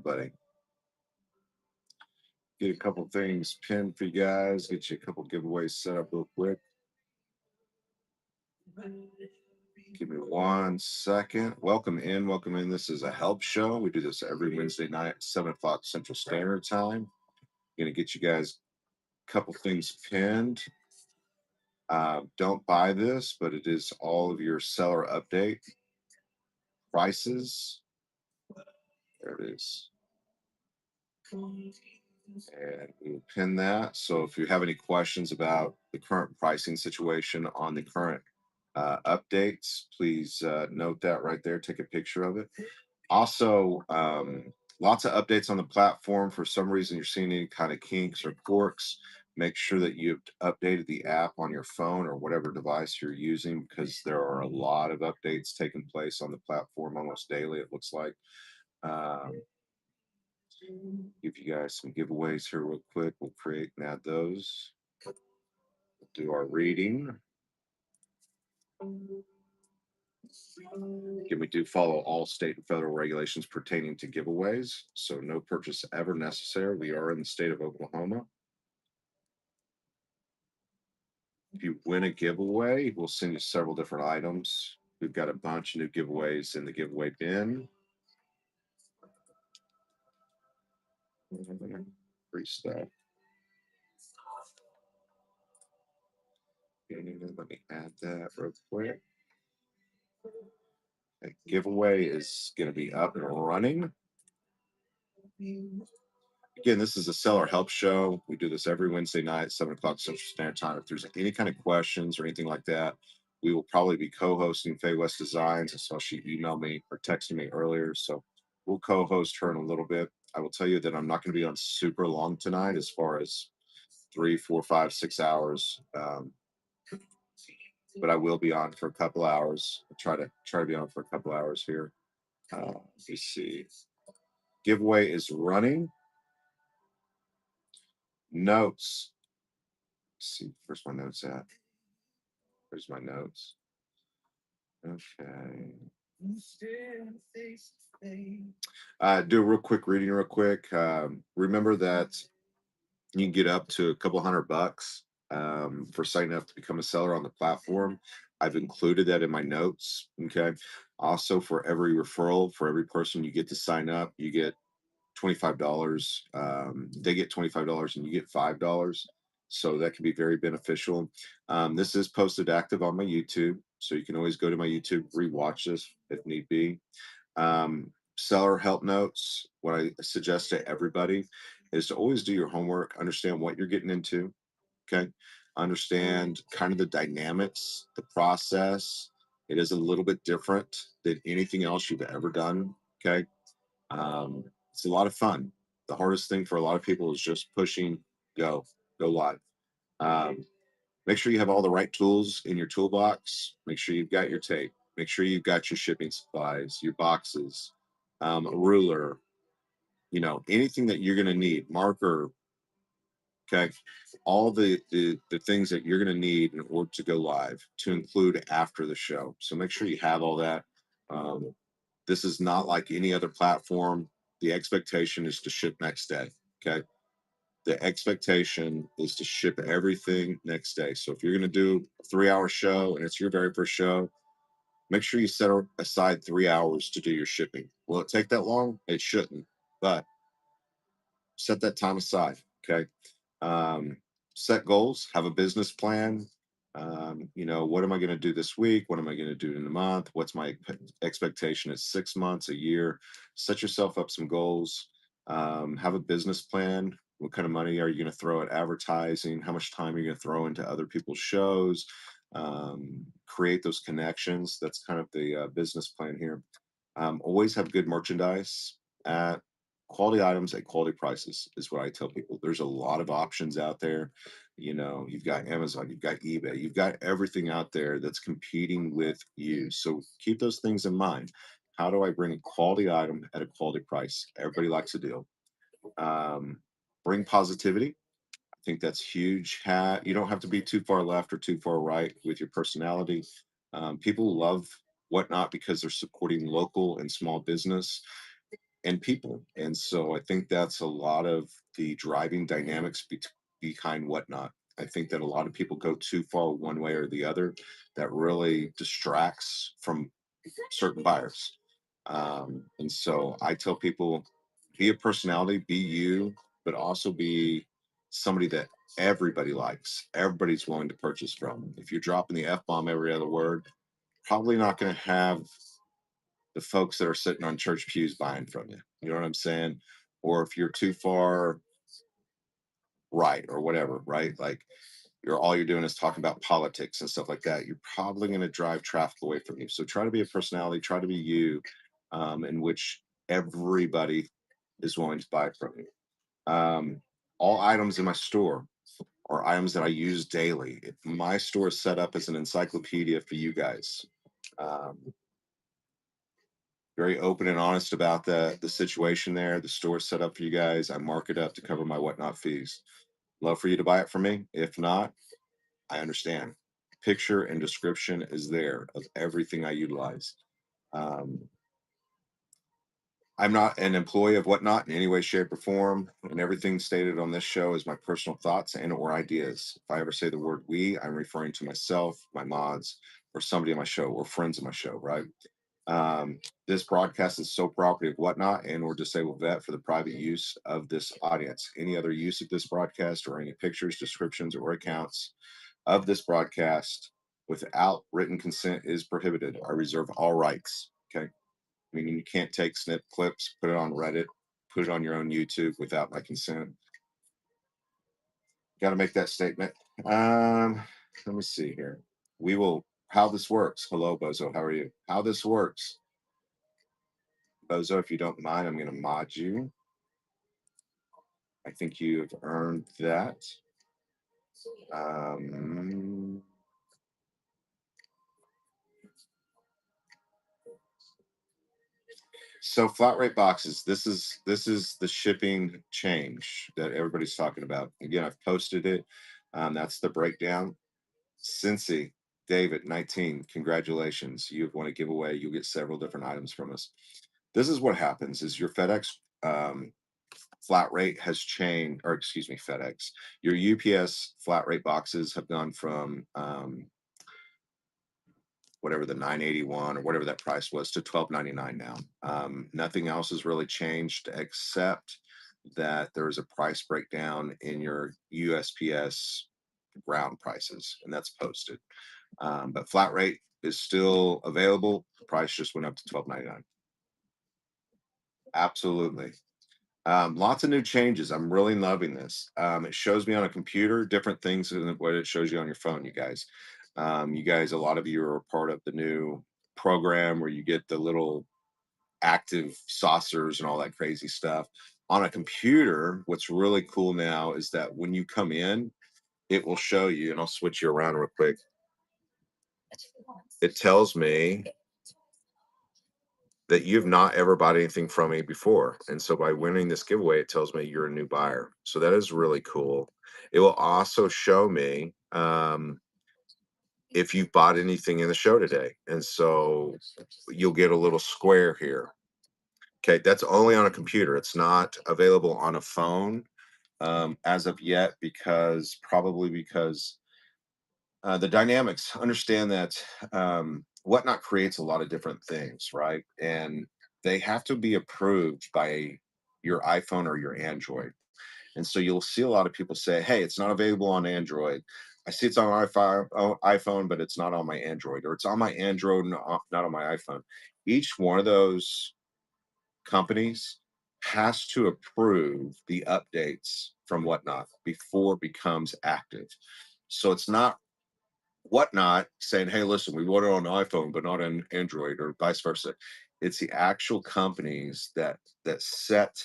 Buddy. Get a couple things pinned for you guys. Get you a couple giveaways set up real quick. Give me 1 second. Welcome in. Welcome in. This is a help show. We do this every Wednesday night, 7 o'clock Central Standard Time. Gonna get you guys a couple things pinned. Don't buy this, but it is all of your seller update prices. There it is. And we'll pin that. So if you have any questions about the current pricing situation on the current updates, please note that right there. Take a picture of it. Also, lots of updates on the platform. For some reason, you're seeing any kind of kinks or quirks. Make sure that you've updated the app on your phone or whatever device you're using, because there are a lot of updates taking place on the platform almost daily, it looks like. Um, give you guys some giveaways here real quick. We'll create and add those. We'll do our reading. Again, we do follow all state and federal regulations pertaining to giveaways, so no purchase ever necessary. We are in the state of Oklahoma. If you win a giveaway, we'll send you several different items. We've got a bunch of new giveaways in the giveaway bin. Free stuff. Let me add that real quick. A giveaway is going to be up and running. Again, this is a seller help show. We do this every Wednesday night, 7 o'clock Central Standard Time. If there's any kind of questions or anything like that, we will probably be co-hosting Faye West Designs. I saw she emailed me or texted me earlier, so we'll co-host her in a little bit. I will tell you that I'm not going to be on super long tonight, as far as 3, 4, 5, 6 hours. But I will be on for a couple hours. I'll try to be on for a couple hours here. Let's see. Giveaway is running. Notes. Let's see, where's my notes at? Where's my notes? Okay. Do a real quick reading, real quick. Remember that you can get up to a couple $100 for signing up to become a seller on the platform. I've included that in my notes. Okay. Also, for every referral, for every person you get to sign up, you get $25. They get $25 and you get $5. So that can be very beneficial. This is posted active on my YouTube. So you can always go to my YouTube, rewatch this if need be. Seller help notes. What I suggest to everybody is to always do your homework, understand what you're getting into. Okay. Understand kind of the dynamics, the process. It is a little bit different than anything else you've ever done. Okay. It's a lot of fun. The hardest thing for a lot of people is just pushing go, go live. Um, make sure you have all the right tools in your toolbox. Make sure you've got your tape. Make sure you've got your shipping supplies, your boxes, a ruler, anything that you're going to need, marker. Okay. All the things that you're going to need in order to go live, to include after the show. So make sure you have all that. Um, this is not like any other platform. The expectation is to ship next day. Okay. The expectation is to ship everything next day. So if you're going to do a 3-hour show and it's your very first show, make sure you set aside 3 hours to do your shipping. Will it take that long? It shouldn't, but set that time aside. Okay. Um, Set goals, have a business plan. What am I going to do this week? What am I going to do in a month? What's my expectation at 6 months, a year? Set yourself up some goals. Have a business plan. What kind of money are you going to throw at advertising? How much time are you going to throw into other people's shows? Create those connections. That's kind of the business plan here. Always have good merchandise at quality items at quality prices is what I tell people. There's a lot of options out there. You've got Amazon, you've got eBay, you've got everything out there that's competing with you. So keep those things in mind. How do I bring a quality item at a quality price? Everybody likes a deal. Bring positivity. I think that's huge. You don't have to be too far left or too far right with your personality. People love Whatnot because they're supporting local and small business. and people. And so I think that's a lot of the driving dynamics behind Whatnot. I think that a lot of people go too far one way or the other that really distracts from certain buyers. And so I tell people, be a personality, be you, but also be somebody that everybody likes, everybody's willing to purchase from. If you're dropping the F bomb every other word, probably not going to have the folks that are sitting on church pews buying from you. You know what I'm saying? Or if you're too far right or whatever, right? Like you're all you're doing is talking about politics and stuff like that. You're probably going to drive traffic away from you. So try to be a personality, try to be you, in which everybody is willing to buy from you. All items in my store are items that I use daily. My store is set up as an encyclopedia for you guys. Um, Very open and honest about the situation there. The store's set up for you guys. I mark it up to cover my whatnot fees. Love for you to buy it from me. If not, I understand. Picture and description is there of everything I utilize. Um, I'm not an employee of Whatnot in any way, shape, or form, and everything stated on this show is my personal thoughts and or ideas. If I ever say the word we, I'm referring to myself, my mods, or somebody on my show, or friends of my show, right? This broadcast is sole property of Whatnot and or Disabled Vet for the private use of this audience. Any other use of this broadcast or any pictures, descriptions, or accounts of this broadcast without written consent is prohibited. I reserve all rights. Okay. Meaning you can't take snip clips, put it on Reddit, put it on your own YouTube without my consent. Got to make that statement. Let me see here. We will, how this works. Hello, Bozo. How are you? How this works. Bozo, if you don't mind, I'm going to mod you. I think you've earned that. Um, so flat rate boxes. This is the shipping change that everybody's talking about. Again, I've posted it. That's the breakdown. Cincy, David, 19. Congratulations. You've won a giveaway. You'll get several different items from us. This is what happens: is your FedEx flat rate has changed, or excuse me, FedEx. Your UPS flat rate boxes have gone from whatever the 981 or whatever that price was to 12.99 now. Nothing else has really changed except that there is a price breakdown in your USPS ground prices, and that's posted. But flat rate is still available. The price just went up to 12.99. Absolutely. Lots of new changes. I'm really loving this. It shows me on a computer different things than what it shows you on your phone, you guys. You guys, a lot of you are part of the new program where you get the little active saucers and all that crazy stuff. On a computer, what's really cool now is that when you come in, it will show you, and I'll switch you around real quick. It tells me that you've not ever bought anything from me before. And so by winning this giveaway, it tells me you're a new buyer. So that is really cool. It will also show me if you've bought anything in the show today. And so you'll get a little square here. Okay, that's only on a computer. It's not available on a phone as of yet, because probably because the dynamics understand that whatnot creates a lot of different things, right? And they have to be approved by your iPhone or your Android. And so you'll see a lot of people say, hey, it's not available on Android. I see it's on iPhone, but it's not on my Android, or it's on my Android, not on my iPhone. Each one of those companies has to approve the updates from whatnot before it becomes active. So it's not whatnot saying, hey, listen, we want it on iPhone, but not on Android, or vice versa. It's the actual companies that set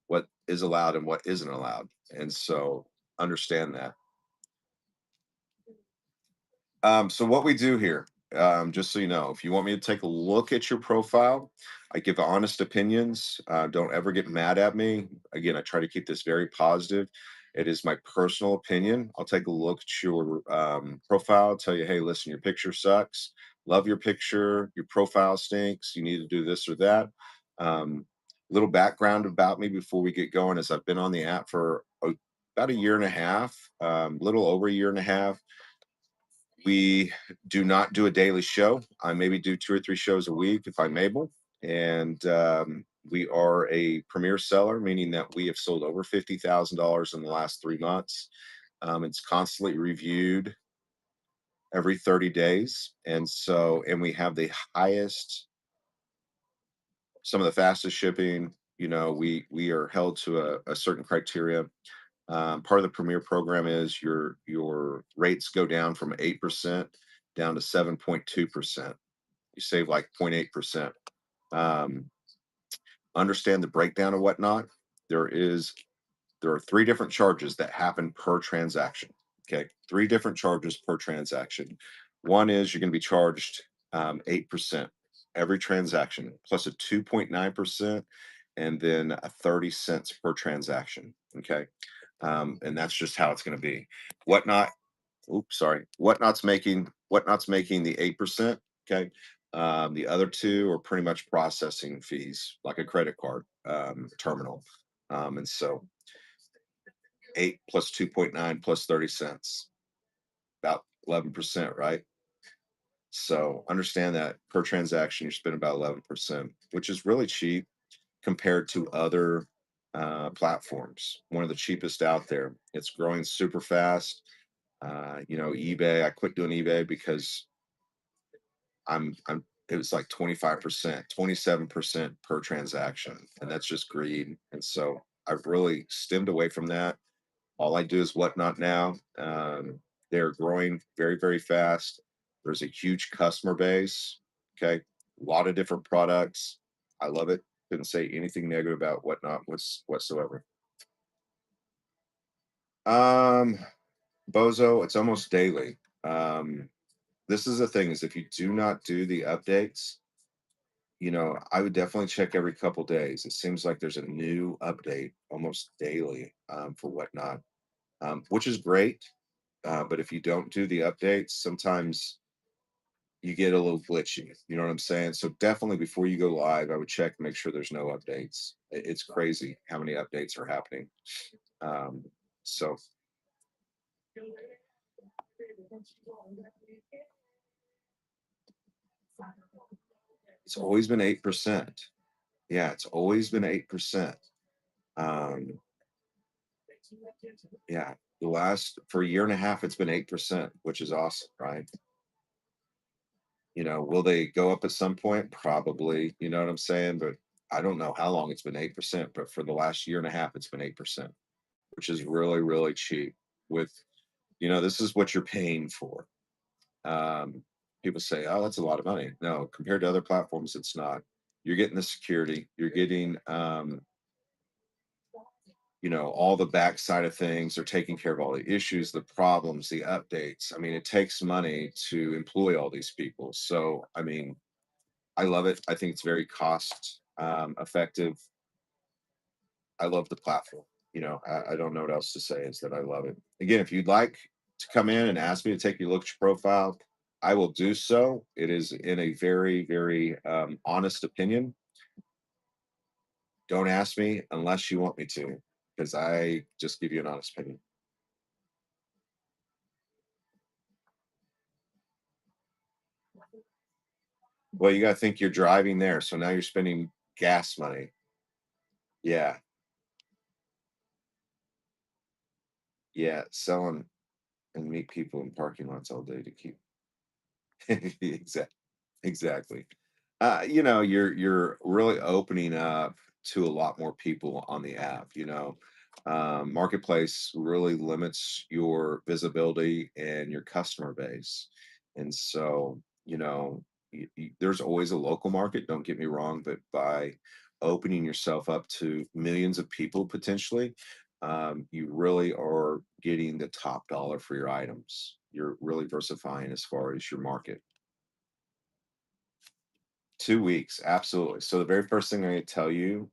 what is allowed and what isn't allowed. And so understand that. So what we do here, just so you know, if you want me to take a look at your profile, I give honest opinions. Don't ever get mad at me. Again, I try to keep this very positive. It is my personal opinion. I'll take a look at your profile, tell you, hey, listen, your picture sucks. Love your picture. Your profile stinks. You need to do this or that. Um, Little background about me before we get going is I've been on the app for about a year and a half, little over a year and a half. We do not do a daily show. I maybe do 2 or 3 shows a week if I'm able. And we are a premier seller, meaning that we have sold over $50,000 in the last 3 months. It's constantly reviewed every 30 days. And we have the highest, some of the fastest shipping. We are held to a certain criteria. Part of the premier program is your rates go down from 8% down to 7.2%. You save like 0.8%. Um, Understand the breakdown and whatnot. There is there are 3 different charges that happen per transaction. Okay, 3 different charges per transaction. One is you're going to be charged 8% every transaction, plus a 2.9%, and then a 30 cents per transaction. Okay, and that's just how it's going to be. Whatnot, oops, sorry. Whatnot's making the 8%. Okay. The other two are pretty much processing fees, like a credit card terminal. And so 8 plus 2.9 plus 30 cents, about 11%, right? So understand that per transaction, you're spending about 11%, which is really cheap compared to other platforms. One of the cheapest out there. It's growing super fast. eBay. I quit doing eBay because it was like 25%, 27% per transaction, and that's just greed. And so I've really stemmed away from that. All I do is Whatnot now. They're growing very, very fast. There's a huge customer base. Okay, a lot of different products. I love it. Couldn't say anything negative about Whatnot whatsoever. Um, Bozo, it's almost daily. This is the thing, is if you do not do the updates, I would definitely check every couple days. It seems like there's a new update almost daily for Whatnot, which is great. But if you don't do the updates, sometimes you get a little glitchy. You know what I'm saying? So definitely before you go live, I would check, make sure there's no updates. It's crazy how many updates are happening. Um, so it's always been 8%. Yeah, it's always been 8%. Um, yeah, the last for a year and a half, it's been 8%, which is awesome, right? Will they go up at some point? Probably. You know what I'm saying? But I don't know how long it's been 8%, but for the last year and a half, it's been 8%, which is really, really cheap. With, this is what you're paying for. Um, People say, oh, that's a lot of money. No, compared to other platforms, it's not. You're getting the security, you're getting, all the backside of things. They're taking care of all the issues, the problems, the updates. I mean, it takes money to employ all these people. So, I mean, I love it. I think it's very cost effective. I love the platform. I don't know what else to say. Is that I love it. Again, if you'd like to come in and ask me to take a look at your profile, I will do so. It is in a very, very honest opinion. Don't ask me unless you want me to, because I just give you an honest opinion. Well, you got to think you're driving there, so now you're spending gas money. Yeah, yeah, selling and meet people in parking lots all day to keep. Exactly. Exactly. You're really opening up to a lot more people on the app. Marketplace really limits your visibility and your customer base, and so there's always a local market. Don't get me wrong, but by opening yourself up to millions of people potentially, you really are getting the top dollar for your items. You're really diversifying as far as your market. 2 weeks, absolutely. So the very first thing I'm going to tell you,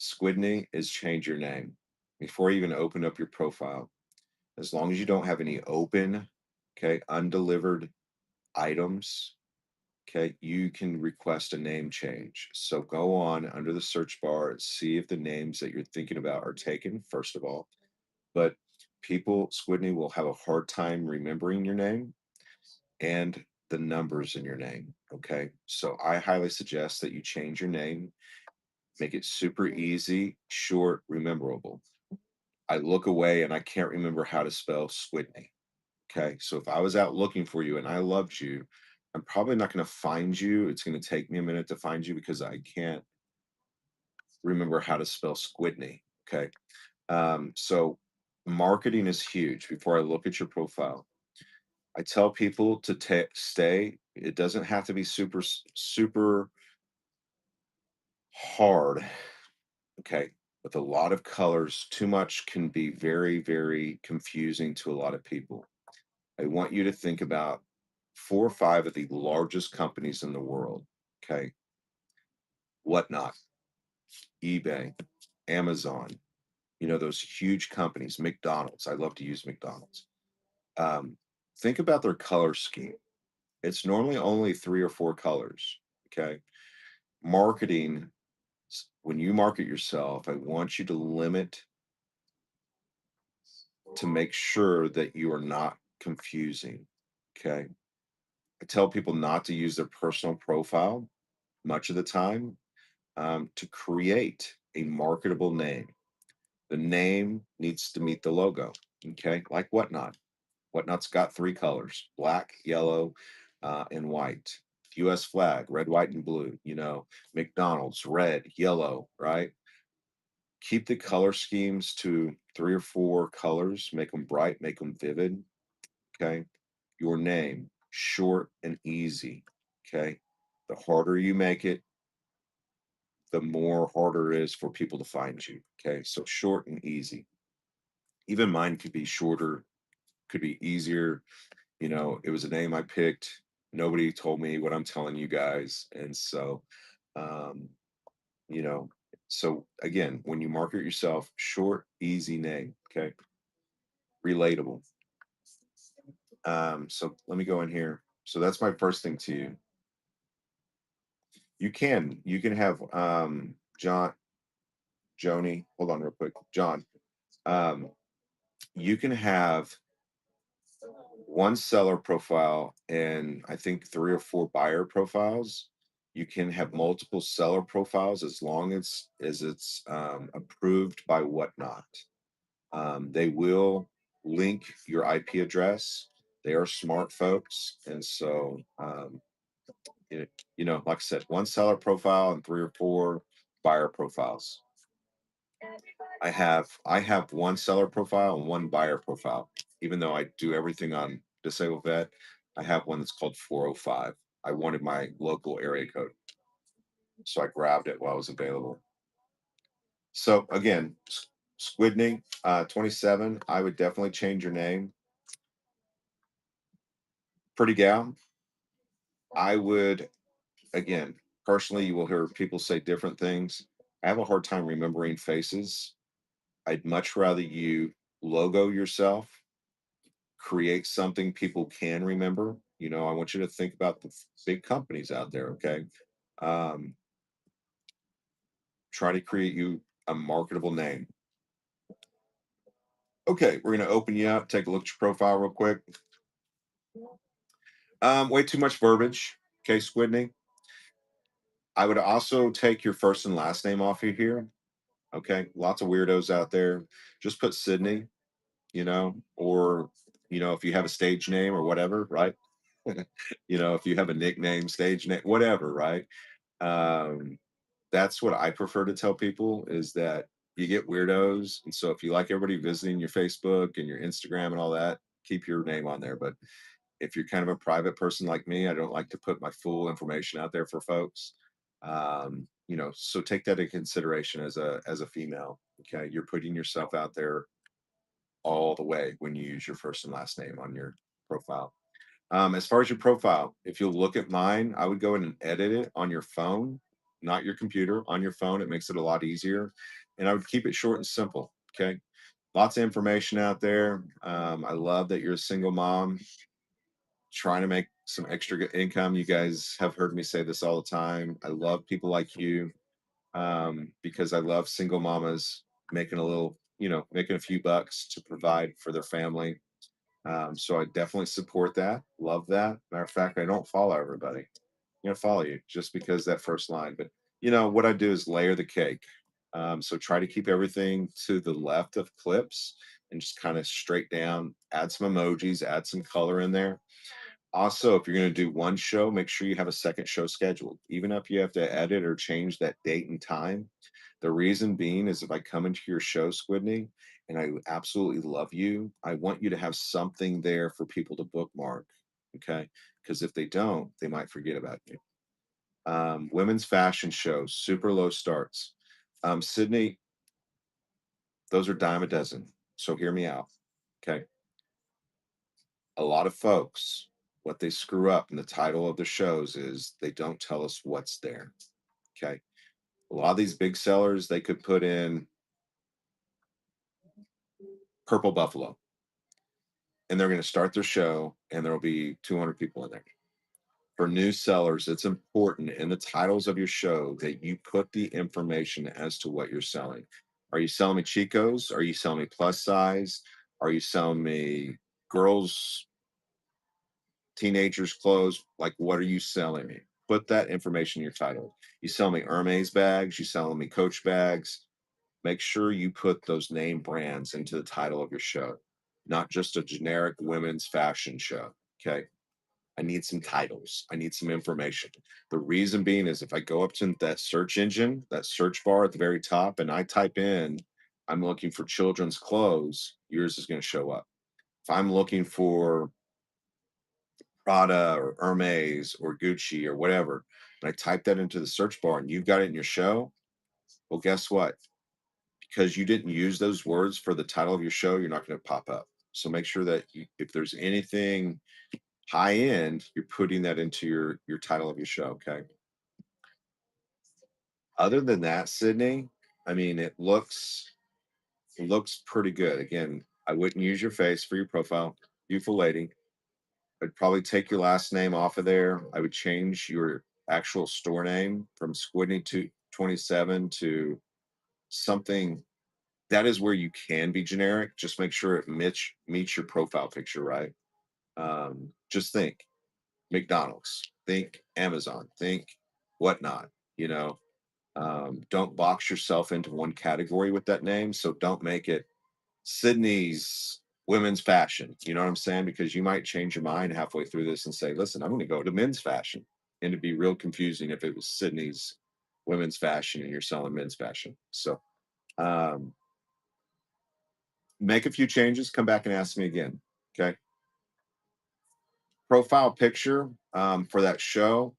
Squidney, is change your name before you even open up your profile. As long as you don't have any open, okay, undelivered items, Okay, you can request a name change. So go on under the search bar and see if the names that you're thinking about are taken, first of all. But people, Squidney, will have a hard time remembering your name and the numbers in your name. Okay, so I highly suggest that you change your name, make it super easy, short, rememberable. I look away and I can't remember how to spell Squidney. Okay. So if I was out looking for you and I loved you, I'm probably not going to find you. It's going to take me a minute to find you because I can't remember how to spell Squidney. Okay. So marketing is huge. Before I look at your profile, I tell people to stay. It doesn't have to be super hard. Okay. With a lot of colors, too much can be very confusing to a lot of people. I want you to think about 4 or 5 of the largest companies in the world, okay? Whatnot, eBay, Amazon, those huge companies, McDonald's. I love to use McDonald's. Um, think about their color scheme. It's normally only 3 or 4 colors, okay? Marketing, when you market yourself, I want you to limit to make sure that you are not confusing, okay? I tell people not to use their personal profile much of the time to create a marketable name. The name needs to meet the logo. Okay, like Whatnot. Whatnot's got 3 colors: black, yellow, and white. US flag, red, white, and blue. McDonald's, red, yellow, right? Keep the color schemes to 3 or 4 colors, make them bright, make them vivid. Okay. Your name, short and easy. Okay. The harder you make it, the more harder it is for people to find you. Okay. So short and easy. Even mine could be shorter, could be easier. It was a name I picked. Nobody told me what I'm telling you guys. And so, um, you know, so again, when you market yourself, short, easy name. Okay. Relatable. So let me go in here. So that's my first thing to you. You can have John, Joni, hold on real quick. John. Um, you can have one seller profile and I think 3 or 4 buyer profiles. You can have multiple seller profiles as long as it's approved by Whatnot. They will link your IP address. They are smart folks, and so like I said, one seller profile and 3 or 4 buyer profiles. I have one seller profile and one buyer profile. Even though I do everything on Disabled Vet, I have one that's called 405. I wanted my local area code, so I grabbed it while it was available. So again, Squidney, 27. I would definitely change your name. Pretty gal. I would again personally. You will hear people say different things. I have a hard time remembering faces. I'd much rather you logo yourself, create something people can remember. I want you to think about the big companies out there. Okay. Um, try to create you a marketable name. Okay. We're going to open you up, take a look at your profile real quick. Way too much verbiage. Okay. Squidney. I would also take your first and last name off of here. Okay. Lots of weirdos out there. Just put Sydney, or, if you have a stage name or whatever, right? If you have a nickname, stage name, whatever, right? Um, that's what I prefer to tell people is that you get weirdos. And so if you like everybody visiting your Facebook and your Instagram and all that, keep your name on there. But if you're kind of a private person like me, I don't like to put my full information out there for folks. So take that into consideration as a female. Okay. You're putting yourself out there all the way when you use your first and last name on your profile. As far as your profile, if you'll look at mine, I would go in and edit it on your phone, not your computer, on your phone. It makes it a lot easier. And I would keep it short and simple. Okay. Lots of information out there. I love that you're a single mom. trying to make some extra income. You guys have heard me say this all the time. I love people like you, because I love single mamas making a little, making a few bucks to provide for their family. So I definitely support that. Love that. Matter of fact, I don't follow everybody. Follow you just because that first line. But what I do is layer the cake. So try to keep everything to the left of clips and just kind of straight down. Add some emojis, add some color in there. Also, if you're going to do one show, make sure you have a second show scheduled, even if you have to edit or change that date and time. The reason being is if I come into your show, Squidney, and I absolutely love you, I want you to have something there for people to bookmark. Okay. Because if they don't, they might forget about you. Women's fashion shows, super low starts. Sydney, those are dime a dozen. So hear me out. Okay. A lot of folks, what they screw up in the title of the shows is they don't tell us what's there. Okay. A lot of these big sellers, they could put in purple buffalo and they're going to start their show and there'll be 200 people in there. For new sellers, it's important in the titles of your show that you put the information as to what you're selling. Are you selling me Chicos? Are you selling me plus size? Are you selling me girls, teenagers clothes? Like, what are you selling me? Put that information in your title. You sell me Hermes bags, you selling me Coach bags. Make sure you put those name brands into the title of your show, not just a generic women's fashion show. Okay. I need some titles. I need some information. The reason being is if I go up to that search engine, that search bar at the very top, and I type in, I'm looking for children's clothes, yours is going to show up. If I'm looking for Prada or Hermes or Gucci or whatever, and I type that into the search bar and you've got it in your show, well, guess what? Because you didn't use those words for the title of your show, you're not going to pop up. So make sure that if there's anything high end, you're putting that into your title of your show. Okay. Other than that, Sydney, I mean, it looks pretty good. Again, I wouldn't use your face for your profile. Beautiful lady. I'd probably take your last name off of there. I would change your actual store name from Squidney to 27 to something that is where you can be generic. Just make sure it meets your profile picture, right? Just think McDonald's, think Amazon, think whatnot, you know. Don't box yourself into one category with that name. So don't make it Sydney's women's fashion. You know what I'm saying? Because you might change your mind halfway through this and say, listen, I'm going to go to men's fashion. And it'd be real confusing if it was Sydney's women's fashion and you're selling men's fashion. So um, make a few changes, come back and ask me again. Okay. Profile picture for that show.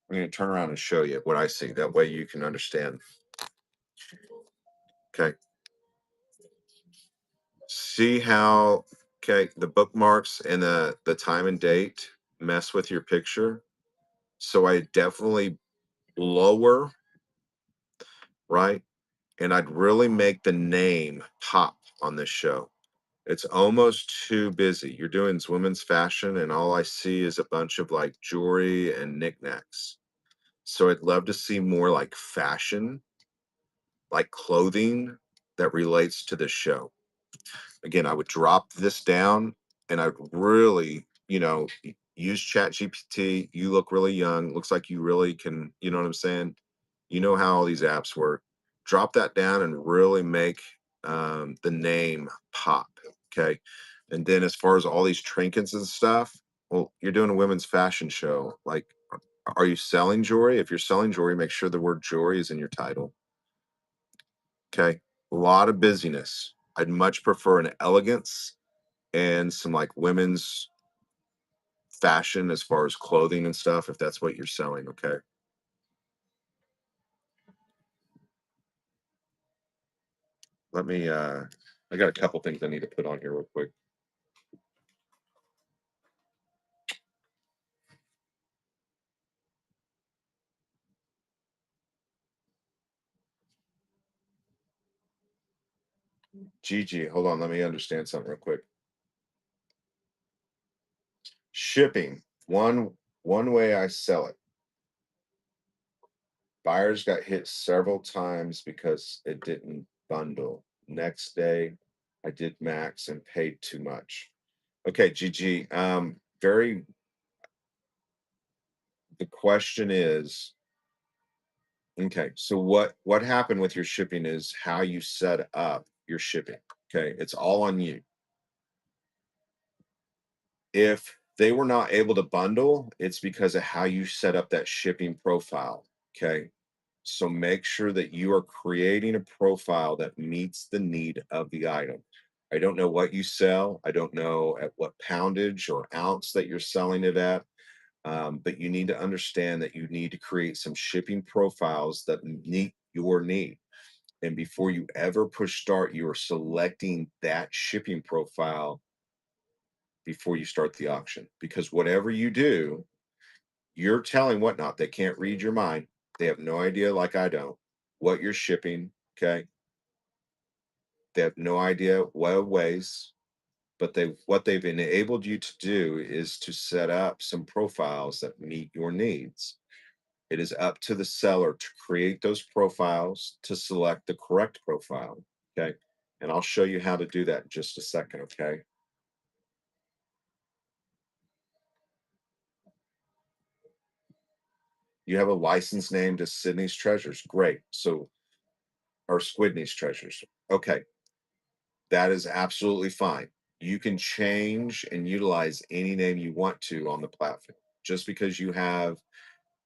I'm going to turn around and show you what I see. That way you can understand. Okay. See how, okay, the bookmarks and the time and date mess with your picture. So I definitely lower, right? And I'd really make the name pop on this show. It's almost too busy. You're doing women's fashion, and all I see is a bunch of like jewelry and knickknacks. So I'd love to see more like fashion, like clothing that relates to the show. Again, I would drop this down and I'd really, use Chat GPT. You look really young. Looks like you really can, you know what I'm saying? You know how all these apps work. Drop that down and really make the name pop. Okay. And then as far as all these trinkets and stuff, well, you're doing a women's fashion show. Like, are you selling jewelry? If you're selling jewelry, make sure the word jewelry is in your title. Okay. A lot of busyness. I'd much prefer an elegance and some like women's fashion as far as clothing and stuff, if that's what you're selling. Okay. Let me, I got a couple things I need to put on here real quick. Gigi, hold on. Let me understand something real quick. Shipping. One way I sell it. Buyers got hit several times because it didn't bundle. Next day, I did max and paid too much. Okay, GG. Very. The question is, okay. So what happened with your shipping is how you set up your shipping. Okay, it's all on you. If they were not able to bundle, it's because of how you set up that shipping profile. Okay. So make sure that you are creating a profile that meets the need of the item. I don't know what you sell. I don't know at what poundage or ounce that you're selling it at. But you need to understand that you need to create some shipping profiles that meet your need. And before you ever push start, you are selecting that shipping profile before you start the auction. Because whatever you do, you're telling Whatnot they can't read your mind. They have no idea, like I don't, what you're shipping. Okay. They have no idea what it weighs, but what they've enabled you to do is to set up some profiles that meet your needs. It is up to the seller to create those profiles to select the correct profile. Okay. And I'll show you how to do that in just a second. Okay. You have a license name to Sydney's Treasures. Great. So, or Squidney's Treasures. Okay. That is absolutely fine. You can change and utilize any name you want to on the platform. Just because you have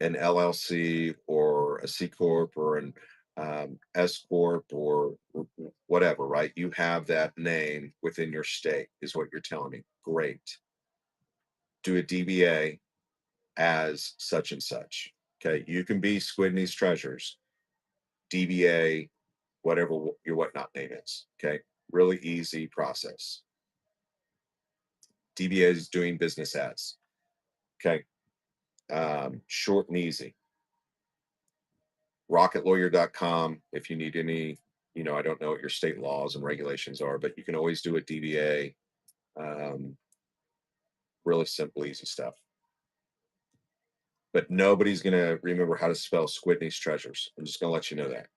an LLC or a C corp or an S corp or whatever, right? You have that name within your state, is what you're telling me. Great. Do a DBA as such and such. Okay, you can be Squidney's Treasures, DBA, whatever your Whatnot name is. Okay, really easy process. DBA is doing business as. Okay, short and easy. Rocketlawyer.com if you need any, I don't know what your state laws and regulations are, but you can always do a DBA. Um, really simple, easy stuff. But nobody's going to remember how to spell Squidney's Treasures. I'm just going to let you know that.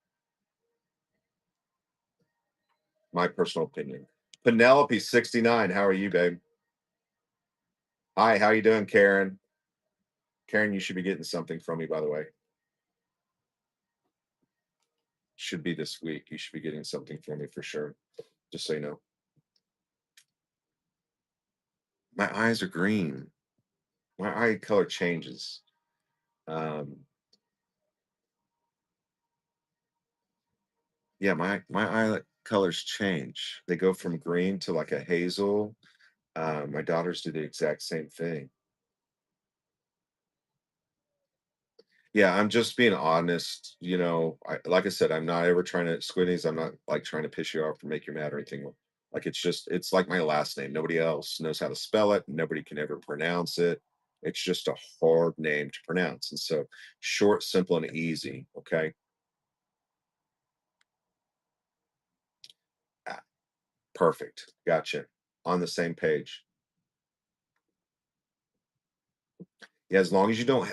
My personal opinion. Penelope 69, how are you, babe? Hi, how you doing, Karen? Karen, you should be getting something from me, by the way. Should be this week. You should be getting something from me for sure. Just so you know. My eyes are green. My eye color changes. Um, yeah, my eye colors change. They go from green to like a hazel. My daughters do the exact same thing. Yeah, I'm just being honest. Like I said, I'm not ever trying to squinties. I'm not like trying to piss you off or make you mad or anything. Like it's like my last name. Nobody else knows how to spell it. Nobody can ever pronounce it. It's just a hard name to pronounce. And so short, simple, and easy. Okay. Ah, perfect. Gotcha. On the same page. Yeah, as long as you don't,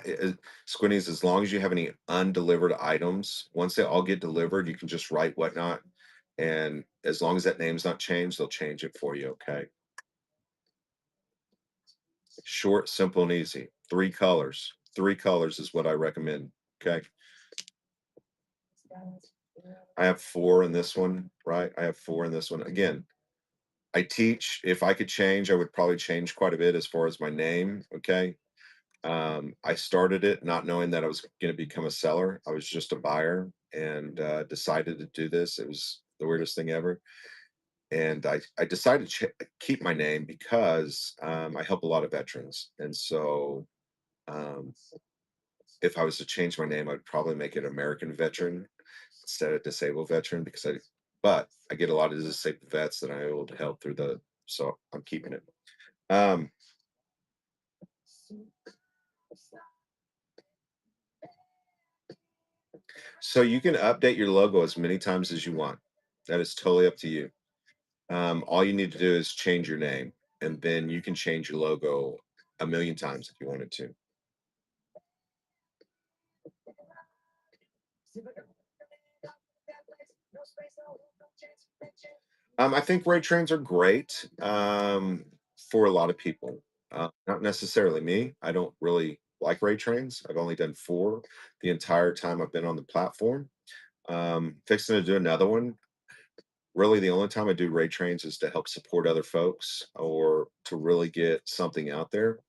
Squinties, as long as you have any undelivered items, once they all get delivered, you can just write Whatnot. And as long as that name's not changed, they'll change it for you. Okay. Short, simple, and easy. Three colors. Three colors is what I recommend. Okay. I have four in this one, right? I have four in this one. Again, I teach. If I could change, I would probably change quite a bit as far as my name. Okay. I started it not knowing that I was going to become a seller. I was just a buyer and decided to do this. It was the weirdest thing ever. And I decided to keep my name because I help a lot of veterans. And so um, if I was to change my name, I'd probably make it American Veteran instead of Disabled Veteran but I get a lot of disabled vets that I'm able to help so I'm keeping it. Um, so you can update your logo as many times as you want. That is totally up to you. All you need to do is change your name, and then you can change your logo a million times if you wanted to. I think rate trains are great for a lot of people. Not necessarily me. I don't really like rate trains. I've only done four the entire time I've been on the platform. Fixing to do another one. Really, the only time I do rate trains is to help support other folks or to really get something out there.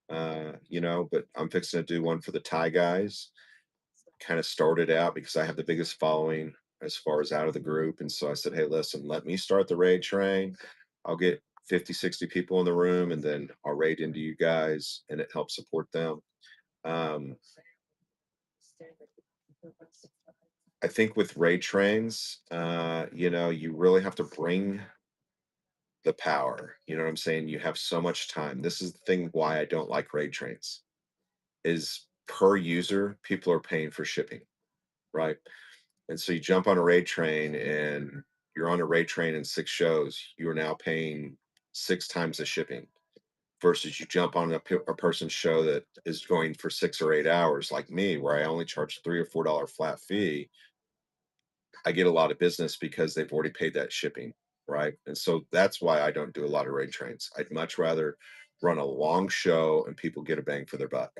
But I'm fixing to do one for the Thai guys. Kind of started out because I have the biggest following as far as out of the group. And so I said, hey, listen, let me start the raid train. I'll get 50, 60 people in the room and then I'll raid into you guys and it helps support them. Um, I think with raid trains, you really have to bring the power. You know what I'm saying? You have so much time. This is the thing why I don't like raid trains is per user, people are paying for shipping, right? And so you jump on a raid train and you're on a raid train in six shows, you are now paying six times the shipping versus you jump on a person's show that is going for 6 or 8 hours, like me, where I only charge $3 or $4 flat fee. I get a lot of business because they've already paid that shipping, right? And so that's why I don't do a lot of raid trains. I'd much rather run a long show and people get a bang for their buck.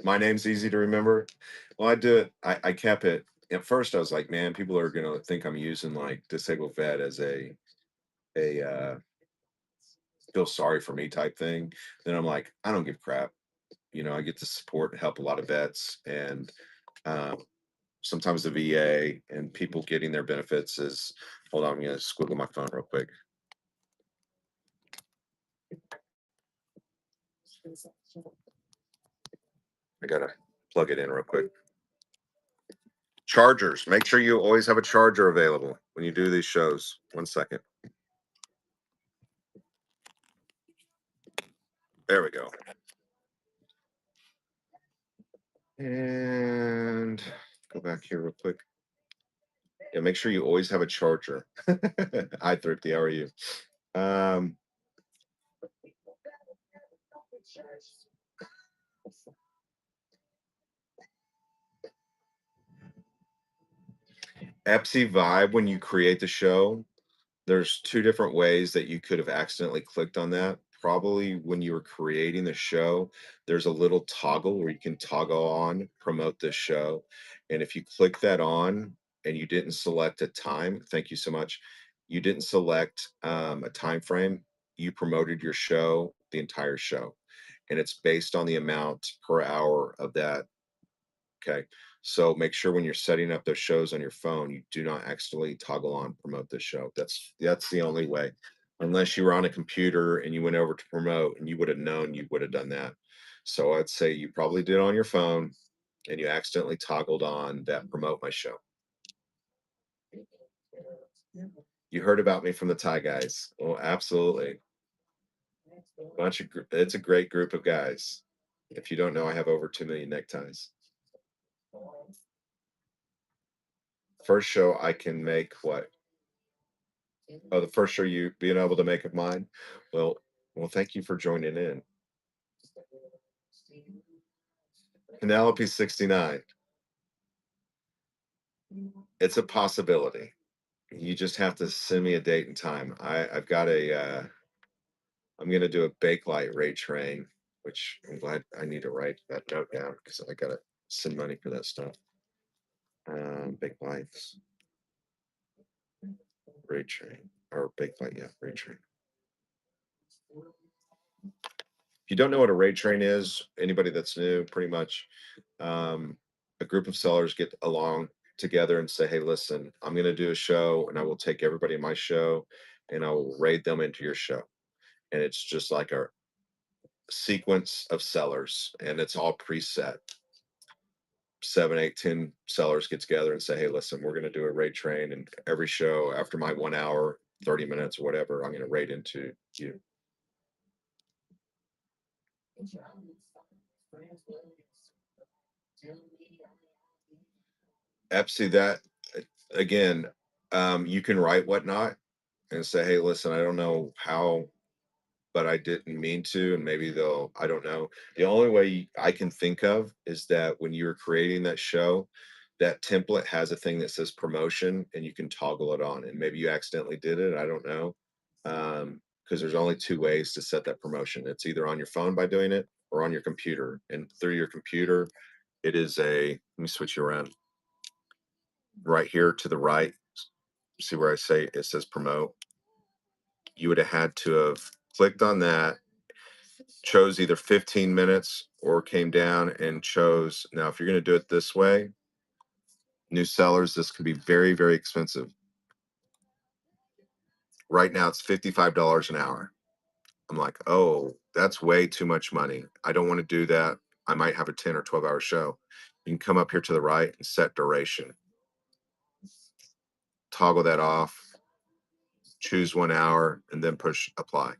My name's easy to remember. Well, I do it. I kept it. At first, I was like, man, people are gonna think I'm using like disabled vet as a feel sorry for me type thing. Then I'm like, I don't give crap. I get to support and help a lot of vets, and um, sometimes the VA and people getting their benefits is. Hold on, I'm gonna squiggle my phone real quick. I gotta plug it in real quick. Chargers. Make sure you always have a charger available when you do these shows. 1 second. There we go. And go back here real quick. Yeah, make sure you always have a charger. Hi, Thrifty. How are you? Um, Epsi Vibe, when you create the show, there's two different ways that you could have accidentally clicked on that. Probably when you were creating the show, there's a little toggle where you can toggle on promote this show. And if you click that on and you didn't select a time, thank you so much. You didn't select a time frame, you promoted your show, the entire show. And it's based on the amount per hour of that. Okay. So make sure when you're setting up those shows on your phone, you do not accidentally toggle on promote this show. That's the only way. Unless you were on a computer and you went over to promote and you would have known you would have done that. So I'd say you probably did it on your phone and you accidentally toggled on that promote my show. You heard about me from the Thai guys. Oh, absolutely. It's a great group of guys. If you don't know, I have over 2 million neckties. First show I can make what? Oh, the first show you being able to make of mine. Well, well, thank you for joining in. Penelope 69. It's a possibility. You just have to send me a date and time. I've got I'm gonna do a bake light rate train, which I'm glad I need to write that note down because I gotta send money for that stuff. Bake lights, rate train, or bake light, yeah, rate train. If you don't know what a raid train is, anybody that's new, pretty much um, a group of sellers get along together and say, hey, listen, I'm going to do a show and I will take everybody in my show and I will raid them into your show. And it's just like a sequence of sellers and it's all preset. 7, 8, 10 sellers get together and say, hey, listen, we're going to do a raid train. And every show after my 1 hour, 30 minutes, or whatever, I'm going to raid into you. Absolutely that again, you can write whatnot and say, hey, listen, I don't know how, but I didn't mean to, and maybe they'll, I don't know. The only way I can think of is that when you were creating that show, that template has a thing that says promotion and you can toggle it on. And maybe you accidentally did it. I don't know. Because there's only two ways to set that promotion. It's either on your phone by doing it or on your computer. And through your computer, it is let me switch you around right here to the right. See where I say it says promote. You would have had to have clicked on that, chose either 15 minutes or came down and chose. Now, if you're going to do it this way, new sellers, this can be very, very expensive. Right now, it's $55 an hour. I'm like, oh, that's way too much money. I don't want to do that. I might have a 10 or 12-hour show. You can come up here to the right and set duration, toggle that off, choose 1 hour, and then push apply.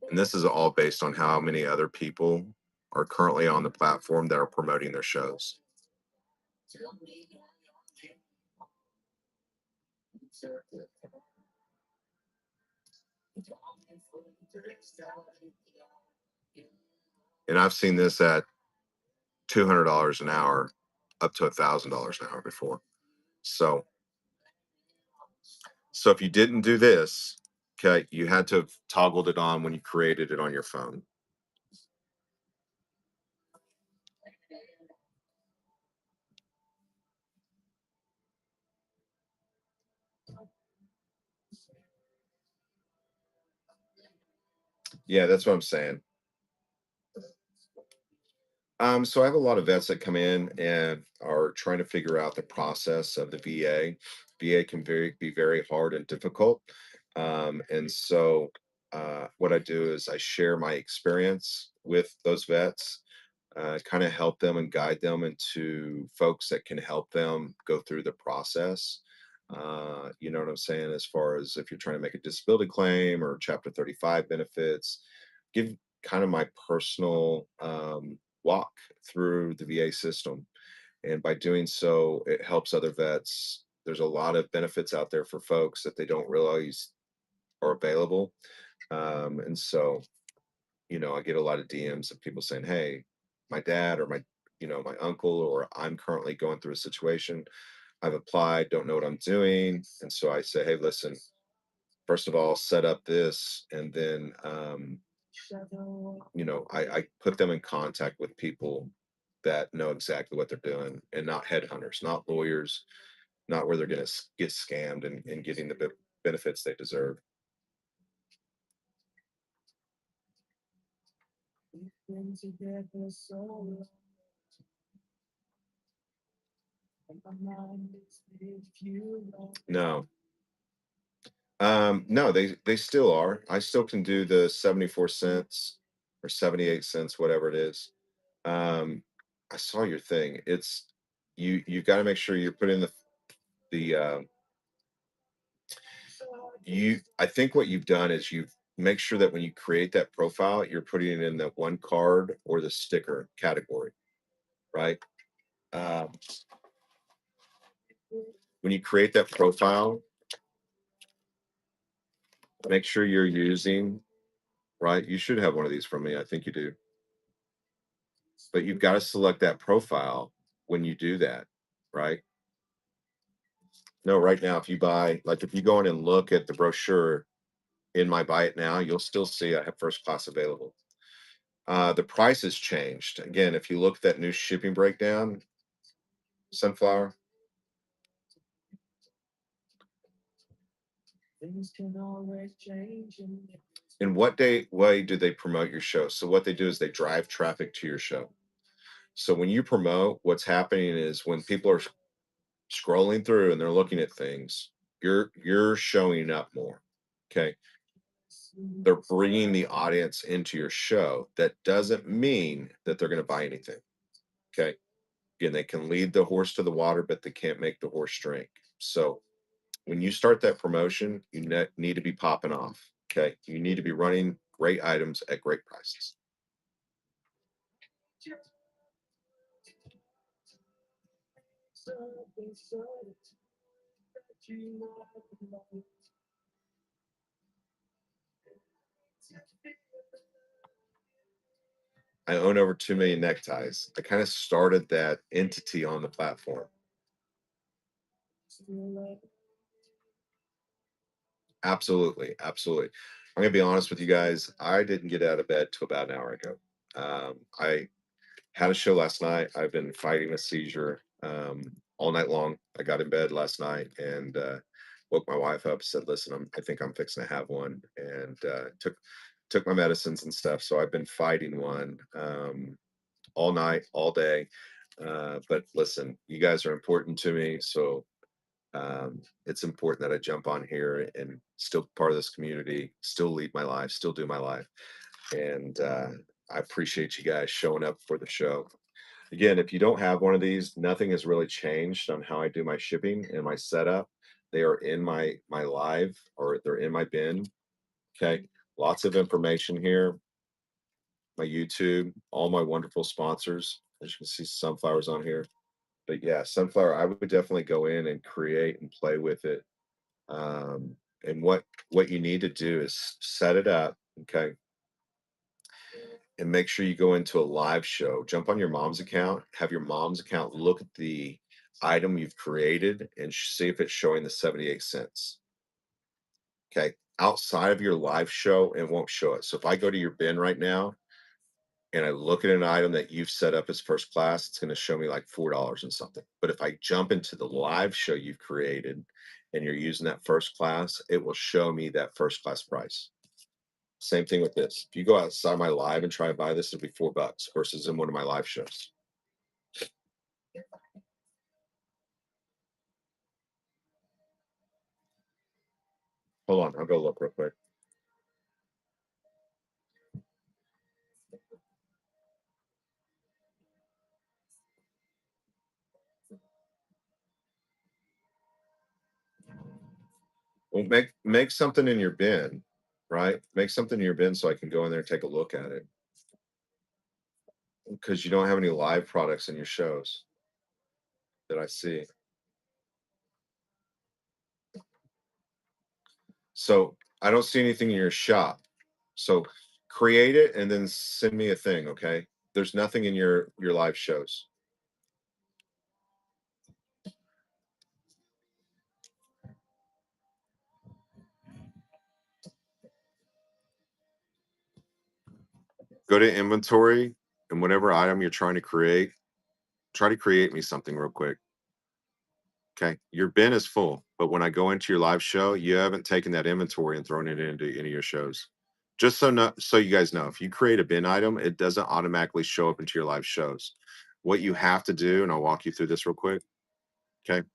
And this is all based on how many other people are currently on the platform that are promoting their shows. And I've seen this at $200 an hour up to $1,000 an hour before. So, so if you didn't do this, okay, you had to have toggled it on when you created it on your phone. Yeah, that's what I'm saying. So I have a lot of vets that come in and are trying to figure out the process of the VA. VA can be very hard and difficult. And so what I do is I share my experience with those vets, kind of help them and guide them into folks that can help them go through the process. You know what I'm saying? As far as if you're trying to make a disability claim or Chapter 35 benefits, give kind of my personal walk through the VA system. And by doing so, it helps other vets. There's a lot of benefits out there for folks that they don't realize are available. And so, I get a lot of DMs of people saying, hey, my dad or my uncle, or I'm currently going through a situation. I've applied, don't know what I'm doing. And so I say, hey, listen, first of all, set up this. And then, I put them in contact with people that know exactly what they're doing and not headhunters, not lawyers, not where they're going to get scammed and getting the benefits they deserve. No, no, they still are. I still can do the 74 cents or 78 cents, whatever it is. Um, I saw your thing. It's you got to make sure you're putting the you I think what you've done is you've make sure that when you create that profile, you're putting it in the one card or the sticker category, right? Um, when you create that profile, make sure you're using, right? You should have one of these from me. I think you do. But you've got to select that profile when you do that, right? No, right now, if you buy, like if you go in and look at the brochure in my buy it now, you'll still see I have first class available. The price has changed. Again, if you look at that new shipping breakdown, sunflower, in what way do they promote your show? So what they do is they drive traffic to your show. So when you promote, what's happening is when people are scrolling through and they're looking at things, you're showing up more. Okay, they're bringing the audience into your show. That doesn't mean that they're going to buy anything. Okay, again, they can lead the horse to the water, but they can't make the horse drink. So when you start that promotion, you need to be popping off. Okay, you need to be running great items at great prices. I own over 2 million neckties. I kind of started that entity on the platform. Absolutely, absolutely. I'm gonna be honest with you guys. I didn't get out of bed till about an hour ago. I had a show last night. I've been fighting a seizure all night long. I got in bed last night and woke my wife up. Said, "Listen, I think I'm fixing to have one," and took my medicines and stuff. So I've been fighting one all night, all day. But listen, you guys are important to me, so it's important that I jump on here and still part of this community, still lead my life, still do my life. And I appreciate you guys showing up for the show. Again, if you don't have one of these, nothing has really changed on how I do my shipping and my setup. They are in my live, or they're in my bin. Okay. Lots of information here. My YouTube, all my wonderful sponsors. As you can see, sunflowers on here. But yeah, sunflower, I would definitely go in and create and play with it. And what you need to do is set it up, okay, and make sure you go into a live show. Jump on your mom's account, have your mom's account look at the item you've created and see if it's showing the 78 cents. Okay. Outside of your live show, it won't show it. So if I go to your bin right now and I look at an item that you've set up as first class, it's going to show me like $4 and something. But if I jump into the live show you've created and you're using that first class, it will show me that first class price. Same thing with this. If you go outside my live and try to buy this, it'll be $4 versus in one of my live shows. Hold on, I'll go look real quick. Well, make something in your bin, right? Make something in your bin so I can go in there and take a look at it. Because you don't have any live products in your shows that I see. So I don't see anything in your shop. So create it and then send me a thing, okay? There's nothing in your live shows. Go to inventory and whatever item you're trying to create, try to create me something real quick. Okay. Your bin is full, but when I go into your live show, you haven't taken that inventory and thrown it into any of your shows. Just so you guys know, if you create a bin item, it doesn't automatically show up into your live shows. What you have to do, and I'll walk you through this real quick. Okay.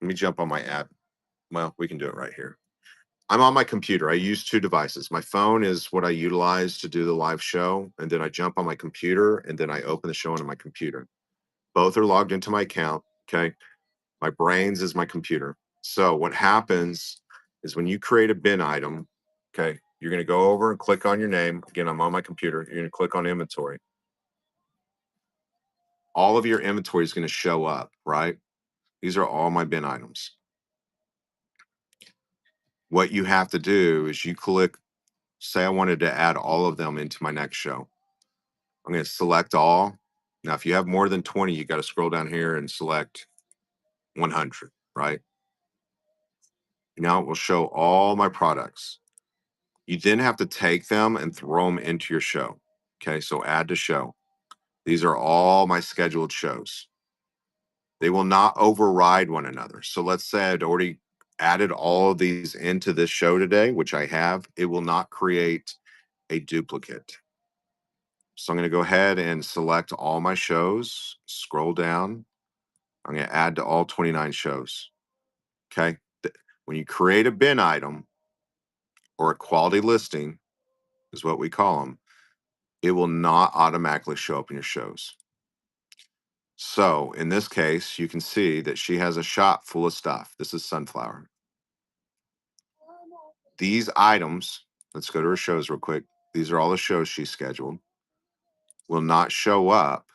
Let me jump on my app. Well, we can do it right here. I'm on my computer. I use two devices. My phone is what I utilize to do the live show, and then I jump on my computer and then I open the show on my computer. Both are logged into my account. Okay. My brains is my computer. So what happens is when you create a bin item, okay, you're going to go over and click on your name. Again, I'm on my computer. You're going to click on inventory. All of your inventory is going to show up, right? These are all my bin items. What you have to do is you click, say I wanted to add all of them into my next show. I'm going to select all. Now, if you have more than 20, you got to scroll down here and select 100, right? Now it will show all my products. You then have to take them and throw them into your show. Okay, so add to show. These are all my scheduled shows. They will not override one another. So let's say I'd already added all of these into this show today, which I have, it will not create a duplicate. So I'm going to go ahead and select all my shows, scroll down. I'm going to add to all 29 shows. Okay. When you create a bin item or a quality listing, is what we call them, it will not automatically show up in your shows. So in this case, you can see that she has a shop full of stuff. This is sunflower. These items, let's go to her shows real quick. These are all the shows she scheduled, will not show up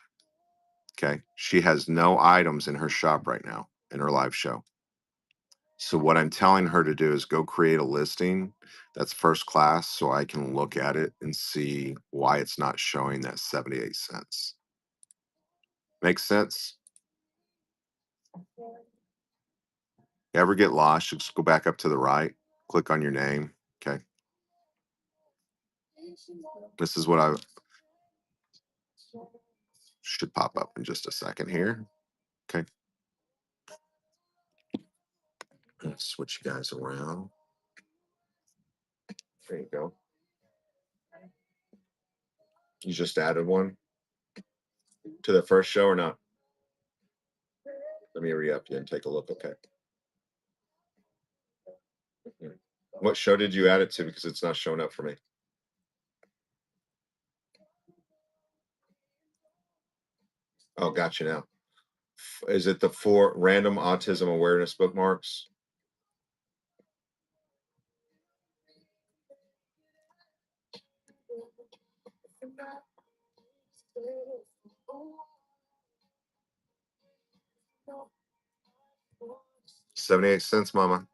Okay. She has no items in her shop right now in her live show. So what I'm telling her to do is go create a listing that's first class so I can look at it and see why it's not showing that 78 cents. Makes sense? Ever get lost? Just go back up to the right, click on your name. Okay. This is what I should pop up in just a second here. Okay. Let's switch you guys around. There you go. You just added one to the first show or not? Let me re-up you and take a look. Okay. Mhm. What show did you add it to? Because it's not showing up for me. Oh, gotcha now. Is it the four random autism awareness bookmarks? 78 cents, mama.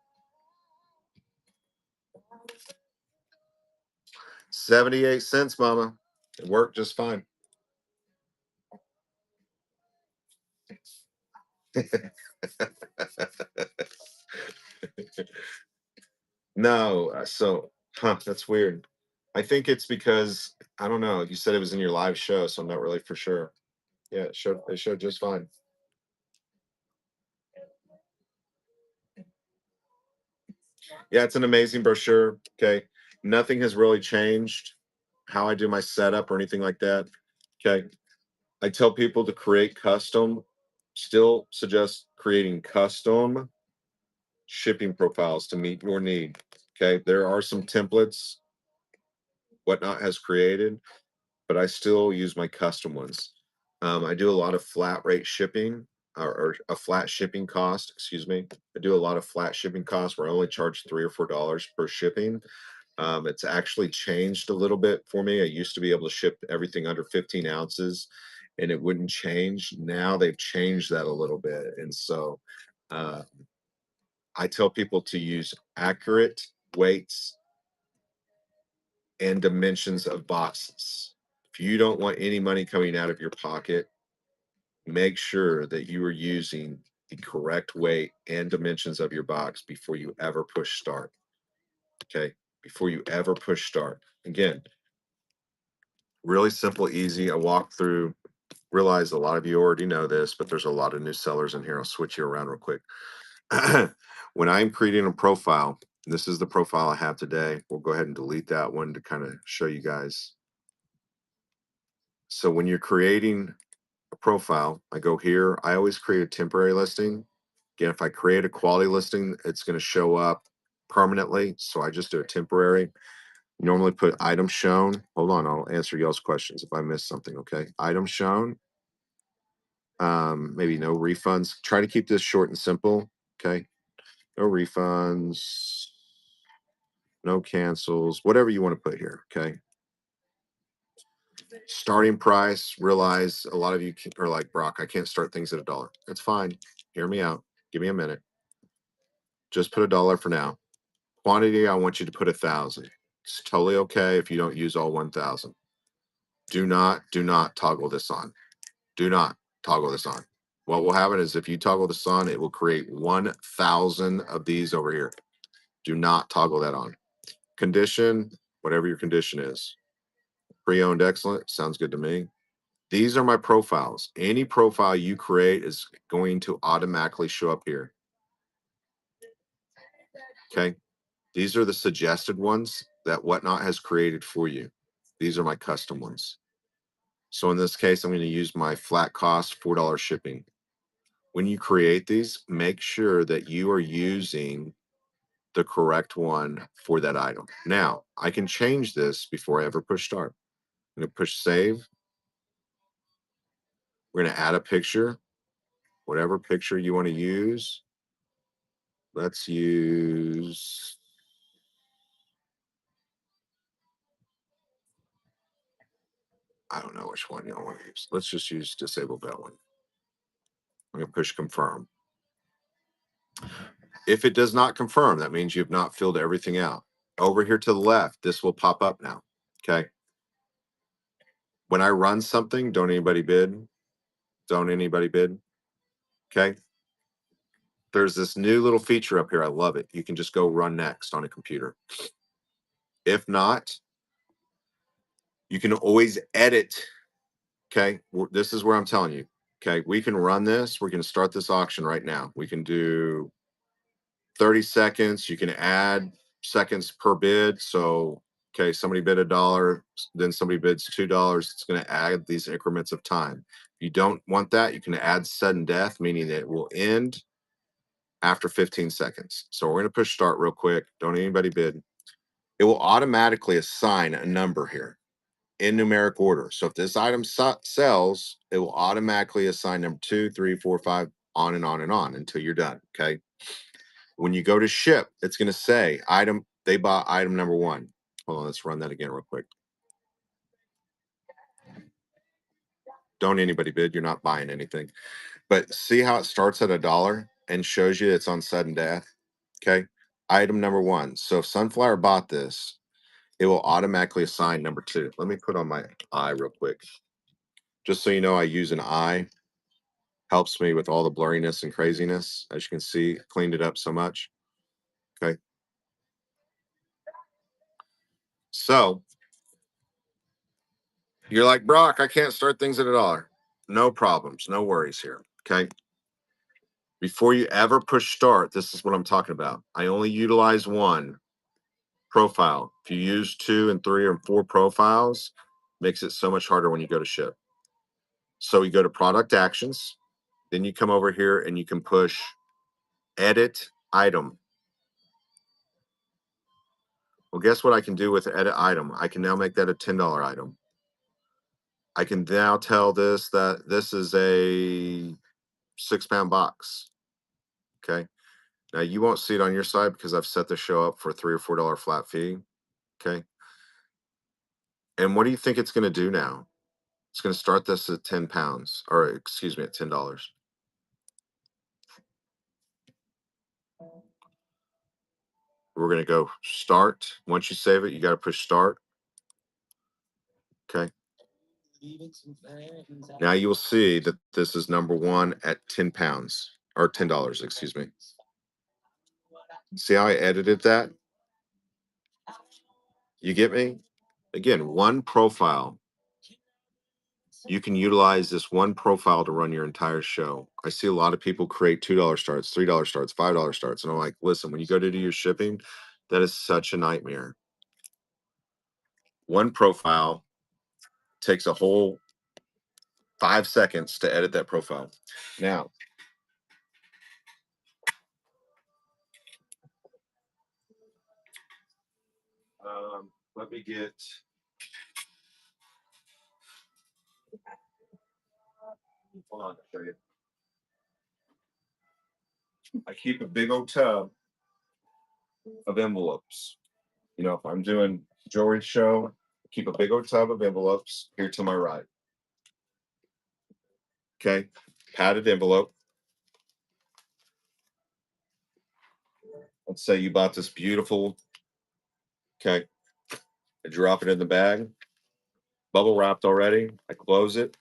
78 cents, mama. It worked just fine. No, that's weird. I think it's because I don't know. You said it was in your live show, so I'm not really for sure. Yeah, it showed just fine. Yeah, it's an amazing brochure. Okay. Nothing has really changed how I do my setup or anything like that. Okay. I tell people to create custom, still suggest creating custom shipping profiles to meet your need. Okay. There are some templates, whatnot has created, but I still use my custom ones. I do a lot of flat rate shipping or a flat shipping cost, excuse me. I do a lot of flat shipping costs where I only charge $3 or $4 per shipping. It's actually changed a little bit for me. I used to be able to ship everything under 15 ounces and it wouldn't change. Now they've changed that a little bit. And so uh, I tell people to use accurate weights and dimensions of boxes. If you don't want any money coming out of your pocket, make sure that you are using the correct weight and dimensions of your box before you ever push start. Okay. Before you ever push start. Again, really simple, easy. I walk through, realize a lot of you already know this, but there's a lot of new sellers in here. I'll switch you around real quick. When I'm creating a profile, this is the profile I have today. We'll go ahead and delete that one to kind of show you guys. So when you're creating a profile, I go here. I always create a temporary listing. Again, if I create a quality listing, it's going to show up permanently. So I just do a temporary. Normally put item shown. Hold on, I'll answer y'all's questions if I miss something. Okay. Item shown. Maybe no refunds. Try to keep this short and simple. Okay. No refunds, no cancels, whatever you want to put here. Okay. Starting price. Realize a lot of you are like, Brock, I can't start things at $1. That's fine. Hear me out. Give me a minute. Just put $1 for now. Quantity, I want you to put 1,000. It's totally okay if you don't use all 1,000. Do not toggle this on. Do not toggle this on. What will happen is if you toggle this on, it will create 1,000 of these over here. Do not toggle that on. Condition, whatever your condition is. Pre-owned excellent, sounds good to me. These are my profiles. Any profile you create is going to automatically show up here. Okay. These are the suggested ones that Whatnot has created for you. These are my custom ones. So in this case, I'm going to use my flat cost $4 shipping. When you create these, make sure that you are using the correct one for that item. Now, I can change this before I ever push start. I'm going to push save. We're going to add a picture, whatever picture you want to use. Let's use, I don't know which one you want to use. Let's just use disabled that one. I'm going to push confirm. If it does not confirm, that means you've not filled everything out. Over here to the left, this will pop up now. Okay. When I run something, don't anybody bid. Don't anybody bid. Okay. There's this new little feature up here. I love it. You can just go run next on a computer. If not, you can always edit. Okay. This is where I'm telling you. Okay. We can run this. We're going to start this auction right now. We can do 30 seconds. You can add seconds per bid. So, okay, somebody bid $1, then somebody bids $2. It's going to add these increments of time. If you don't want that, you can add sudden death, meaning that it will end after 15 seconds. So we're going to push start real quick. Don't anybody bid. It will automatically assign a number here in numeric order. So if this item sells, it will automatically assign number 2, 3, 4, 5, on and on and on until you're done. Okay. When you go to ship, it's going to say item, they bought item number 1. Hold on, let's run that again real quick. Don't anybody bid. You're not buying anything. But see how it starts at $1 and shows you it's on sudden death. Okay. Item number 1. So if Sunflower bought this, it will automatically assign number 2. Let me put on my eye real quick. Just so you know, I use an eye. Helps me with all the blurriness and craziness. As you can see, cleaned it up so much. Okay. So you're like, Brock, I can't start things at $1. No problems, no worries here. Okay. Before you ever push start, this is what I'm talking about. I only utilize one profile. If you use 2 and 3 or 4 profiles, makes it so much harder when you go to ship. So you go to product actions, then you come over here and you can push edit item. Well, guess what I can do with edit item? I can now make that a $10 item. I can now tell this that this is a 6-pound box. Okay. Now you won't see it on your side because I've set the show up for a $3 or $4 flat fee. Okay. And what do you think it's going to do now? It's going to start this at 10 pounds, or excuse me, at $10. We're going to go start. Once you save it, you got to push start. Okay. Now you will see that this is number 1 at 10 pounds or $10, excuse me. See how I edited that? You get me? Again, one profile. You can utilize this one profile to run your entire show. I see a lot of people create $2 starts, $3 starts, $5 starts. And I'm like, listen, when you go to do your shipping, that is such a nightmare. One profile takes a whole 5 seconds to edit that profile. Now, let me get. Hold on, I'll show you. I keep a big old tub of envelopes. You know, if I'm doing jewelry show, keep a big old tub of envelopes here to my right. Okay, padded envelope. Let's say you bought this beautiful. Okay, I drop it in the bag, bubble wrapped already. I close it,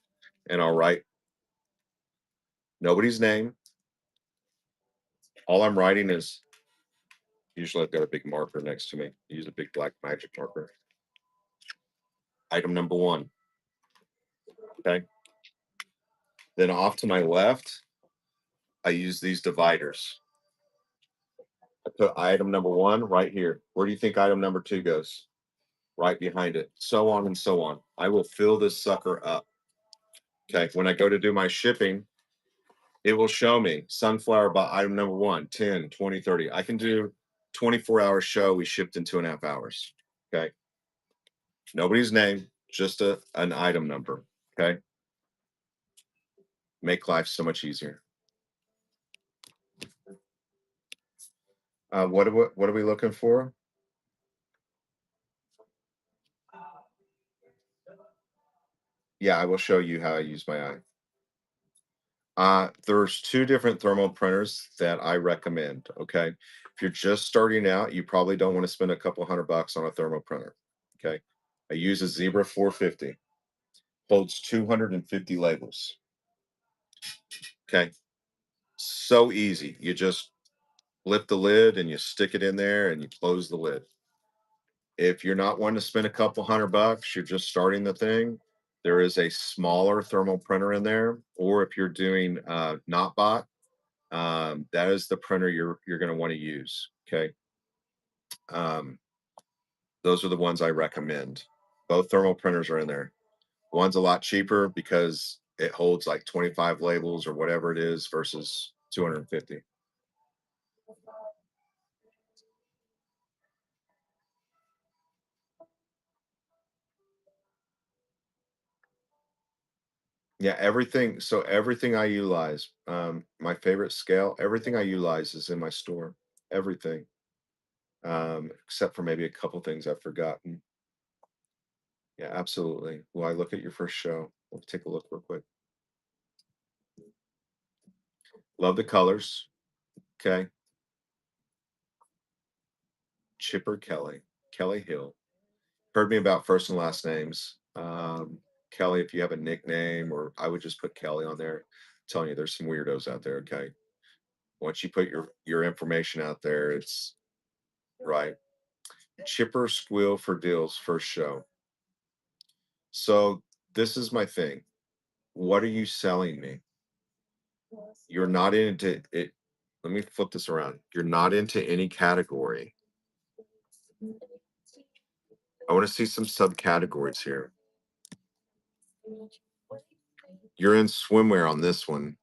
and I'll write nobody's name. All I'm writing is usually I've got a big marker next to me. I use a big black magic marker. Item number 1. Okay. Then off to my left, I use these dividers. I put item number 1 right here. Where do you think item number 2 goes? Right behind it. So on and so on. I will fill this sucker up. Okay. When I go to do my shipping, it will show me sunflower by item number 1, 10, 20, 30. I can do 24-hour show. We shipped in 2.5 hours. Okay. Nobody's name, just an item number. Okay. Make life so much easier. What are we looking for? Yeah, I will show you how I use my eye. There's two different thermal printers that I recommend. Okay. If you're just starting out, you probably don't want to spend a couple $100 on a thermal printer. Okay. I use a Zebra 450, holds 250 labels. Okay. So easy. You just lift the lid and you stick it in there and you close the lid. If you're not wanting to spend a couple $100, you're just starting the thing, there is a smaller thermal printer in there. Or if you're doing not bot, that is the printer you're going to want to use. Okay. Um, those are the ones I recommend. Both thermal printers are in there. One's a lot cheaper because it holds like 25 labels or whatever it is versus 250. Yeah, everything. So everything I utilize, my favorite scale, everything I utilize is in my store. Everything, except for maybe a couple things I've forgotten. Yeah, absolutely. Well, I look at your first show. Let's take a look real quick. Love the colors. Okay, Chipper Kelly, Kelly Hill. Heard me about first and last names. Kelly, if you have a nickname, or I would just put Kelly on there. I'm telling you, there's some weirdos out there. Okay, once you put your information out there, it's right. Chipper Squill for Deals first show. So this is my thing. What are you selling me? You're not into it. Let me flip this around. You're not into any category. I want to see some subcategories here. You're in swimwear on this one.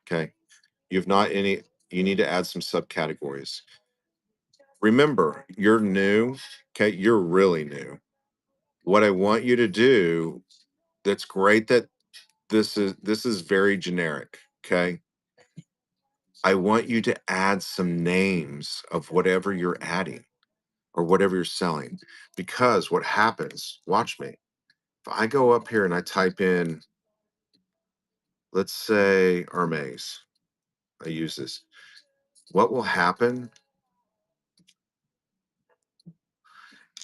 Okay. You've not any, you need to add some subcategories. Remember, you're new. Okay. You're really new. What I want you to do, that's great that this is very generic. Okay. I want you to add some names of whatever you're adding or whatever you're selling. Because what happens, watch me. If I go up here and I type in, let's say Hermes, I use this. What will happen?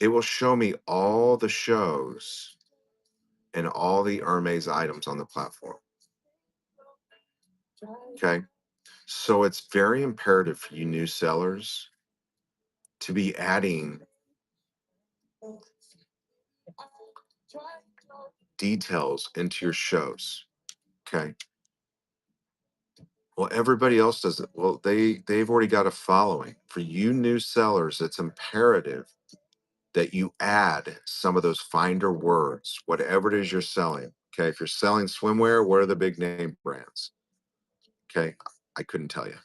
It will show me all the shows and all the Hermes items on the platform. Okay. So it's very imperative for you new sellers to be adding details into your shows. Okay. Well, everybody else does it. Well, they've already got a following. For you new sellers, it's imperative that you add some of those finder words, whatever it is you're selling. Okay. If you're selling swimwear, what are the big name brands? Okay. I couldn't tell you.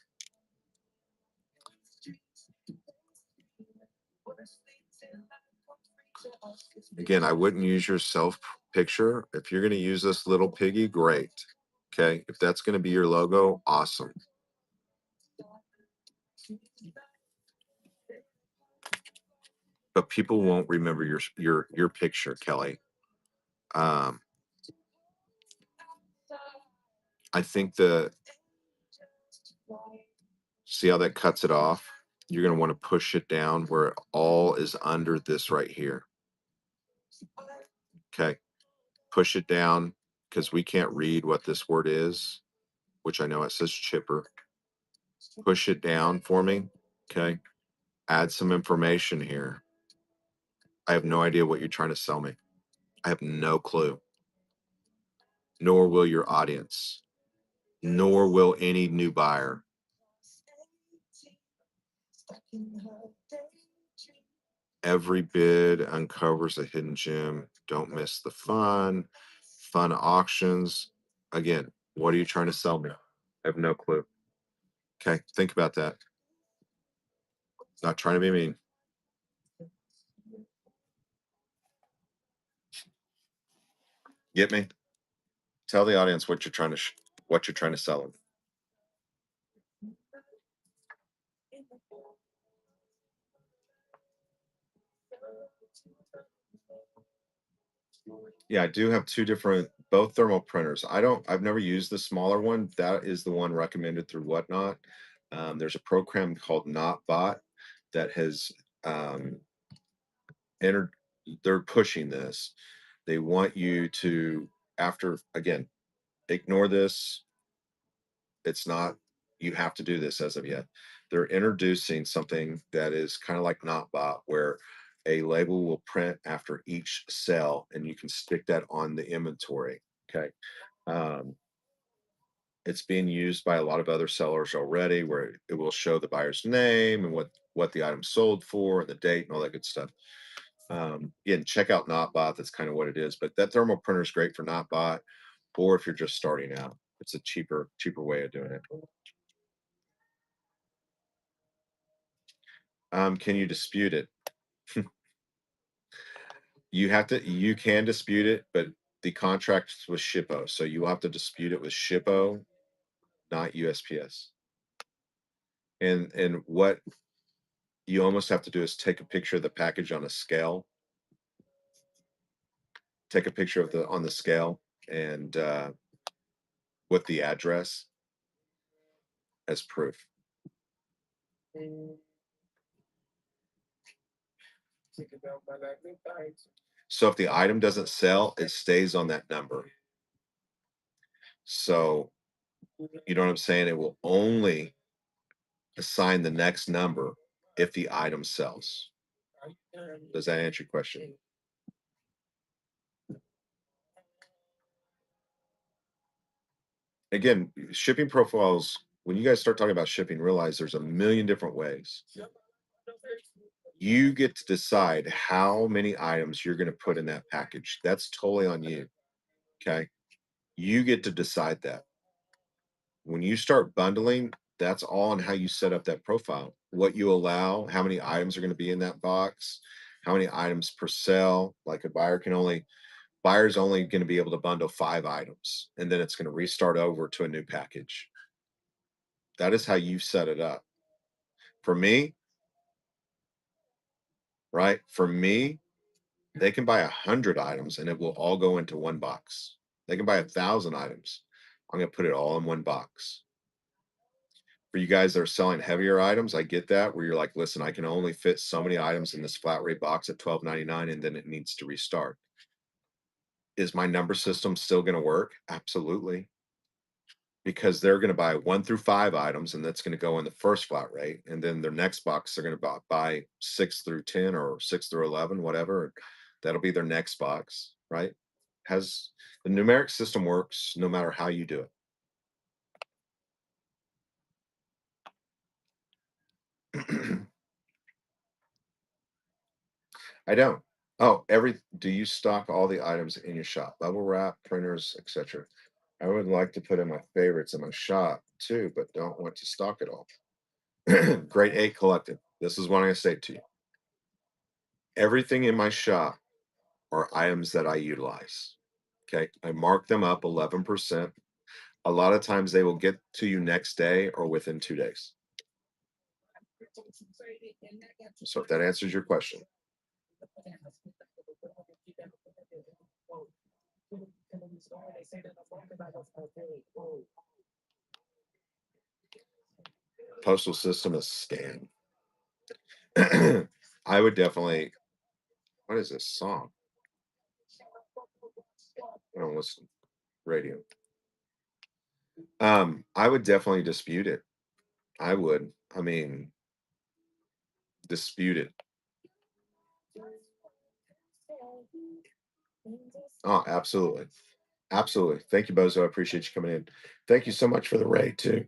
Again, I wouldn't use your self picture. If you're going to use this little piggy, great. Okay. If that's going to be your logo, awesome. But people won't remember your picture, Kelly. Um, I think the see how that cuts it off? You're going to want to push it down where it all is under this right here. Okay. Push it down because we can't read what this word is, which I know it says chipper. Push it down for me. Okay. Add some information here. I have no idea what you're trying to sell me. I have no clue. Nor will your audience, nor will any new buyer. Every bid uncovers a hidden gem. Don't miss the fun. Fun auctions. Again, what are you trying to sell me? I have no clue. Okay, think about that. Not trying to be mean. Get me? Tell the audience what you're trying to what you're trying to sell them. Yeah, I do have 2 different both thermal printers. I've never used the smaller one. That is the one recommended through Whatnot. There's a program called NotBot that has, entered they're pushing this. They want you to after again, ignore this. It's not you have to do this as of yet. They're introducing something that is kind of like NotBot, where a label will print after each sale, and you can stick that on the inventory. Okay. Um, it's being used by a lot of other sellers already, where it will show the buyer's name and what the item sold for, and the date, and all that good stuff. Again, check out NotBot. That's kind of what it is. But that thermal printer is great for NotBot, or if you're just starting out, it's a cheaper way of doing it. Can you dispute it? You can dispute it, but the contract's with Shippo, so you will have to dispute it with Shippo, not USPS. And what you almost have to do is take a picture of the package on a scale, take a picture of the on the scale and with the address as proof. So if the item doesn't sell, it stays on that number. So you know what I'm saying? It will only assign the next number if the item sells. Does that answer your question? Again, shipping profiles, when you guys start talking about shipping, realize there's a million different ways. You get to decide how many items you're going to put in that package. That's totally on you. Okay. You get to decide that. When you start bundling, that's all on how you set up that profile. What you allow, how many items are going to be in that box, how many items per sale. Like a buyer's only going to be able to bundle 5 items, and then it's going to restart over to a new package. That is how you set it up. For me, right? For me, they can buy 100 items and it will all go into one box. They can buy 1,000 items. I'm going to put it all in one box. For you guys that are selling heavier items, I get that where you're like, listen, I can only fit so many items in this flat rate box at 12.99, and then it needs to restart. Is my number system still going to work? Absolutely. Because they're going to buy 1 through 5 items, and that's going to go in the first flat rate. And then their next box, they're going to buy 6 through 10 or 6 through 11, whatever. That'll be their next box, right? Has the numeric system works no matter how you do it. I don't. Oh, do you stock all the items in your shop? Bubble wrap, printers, etc. I would like to put in my favorites in my shop too, but don't want to stock it all. Grade 8 collective. This is what I'm going to say to you. Everything in my shop are items that I utilize. Okay. I mark them up 11%. A lot of times they will get to you next day or within 2 days. So if that answers your question, postal system is scam. I would definitely, what is this song? I don't listen radio. I would definitely dispute it. I would. I mean, dispute it. Oh, absolutely. Absolutely. Thank you, Bozo. I appreciate you coming in. Thank you so much for the raid, too.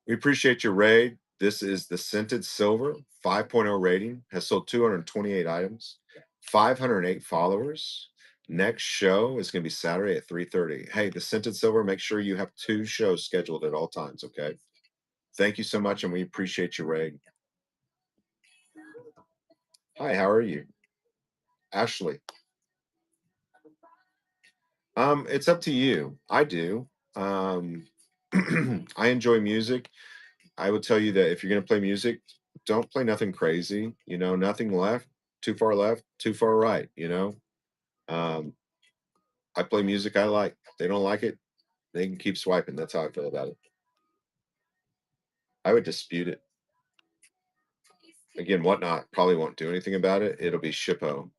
We appreciate your raid. This is the Scented Silver 5.0 rating, has sold 228 items, 508 followers. Next show is going to be Saturday at 3:30. Hey, the Scented Silver, make sure you have 2 shows scheduled at all times, okay? Thank you so much, and we appreciate your raid. Hi, how are you? Ashley. It's up to you. I do. Um, I enjoy music. I would tell you that if you're going to play music, don't play nothing crazy, nothing left. too far left, too far right, you know? Um, I play music I like. They don't like it, they can keep swiping. That's how I feel about it. I would dispute it. Again, Whatnot probably won't do anything about it. It'll be Shippo,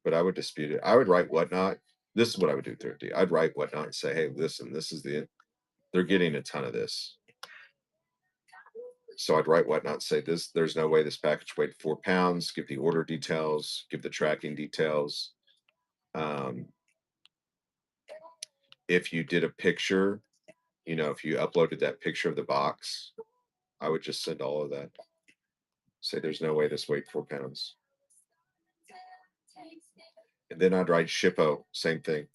but I would dispute it. I would write Whatnot. This is what I would do, Thrifty. I'd write Whatnot and say, hey, listen, this is they're getting a ton of this. So I'd write Whatnot and say, there's no way this package weighed 4 pounds, give the order details, give the tracking details. Um, if you did a picture, if you uploaded that picture of the box, I would just send all of that. Say there's no way this weighed 4 pounds. And then I'd write Shippo, same thing.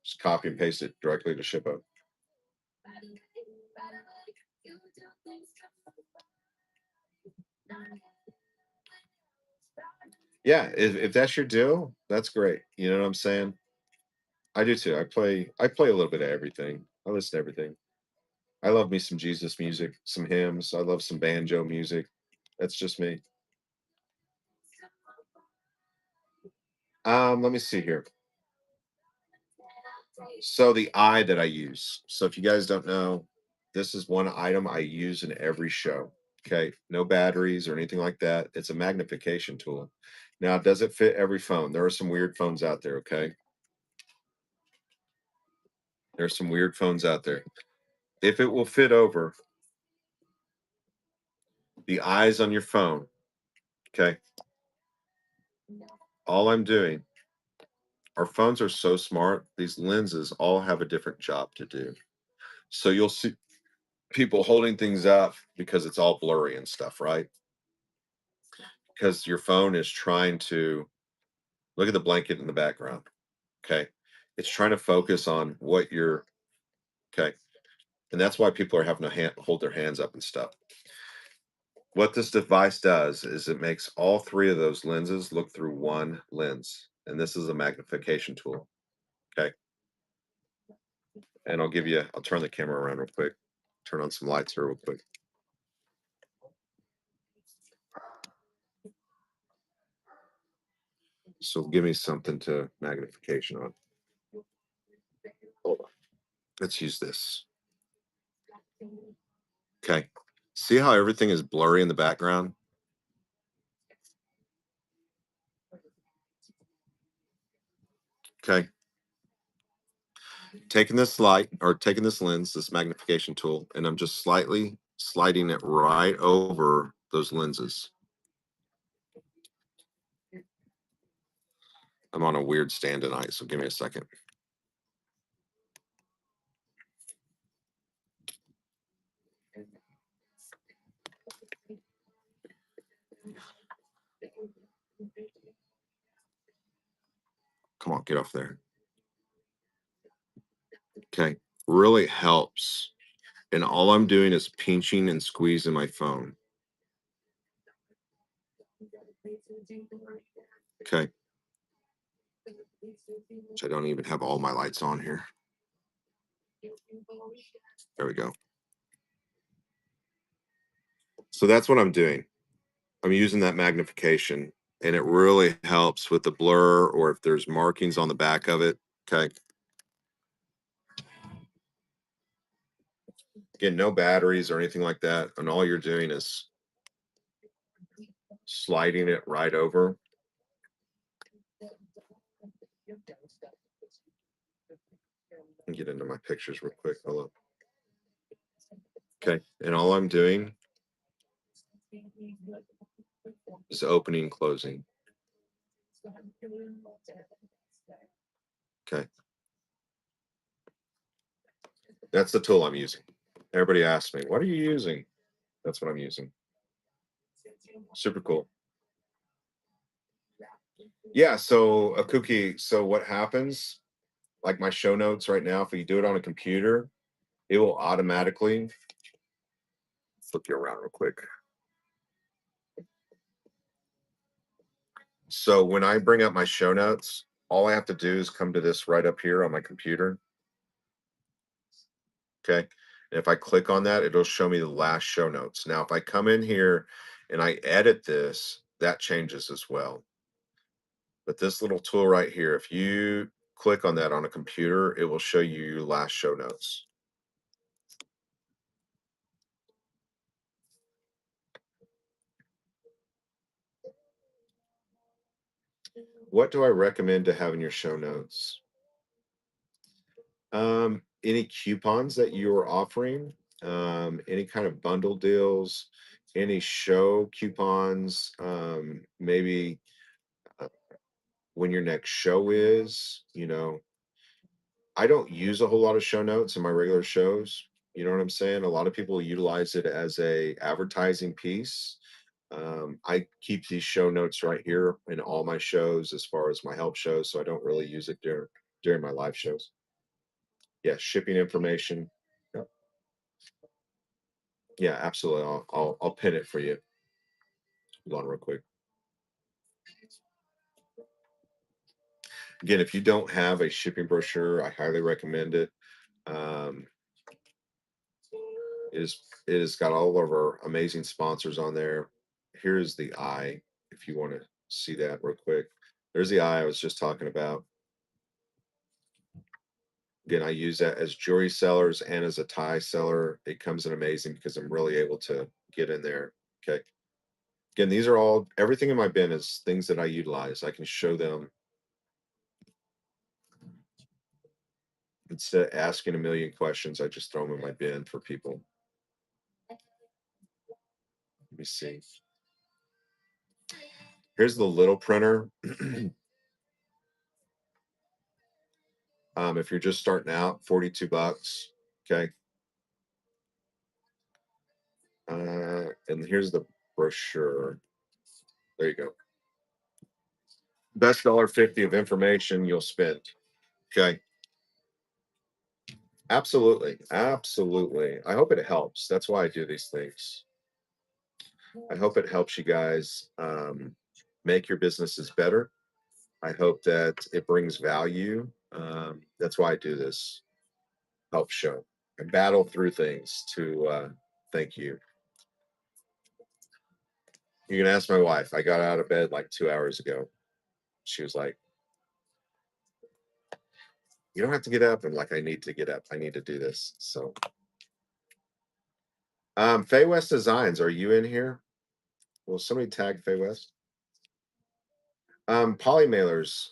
Just copy and paste it directly to Shippo. Yeah, if that's your deal, that's great. You know what I'm saying? I do too. I play a little bit of everything. I listen to everything. I love me some Jesus music, some hymns. I love some banjo music. That's just me. Let me see here. So the eye that I use. So if you guys don't know, this is one item I use in every show. Okay. No batteries or anything like that. It's a magnification tool. Now, does it fit every phone? There are some weird phones out there. Okay. There's some weird phones out there. If it will fit over the eyes on your phone, okay, all I'm doing, our phones are so smart, these lenses all have a different job to do. So you'll see people holding things up because it's all blurry and stuff, right? Because your phone is trying to look at the blanket in the background. Okay. It's trying to focus on what you're, okay. And that's why people are having to hold their hands up and stuff. What this device does is it makes all three of those lenses look through one lens. And this is a magnification tool. Okay. And I'll turn the camera around real quick, turn on some lights here real quick. So give me something to magnification on. Hold on. Let's use this. Okay. See how everything is blurry in the background? Okay. Taking this light or taking this lens, this magnification tool, and I'm just slightly sliding it right over those lenses. I'm on a weird stand tonight, so give me a second. Come on, get off there. Okay. Really helps. And all I'm doing is pinching and squeezing my phone. Okay. Which I don't even have all my lights on here. There we go. So that's what I'm doing. I'm using that magnification and it really helps with the blur or if there's markings on the back of it. Okay. Again, no batteries or anything like that. And all you're doing is sliding it right over. And get into my pictures real quick. Hold up. Okay. And all I'm doing is opening and closing. Okay. That's the tool I'm using. Everybody asks me, what are you using? That's what I'm using. Super cool. Yeah. So a cookie. So what happens? Like my show notes right now, if you do it on a computer, it will automatically flip you around real quick. So when I bring up my show notes, all I have to do is come to this right up here on my computer. Okay. And if I click on that, it'll show me the last show notes. Now, if I come in here and I edit this, that changes as well. But this little tool right here, if you click on that on a computer, it will show you your last show notes. What do I recommend to have in your show notes? Any coupons that you are offering, any kind of bundle deals, any show coupons, maybe uh, when your next show is, I don't use a whole lot of show notes in my regular shows. You know what I'm saying? A lot of people utilize it as a advertising piece. I keep these show notes right here in all my shows as far as my help shows, so I don't really use it during my live shows. Yeah, shipping information. Yeah, yeah, absolutely. I'll pin it for you. Hold on real quick. Again, if you don't have a shipping brochure, I highly recommend it. Um, it has got all of our amazing sponsors on there. Here's the eye, if you want to see that real quick. There's the eye I was just talking about. Again, I use that as jewelry sellers and as a tie seller. It comes in amazing because I'm really able to get in there. Okay. Again, these are all everything in my bin is things that I utilize. I can show them instead of asking a million questions. I just throw them in my bin for people. Let me see. Here's the little printer. If you're just starting out, 42 bucks. Okay. And here's the brochure. There you go. Best dollar 50 of information you'll spend. Okay. Absolutely. Absolutely. I hope it helps. That's why I do these things. I hope it helps you guys make your businesses better. I hope that it brings value. That's why I do this help show. I battle through things to thank you. You can ask my wife. I got out of bed like 2 hours ago. She was like, "You don't have to get up." And like, I need to get up. I need to do this. So, Faye West Designs, are you in here? Will somebody tag Faye West? Poly mailers.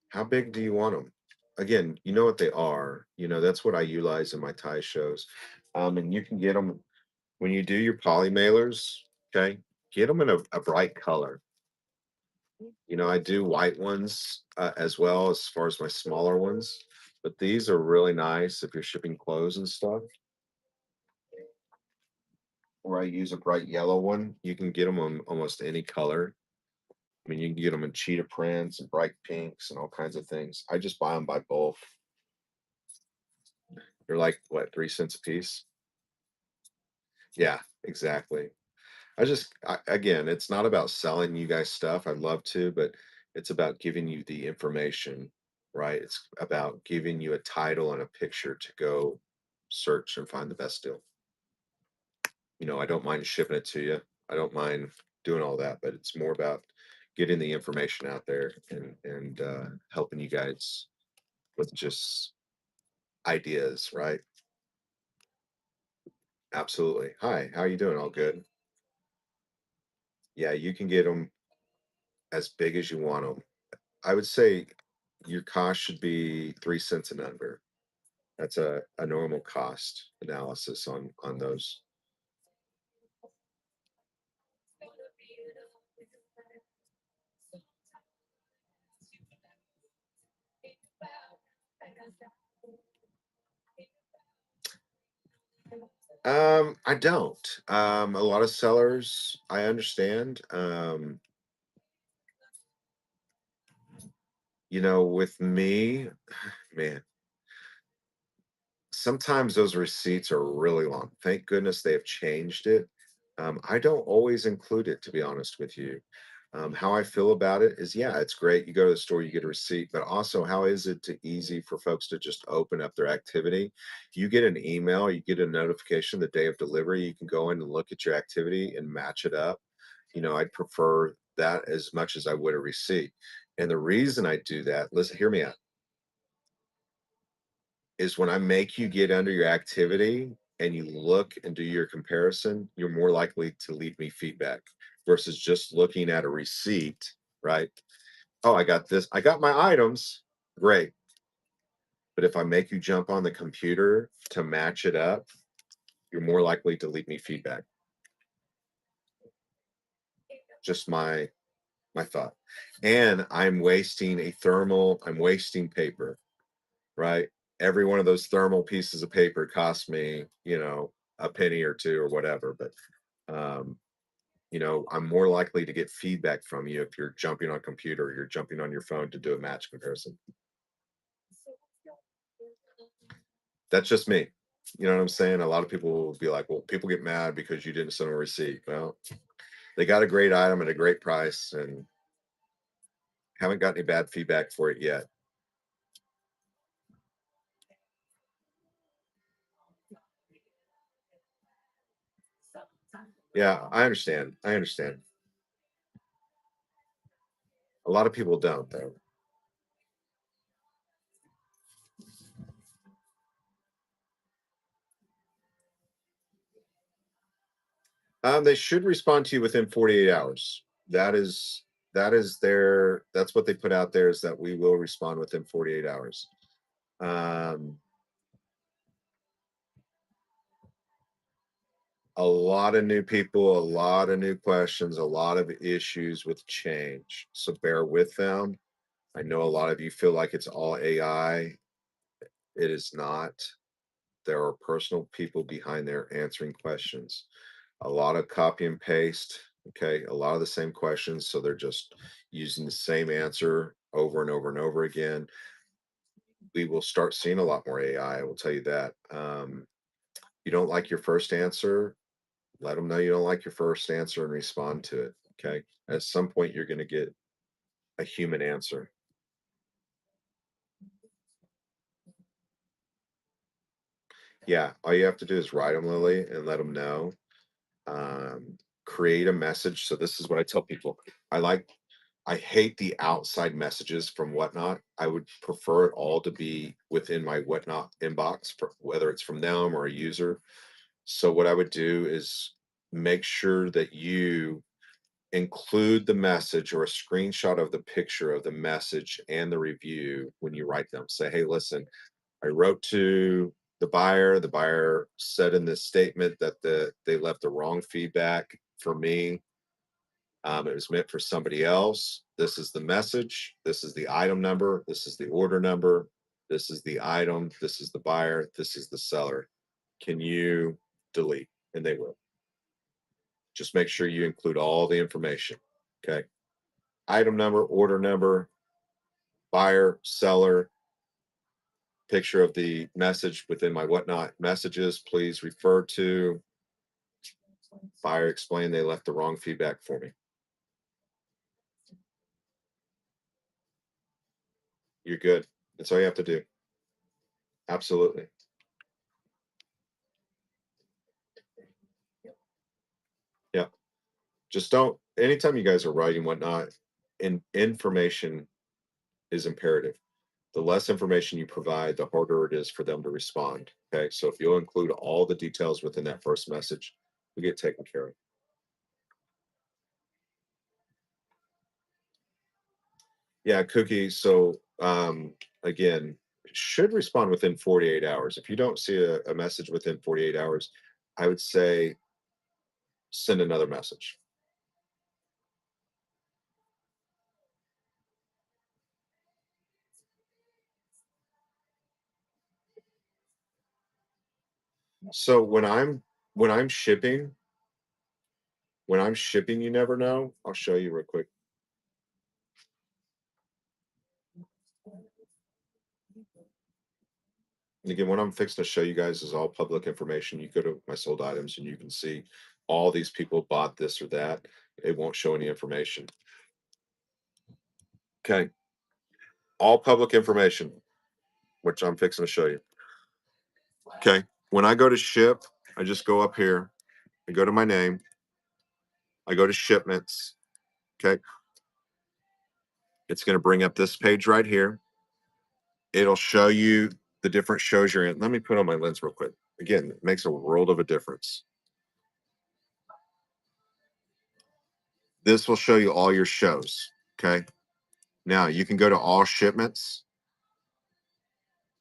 How big do you want them? Again, you know what they are. That's what I utilize in my tie shows. And you can get them when you do your poly mailers. Okay, get them in a bright color. I do white ones as well as far as my smaller ones, but these are really nice if you're shipping clothes and stuff. Or I use a bright yellow one. You can get them on almost any color. I mean, you can get them in cheetah prints and bright pinks and all kinds of things. I just buy them by bulk. They're like what, 3 cents a piece? Yeah, exactly. Again, it's not about selling you guys stuff. I'd love to, but it's about giving you the information, right? It's about giving you a title and a picture to go search and find the best deal. I don't mind shipping it to you. I don't mind doing all that, but it's more about getting the information out there and helping you guys with just ideas, right? Absolutely. Hi, how you doing? All good. Yeah, you can get them as big as you want them. I would say your cost should be 3 cents and under. That's a normal cost analysis on those. I don't. A lot of sellers, I understand. With me, man, sometimes those receipts are really long. Thank goodness they have changed it. I don't always include it, to be honest with you. How I feel about it is, yeah, it's great. You go to the store, you get a receipt, but also, how is it easy for folks to just open up their activity? You get an email, you get a notification the day of delivery. You can go in and look at your activity and match it up. I'd prefer that as much as I would a receipt. And the reason I do that, listen, hear me out, is when I make you get under your activity and you look and do your comparison, you're more likely to leave me feedback versus just looking at a receipt, right? Oh, I got this. I got my items. Great. But if I make you jump on the computer to match it up, you're more likely to leave me feedback. Just my thought. And I'm wasting paper, right? Every one of those thermal pieces of paper cost me, a penny or two or whatever. But um, I'm more likely to get feedback from you if you're jumping on a computer or you're jumping on your phone to do a match comparison. That's just me. You know what I'm saying? A lot of people will be like, well, people get mad because you didn't send a receipt. Well, they got a great item at a great price and haven't got any bad feedback for it yet. Yeah, I understand. I understand. A lot of people don't, though. They should respond to you within 48 hours. That's what they put out there is that we will respond within 48 hours. Um, a lot of new people, a lot of new questions, a lot of issues with change. So bear with them. I know a lot of you feel like it's all AI. It is not. There are personal people behind there answering questions. A lot of copy and paste. Okay. A lot of the same questions. So they're just using the same answer over and over and over again. We will start seeing a lot more AI. I will tell you that. You don't like your first answer, let them know you don't like your first answer and respond to it. Okay. At some point, you're going to get a human answer. Yeah. All you have to do is write them, Lily, and let them know. Create a message. So this is what I tell people. I like I hate the outside messages from Whatnot. I would prefer it all to be within my Whatnot inbox, whether it's from them or a user. So what I would do is make sure that you include the message or a screenshot of the picture of the message and the review when you write them. Say, hey, listen, I wrote to the buyer. The buyer said in this statement that they left the wrong feedback for me. It was meant for somebody else. This is the message. This is the item number. This is the order number. This is the item. This is the buyer. This is the seller. Can you delete? And they will. Just make sure you include all the information. Okay. Item number, order number, buyer, seller, picture of the message within my Whatnot messages. Please refer to buyer explained they left the wrong feedback for me. You're good. That's all you have to do. Absolutely. Yeah. Just don't, anytime you guys are writing whatnot, information is imperative. The less information you provide, the harder it is for them to respond. Okay. So if you'll include all the details within that first message, we get taken care of. Yeah, Cookie. So again, should respond within 48 hours. If you don't see a message within 48 hours, I would say send another message. So when I'm shipping, you never know. I'll show you real quick. And again, what I'm fixing to show you guys is all public information. You go to my sold items and you can see all these people bought this or that. It won't show any information. Okay. All public information, which I'm fixing to show you. Okay. When I go to ship, I just go up here, I go to my name, I go to shipments, Okay. It's going to bring up this page right here. It'll show you the different shows you're in. Let me put on my lens real quick. Again, it makes a world of a difference. This will show you all your shows. Okay. Now you can go to all shipments.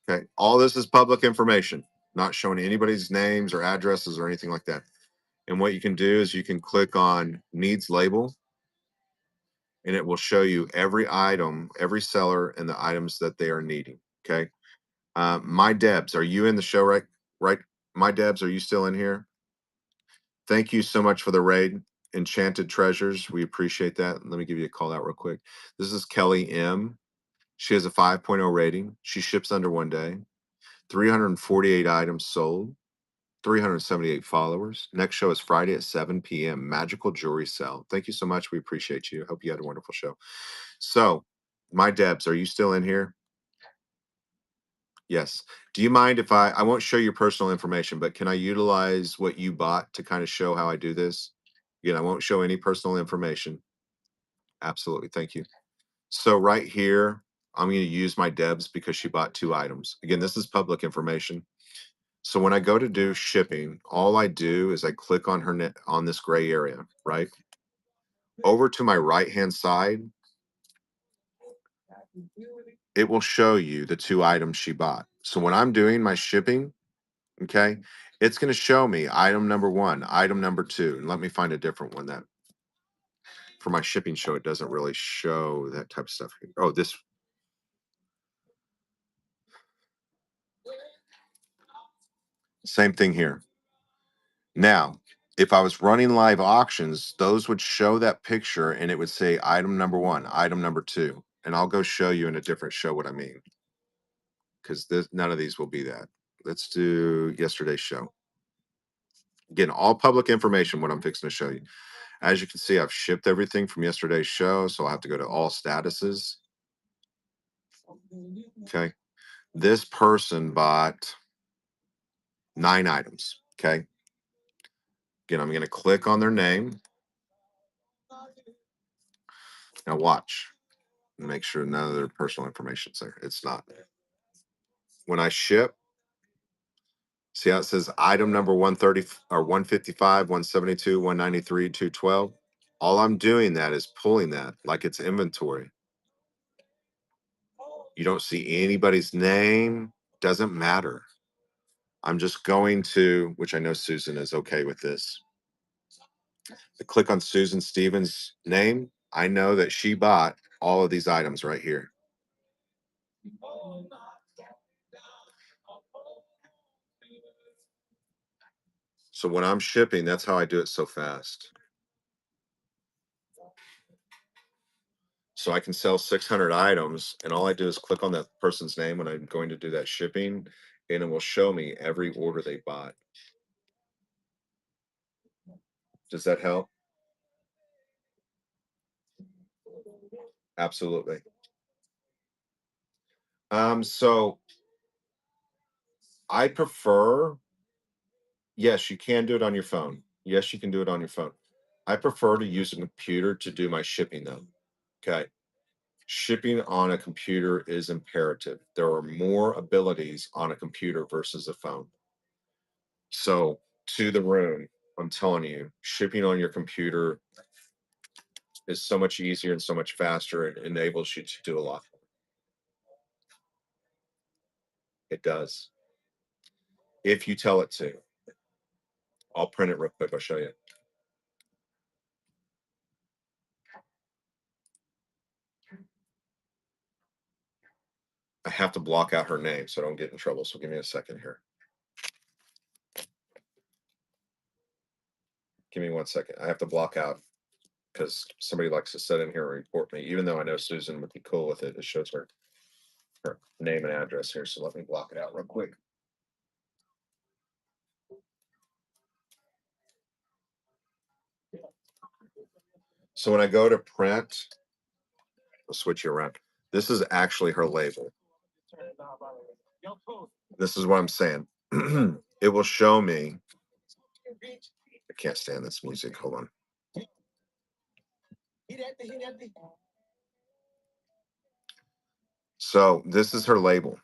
Okay. All this is public information, not showing anybody's names or addresses or anything like that. And what you can do is you can click on needs label and it will show you every item, every seller, and the items that they are needing. Okay. My Debs, are you in the show right? Right. My Debs, are you still in here? Thank you so much for the raid. Enchanted Treasures. We appreciate that. Let me give you a call out real quick. This is Kelly M. She has a 5.0 rating. She ships under 1 day. 348 items sold. 378 followers. Next show is Friday at 7 p.m. Magical Jewelry Sale. Thank you so much. We appreciate you. Hope you had a wonderful show. So, my Debs, are you still in here? Yes. Do you mind if I won't show your personal information, but can I utilize what you bought to kind of show how I do this? Again, I won't show any personal information. Absolutely. Thank you. So right here, I'm going to use my Debs because she bought 2 items. Again, this is public information. So when I go to do shipping, all I do is I click on her on this gray area, right? Over to my right-hand side, it will show you the 2 items she bought. So when I'm doing my shipping, okay, it's going to show me item number 1, item number 2. And let me find a different one that for my shipping show, it doesn't really show that type of stuff. Oh, this same thing here. Now, if I was running live auctions, those would show that picture and it would say item number 1, item number 2. And I'll go show you in a different show what I mean. Because none of these will be that. Let's do yesterday's show. Again, all public information, what I'm fixing to show you. As you can see, I've shipped everything from yesterday's show, so I'll have to go to all statuses. Okay. This person bought 9 items. Okay. Again, I'm going to click on their name. Now watch. Make sure none of their personal information's there. It's not. When I ship, see how it says item number 130 or 155, 172, 193, 212. All I'm doing that is pulling that like it's inventory. You don't see anybody's name, doesn't matter. I'm just going to, which I know Susan is okay with this. I click on Susan Stevens' name. I know that she bought all of these items right here. So when I'm shipping, that's how I do it so fast. So I can sell 600 items, and all I do is click on that person's name when I'm going to do that shipping, and it will show me every order they bought. Does that help? Absolutely. So I prefer, yes, you can do it on your phone. Yes, you can do it on your phone. I prefer to use a computer to do my shipping though. Okay. Shipping on a computer is imperative. There are more abilities on a computer versus a phone. So, to the room, I'm telling you, shipping on your computer is so much easier and so much faster. It enables you to do a lot. It does. If you tell it to. I'll print it real quick. I'll show you. I have to block out her name so I don't get in trouble. So give me a second here. Give me 1 second. I have to block out because somebody likes to sit in here and report me, even though I know Susan would be cool with it. It shows her name and address here. So let me block it out real quick. So when I go to print, I'll switch you around. This is actually her label. This is what I'm saying. It will show me. I can't stand this music. Hold on. So this is her label.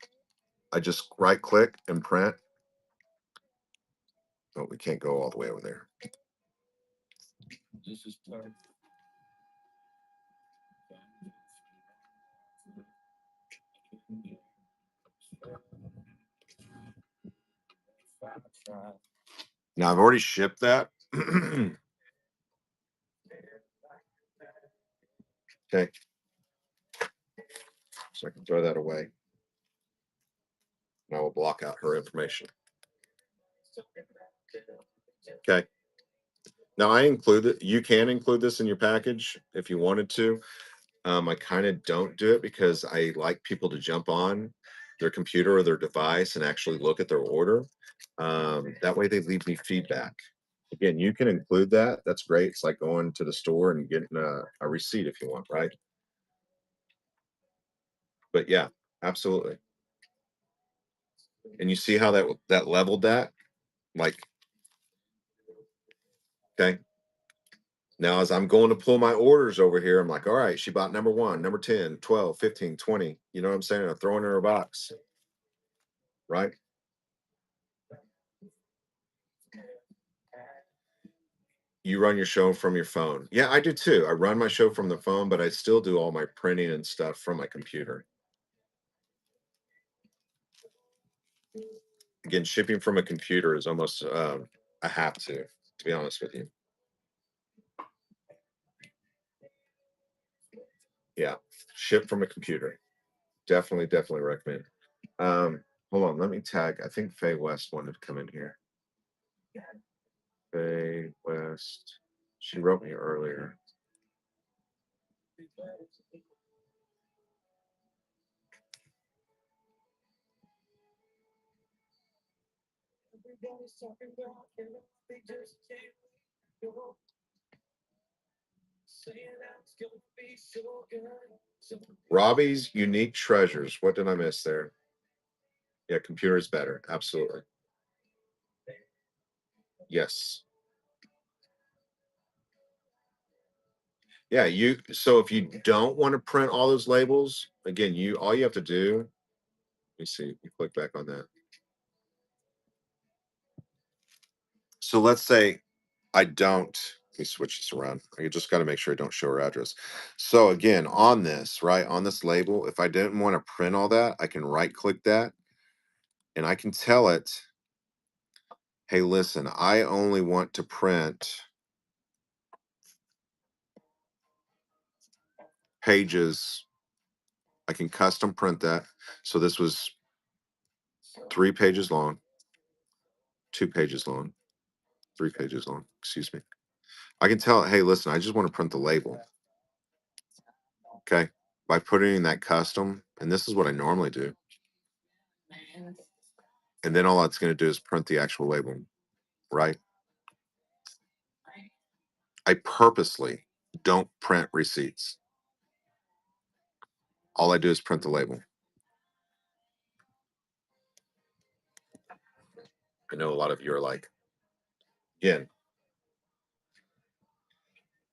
I just right click and print. Oh, we can't go all the way over there. Now I've already shipped that. Okay, so I can throw that away. And I will block out her information. Okay. Now I include it. You can include this in your package if you wanted to. I kind of don't do it because I like people to jump on their computer or their device and actually look at their order. That way they leave me feedback. Again, you can include that. That's great. It's like going to the store and getting a receipt if you want, right? But yeah, absolutely. And you see how that leveled that? Like, okay. Now, as I'm going to pull my orders over here, I'm like, all right, she bought number one, number 10, 12, 15, 20. You know what I'm saying? I'm throwing her a box, right? You run your show from your phone. Yeah, I do too. I run my show from the phone, but I still do all my printing and stuff from my computer. Again, shipping from a computer is almost a have to be honest with you. Yeah, ship from a computer. Definitely, definitely recommend. Hold on, let me tag. I think Faye West wanted to come in here. Faye West. She wrote me earlier. Robbie's Unique Treasures. What did I miss there? Yeah, computer is better. Absolutely. Yes. Yeah, so if you don't want to print all those labels, again, you all you have to do, let me see, you click back on that. So let's say I don't, let me switch this around. I just got to make sure I don't show her address. So again, on this, right, on this label, if I didn't want to print all that, I can right click that and I can tell it, hey, listen, I only want to print pages. I can custom print that. So this was 3 pages long, 2 pages long, 3 pages long, excuse me. I can tell it, hey, listen, I just want to print the label. Okay. By putting in that custom, and this is what I normally do. And then all that's going to do is print the actual label, right? I purposely don't print receipts. All I do is print the label. I know a lot of you are like, again,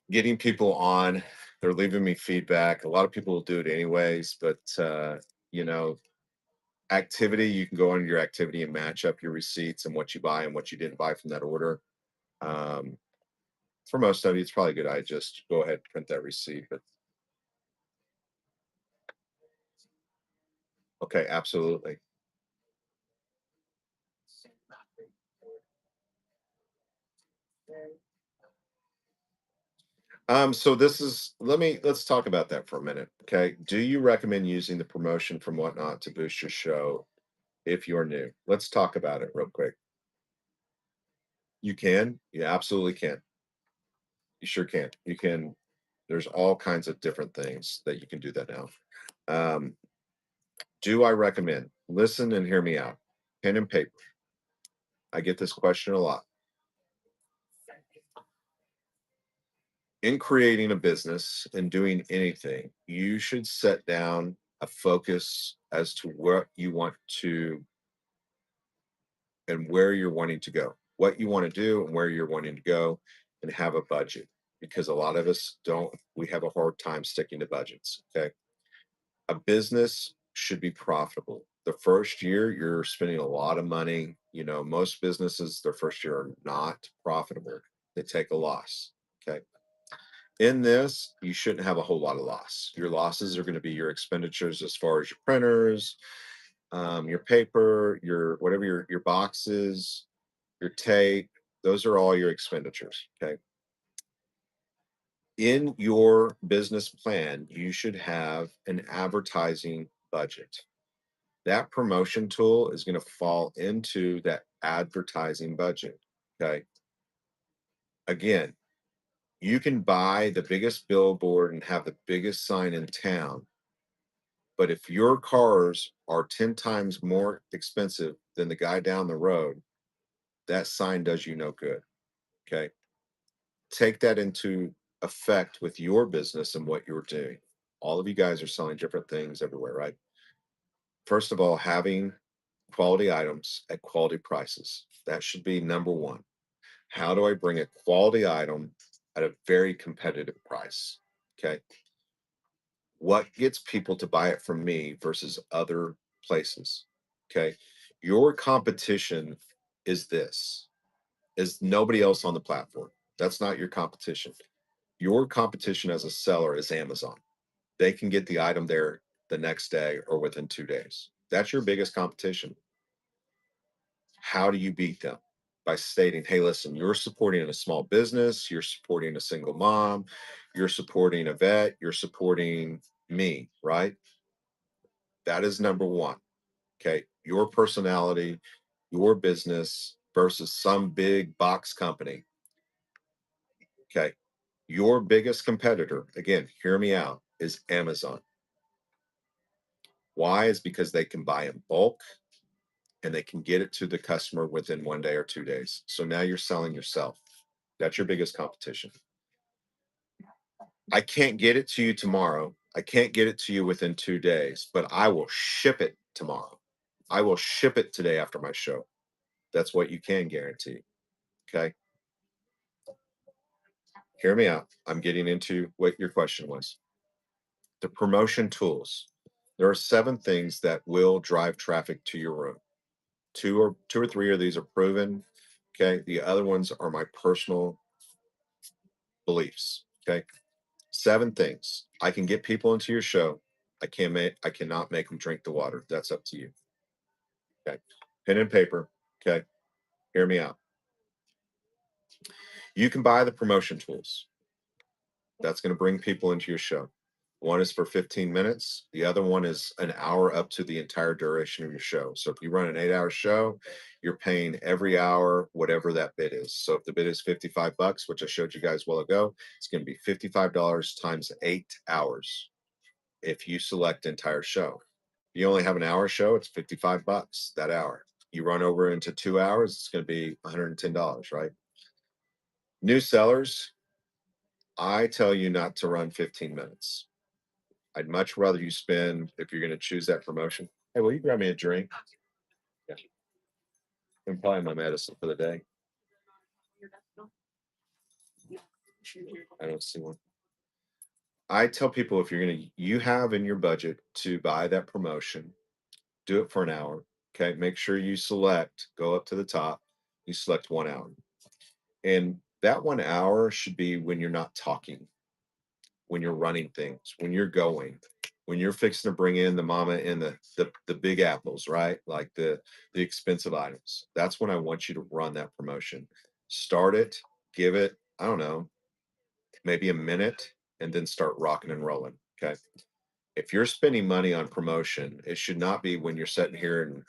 getting people on, they're leaving me feedback. A lot of people will do it anyways, but you know, activity, you can go on your activity and match up your receipts and what you buy and what you didn't buy from that order. Um, for most of you, it's probably a good idea just go ahead and print that receipt. But okay, absolutely. So this is let's talk about that for a minute. Okay. Do you recommend using the promotion from whatnot to boost your show if you're new? Let's talk about it real quick. You can, you absolutely can. You sure can. You can, there's all kinds of different things that you can do that now. Um, do I recommend? Listen and hear me out. Pen and paper. I get this question a lot. In creating a business and doing anything, you should set down a focus as to what you want to and where you're wanting to go, what you want to do and where you're wanting to go, and have a budget. because a lot of us don't, we have a hard time sticking to budgets. Okay. A business should be profitable. The first year, you're spending a lot of money. You know, most businesses, their first year are not profitable, they take a loss. Okay. In this, you shouldn't have a whole lot of loss. Your losses are going to be your expenditures as far as your printers, your paper, your whatever your boxes, your tape. Those are all your expenditures. Okay. In your business plan, you should have an advertising budget. That promotion tool is going to fall into that advertising budget. Okay. Again, you can buy the biggest billboard and have the biggest sign in town. But if your cars are 10 times more expensive than the guy down the road, that sign does you no good. Okay. Take that into effect with your business and what you're doing. All of you guys are selling different things everywhere, right? First of all, having quality items at quality prices. That should be number one. How do I bring a quality item at a very competitive price? Okay. What gets people to buy it from me versus other places? Okay. Your competition is this, is nobody else on the platform. That's not your competition. Your competition as a seller is Amazon. They can get the item there the next day or within 2 days. That's your biggest competition. How do you beat them? By stating, hey, listen, you're supporting a small business, you're supporting a single mom, you're supporting a vet, you're supporting me, right? That is number one. Okay. Your personality, your business versus some big box company. Okay. Your biggest competitor, again, hear me out, is Amazon. Why? Is because they can buy in bulk and they can get it to the customer within 1 day or 2 days. So now you're selling yourself. That's your biggest competition. I can't get it to you tomorrow. I can't get it to you within 2 days, but I will ship it tomorrow. I will ship it today after my show. That's what you can guarantee. Okay. Hear me out. I'm getting into what your question was. The promotion tools. There are 7 things that will drive traffic to your room. Two or three of these are proven. Okay. The other ones are my personal beliefs. Okay. 7 things. I can get people into your show. I cannot make them drink the water. That's up to you. Okay. Pen and paper. Okay. Hear me out. You can buy the promotion tools. That's going to bring people into your show. One is for 15 minutes. The other one is an hour up to the entire duration of your show. So if you run an 8-hour show, you're paying every hour whatever that bid is. So if the bid is $55, which I showed you guys a while ago, it's going to be $55 times 8 hours if you select entire show. If you only have an hour show, it's $55 that hour. You run over into 2 hours, it's going to be $110, right? New sellers, I tell you not to run 15 minutes. I'd much rather you spend, if you're going to choose that promotion. Hey, will you grab me a drink? Yeah. And probably my medicine for the day. I don't see one. I tell people if you're going to, you have in your budget to buy that promotion, do it for an hour. Okay. Make sure you select, go up to the top, you select 1 hour. And that 1 hour should be when you're not talking, when you're running things, when you're going, when you're fixing to bring in the mama and the big apples, right? Like the expensive items. That's when I want you to run that promotion. Start it, give it, I don't know, maybe a minute, and then start rocking and rolling. Okay. If you're spending money on promotion, it should not be when you're sitting here and,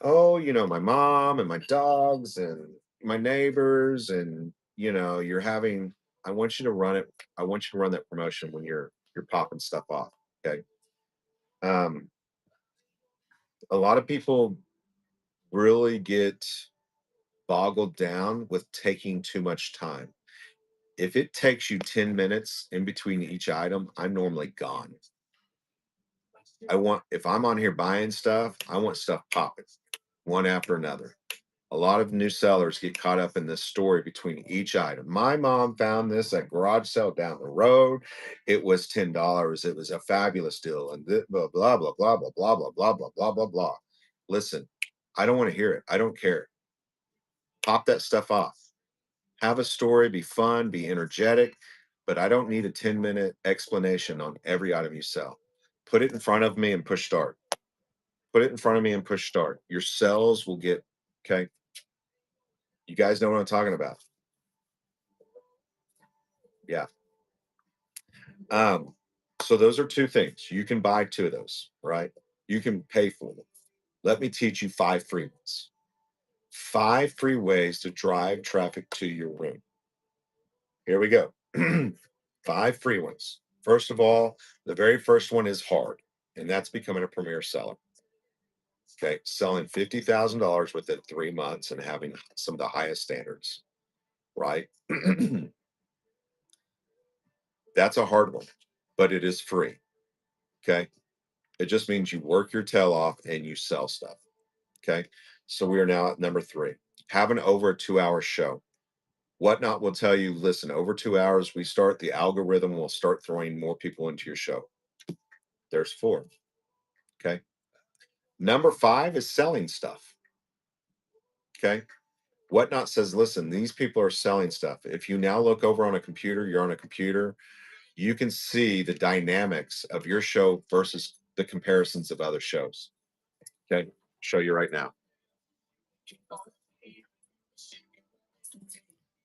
oh, my mom and my dogs and my neighbors, and you're having. I want you to run it. I want you to run that promotion when you're popping stuff off. Okay. Um, a lot of people really get boggled down with taking too much time. If it takes you 10 minutes in between each item, I'm normally gone. If I'm on here buying stuff, I want stuff popping one after another. A lot of new sellers get caught up in this story between each item. My mom found this at garage sale down the road. It was $10. It was a fabulous deal. And blah, blah, blah, blah, blah, blah, blah, blah, blah, blah, blah, blah. Listen, I don't want to hear it. I don't care. Pop that stuff off. Have a story, be fun, be energetic, but I don't need a 10-minute explanation on every item you sell. Put it in front of me and push start. Put it in front of me and push start. Your sales will get, okay. You guys know what I'm talking about. Yeah. Um, so those are two things. You can buy two of those, right? You can pay for them. Let me teach you 5 free ones. 5 free ways to drive traffic to your room. Here we go. 5 free ones. First of all, the very first one is hard, and that's becoming a premier seller. Okay. Selling $50,000 within 3 months and having some of the highest standards, right? That's a hard one, but it is free. Okay. It just means you work your tail off and you sell stuff. Okay. So we are now at number 3. Have an over a 2-hour show. Whatnot will tell you, listen, over 2 hours, the algorithm will start throwing more people into your show. There's 4. Okay. Number 5 is selling stuff. Okay. Whatnot says, listen, these people are selling stuff. If you now look over on a computer, you're on a computer, you can see the dynamics of your show versus the comparisons of other shows. Okay. Show you right now.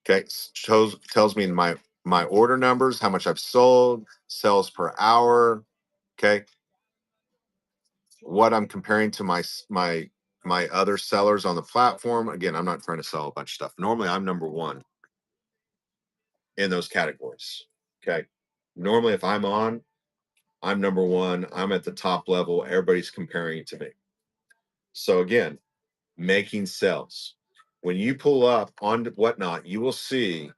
Okay. Tells me my order numbers, how much I've sold, sales per hour. Okay. What I'm comparing to my other sellers on the platform. Again, I'm not trying to sell a bunch of stuff. Normally I'm number 1 in those categories. Okay. Normally if I'm number 1. I'm at the top level. Everybody's comparing to me. So again, making sales. When you pull up on Whatnot, you will see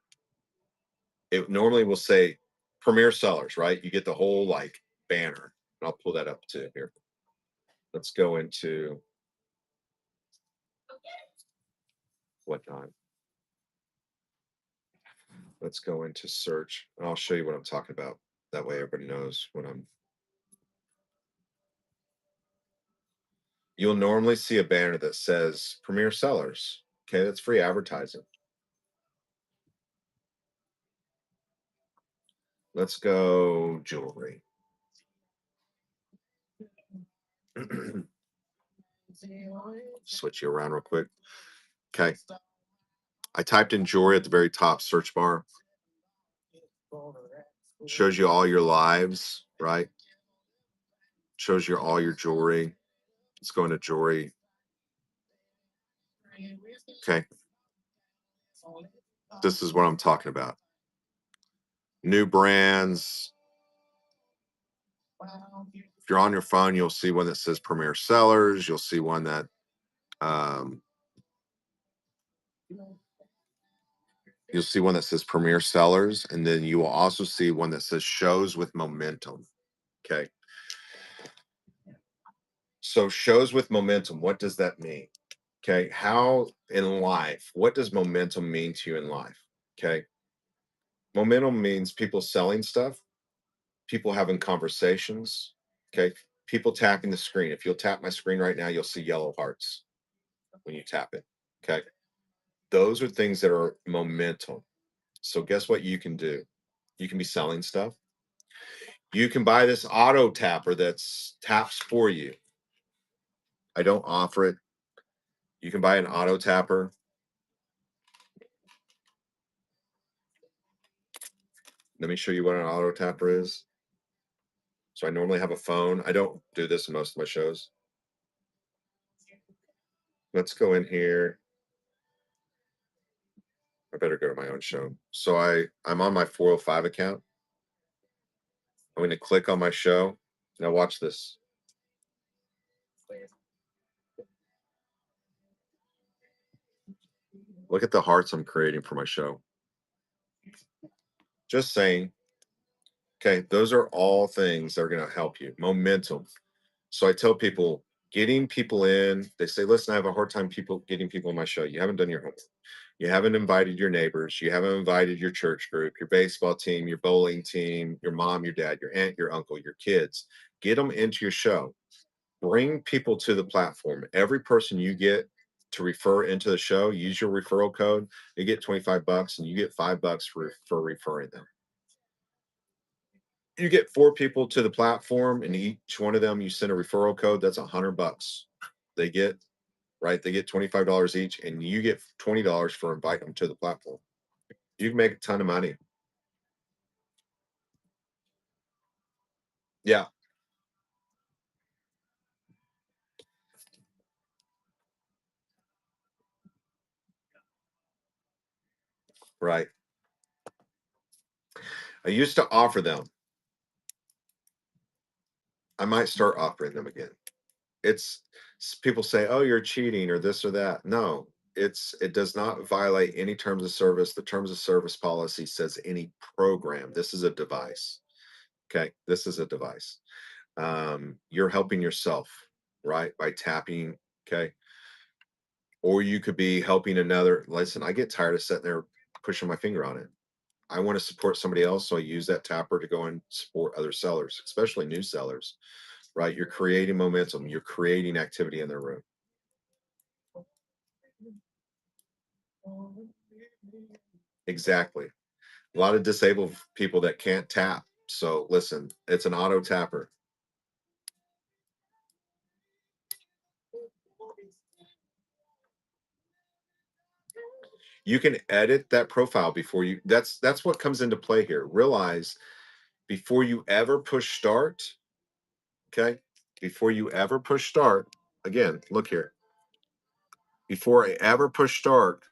it normally will say premier sellers, right? You get the whole like banner. I'll pull that up too here. Let's go into Whatnot. Let's go into search. And I'll show you what I'm talking about. That way everybody knows what I'm. You'll normally see a banner that says premier sellers. Okay, that's free advertising. Let's go jewelry. Switch you around real quick. Okay. I typed in jewelry at the very top search bar. Shows you all your lives, right? Shows you all your jewelry. Let's go into jewelry. Okay. This is what I'm talking about. New brands. If you're on your phone, you'll see one that says Premier Sellers. You'll see one that um, says Premier Sellers, and then you will also see one that says Shows with Momentum. Okay. So shows with momentum, what does that mean? Okay. How in life, what does momentum mean to you in life? Okay. Momentum means people selling stuff, people having conversations. Okay. People tapping the screen. If you'll tap my screen right now, you'll see yellow hearts when you tap it. Okay. Those are things that are momentum. So guess what you can do? You can be selling stuff. You can buy this auto tapper that's taps for you. I don't offer it. You can buy an auto tapper. Let me show you what an auto tapper is. So I normally have a phone. I don't do this in most of my shows. Let's go in here. I better go to my own show. So I'm on my 405 account. I'm going to click on my show. Now watch this. Look at the hearts I'm creating for my show. Just saying. Okay, those are all things that are going to help you. Momentum. So I tell people, Getting people in, they say, listen, I have a hard time getting people on my show. You haven't done your homework. You haven't invited your neighbors. You haven't invited your church group, your baseball team, your bowling team, your mom, your dad, your aunt, your uncle, your kids. Get them into your show. Bring people to the platform. Every person you get to refer into the show, use your referral code. You get 25 bucks and you get $5 for referring them. You get 4 people to the platform and each one of them you send a referral code, that's 100 bucks. They get right? They get $25 each and you get $20 for inviting them to the platform. You can make a ton of money. Yeah, right. I used to offer them. I might start offering them again. It's people say, "Oh, you're cheating," or this or that. No, it does not violate any terms of service. The terms of service policy says any program. This is a device. Okay, this is a device. You're helping yourself, right, by tapping. Okay, or you could be helping another. Listen, I get tired of sitting there pushing my finger on it. I want to support somebody else, so I use that tapper to go and support other sellers, especially new sellers. Right, you're creating momentum. You're creating activity in their room. Exactly. A lot of disabled people that can't tap. So listen, it's an auto tapper. You can edit that profile before you that's what comes into play here. Realize before you ever push start, okay? Before you ever push start, again, look here. Before I ever push start,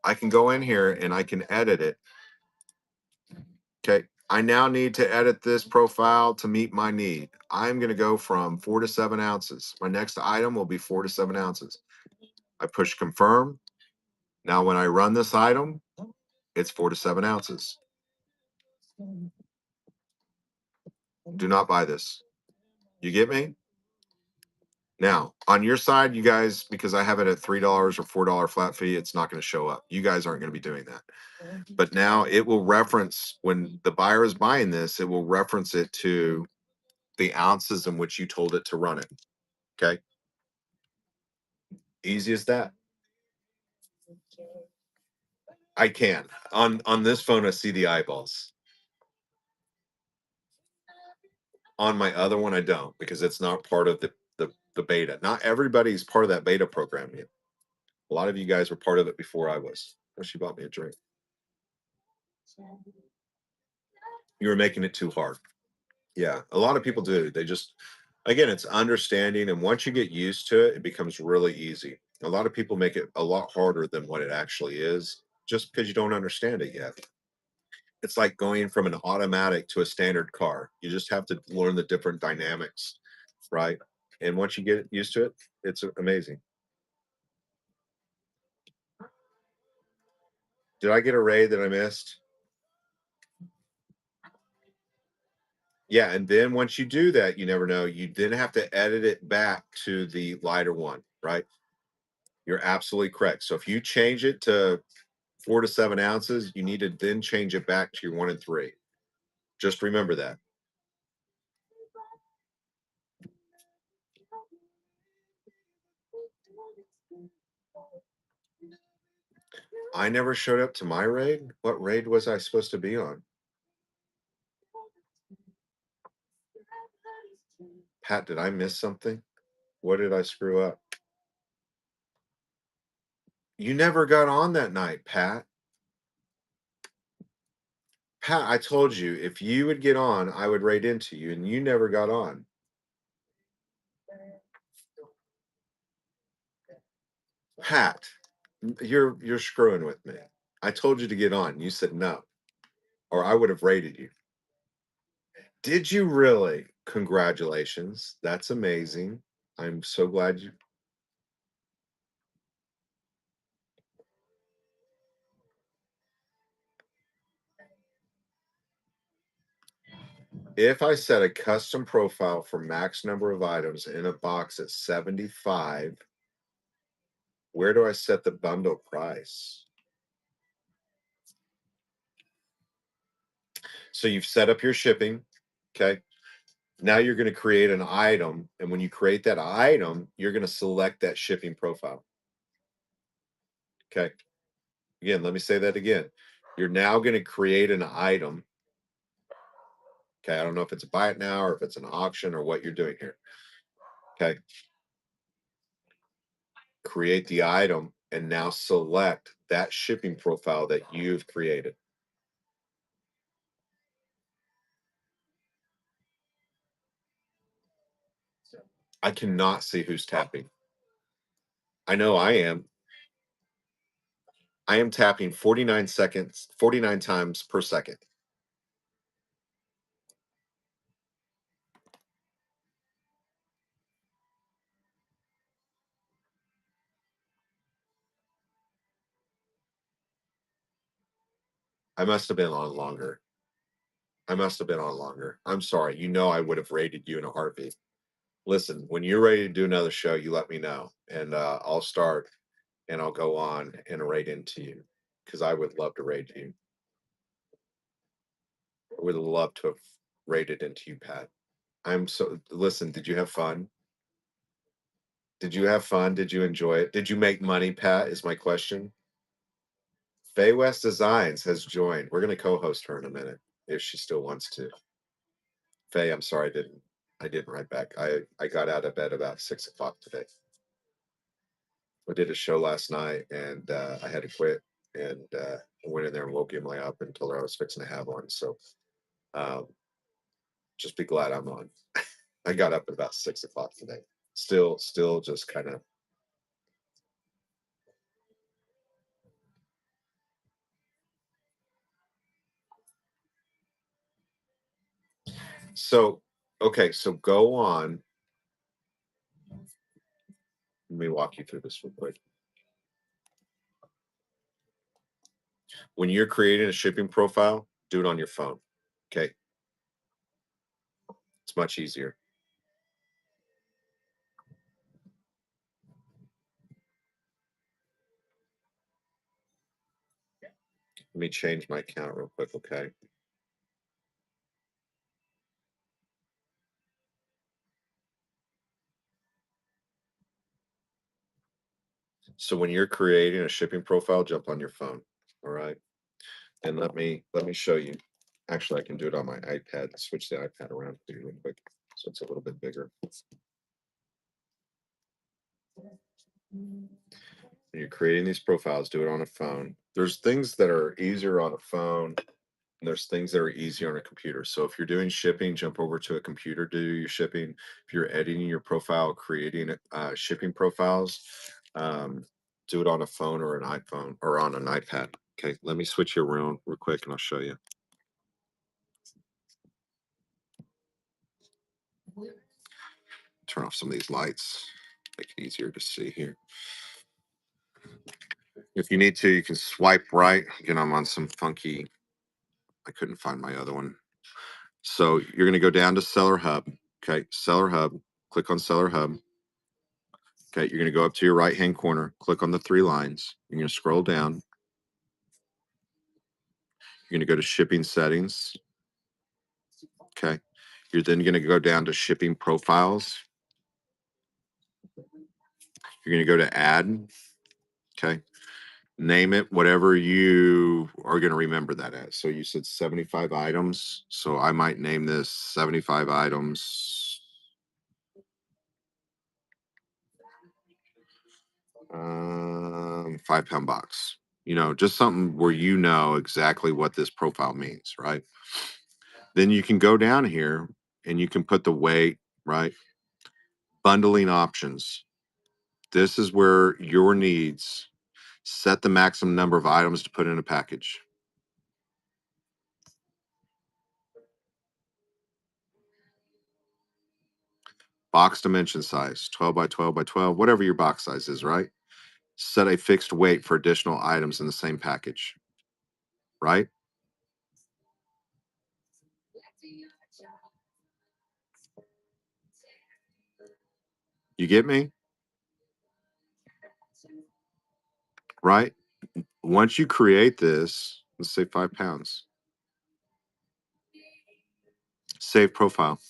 I can go in here and I can edit it. Okay. I now need to edit this profile to meet my need. I'm going to go from 4 to 7 ounces. My next item will be 4 to 7 ounces. I push confirm. Now, when I run this item, it's 4 to 7 ounces. Do not buy this. You get me? Now, on your side, you guys, because I have it at $3 or $4 flat fee, it's not going to show up. You guys aren't going to be doing that. But now it will reference when the buyer is buying this, it will reference it to the ounces in which you told it to run it. Okay. Easy as that. I can. On this phone, I see the eyeballs. On my other one, I don't because it's not part of the beta. Not everybody's part of that beta program yet. A lot of you guys were part of it before I was. Oh, she bought me a drink. You were making it too hard. Yeah, a lot of people do. They just, again, it's understanding, and once you get used to it, it becomes really easy. A lot of people make it a lot harder than what it actually is, just because you don't understand it yet. It's like going from an automatic to a standard car. You just have to learn the different dynamics, right? And once you get used to it, it's amazing. Did I get a raid that I missed? Yeah, and then once you do that, you never know. You then have to edit it back to the lighter one, right? You're absolutely correct. So if you change it to 4 to 7 ounces, you need to then change it back to your 1 and 3. Just remember that. I never showed up to my raid. What raid was I supposed to be on? Pat, did I miss something? What did I screw up? You never got on that night, Pat. Pat, I told you if you would get on, I would raid into you, and you never got on. Pat, you're screwing with me. I told you to get on. You said no, or I would have raided you. Did you really? Congratulations. That's amazing. I'm so glad you. If I set a custom profile for max number of items in a box at 75, where do I set the bundle price? So you've set up your shipping. Okay. Now you're going to create an item. And when you create that item, you're going to select that shipping profile. Okay. Again, let me say that again. You're now going to create an item. Okay. I don't know if it's a buy it now or if it's an auction or what you're doing here. Okay. Create the item and now select that shipping profile that you've created. I cannot see who's tapping. I know I am. I am tapping 49 seconds, 49 times per second. I must have been on longer. I must have been on longer. I'm sorry. You know I would have rated you in a heartbeat. Listen, when you're ready to do another show, you let me know, and I'll start and I'll go on and rate into you because I would love to rate you. I would love to have rated into you, Pat. I'm so listen. Did you have fun? Did you have fun? Did you enjoy it? Did you make money, Pat? Is my question. Faye West Designs has joined. We're going to co-host her in a minute if she still wants to. Faye, I'm sorry I didn't write back. I got out of bed about 6 o'clock today. I did a show last night and I had to quit and I went in there and woke Emily up and told her I was fixing to have one. So um, just be glad I'm on. I got up at about 6 o'clock today. Still just kind of. So okay, so go on. Let me walk you through this real quick. When you're creating a shipping profile, do it on your phone. Okay, it's much easier. Let me change my account real quick. Okay. So when you're creating a shipping profile, jump on your phone. All right. And let me show you. Actually, I can do it on my iPad. Switch the iPad around for you real quick. So it's a little bit bigger. When you're creating these profiles, do it on a phone. There's things that are easier on a phone, and there's things that are easier on a computer. So if you're doing shipping, jump over to a computer to do your shipping. If you're editing your profile, creating shipping profiles, um, do it on a phone or an iPhone or on an iPad. Okay, let me switch you around real quick and I'll show you. Turn off some of these lights, make it easier to see here. If you need to, you can swipe right. Again, I'm on some funky, I couldn't find my other one. So you're going to go down to Seller Hub. Okay, Seller Hub, click on Seller Hub. Okay, you're going to go up to your right hand corner, click on the three lines. You're going to scroll down. You're going to go to shipping settings. Okay, you're then going to go down to shipping profiles. You're going to go to add. Okay, name it whatever you are going to remember that as. So you said 75 items. So I might name this 75 items. 5 pound box. Just something where you know exactly what this profile means, right? Then you can go down here and you can put the weight, right? Bundling options. This is where your needs set the maximum number of items to put in a package. Box dimension size, 12 by 12 by 12, whatever your box size is, right? Set a fixed weight for additional items in the same package, right? You get me? Right? Once you create this, let's say 5 pounds, save profile.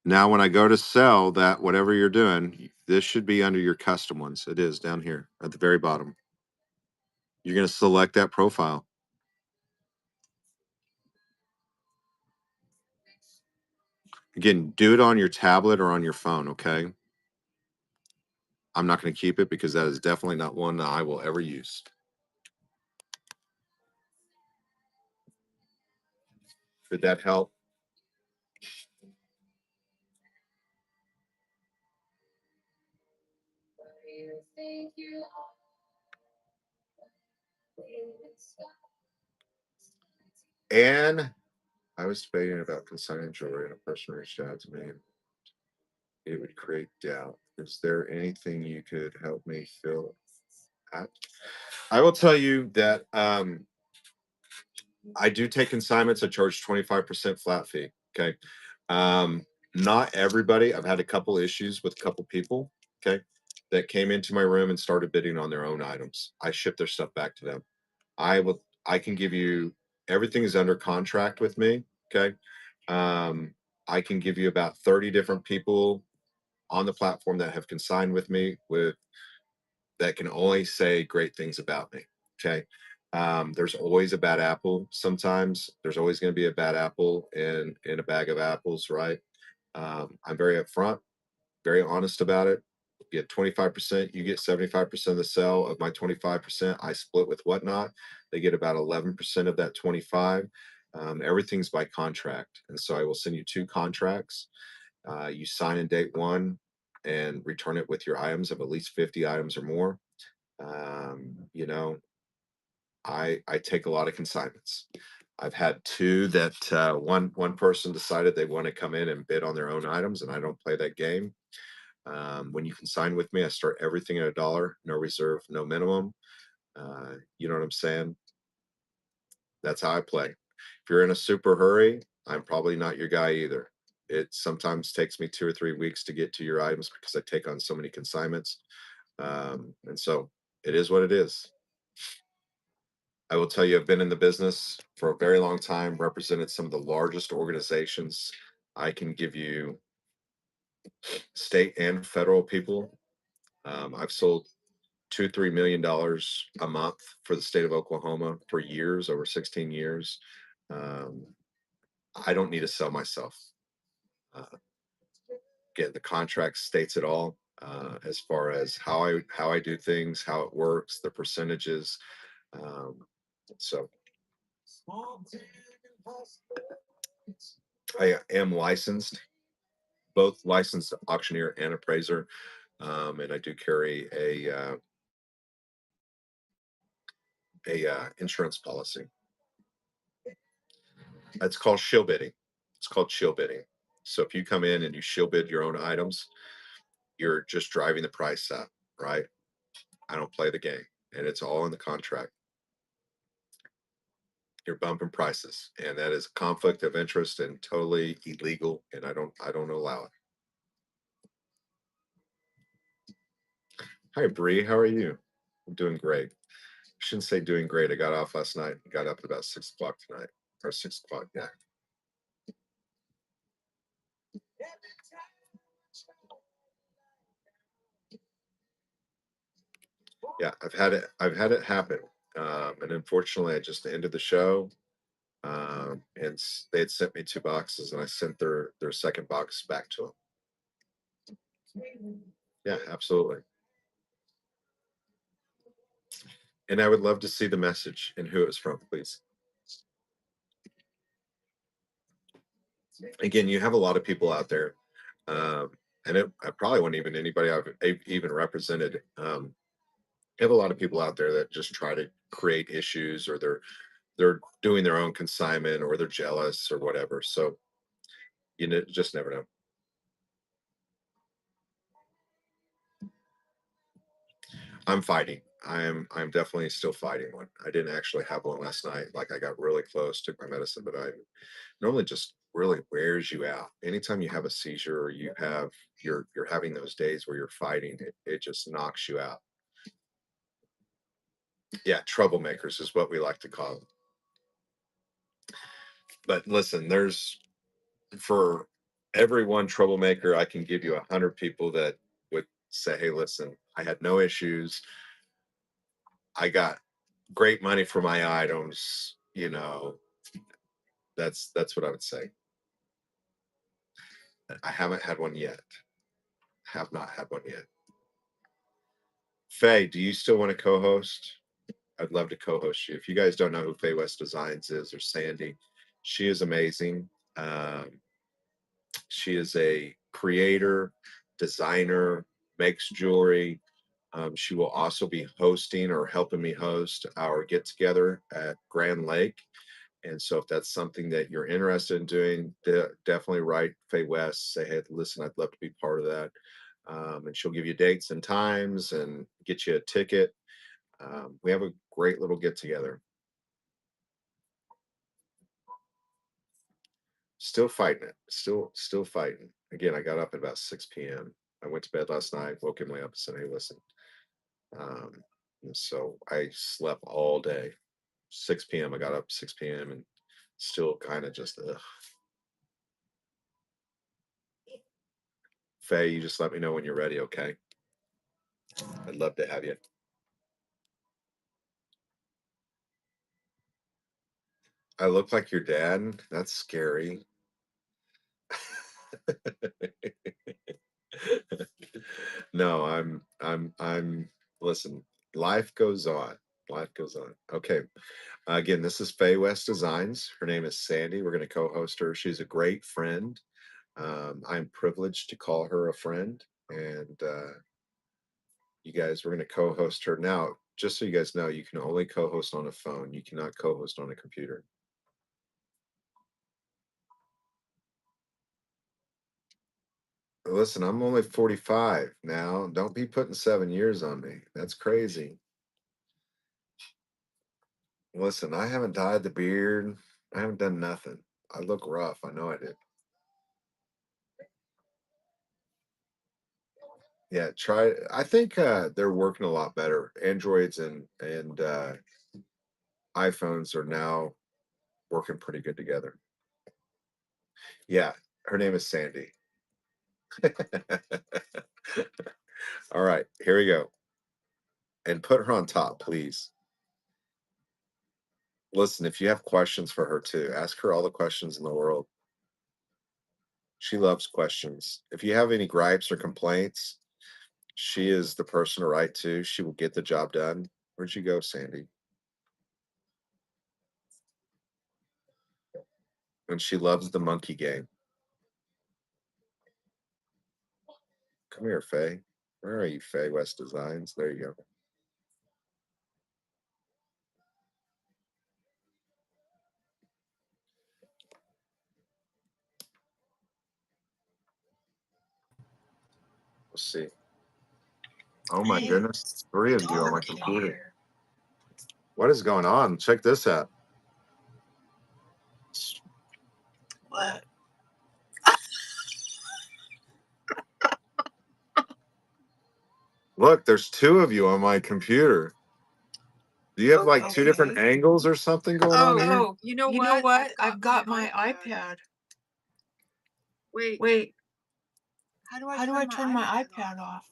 Now, when I go to sell that, whatever you're doing, this should be under your custom ones. It is down here at the very bottom. You're going to select that profile. Again, do it on your tablet or on your phone, okay? I'm not going to keep it because that is definitely not one that I will ever use. Did that help? And I was debating about consigning jewelry, and a person reached out to me. It would create doubt. Is there anything you could help me fill out? I will tell you that I do take consignments. I charge 25% flat fee. Okay. Um, Not everybody. I've had a couple issues with a couple people, okay, that came into my room and started bidding on their own items. I ship their stuff back to them. I can give you everything is under contract with me. Okay. Um, I can give you about 30 different people on the platform that have consigned with me with that can only say great things about me. Okay. There's always a bad apple. Sometimes there's always going to be a bad apple in a bag of apples, right? I'm very upfront, very honest about it. You get 25%, you get 75% of the sale of my 25%. I split with Whatnot. They get about 11% of that 25. Everything's by contract. And so I will send you two contracts. You sign in date one and return it with your items of at least 50 items or more. You know, I take a lot of consignments. I've had two that one person decided they want to come in and bid on their own items, and I don't play that game. When you consign with me, I start everything at $1, no reserve, no minimum. You know what I'm saying? That's how I play. If you're in a super hurry, I'm probably not your guy either. It sometimes takes me 2 or 3 weeks to get to your items because I take on so many consignments. And so it is what it is. I will tell you, I've been in the business for a very long time, represented some of the largest organizations. I can give you state and federal people. I've sold $2, $3 million a month for the state of Oklahoma for years, over 16 years. Um, I don't need to sell myself. Uh, Again, the contract states it all as far as how I do things, how it works, the percentages. Um, so I am licensed, both licensed auctioneer and appraiser, and I do carry a insurance policy. It's called shill bidding. It's called shill bidding. So if you come in and you shill bid your own items, you're just driving the price up, right? I don't play the game, and it's all in the contract. You're bumping prices, and that is a conflict of interest and totally illegal, and I don't allow it. Hi Bree, how are you? I'm doing great. I shouldn't say doing great. I got off last night and got up at about 6 o'clock tonight. Or 6 o'clock, yeah. Yeah, I've had it happen. And unfortunately I just ended the show. And they had sent me 2 boxes and I sent their second box back to them. Yeah, absolutely. And I would love to see the message and who it was from, please. Again, you have a lot of people out there, and I probably wasn't even anybody I've even represented. You have a lot of people out there that just try to create issues, or they're doing their own consignment, or they're jealous, or whatever. So just never know. I'm fighting. I'm definitely still fighting one. I didn't actually have one last night. Like I got really close, took my medicine, but I normally just really wears you out. Anytime you have a seizure or you're having those days where you're fighting, it just knocks you out. Yeah, troublemakers is what we like to call them. But listen, there's for every one troublemaker, I can give you 100 people that would say, "Hey, listen, I had no issues. I got great money for my items." That's what I would say. I haven't had one yet. Have not had one yet. Faye, do you still want to co-host? I'd love to co-host you. If you guys don't know who Faye West Designs is or Sandy, she is amazing. Um, she is a creator, designer, makes jewelry. She will also be hosting or helping me host our get together at Grand Lake. And so, if that's something that you're interested in doing, definitely write Faye West. Say, hey, listen, I'd love to be part of that. And she'll give you dates and times and get you a ticket. We have a great little get together. Still fighting it. Still fighting. Again, I got up at about 6 p.m. I went to bed last night, woke Emily up and said, hey, listen. Um, and so I slept all day. 6 p.m. I got up 6 p.m. and still kind of just ugh. Faye, you just let me know when you're ready, okay? I'd love to have you. I look like your dad. That's scary. No, listen, life goes on. Life goes on. Okay. Again, this is Faye West Designs. Her name is Sandy. We're going to co-host her. She's a great friend. I'm privileged to call her a friend. And you guys, we're going to co-host her. Now, just so you guys know, you can only co-host on a phone. You cannot co-host on a computer. Listen, I'm only 45 now. Don't be putting 7 years on me. That's crazy. Listen, I haven't dyed the beard. I haven't done nothing. I look rough. I know I did. Yeah, try. I think they're working a lot better. Androids and iPhones are now working pretty good together. Yeah, her name is Sandy. All right, here we go. And put her on top, please. Listen, if you have questions for her too, ask her all the questions in the world. She loves questions. If you have any gripes or complaints, she is the person to write to. She will get the job done. Where'd you go, Sandy? And she loves the monkey game. Come here, Faye. Where are you, Faye West Designs? There you go. Let's see. Oh my goodness. 3 of you on my computer. What is going on? Check this out. What? Look, there's 2 of you on my computer. Do you have like two different angles or something going on here? Oh, you know what? I've got my iPad. Wait. How do I turn my iPad off?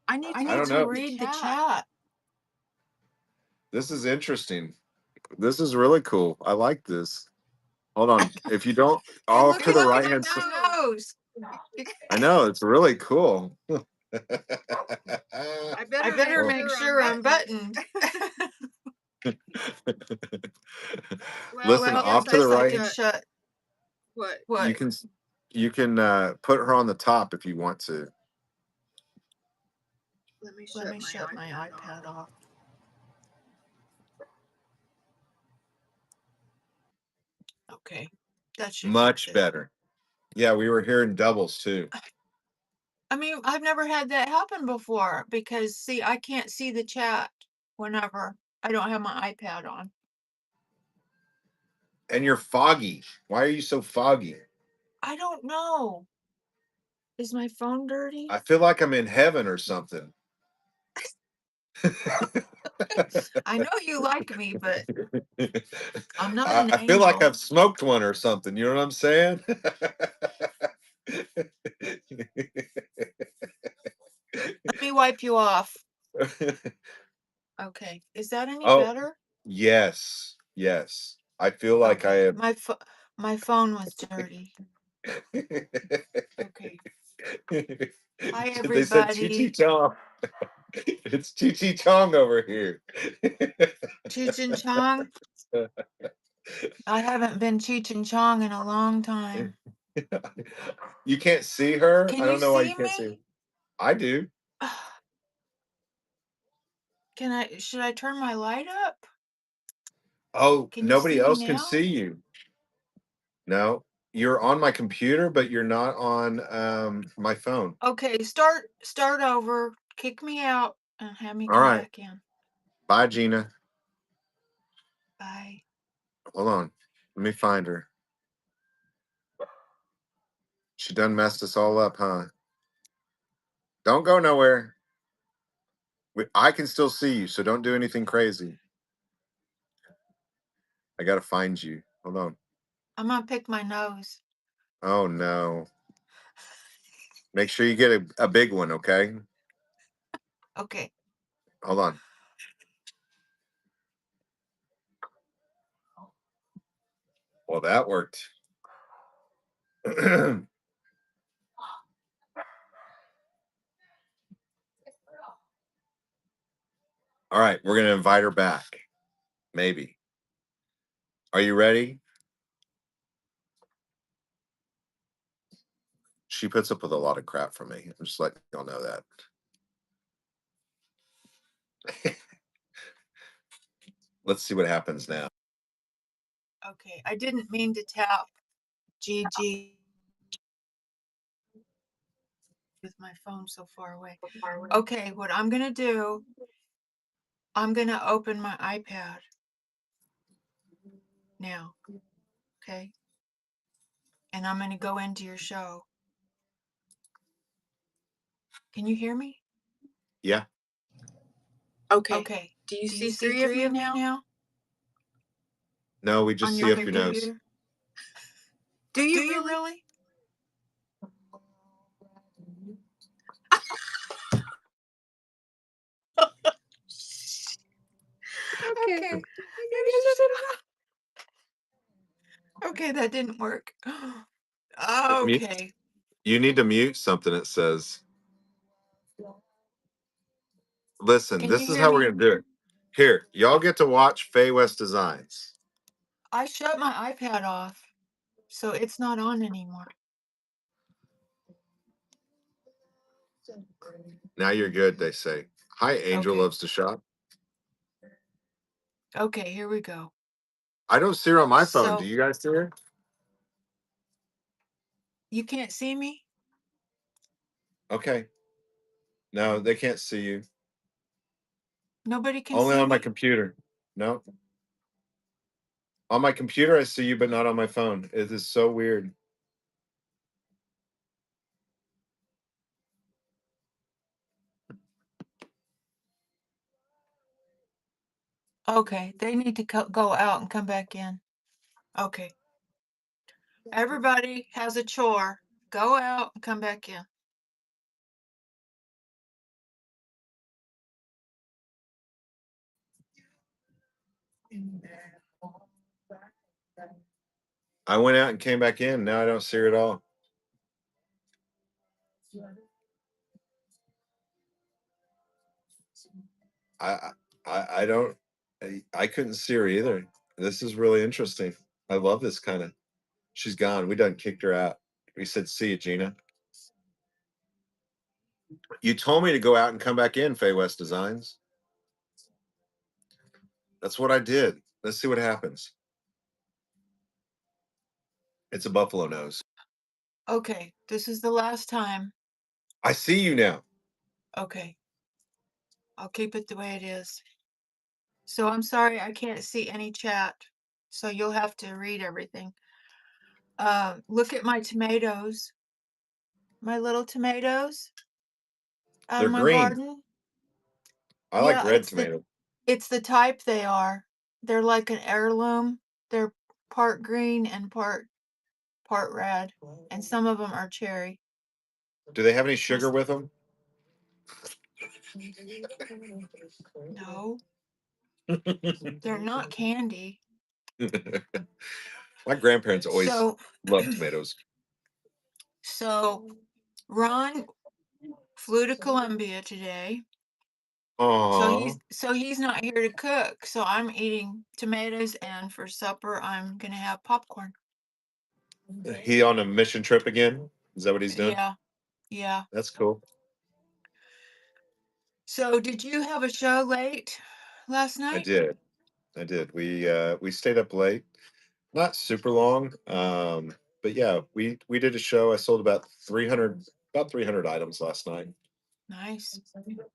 I need to read the chat. This is interesting. This is really cool. I like this. Hold on. If you don't, off to the right hand side. Nose. I know it's really cool. I better make sure I'm buttoned. Listen, off to the right. Shut. What? You can put her on the top if you want to. Let me shut my iPad off. Okay. That's Much better. Yeah, we were hearing doubles too. I mean, I've never had that happen before because see, I can't see the chat. whenever I don't have my iPad on. And you're foggy. Why are you so foggy? I don't know. Is my phone dirty? I feel like I'm in heaven or something. I know you like me, but I'm not I, an I feel like angel. I've smoked one or something. You know what I'm saying? Let me wipe you off. Okay. Is that any Oh, better? yes, yes. I feel like I Okay. have. My phone was dirty. Okay. Hi, They said Chi Chi everybody. Chong. It's Chi Chi Chong over here. Cheech and Chong. I haven't been Cheech and Chong in a long time. You can't see her? I Can you don't know why you see can't see me? her. I do. Should I turn my light up? Oh, Can you nobody see me else can now? see you. No, you're on my computer, but you're not on my phone. Okay, start over. Kick me out and have me All come right. back in. Bye, Gina. Bye. Hold on. Let me find her. She done messed us all up, huh? Don't go nowhere. I can still see you, so don't do anything crazy. I gotta find you. Hold on. I'm gonna pick my nose. Oh no. Make sure you get a big one, okay? Okay. Hold on. Well, that worked. All right, we're gonna invite her back. Maybe. Are you ready? She puts up with a lot of crap from me. I'm just letting y'all know that. Let's see what happens now. Okay. I didn't mean to tap GG with my phone so far away. Okay, what I'm gonna do, I'm gonna open my iPad now. Okay. And I'm gonna go into your show. Can you hear me? Yeah. Okay. Do you Do you see see three of three me of me now now? No, we on just your see up your nose. computer? Do Do you you really? really? Okay. Okay. Maybe I should have. Okay, that didn't work. Okay. You need to mute something that says, listen, Can you this is hear how we're me? going to do it. Here, y'all get to watch Faye West Designs. I shut my iPad off, so it's not on anymore. Now you're good, they say. Hi, Angel Okay. loves to shop. Okay, here we go. I don't see her on my phone. Do So, you guys see her? you can't see me? Okay. No, they can't see you. Nobody can Only see on my me? computer. No. On my computer, I see you, but not on my phone. It is so weird. Okay, they need to go out and come back in. Okay. Everybody has a chore. Go out and come back in. I went out and came back in. Now I don't see her at all. I I don't I couldn't see her either. This is really interesting. I love this kind of. She's gone. We done kicked her out. We said, "See you, Gina." You told me to go out and come back in, Faye West Designs. That's what I did. Let's see what happens. It's a buffalo nose. Okay, this is the last time. I see you now. Okay, I'll keep it the way it is. So I'm sorry I can't see any chat. So you'll have to read everything. Look at my tomatoes, my little tomatoes out They're of my green. garden. I like Yeah, red tomato. it's the type they are. They're like an heirloom. They're part green and part red, and some of them are cherry. Do they have any sugar Yes. with them? No, they're not candy. My grandparents always So, loved tomatoes. so Ron flew to Columbia today. Aw. So he's not here to cook. So I'm eating tomatoes, and for supper I'm gonna have popcorn. He on a mission trip again? Is that what he's doing? Yeah, yeah. That's cool. So did you have a show late last I night? did. I did. We stayed up late. Not super long. But yeah, we did a show. I sold about 300 items last night. Nice.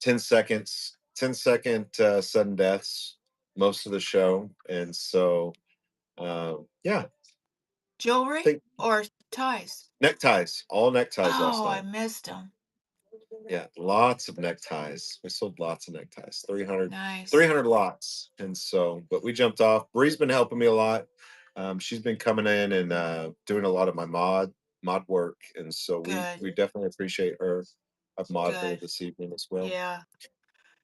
10 seconds, 10-second sudden deaths most of the show. And so yeah, Jewelry think or ties? neckties, all neckties last Oh, I night. missed them. Yeah, lots of neckties. We sold lots of neckties, Nice. 300 lots. And so, but we jumped off. Bree's been helping me a lot. She's been coming in and doing a lot of my mod work. And so Good. we definitely appreciate her. I've mod her Good. this evening as well. Yeah.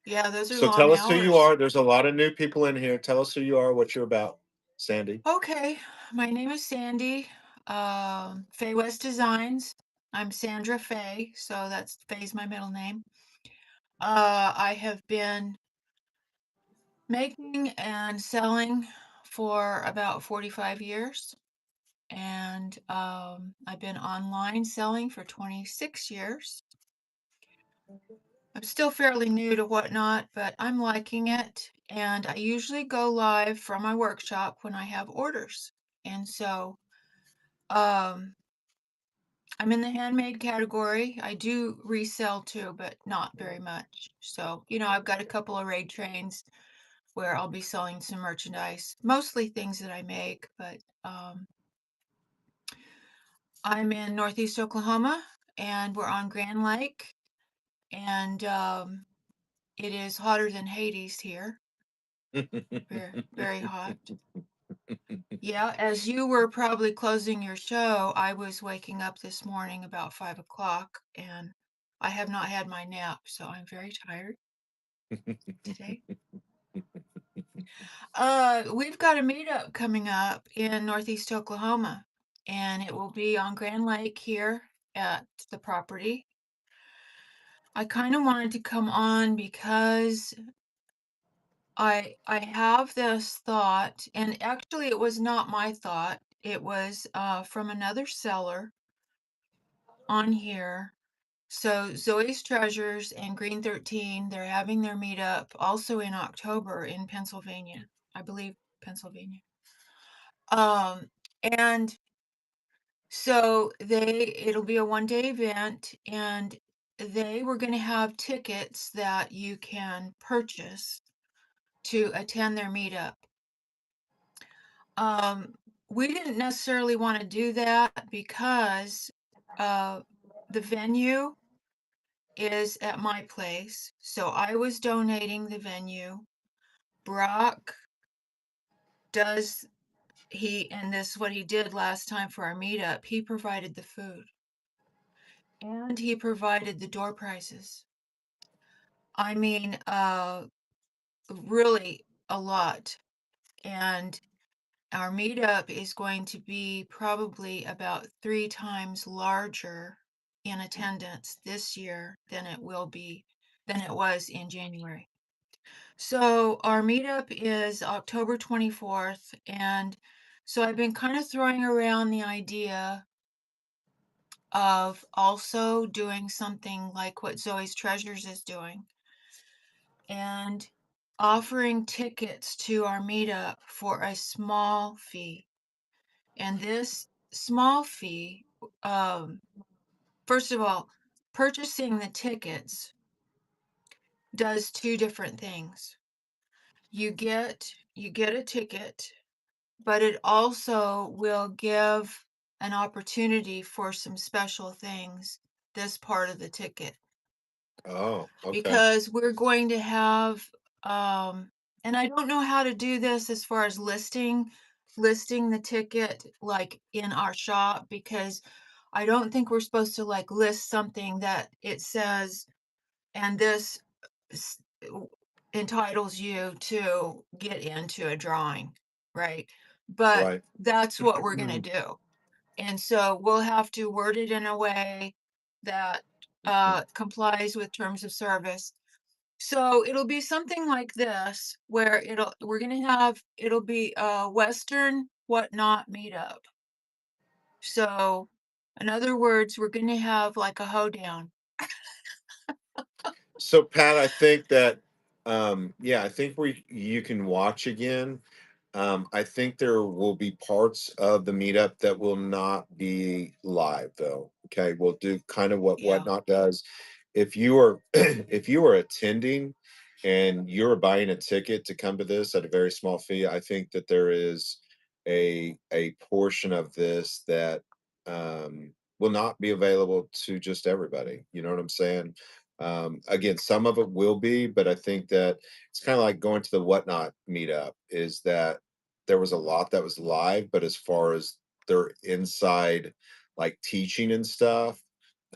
Yeah, those are So long tell us who you hours. are. There's a lot of new people in here. Tell us who you are, what you're about, Sandy. Okay. My name is Sandy. Faye West Designs. I'm Sandra Faye, so that's Faye's my middle name. I have been making and selling for about 45 years. And I've been online selling for 26 years. I'm still fairly new to Whatnot, but I'm liking it. And I usually go live from my workshop when I have orders. And so um, I'm in the handmade category. I do resell too, but not very much. So, I've got a couple of raid trains where I'll be selling some merchandise, mostly things that I make, but I'm in Northeast Oklahoma and we're on Grand Lake, and it is hotter than Hades here. Very, very hot. Yeah, as you were probably closing your show, I was waking up this morning about 5 o'clock, and I have not had my nap, so I'm very tired today. We've got a meetup coming up in Northeast Oklahoma, and it will be on Grand Lake here at the property. I kind of wanted to come on because I have this thought, and actually it was not my thought. It was from another seller on here. So Zoe's Treasures and Green 13, they're having their meetup also in October in Pennsylvania. I believe Pennsylvania. And so it'll be a one-day event, and they were going to have tickets that you can purchase to attend their meetup. Um, we didn't necessarily want to do that because uh, the venue is at my place. So I was donating the venue. Brock does and this is what he did last time for our meetup. He provided the food and he provided the door prizes. I mean, really a lot. And our meetup is going to be probably about 3 times larger in attendance this year than it was in January. So our meetup is October 24th, and so I've been kind of throwing around the idea of also doing something like what Zoe's Treasures is doing and offering tickets to our meetup for a small fee. And this small fee, um, first of all, purchasing the tickets does two different things. you get a ticket, but it also will give an opportunity for some special things, this part of the ticket, Oh, okay. because we're going to have, and I don't know how to do this as far as listing the ticket, like, in our shop, because I don't think we're supposed to, like, list something that it says, "And this s w entitles you to get into a drawing," right? But Right. that's what we're gonna do, and so we'll have to word it in a way that, complies with terms of service. So it'll be something like this, where it'll be a Western whatnot meetup. So, in other words, we're gonna have, like, a hoedown. So, Pat, I think that, yeah, I think you can watch again. I think there will be parts of the meetup that will not be live, though. Okay, we'll do kind of what Yeah. Whatnot does. If you are if you are attending and you're buying a ticket to come to this at a very small fee, I think that there is a portion of this that will not be available to just everybody. You know what I'm saying? Again, some of it will be, but I think that it's kind of like going to the Whatnot meetup. Is that there was a lot that was live, but as far as their inside like teaching and stuff,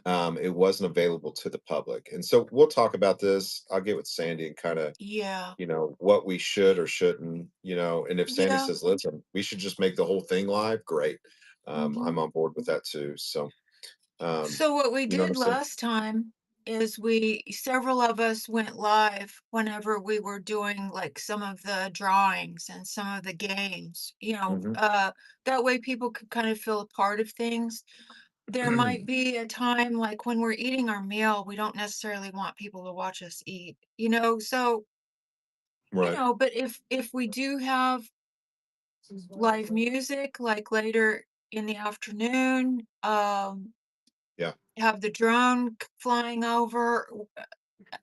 it wasn't available to the public. And so we'll talk about this. I'll get with Sandy and kind of, Yeah. what we should or shouldn't, and if Sandy Yeah. says, listen, we should just make the whole thing live, great. Mhm. I'm on board with that too. So, So what we you know what I'm did saying? last time is several of us went live whenever we were doing, like, some of the drawings and some of the games, Hmm. that way people could kind of feel a part of things. There might be a time, like, when we're eating our meal, we don't necessarily want people to watch us eat, so, Right. but if we do have live music, like, later in the afternoon, Yeah. have the drone flying over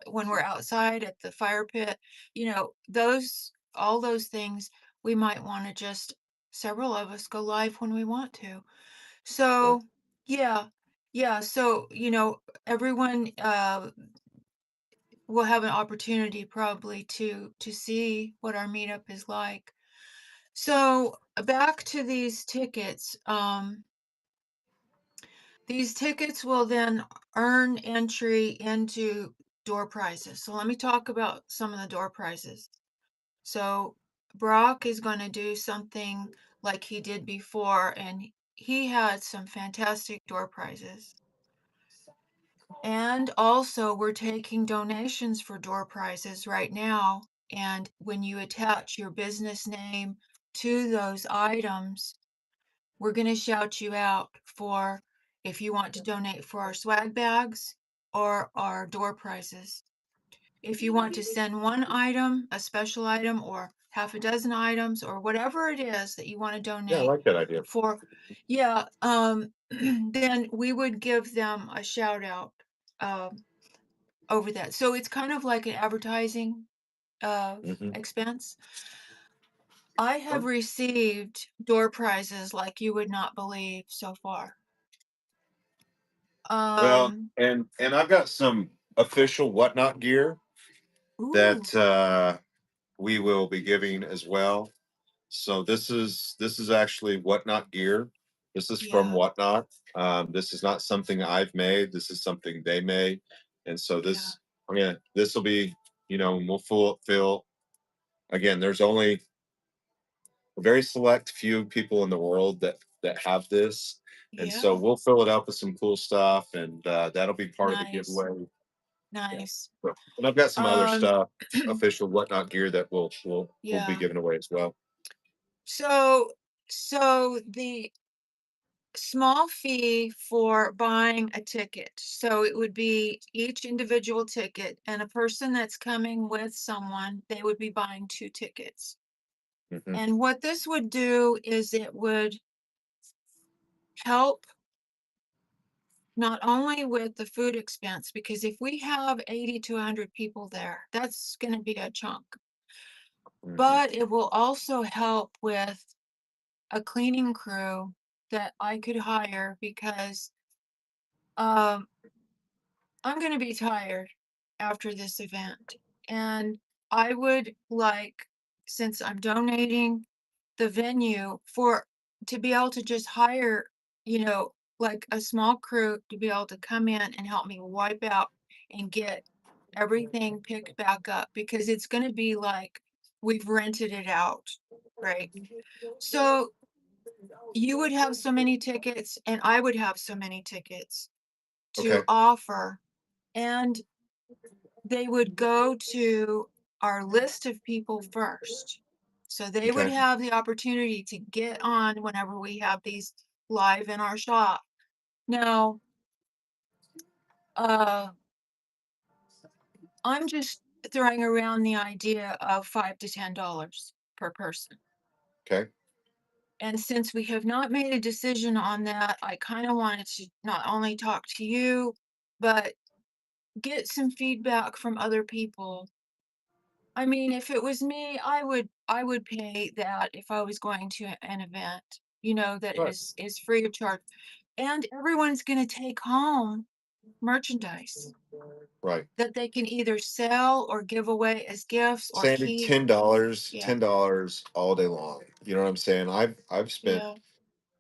when we're outside at the fire pit, those all those things, we might want to just several of us go live when we want to. Right. So, yeah. Yeah, so, everyone will have an opportunity probably to see what our meetup is like. So, back to these tickets will then earn entry into door prizes. So let me talk about some of the door prizes. So Brock is going to do something like he did before, and he had some fantastic door prizes. And also, we're taking donations for door prizes right now. And when you attach your business name to those items, we're gonna shout you out for if you want to donate for our swag bags or our door prizes. If you want to send one item, a special item, or half a dozen items, or whatever it is that you want to Yeah, I donate like that idea. for, yeah, then we would give them a shout out um, over that. So it's kind of like an advertising Hmm. expense. I have received door prizes like you would not believe so far. Well, Um, and I've got some official Whatnot gear ooh, that we will be giving as well. So this is actually Whatnot gear. This is from yeah, Whatnot. This is not something I've made. This is something they made, and so yeah, this will be, we'll fill again. There's only a very select few people in the world that have this, and so yeah. we'll fill it up with some cool stuff, and that'll be part of the Nice, giveaway. Yeah. nice. So, and I've got some other Um, stuff, official Whatnot gear that we'll be yeah. giving away as well. So, so the small fee for buying a ticket. So it would be each individual ticket, and a person that's coming with someone, they would be buying two tickets. Hmm. And what this would do is it would help not only with the food expense, because if we have 80 to 100 people there, that's going to be a chunk. Mhm. but it will also help with a cleaning crew that I could hire because um, I'm going to be tired after this event. And I would like, since I'm donating the venue for to be able to just hire, like a small crew to be able to come in and help me wipe out and get everything picked back up because it's going to be like we've rented it out, right? So you would have so many tickets and I would have so many tickets to Okay. offer, and they would go to our list of people first. So they would Okay. have the opportunity to get on whenever we have these live in our shop. Now, uh, I'm just throwing around the idea of $5 to $10 per person. Okay. And since we have not made a decision on that, I kind of wanted to not only talk to you, but get some feedback from other people. I mean, if it was me, I would pay that if I was going to an event, that Right. is free of charge. And everyone's gonna take home merchandise Right. that they can either sell or give away as gifts or Sandy, keep. $10, Yeah, $10 all day long. You know what I'm saying? yeah,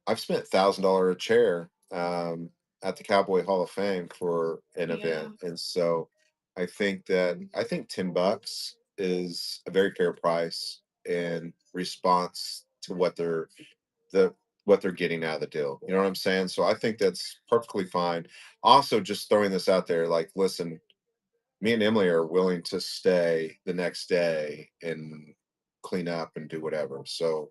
I've spent $1,000 a chair at the Cowboy Hall of Fame for an yeah, event, and so I think $10 is a very fair price in response to the what they're getting out of the deal. You know what I'm saying? So I think that's perfectly fine. Also, just throwing this out there, like, listen, me and Emily are willing to stay the next day and clean up and do whatever. So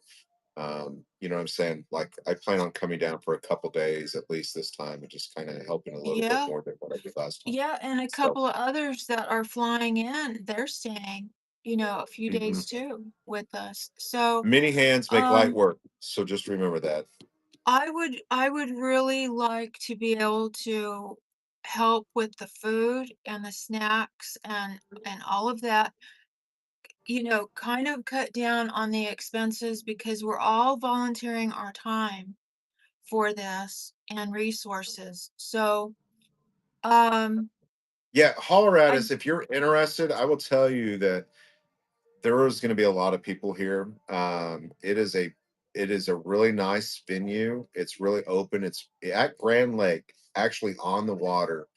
you know what I'm saying? Like, I plan on coming down for a couple days at least this time and just kind of helping a little bit yeah, more than what I did last time. yeah, and a So, couple of others that are flying in, they're staying, a few mhm. days too with us. So, Many hands make light um, work. So just remember that. I would really like to be able to help with the food and the snacks and all of that, kind of cut down on the expenses because we're all volunteering our time for this and resources. So, um, Yeah, holler at I us if you're interested. I will tell you that there is going to be a lot of people here. It is a really nice venue. It's really open. It's at Grand Lake, actually on the water.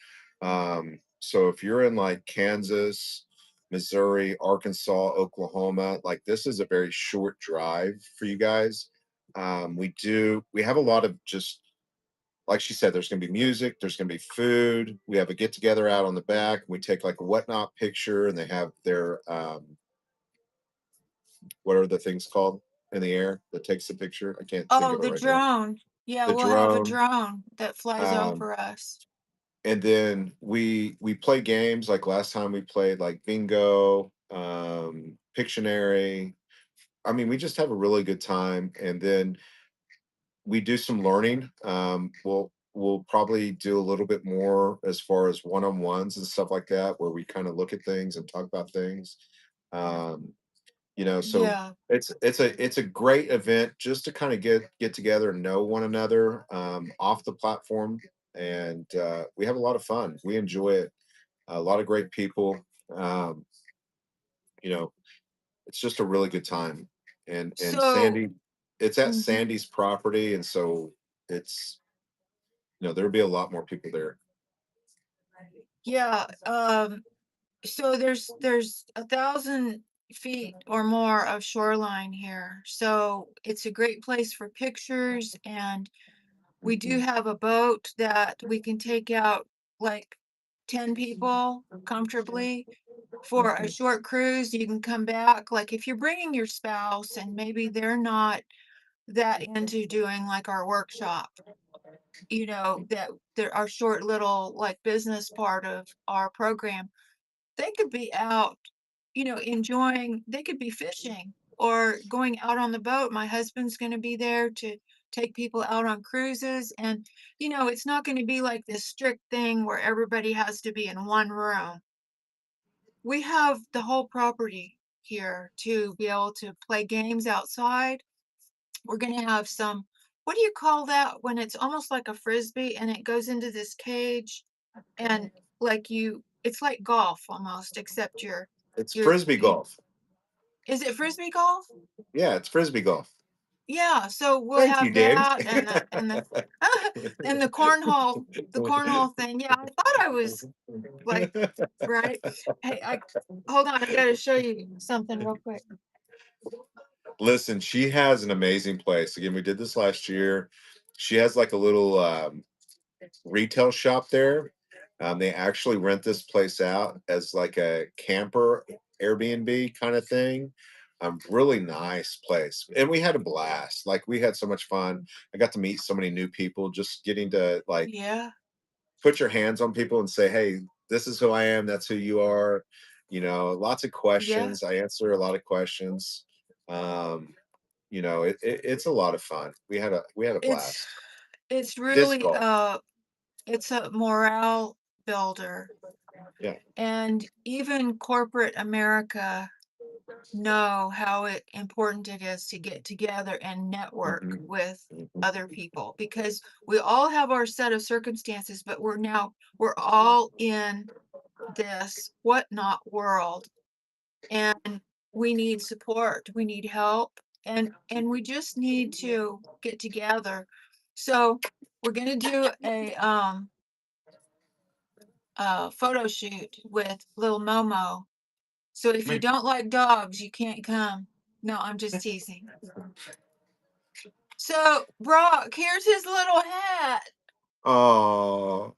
So if you're in like Kansas, Missouri, Arkansas, Oklahoma, like this is a very short drive for you guys. We have a lot of just like she said, there's going to be music, there's going to be food. We have a get together out on the back. We take like a whatnot picture, and they have their what are the things called in the air that takes the picture? I can't think Oh, of it the right now. drone. Yeah, The we'll have a drone. drone that flies Um, over us. and then we play games like last time we played like bingo, Pictionary. I mean, we just have a really good time. And then we do some learning. We'll probably do a little bit more as far as one-on-ones and stuff like that, where we kind of look at things and talk about things. Um, so Yeah. it's a great event just to kind of get together and know one another off the platform, and we have a lot of fun. We enjoy it. A lot of great people. Um, you know, it's just a really good time. And So, Sandy, it's at mhm, Sandy's property, and so it's there'll be a lot more people there. yeah, so there's 1,000 feet or more of shoreline here. So it's a great place for pictures, and we do Mhm, have a boat that we can take out like 10 people comfortably for a mhm. short cruise. You can come back. Like if you're bringing your spouse and maybe they're not that into doing like our workshop, that there our short little like business part of our program, they could be out, enjoying, they could be fishing or going out on the boat. My husband's going to be there to take people out on cruises. And, it's not going to be like this strict thing where everybody has to be in one room. We have the whole property here to be able to play games outside. We're gonna have some, what do you call that when it's almost like a frisbee and it goes into this cage and like it's like golf almost, except It's you're frisbee you golf. is it frisbee golf? Yeah, it's frisbee golf. Yeah, so we'll Thank you, have Dan. that and the and the cornhole thing. Yeah, I thought I was like right. Hey, I hold on, I gotta show you something real quick. Listen, she has an amazing place. Again, we did this last year. She has like a little retail shop there. They actually rent this place out as like a camper Airbnb kind of thing. Really nice place, and we had a blast. Like we had so much fun. I got to meet so many new people. Just getting to like Yeah, put your hands on people and say, "Hey, this is who I am. That's who you are." You know, lots of yeah. questions. I answer a lot of questions. Um, it's a lot of fun. We had a It's blast. it's Disc really golf. it's a morale builder. Yeah. And even corporate America know how important it is to get together and network Mhm, with mhm, other people because we all have our set of circumstances, but we're all in this whatnot world and we need support, we need help, and we just need to get together. So we're gonna do a photo shoot with little Momo. So if you don't like dogs, you can't come. No, I'm just teasing. So Brock, here's his little hat. Oh,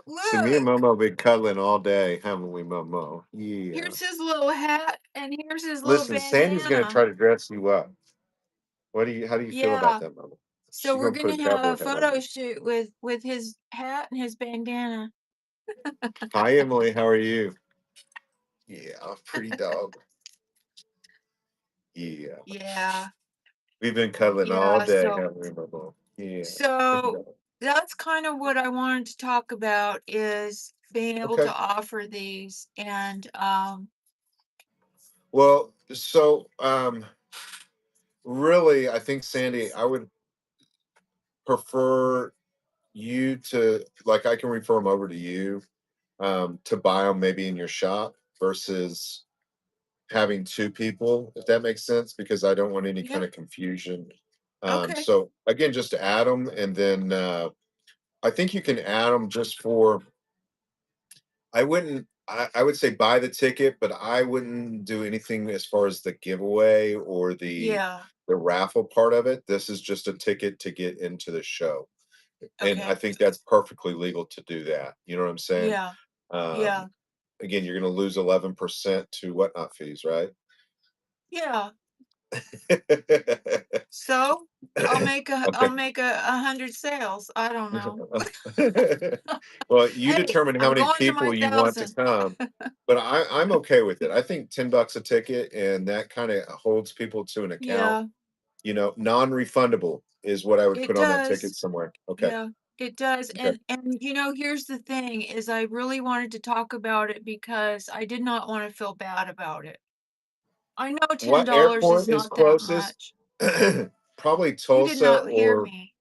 so me and Look, Momo been cuddling all day, haven't we, Momo? Yeah. here's his little hat, and here's his little Listen, Sandy's gonna bandana. try to dress you up. How do you feel about Yeah. that, Momo? So She's we're gonna put a gonna have cowboy a hat on photo you. shoot with his hat and his bandana. Hi, Emily. How are you? Yeah, pretty dog. Yeah. Yeah, We've been cuddling all yeah. day, So haven't we, Momo? Yeah. Pretty so dog. that's kind of what I wanted to talk about is being able to Okay. offer these and Well, so really, I think Sandy, I would prefer you to like I can refer them over to you to buy them maybe in your shop versus having two people, if that makes sense, because I don't want any yeah, kind of confusion. okay. So again, just to add them, and then I think you can add them just for. I wouldn't. I would say buy the ticket, but I wouldn't do anything as far as the giveaway or Yeah, the raffle part of it. This is just a ticket to get into the show, and I okay. think that's perfectly legal to do that. You know what I'm saying? Yeah, Um, yeah, again, you're going to lose 11% to whatnot fees, right? yeah. So I'll Okay. make a 100 sales. I don't know. Well, you Hey, determine how I'm many going to my people you want to 1,000. come, but I'm okay with it. I think $10 a ticket, and that kind of holds people to an account. Yeah, Non-refundable is what I would it put on that ticket does. somewhere. Okay. Yeah, it does. Okay. And here's the thing is I really wanted to talk about it because I did not want to feel bad about it. I know What $10 is airport is not that closest? much. Probably You did Tulsa not hear or me.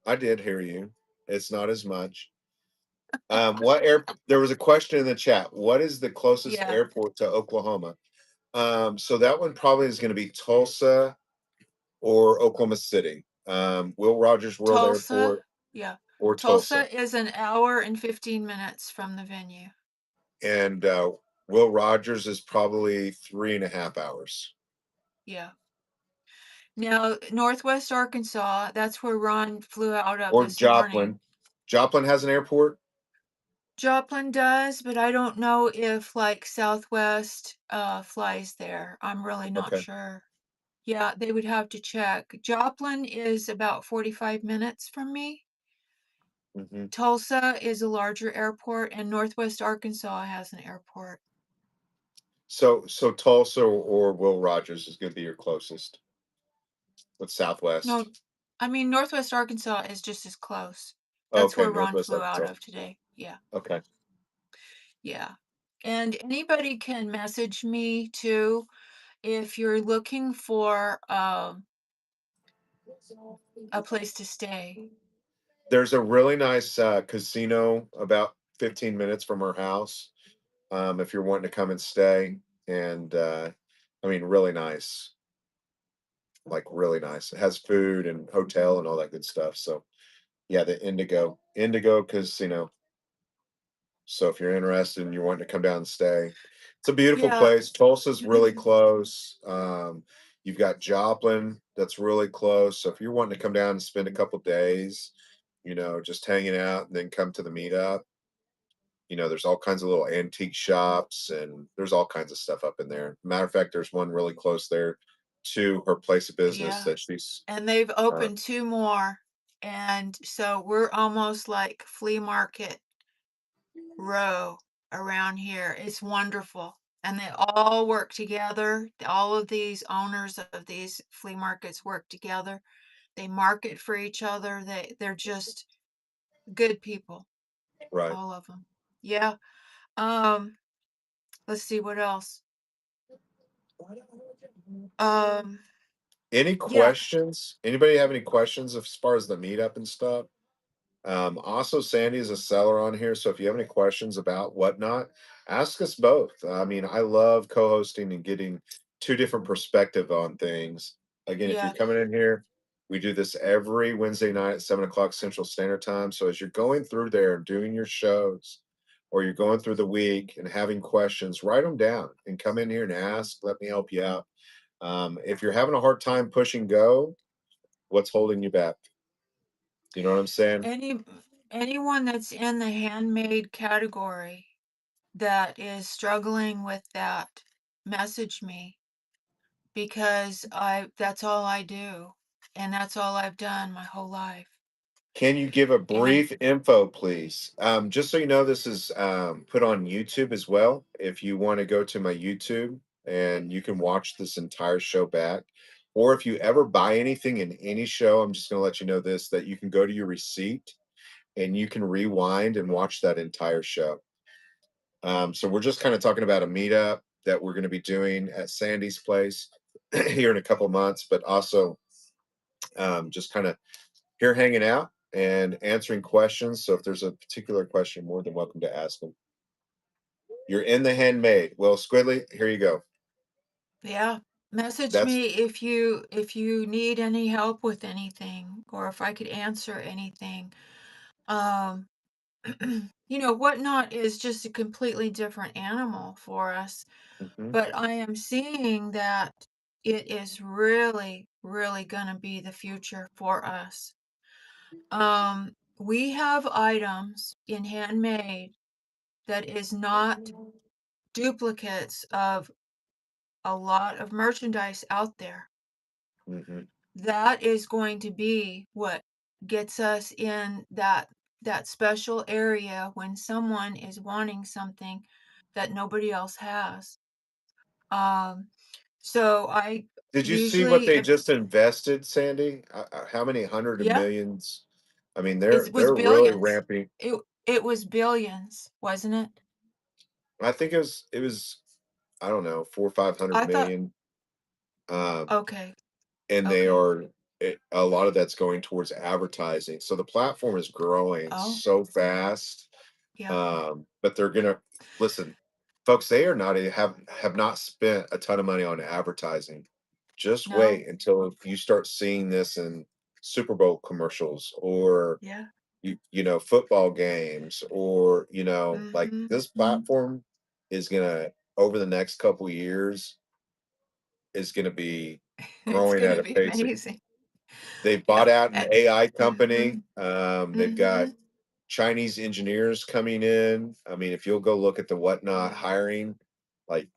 I did hear you. It's not as much. There was a question in the chat. What is the closest Yeah, airport to Oklahoma? So that one probably is going to be Tulsa or Oklahoma City. Will Rogers World Tulsa. Airport Yeah. or Tulsa. Tulsa is an hour and 15 minutes from the venue. And Will Rogers is probably 3.5 hours. Yeah. Now, Northwest Arkansas, that's where Ron flew out of Or this morning. Joplin. Joplin has an airport. Joplin does, but I don't know if like Southwest flies there. I'm really not Okay. sure. Yeah, they would have to check. Joplin is about 45 minutes from me. hmm Tulsa is a larger airport, and Northwest Arkansas has an airport. So Tulsa or Will Rogers is going to be your closest with No, Southwest. I mean, Northwest Arkansas is just as close. That's Okay, where Ron Northwest flew out Arkansas. of today. Yeah, Okay. yeah. And anybody can message me too. if you're looking for, a place to stay. There's a really nice casino about 15 minutes from our house. If you're wanting to come and stay, and I mean, really nice, like really nice. It has food and hotel and all that good stuff. So yeah, the Indigo Casino. So if you're interested and you're wanting to come down and stay, it's a beautiful Yeah. place. Tulsa's really close. You've got Joplin that's really close. So if you're wanting to come down and spend a couple days, just hanging out and then come to the meetup, there's all kinds of little antique shops and there's all kinds of stuff up in there. Matter of fact, there's one really close there to her place of business Yeah. that she's And they've uh, opened 2 more, and so we're almost like flea market row around here. It's wonderful, and they all work together. All of these owners of these flea markets work together. They market for each other. They're just good people, right. all of them. Yeah. Um, let's see what else. Um, Any yeah, questions? Anybody have any questions as far as the meetup and stuff? Also, Sandy is a seller on here, so if you have any questions about whatnot, ask us both. I mean, I love co-hosting and getting two different perspective on things. Again, if you're yeah. coming in here, we do this every Wednesday night at 7 o'clock Central Standard Time. So as you're going through there and doing your shows, or you're going through the week and having questions, write them down and come in here and ask. Let me help you out. If you're having a hard time pushing go, what's holding you back? You know what I'm saying? Any anyone that's in the handmade category that is struggling with that, message me because I that's all I do, and that's all I've done my whole life. Can you give a And brief info, please? Just so you know, this is put on YouTube as well. If you want to go to my YouTube and you can watch this entire show back, or if you ever buy anything in any show, I'm just going to let you know this that you can go to your receipt and you can rewind and watch that entire show. So we're just kind of talking about a meetup that we're going to be doing at Sandy's place here in a couple months, but also just kind of here hanging out and answering questions. So if there's a particular question, more than welcome to ask them. You're in the handmade. Well, Squidly, here you go. yeah, message That's me if you need any help with anything or if I could answer anything. Um, Whatnot is just a completely different animal for us, mhm, but I am seeing that it is really, really gonna be the future for us. We have items in handmade that is not duplicates of a lot of merchandise out there. mhm. That is going to be what gets us in that special area when someone is wanting something that nobody else has. Um, so I Did you see what usually they if just invested, Sandy? How many hundred of yeah, millions? I mean, it was they're really billions. ramping. It was billions, wasn't it? I think it was I don't know 400 or 500 I thought million. Um, okay, and they okay. are a lot of that's going towards advertising. So the platform is growing Oh, so fast. yeah. But they're gonna listen, folks. They are not have not spent a ton of money on advertising. Just No. wait until you start seeing this in Super Bowl commercials or Yeah. football games or like Mhm. this platform is gonna over the next couple years is gonna be It's growing at gonna a be pace. amazing. They've bought Yep. out an And AI company. mhm. They've got Mhm. Chinese engineers coming in. I mean, if you'll go look at the whatnot hiring, like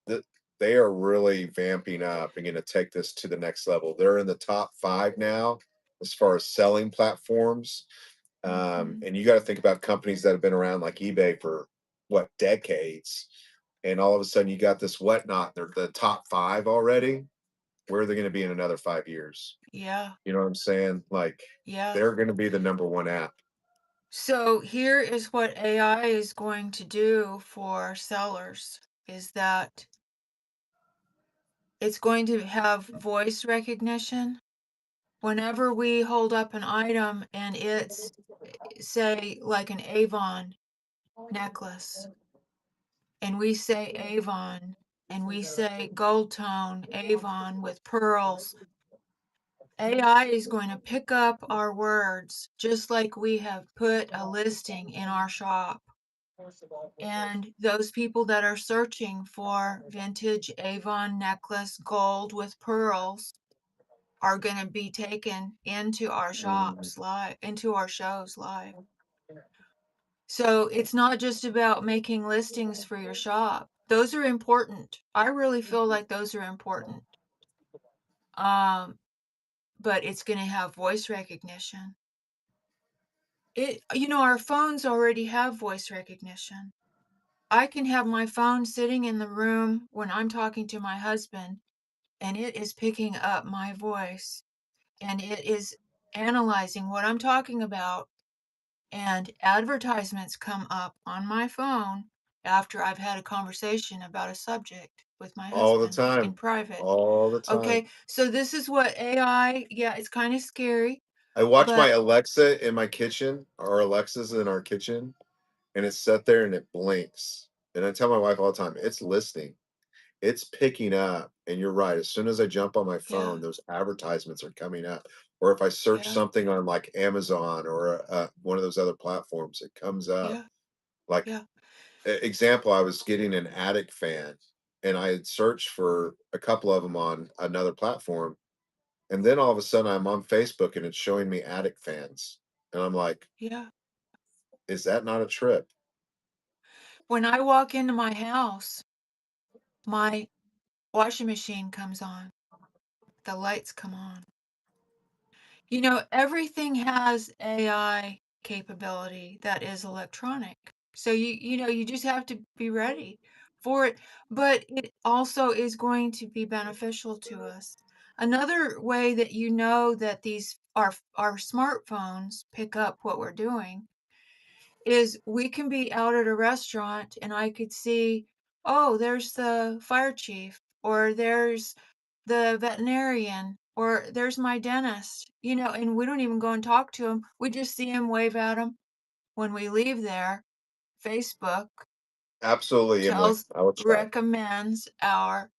the, they are really vamping up and going to take this to the next level. They're in the top five now as far as selling platforms. Mhm. And you got to think about companies that have been around like eBay for what decades. And all of a sudden you got this whatnot. They're the top five already. Where are they going to be in another 5 years? Yeah. You know what I'm saying? Like, Yeah. they're gonna be the number one app. So here is what AI is going to do for sellers is that It's going to have voice recognition. Whenever we hold up an item and it's, say, like an Avon necklace, and we say Avon, and we say gold tone Avon with pearls, AI is going to pick up our words just like we have put a listing in our shop. And those people that are searching for vintage Avon necklace gold with pearls are going to be taken into our Mm. shops live, into our shows live. So it's not just about making listings for your shop. Those are important. I really feel like those are important. Um, but it's going to have voice recognition. Our phones already have voice recognition. I can have my phone sitting in the room when I'm talking to my husband, and it is picking up my voice, and it is analyzing what I'm talking about, and advertisements come up on my phone after I've had a conversation about a subject with my All the husband in time. private. All the time. Okay, so this is what AI, yeah, it's kind of scary, I watch my but Alexa in my kitchen, our Alexa's in our kitchen, and it's set there and it blinks. And I tell my wife all the time, it's listening. It's picking up. And you're right. As soon as I jump on my yeah, phone, those advertisements are coming up. Or if I search yeah, something on like Amazon or one of those other platforms, it comes up. yeah, Like yeah, example, I was getting an attic fan and I had searched for a couple of them on another platform. And then all of a sudden I'm on Facebook and it's showing me attic fans. And I'm like, yeah. is that not a trip? When I walk into my house, my washing machine comes on, the lights come on. Everything has AI capability that is electronic. So you just have to be ready for it, but it also is going to be beneficial to us. Another way that you know that these our smartphones pick up what we're doing is we can be out at a restaurant and I could see, oh, there's the fire chief, or there's the veterinarian, or there's my dentist, and we don't even go and talk to him. We just see him, wave at him. When we leave there, Facebook Absolutely, Emily. tells I will try. recommends our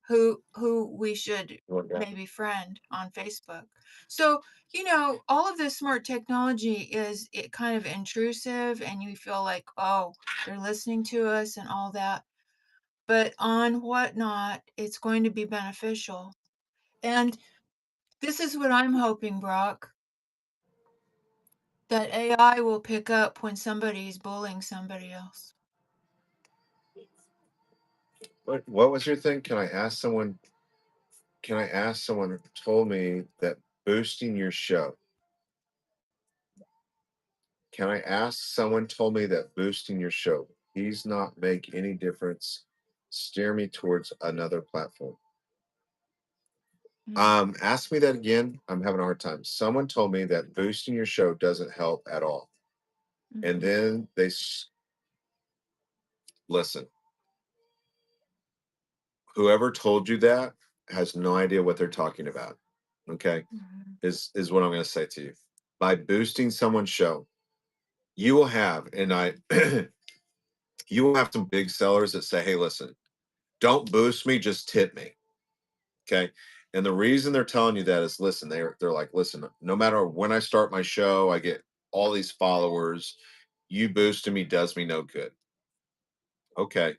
who we should You want that? maybe friend on Facebook. So, all of this smart technology is it kind of intrusive and you feel like, oh, they're listening to us and all that. But on whatnot, it's going to be beneficial. And this is what I'm hoping, Brock, that AI will pick up when somebody's bullying somebody else. What was your thing? Can I ask someone who told me that boosting your show? Can I ask someone told me that boosting your show, please not make any difference. Steer me towards another platform. Mm, Ask me that again. I'm having a hard time. Someone told me that boosting your show doesn't help at all. And mhm, then listen, whoever told you that has no idea what they're talking about. Okay. mhm, Is what I'm going to say to you. By boosting someone's show, you will have, and I, you will have some big sellers that say, hey, listen, don't boost me, just tip me. Okay. And the reason they're telling you that is listen, they're like, listen, no matter when I start my show, I get all these followers. You boosting me does me no good. Okay.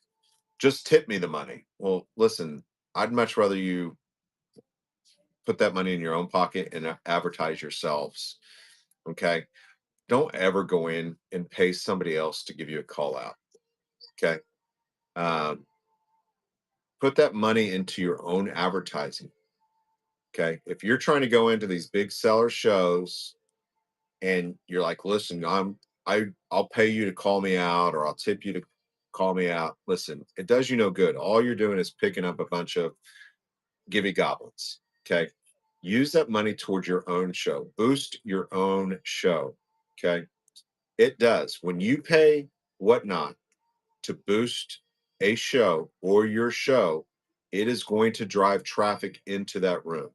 Just tip me the money. Well, listen, I'd much rather you put that money in your own pocket and advertise yourselves. Okay. Don't ever go in and pay somebody else to give you a call out. Okay. Um, put that money into your own advertising. Okay. If you're trying to go into these big seller shows and you're like, listen, I'll pay you to call me out or I'll tip you to call me out. Listen, it does you no good. All you're doing is picking up a bunch of givey goblins. Okay. Use that money towards your own show. Boost your own show. Okay. It does. When you pay whatnot to boost a show or your show, it is going to drive traffic into that room.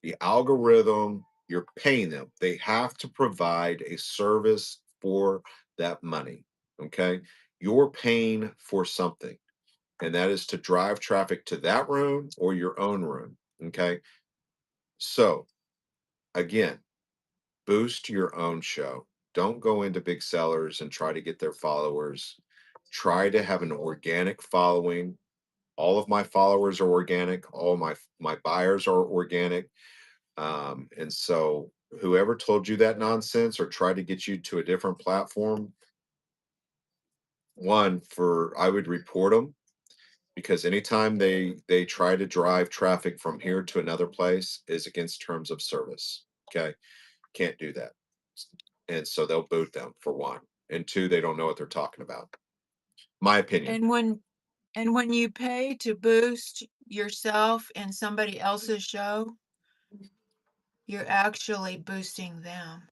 The algorithm, you're paying them. They have to provide a service for that money. Okay. You're paying for something, and that is to drive traffic to that room or your own room. Okay. So, again, boost your own show. Don't go into big sellers and try to get their followers. Try to have an organic following. All of my followers are organic. All my buyers are organic. And so, whoever told you that nonsense or tried to get you to a different platform, one, for I would report them, because anytime they try to drive traffic from here to another place is against terms of service. Okay, can't do that. And so they'll boot them, for one, and two, they don't know what they're talking about. My opinion. And when you pay to boost yourself in somebody else's show, you're actually boosting them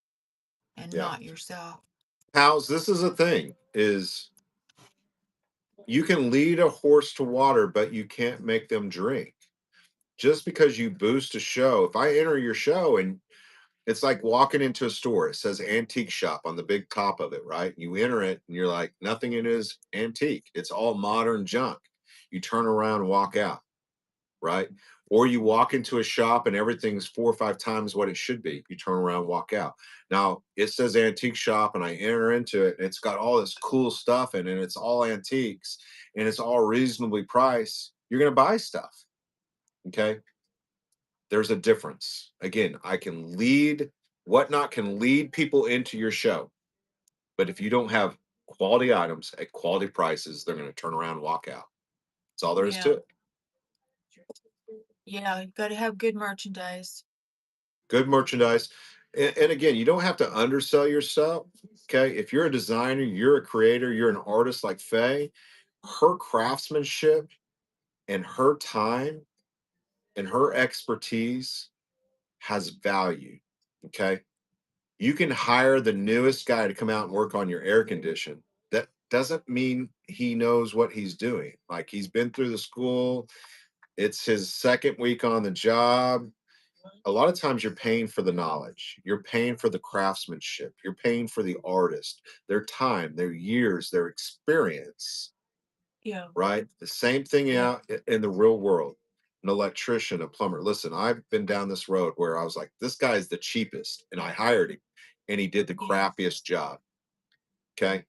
and Yeah. not yourself. Pals, this is a thing, is you can lead a horse to water, but you can't make them drink. Just because you boost a show, if I enter your show and it's like walking into a store, it says antique shop on the big top of it, right? You enter it and you're like, nothing in it is antique. It's all modern junk. You turn around and walk out, right? Or you walk into a shop and everything's 4 or 5 times what it should be. You turn around, walk out. Now it says antique shop, and I enter into it, and it's got all this cool stuff in it, and it's all antiques, and it's all reasonably priced. You're gonna buy stuff. Okay. There's a difference. Again, I can lead, whatnot can lead people into your show. But if you don't have quality items at quality prices, they're going to turn around and walk out. That's all there is to Yeah. it. Yeah, you gotta have good merchandise. Good merchandise. And again, you don't have to undersell your stuff. Okay. If you're a designer, you're a creator, you're an artist like Faye, her craftsmanship and her time and her expertise has value. Okay. You can hire the newest guy to come out and work on your air condition. That doesn't mean he knows what he's doing. Like, he's been through the school, it's his second week on the job. A lot of times you're paying for the knowledge, you're paying for the craftsmanship, you're paying for the artist, their time, their years, their experience, Yeah, right? The same thing yeah, out in the real world. An electrician, a plumber. Listen, I've been down this road where I was like, this guy is the cheapest, and I hired him, and he did the yeah, crappiest job. Okay.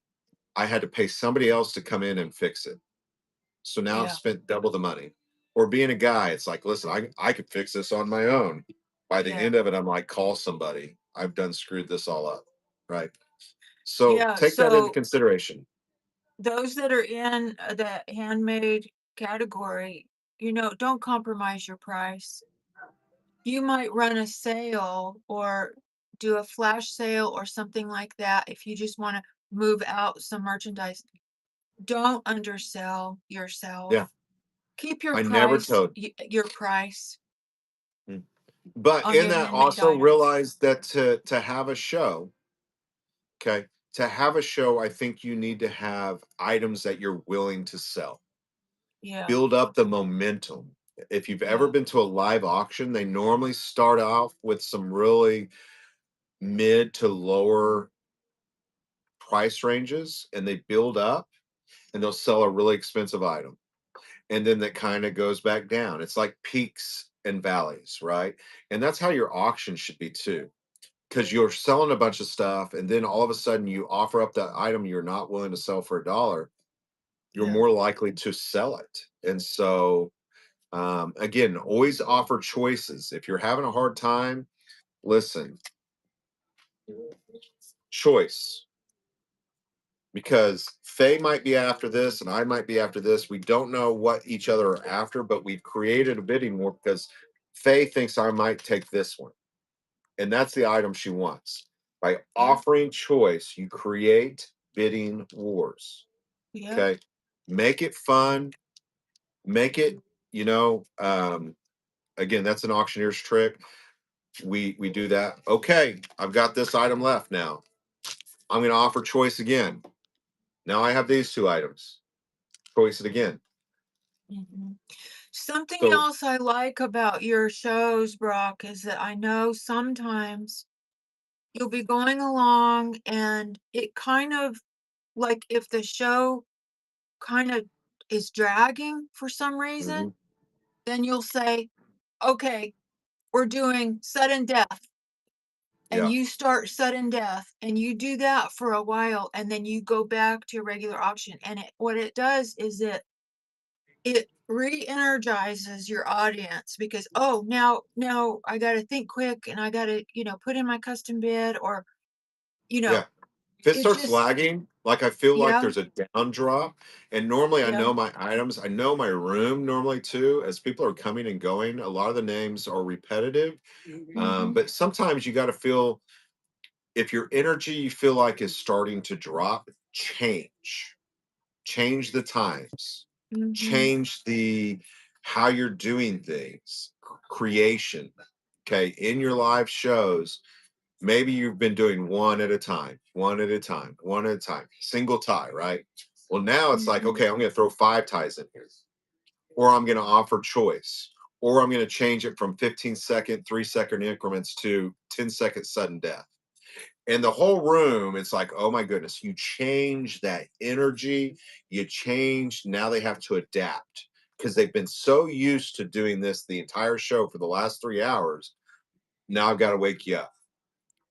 I had to pay somebody else to come in and fix it. So now I've yeah, spent double the money. Or being a guy, it's like, listen, I could fix this on my own. By the yeah, end of it, I'm like, call somebody. I've done screwed this all up. Right. So yeah. take that into So consideration. those that are in the handmade category, don't compromise your price. You might run a sale or do a flash sale or something like that if you just want to move out some merchandise. Don't undersell Yeah. yourself. Keep I never told. your price Mm. But on in your that, handmade also items. realize that to have a show, okay, to have a show, I think you need to have items that you're willing to sell. Yeah, Build up the momentum. If you've ever yeah, been to a live auction, they normally start off with some really mid to lower price ranges, and they build up, and they'll sell a really expensive item. And then that kind of goes back down. It's like peaks and valleys, right? And that's how your auction should be too. Because you're selling a bunch of stuff, and then all of a sudden you offer up that item you're not willing to sell for $1, you're yeah, more likely to sell it. And so, again, always offer choices. If you're having a hard time, listen, choice, because Faye might be after this and I might be after this. We don't know what each other are after, but we've created a bidding war because Faye thinks I might take this one. And that's the item she wants. By yeah, offering choice, you create bidding wars. yeah, Okay. Make it fun. Make it, you know, again, that's an auctioneer's trick. We do that. Okay, I've got this item left now. I'm going to offer choice again. Now I have these two items. Choice it again. mhm. Something So else I like about your shows, Brock, is that I know sometimes you'll be going along and it kind of like if the show kind of is dragging for some reason, mhm, then you'll say, okay, we're doing sudden death. And yeah, you start sudden death and you do that for a while and then you go back to your regular auction. And what it does is it re-energizes your audience because, oh, now I got to think quick and I got to, put in my custom bid or, you yeah. know, If it it starts just, lagging, like I feel like yeah, there's a down drop, and normally I yeah, know my items, I know my room normally too. As people are coming and going, a lot of the names are repetitive. mm-hmm, But sometimes you got to feel if your energy you feel like is starting to drop, change the times, mm-hmm, change the how you're doing things, creation. Okay, in your live shows, maybe you've been doing one at a time, one at a time, one at a time, single tie, right? Well, now it's like, mm-hmm, okay, I'm going to throw 5 ties in here, or I'm going to offer choice, or I'm going to change it from 15-second, 3-second increments to 10-second sudden death. And the whole room, it's like, oh my goodness, you change that energy, you change. Now they have to adapt because they've been so used to doing this the entire show for the last 3 hours. Now I've got to wake you up.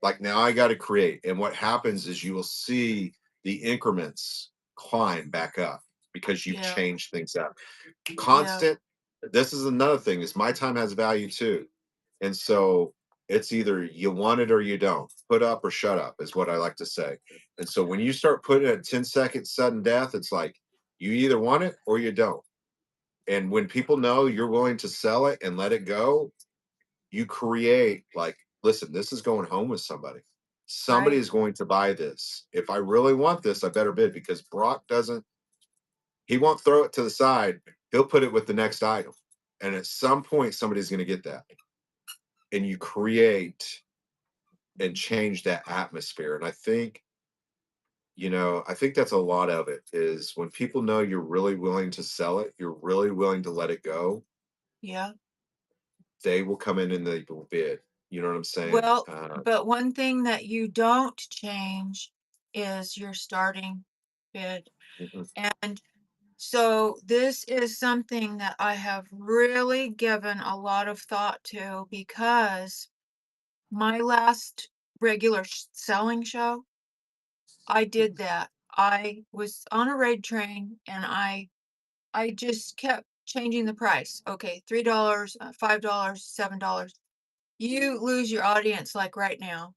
Like now I got to create. And what happens is you will see the increments climb back up because you've yeah, changed things up. yeah, Constant. This is another thing is my time has value too. And so it's either you want it or you don't. Put up or shut up is what I like to say. And so when you start putting a 10-second sudden death, it's like you either want it or you don't. And when people know you're willing to sell it and let it go, you create like, listen, this is going home with somebody. Somebody right, is going to buy this. If I really want this, I better bid because Brock doesn't, he won't throw it to the side. He'll put it with the next item. And at some point, somebody's going to get that. And you create and change that atmosphere. And I think that's a lot of it is when people know you're really willing to sell it, you're really willing to let it go, yeah. they will come in and they will bid. You know what I'm saying? Well, but one thing that you don't change is your starting bid. Mhm. And so this is something that I have really given a lot of thought to because my last regular selling show, I did that. I was on a raid train and I just kept changing the price. Okay, $3, $5, $7. You lose your audience like right now.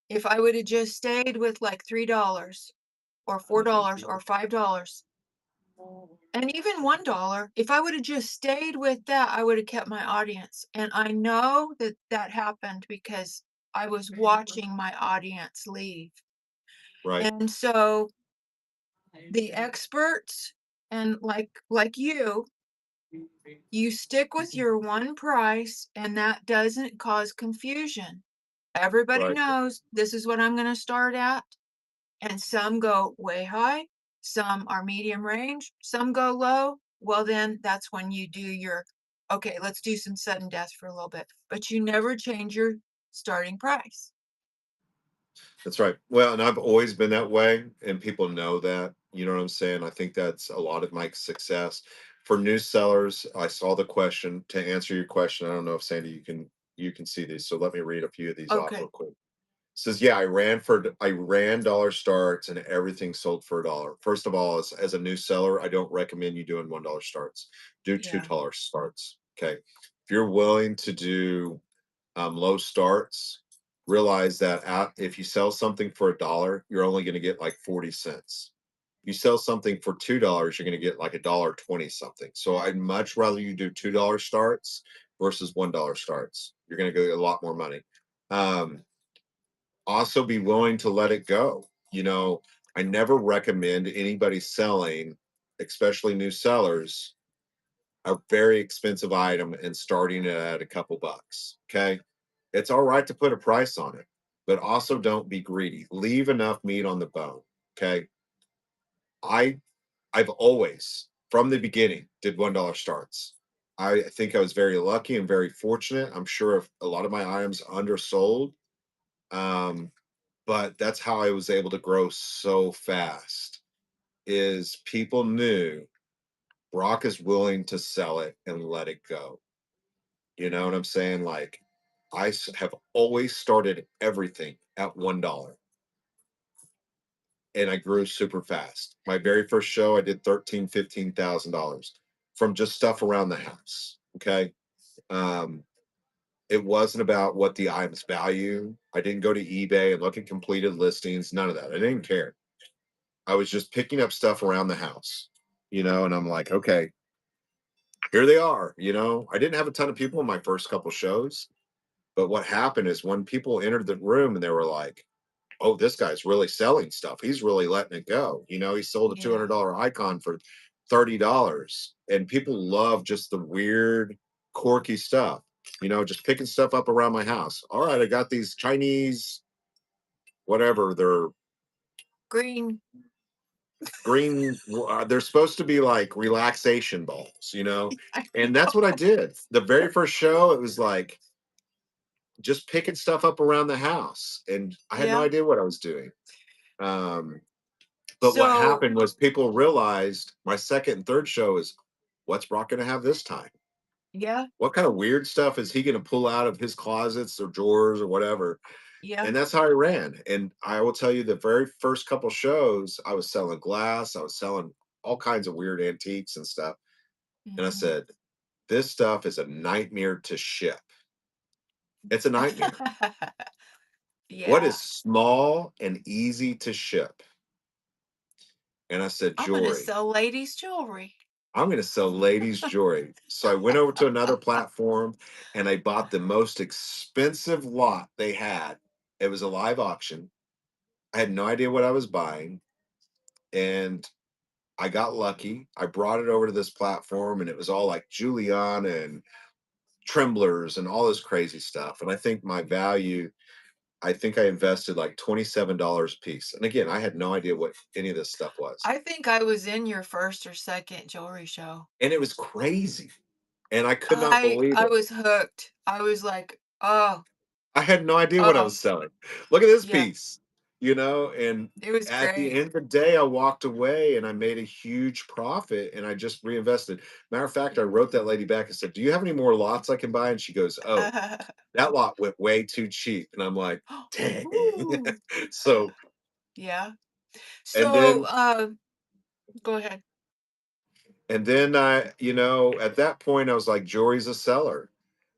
If I would have just stayed with like $3 or $4 or $5, and even $1, if I would have just stayed with that, I would have kept my audience, and I know that that happened because I was watching my audience leave, Right. and so the experts and like you stick with your one price, and that doesn't cause confusion. Everybody Right. knows this is what I'm gonna start at. And some go way high, some are medium range, some go low. Well, then that's when you do your, okay, let's do some sudden death for a little bit, but you never change your starting price. That's right. Well, and I've always been that way, and people know that. You know what I'm saying? I think that's a lot of my success. For new sellers, I saw the question. To answer your question, I don't know if Sandy you can see these. So let me read a few of these off real Okay. quick. Says, yeah, I ran dollar starts and everything sold for $1. First of all, as a new seller, I don't recommend you doing $1 starts. Do two Yeah. dollar starts. Okay. If you're willing to do low starts, realize that if you sell something for $1, you're only going to get like 40 cents. You sell something for $2, you're going to get like $1.20 something. So I'd much rather you do $2 starts versus $1 starts. You're going to get a lot more money. Um, Also be willing to let it go. I never recommend anybody selling, especially new sellers, a very expensive item and starting it at a couple bucks. Okay. It's all right to put a price on it, but also don't be greedy. Leave enough meat on the bone. Okay. I I've always from the beginning did $1 starts. I think I was very lucky and very fortunate. I'm sure if a lot of my items undersold, um, but that's how I was able to grow so fast. Is people knew Brock is willing to sell it and let it go. You know what I'm saying? Like, have always started everything at $1 and I grew super fast. My very first show, I did 13, $15,000 from just stuff around the house. Okay. Um, it wasn't about what the items value. I didn't go to eBay and look at completed listings, none of that. I didn't care. I was just picking up stuff around the house, and I'm like, okay, here they are. I didn't have a ton of people in my first couple shows, but what happened is when people entered the room and they were like, oh, this guy's really selling stuff. He's really letting it go. He sold a Yeah. $200 icon for $30. And people love just the weird, quirky stuff, just picking stuff up around my house. All right, I got these Chinese, whatever, they're Green. green, they're supposed to be like relaxation balls, I and that's what I know. did. The very first show, it was like just picking stuff up around the house. And I had no Yeah. idea what I was doing. Um, But what So, happened was people realized my second and third show is, what's Brock gonna have this time? yeah, What kind of weird stuff is he gonna pull out of his closets or drawers or whatever? yeah. And that's how I ran. And I will tell you the very first couple shows, I was selling glass, I was selling all kinds of weird antiques and stuff. And I Mhm. said, this stuff is a nightmare to ship. It's a nightmare. What Yeah. is small and easy to ship? And I said, I'm gonna jewelry. sell ladies' jewelry. I'm going to sell ladies' jewelry. So I went over to another platform and I bought the most expensive lot they had. It was a live auction. I had no idea what I was buying. And I got lucky. I brought it over to this platform and it was all like Juliana and tremblers and all this crazy stuff. And I think my value, I think I invested like $27 a piece. And again, I had no idea what any of this stuff was. I think I was in your first or second jewelry show. And it was crazy. And I could not I believe I it. was hooked. I was like, "Oh, I had no idea what I oh." was selling. Look at this Yeah, piece, and it was at the great. end of the day, I walked away and I made a huge profit and I just reinvested. Matter of fact, I wrote that lady back and said, "Do you have any more lots I can buy?" And she goes, "Oh, that lot went way too cheap." And I'm like, "Dang." Ooh. So, Yeah. and So, then go ahead. And then at that point, I was like, jewelry's a seller.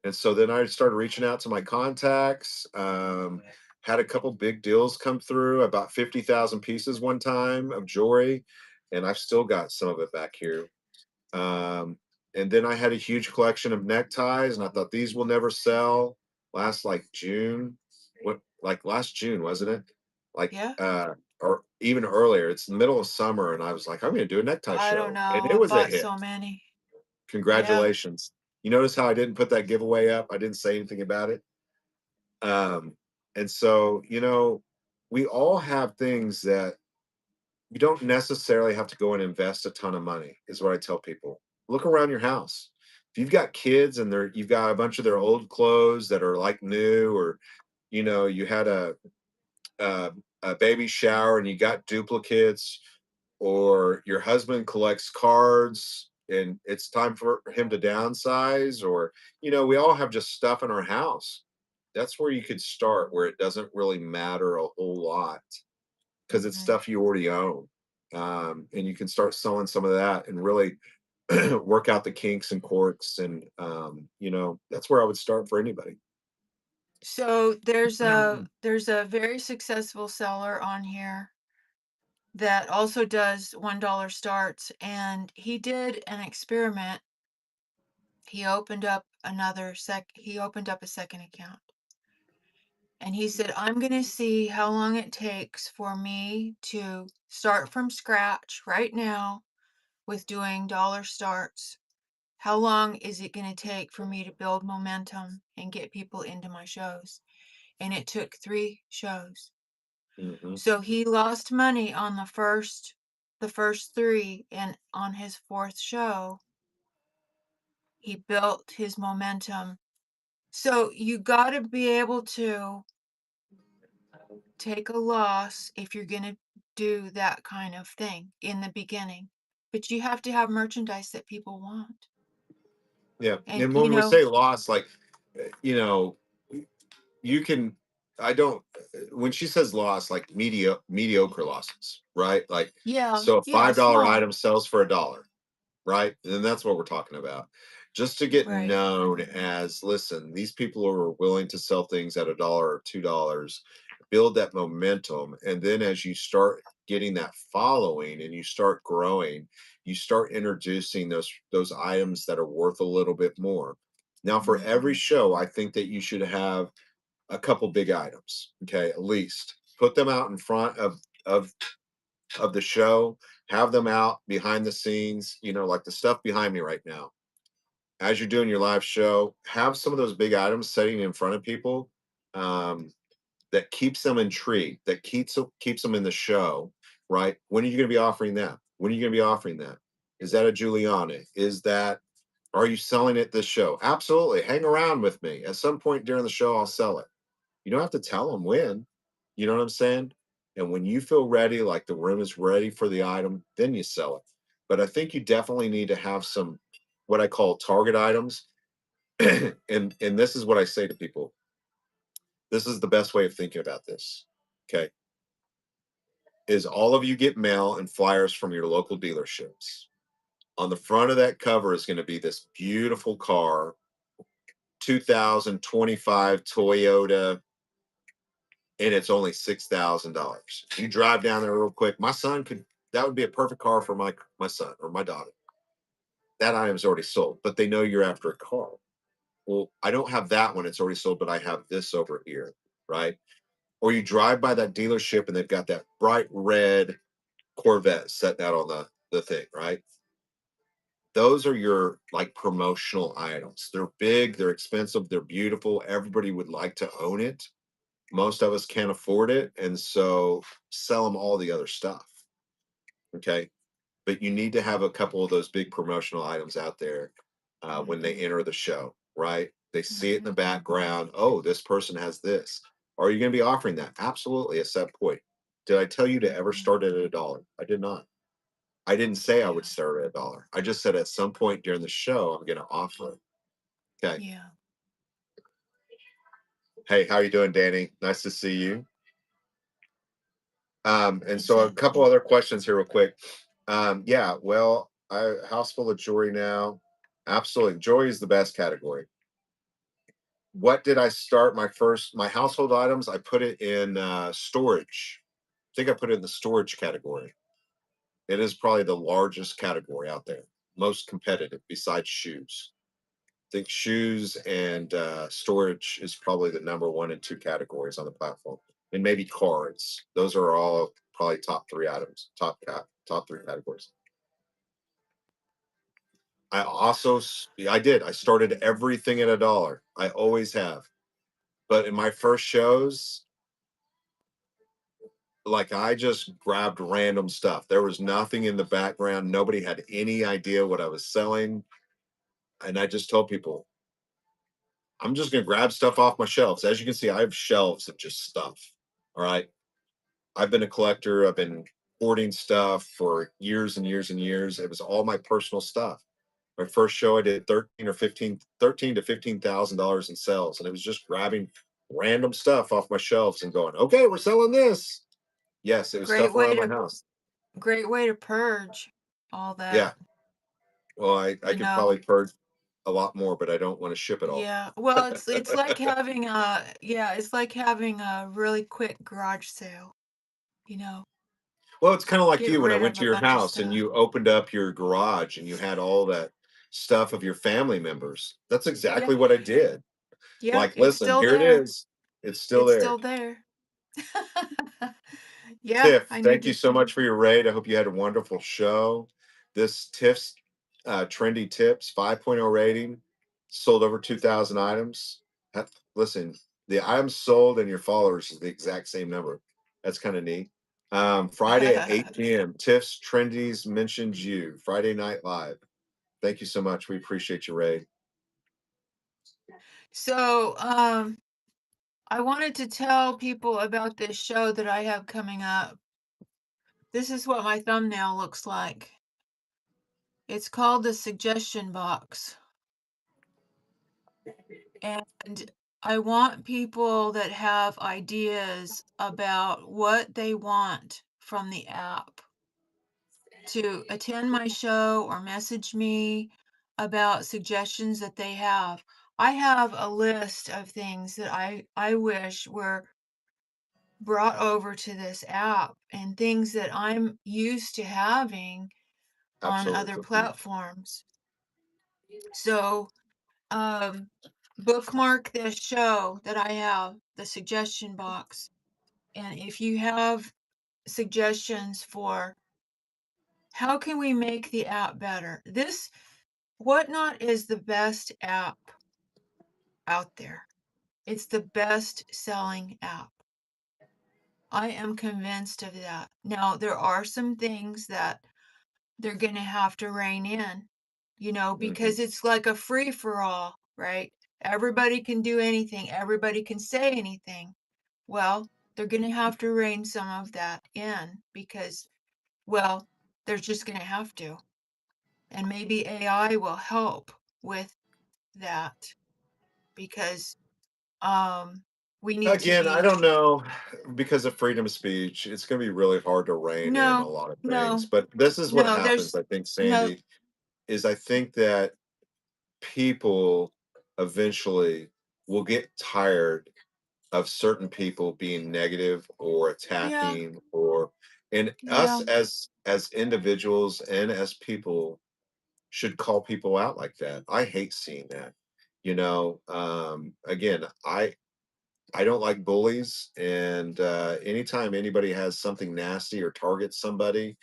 And so then I started reaching out to my contacts, had a couple big deals come through. I bought 50,000 pieces one time of jewelry, and I've still got some of it back here. Um, and then I had a huge collection of neckties, and I thought these will never sell. Last like June, like last June, wasn't it? Like Yeah. or even earlier. It's the middle of summer, and I was like, I'm gonna do a necktie I don't show. And know. it I was a bought hit. so many. Yeah. Congratulations. You notice how I didn't put that giveaway up? I didn't say anything about it. Um, and so, we all have things that you don't necessarily have to go and invest a ton of money, is what I tell people. Look around your house. If you've got kids and you've got a bunch of their old clothes that are like new, or you had a, a baby shower and you got duplicates, or your husband collects cards and it's time for him to downsize, or we all have just stuff in our house. That's where you could start, where it doesn't really matter a whole lot because it's Mhm. stuff you already own. And you can start selling some of that and really work out the kinks and quirks. And that's where I would start for anybody. So there's a very successful seller on here that also does $1 starts, and he did an experiment. He opened up a second account. And he said, "I'm going to see how long it takes for me to start from scratch right now with doing dollar starts. How long is it going to take for me to build momentum and get people into my shows?" And it took 3 shows. Hmm. So he lost money on the first 3, and on his 4th show, He built his momentum. So you got to be able to take a loss if you're going to do that kind of thing in the beginning. But you have to have merchandise that people want. Yeah. And, And you when we know, say loss, like, you know, you can, I don't, when she says loss, like mediocre losses, right? Like, yeah, so a yeah, $5 small. item sells for a dollar, right? And that's what we're talking about. Just to get Right. known as, listen, these people are willing to sell things at a dollar or $2, build that momentum. And then as you start getting that following and you start growing, you start introducing those items that are worth a little bit more. Now, for every Mhm. show, I think that you should have a couple big items. Okay, at least put them out in front of of the show, have them out behind the scenes, like the stuff behind me right now. As you're doing your live show, have some of those big items sitting in front of people, um, that keeps them intrigued, that keeps them in the show, right? When are you going to be offering that? When are you going to be offering that? Is that a Juliana? Are you selling it this show? Absolutely. Hang around with me. At some point during the show, I'll sell it. You don't have to tell them when. You know what I'm saying? And when you feel ready, like the room is ready for the item, then you sell it. But I think you definitely need to have some what I call target items. And this is what I say to people. This is the best way of thinking about this. Okay. Is all of you get mail and flyers from your local dealerships. On the front of that cover is going to be this beautiful car, 2025 Toyota, and it's only $6,000. You drive down there real quick. My son could. That would be a perfect car for my son or my daughter. That item's already sold, but they know you're after a car. Well, I don't have that one. It's already sold, but I have this over here, right? Or you drive by that dealership and they've got that bright red Corvette sitting out on the thing, right? Those are your like promotional items. They're big, they're expensive, they're beautiful. Everybody would like to own it. Most of us can't afford it, and so sell them all the other stuff. Okay, but you need to have a couple of those big promotional items out there when they Mhm. enter the show, right? They see it in the Mhm. background. Oh, this person has this. Are you going to be offering that? Absolutely, at some point. Did I tell you to ever Mhm. start it at a dollar? I did not. I didn't say I would Yeah. start at a dollar. I just said at some point during the show, I'm going to offer it. Okay. Yeah. Hey, how you doing, Danny? Nice to see you. And It's so a a couple other questions here real quick. Yeah, well, I house full of jewelry now. Absolutely. Jewelry is the best category. What did I start my household items? I put it in storage. I think I put it in the storage category. It is probably the largest category out there, most competitive besides shoes. I think shoes and storage is probably the number one and two categories on the platform, and maybe cards. Those are all probably top three items, top three categories. I did. I started everything at a dollar. I always have. But in my first shows, like I just grabbed random stuff. There was nothing in the background. Nobody had any idea what I was selling. And I just told people, I'm just going to grab stuff off my shelves. As you can see, I have shelves of just stuff. All right. I've been a collector. I've been hoarding stuff for years and years and years. It was all my personal stuff. My first show, I did 13 to $15,000 in sales, and it was just grabbing random stuff off my shelves and going, "Okay, we're selling this." Yes, it was great stuff way around my to house. great way to purge all Yeah. that, Well, I you could know. probably purge a lot more, but I don't want to ship it all. Yeah. Well, it's like having a yeah, it's like having a really quick garage sale, you know. Well, it's kind of like Get you when I rid went of to a your bunch of house and stuff. you opened up your garage and you had all that stuff of your family members. That's Yeah. exactly what I did. Yeah, Like, it's listen, still here it there. is. It's still It's there. still there. Yeah, Tiff, I need thank you to so much for your raid. I hope you had a wonderful show. This Tiff's Trendy Tips 5.0 rating sold over 2,000 items. Listen, the items sold and your followers is the exact same number. That's kind of neat. Friday at 8 p.m. Tiff's Trendies mentions you. Friday Night Live. Thank you so much. We appreciate your raid. So, I wanted to tell people about this show that I have coming up. This is what my thumbnail looks like. It's called the Suggestion Box. And I want people that have ideas about what they want from the app to attend my show or message me about suggestions that they have. I have a list of things that I wish were brought over to this app and things that I'm used to having on other Absolutely. platforms. So, um, bookmark this show that I have, the suggestion box. And if you have suggestions for how can we make the app better? This Whatnot is the best app out there. It's the best selling app. I am convinced of that. Now, there are some things that they're gonna have to rein in, Mhm. because it's like a free for all, right? Everybody can do anything, everybody can say anything. Well, they're gonna have to rein some of that in because, well, they're just gonna have to. And maybe AI will help with that because we need to Again, I be don't know, because of freedom of speech, it's gonna be really hard to rein in a no, lot of things, no, but this is what no, happens, there's I think, no, Sandy, is I think that people eventually will get tired of certain people being negative or yeah, attacking, or and us yeah, as individuals and as people should call people out like that. I hate seeing that. Again, I don't like bullies, and anytime anybody has something nasty or targets somebody,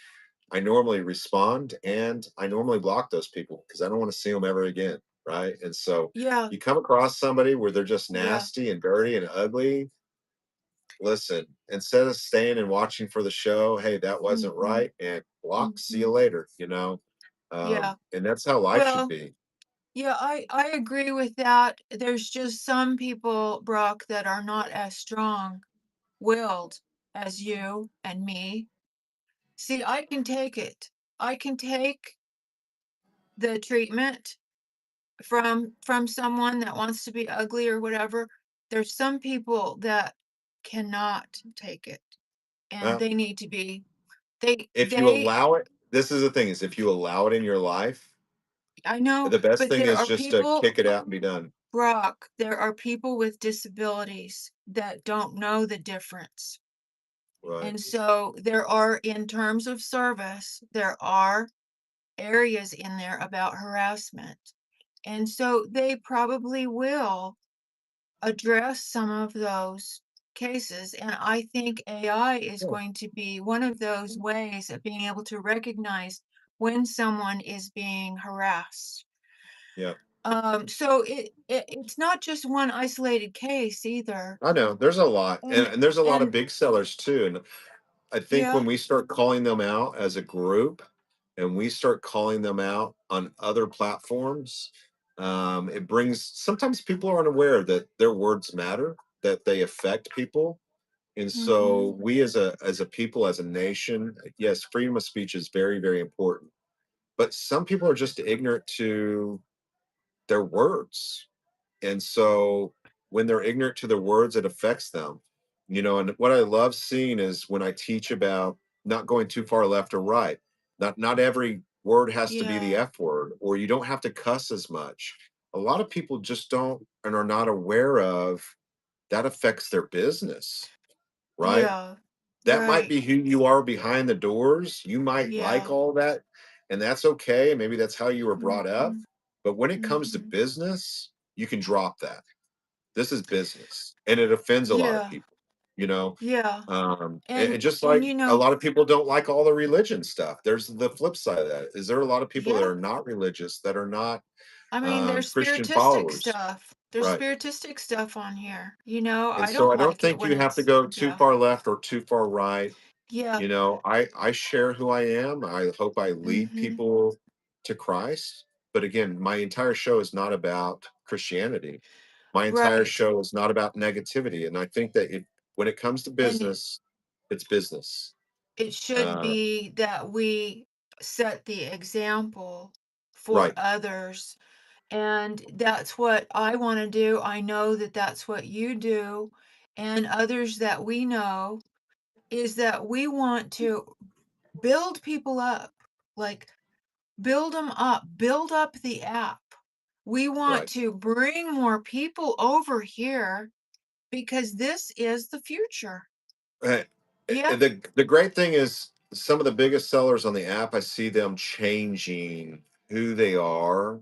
I normally respond and I normally block those people because I don't want to see them ever again, right? And so yeah, you come across somebody where they're just yeah, nasty and dirty and ugly. Listen, instead of staying and watching for the show, hey, that wasn't mhm, right, and block. See you mhm, later. yeah. And that's how life should Well, be. yeah, I agree with that. There's just some people, Brock, that are not as strong-willed as you and me. See, I can take it. I can take the treatment from someone that wants to be ugly or whatever. There's some people that cannot take it, and Well, they need to be they if you they allow it, this is the thing: is if you allow it in your life, I know, the best but thing there is are just to people, kick it out and be done. Brock, there are people with disabilities that don't know the difference. Right. And so there are, in terms of service, there are areas in there about harassment. And so they probably will address some of those cases. And I think AI is Yeah. going to be one of those ways of being able to recognize when someone is being harassed. Yeah. So it's not just one isolated case either. I know there's a lot, and, And and there's a lot of and big sellers too. And I think yeah, when we start calling them out as a group, and we start calling them out on other platforms, it brings. Sometimes people aren't aware that their words matter, that they affect people, and so mhm, we as a people, as a nation, yes, freedom of speech is very, very important. But some people are just ignorant to their words. And so when they're ignorant to their words, it affects them. And what I love seeing is when I teach about not going too far left or right. Not every word has to be the yeah, F word, or you don't have to cuss as much. A lot of people just don't and are not aware of that affects their business, right? yeah, That might right, be who you are behind the doors. You might like yeah, all that, and that's okay. Maybe that's how you were brought up. mhm, But when it comes to mhm, business, you can drop that. This is business, and it offends a lot of yeah, people, you know. yeah, And just and like a lot of people don't like all the religion stuff. There's the flip side of that. Is there a lot of people that yeah, are not religious, that are not I mean, there's Christian spiritistic followers, stuff. There's right? spiritistic stuff on here. And I so don't I don't like it think when you have to it's go too yeah, far left or too far right. yeah, I share who I am. I hope I lead mhm, people to Christ. But again, my entire show is not about Christianity. My entire right. show is not about negativity, and I think that when it comes to And business, it's business. it should Uh, be that we set the example for right, others, and that's what I wanna do. I know that that's what you do, and others that we know, is that we want to build people up, like, build up the app. We want right. to bring more people over here because this is the future. Eh, Yeah, the great thing is some of the biggest sellers on the app, I see them changing who they are,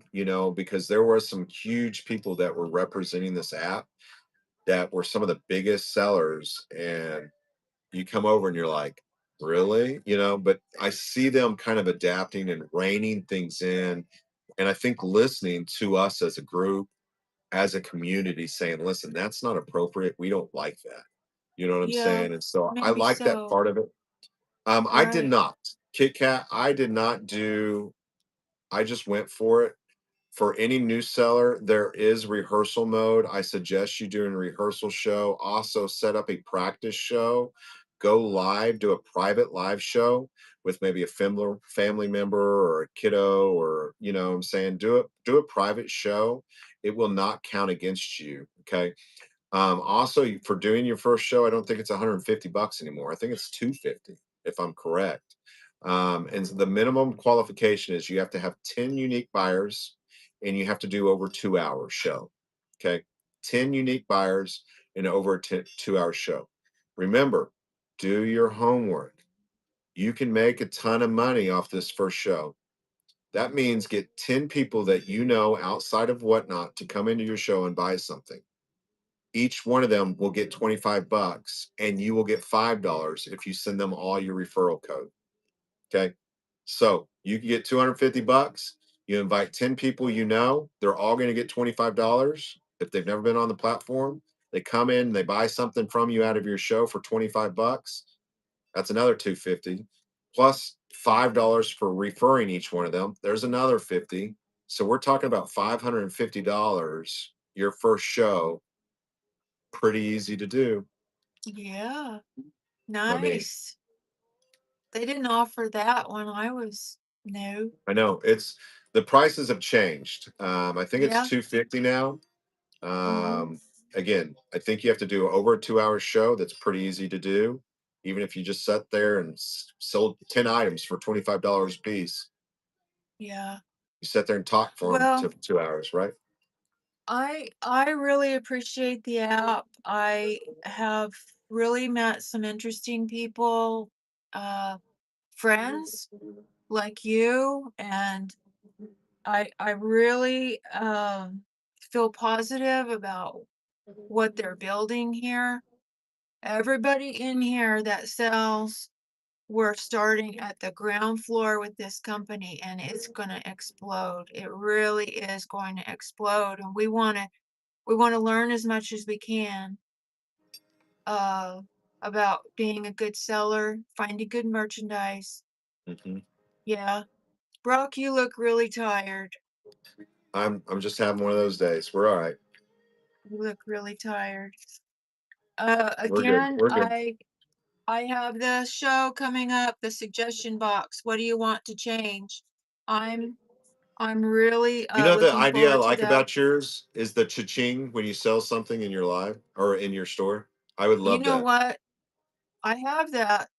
because there were some huge people that were representing this app that were some of the biggest sellers. And you come over and you're like, really? But I see them kind of adapting and reining things in. And I think listening to us as a group, as a community, saying, listen, that's not appropriate. We don't like that. You know what I'm yeah, saying? And so I maybe like that so. part of it. I did Right. not. Kit Kat, I did not do, I just went for it. For any new seller, there is rehearsal mode. I suggest you do a rehearsal show. Also, set up a practice show. Go live, do a private live show with maybe a family member or a kiddo, or what I'm saying, do a private show. It will not count against you. Okay. Also, for doing your first show, I don't think it's 150 bucks anymore. I think it's 250, if I'm correct. And so the minimum qualification is you have to have 10 unique buyers, and you have to do over 2 hour show. Okay. 10 unique buyers and over a 2 hour show. Remember, do your homework. You can make a ton of money off this first show. That means get 10 people that you know outside of Whatnot to come into your show and buy something. Each one of them will get 25 bucks, and you will get $5 if you send them all your referral code. Okay. So you can get 250 bucks. You invite 10 people, they're all going to get $25 if they've never been on the platform. They come in, they buy something from you out of your show for 25 bucks. That's another 250 plus $5 for referring each one of them. There's another 50. So we're talking about $550 your first show. Pretty easy to do. Yeah, I mean, nice. They didn't offer that when I was new. I know the prices have changed. I think it's Yeah, 250 now. mhm, Again, I think you have to do over a 2 hour show. That's pretty easy to do. Even if you just sat there and sold 10 items for $25 a piece, yeah. you sit there and talk for them Well, to 2 hours, right? I really appreciate the app. I have really met some interesting people, uh, friends like you, and I really, feel positive about what they're building here. Everybody in here that sells, we're starting at the ground floor with this company, and it's gonna explode. It really is going to explode, and we wanna learn as much as we can, uh, about being a good seller, finding good merchandise. Mhm. Yeah. Brock, you look really tired. I'm just having one of those days. We're all right. You look really tired. We're good. Again, We're good. I have the show coming up, the suggestion box. What do you want to change? I'm I'm really The looking idea I forward to like that. about yours is the cha-ching when you sell something in your live or in your store. I would You love know that. what? I have that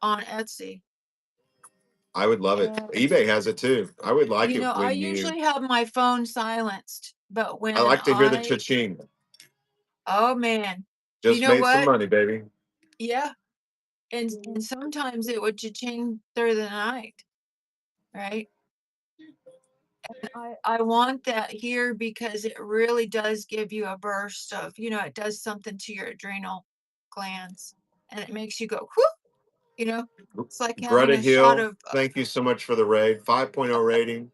on Etsy. I would love it. And eBay has it too. I would like it I when you usually have my phone silenced, but I when like to hear the I cha-ching. oh man. You Just know made some what? money, baby. Yeah. And sometimes it would cha-ching through the night, right? And I want that here because it really does give you a burst of, it does something to your adrenal glands, and it makes you go, "Whoo," you know? It's like having Greta a shot Hill, of, thank you so much for the raid. 5.0 rating,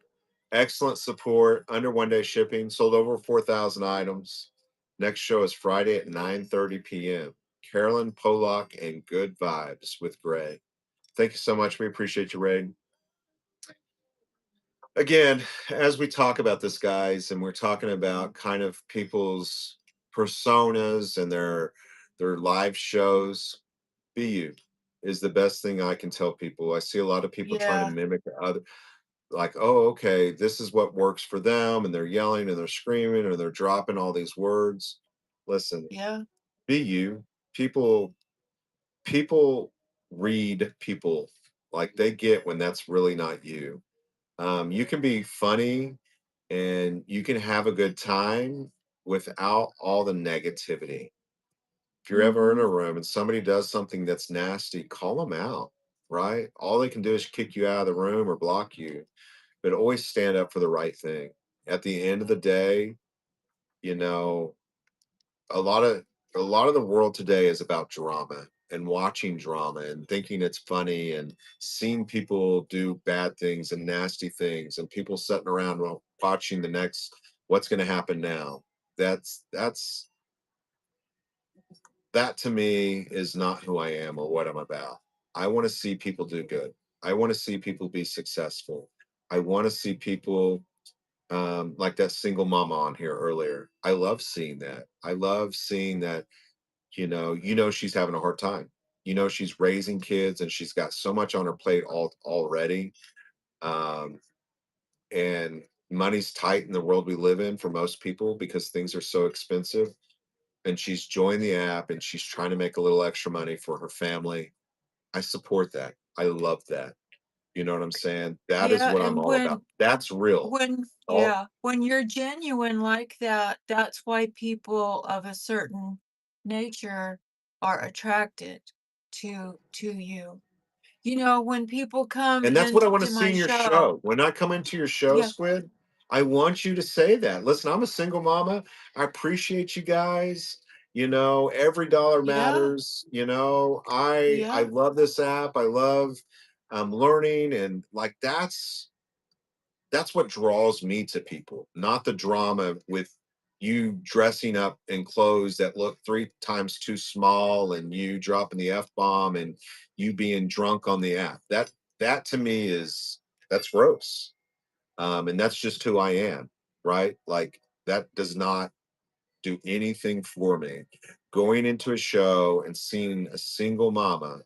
excellent support, under 1 day shipping, sold over 4,000 items. Next show is Friday at 9:30 p.m. Carolyn Pollock and Good Vibes with Gray. Thank you so much. We appreciate your raid. Again, as we talk about this, guys, and we're talking about kind of people's personas and their live shows, be you is the best thing I can tell people. I see a lot of people trying to Yeah, mimic other, like, oh, okay, this is what works for them, and they're yelling and they're screaming or they're dropping all these words. Listen, yeah. be you. People people read people, like they get when that's really not you. You can be funny and you can have a good time without all the negativity. If you're ever in Mhm. a room and somebody does something that's nasty, call them out, right? All they can do is kick you out of the room or block you, but always stand up for the right thing. At the end of the day, you know, a lot of a lot of the world today is about drama and watching drama and thinking it's funny and seeing people do bad things and nasty things and people sitting around watching the next what's going to happen now. That's that to me is not who I am or what I'm about. I want to see people do good. I want to see people be successful. I want to see people like that single mama on here earlier. I love seeing that. I love seeing that, she's having a hard time. She's raising kids and she's got so much on her plate already. Um, and money's tight in the world we live in for most people because things are so expensive. And she's joined the app and she's trying to make a little extra money for her family. I support that. I love that. You know what I'm saying? That is Yeah, what I'm and all about. That's real. All when you're genuine like that, that's why people of a certain nature are attracted to you. You know, when people come And that's what I wanna into see my in your show. show. When I come into your show, Yeah, Squid, I want you to say that. "Listen, I'm a single mama. I appreciate you guys. Every dollar yeah, matters. I yeah, love this app. I love, learning," and, like, that's what draws me to people, not the drama with you dressing up in clothes that look 3 times too small and you dropping the F bomb and you being drunk on the app. That to me is that's gross. And that's just who I am, right? Like that does not do anything for me. Going into a show and seeing a single mama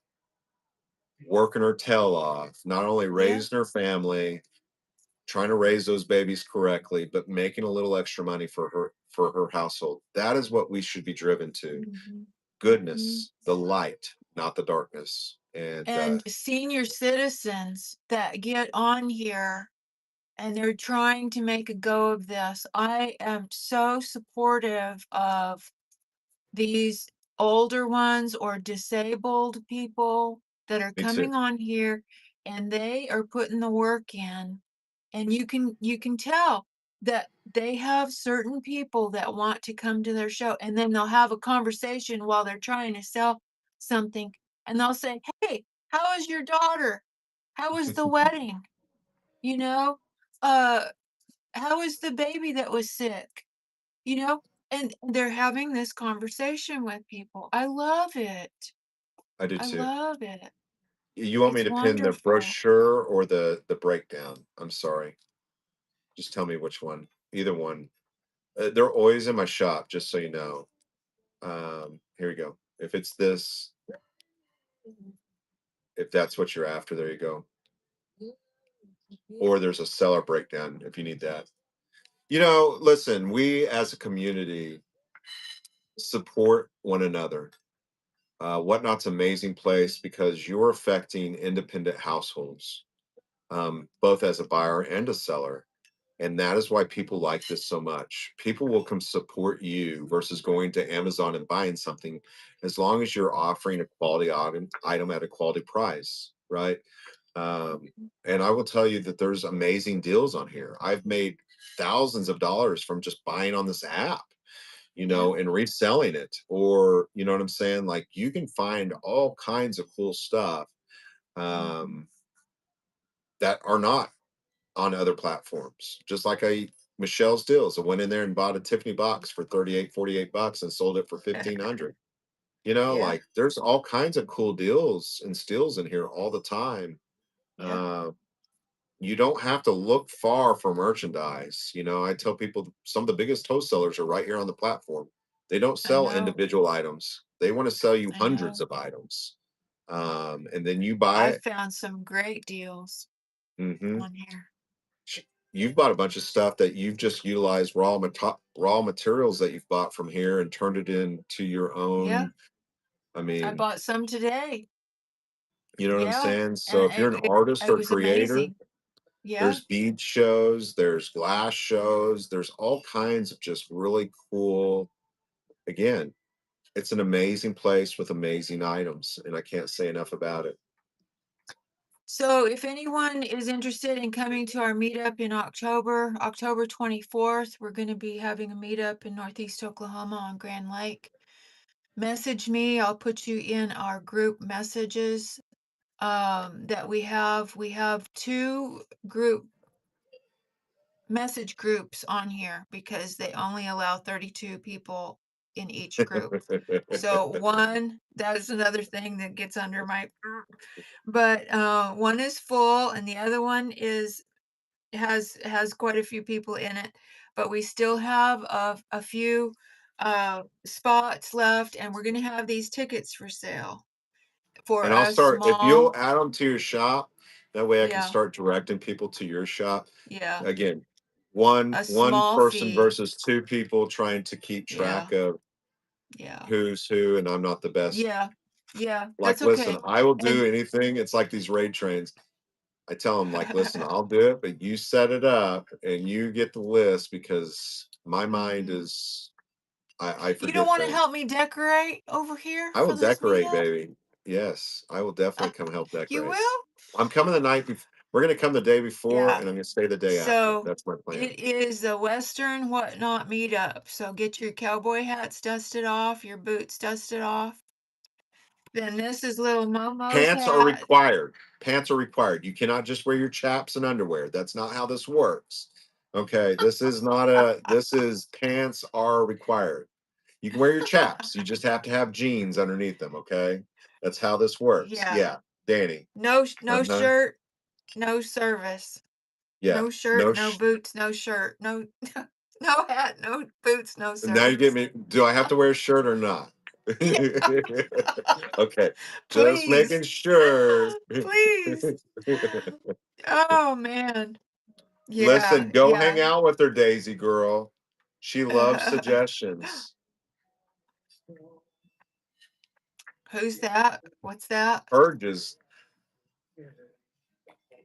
working her tail off, not only yeah. raising her family, trying to raise those babies correctly, but making a little extra money for her household. That is what we should be driven to. Mhm, mhm. Goodness, the light, not the darkness. And And senior citizens that get on here and they're trying to make a go of this. I am so supportive of these older ones or disabled people that are me too. coming on here and they are putting the work in. And you can tell that they have certain people that want to come to their show and then they'll have a conversation while they're trying to sell something and they'll say, "Hey, how is your daughter? How was the wedding? You know, uh, how is the baby that was sick?" You know? And they're having this conversation with people. I love it. I do I too. love it. You want me It's to pin the wonderful. brochure or the breakdown? I'm sorry. Just tell me which one. Either one. They're always in my shop, just so you know. Here we go. If it's this, if that's what you're after, there you go. Or there's a seller breakdown if you need that. Listen, we as a community support one another. Whatnot's amazing place because you're affecting independent households, both as a buyer and a seller. And that is why people like this so much. People will come support you versus going to Amazon and buying something as long as you're offering a quality item at a quality price, right? Um, and I will tell you that there's amazing deals on here. I've made thousands of dollars from just buying on this app, Yeah. and reselling it. Or, you know what I'm saying? Like you can find all kinds of cool stuff Mhm. um, that are not on other platforms. Just like Michelle's deals. I went in there and bought a Tiffany box for 38, 48 bucks and sold it for 1,500. Yeah. Like there's all kinds of cool deals and steals in here all the time. Yeah. Uh, you don't have to look far for merchandise. You know, I tell people some of the biggest wholesalers are right here on the platform. They don't I sell know, individual items. They want to sell you I hundreds know. of items. And then you buy I it. found some great deals Hmm. on here. You've bought a bunch of stuff that you've just utilized raw materials that you've bought from here and turned it into your Yeah, own. I I mean, bought some today. you know what I'm Yeah, saying? and So if you're an it artist it or was creator, amazing. Yeah. there's bead shows, there's glass shows, there's all kinds of just really cool. Again, it's an amazing place with amazing items, and I can't say enough about it. So if anyone is interested in coming to our meetup in October, October 24th, we're going to be having a meetup in Northeast Oklahoma on Grand Lake. Message me. I'll put you in our group messages that we have. We have two group message groups on here because they only allow 32 people in each group. So one, that's another thing that gets under my but one is full and the other one is has quite a few people in it, but we still have a few spots left and we're going to have these tickets for sale for And I'll a start if you'll small, add them to your shop, that way I can yeah, start directing people to your shop. yeah, Again, one a one small person fee. versus two people trying to keep Yeah, track of yeah, who's who, and I'm not the best. yeah, yeah, Like, that's listen, okay. I will do And anything. It's like these raid trains. I tell them, like, listen, I'll do it, but you set it up and you get the list because my mind Mhm. is I You don't forget want to things. help me decorate over here I will for this decorate, meetup? baby. Yes, I will definitely come help You decorate. will? I'm coming the night before. We're gonna come the day before, and Yeah. I'm gonna stay the day after. So That's my plan. it is a Western whatnot meetup. So get your cowboy hats dusted off, your boots dusted off. Then this is little Momo's Pants are hat. required. Pants are required. You cannot just wear your chaps and underwear. That's not how this works. Okay, this is not a. This is pants are required. You can wear your chaps. You just have to have jeans underneath them. Okay, that's how this works. Yeah. Yeah, Danny. No Uh-huh. shirt, no service. Yeah. No shirt, No. no boots, no shirt, no no hat, no boots, no Now you get service. me. Do I have to wear a shirt or not? Yeah, Okay, just please. making sure. Please. Oh man. Yeah, Listen, go hang yeah. out with her, Daisy girl. She loves suggestions. Who's that? What's that? Urges.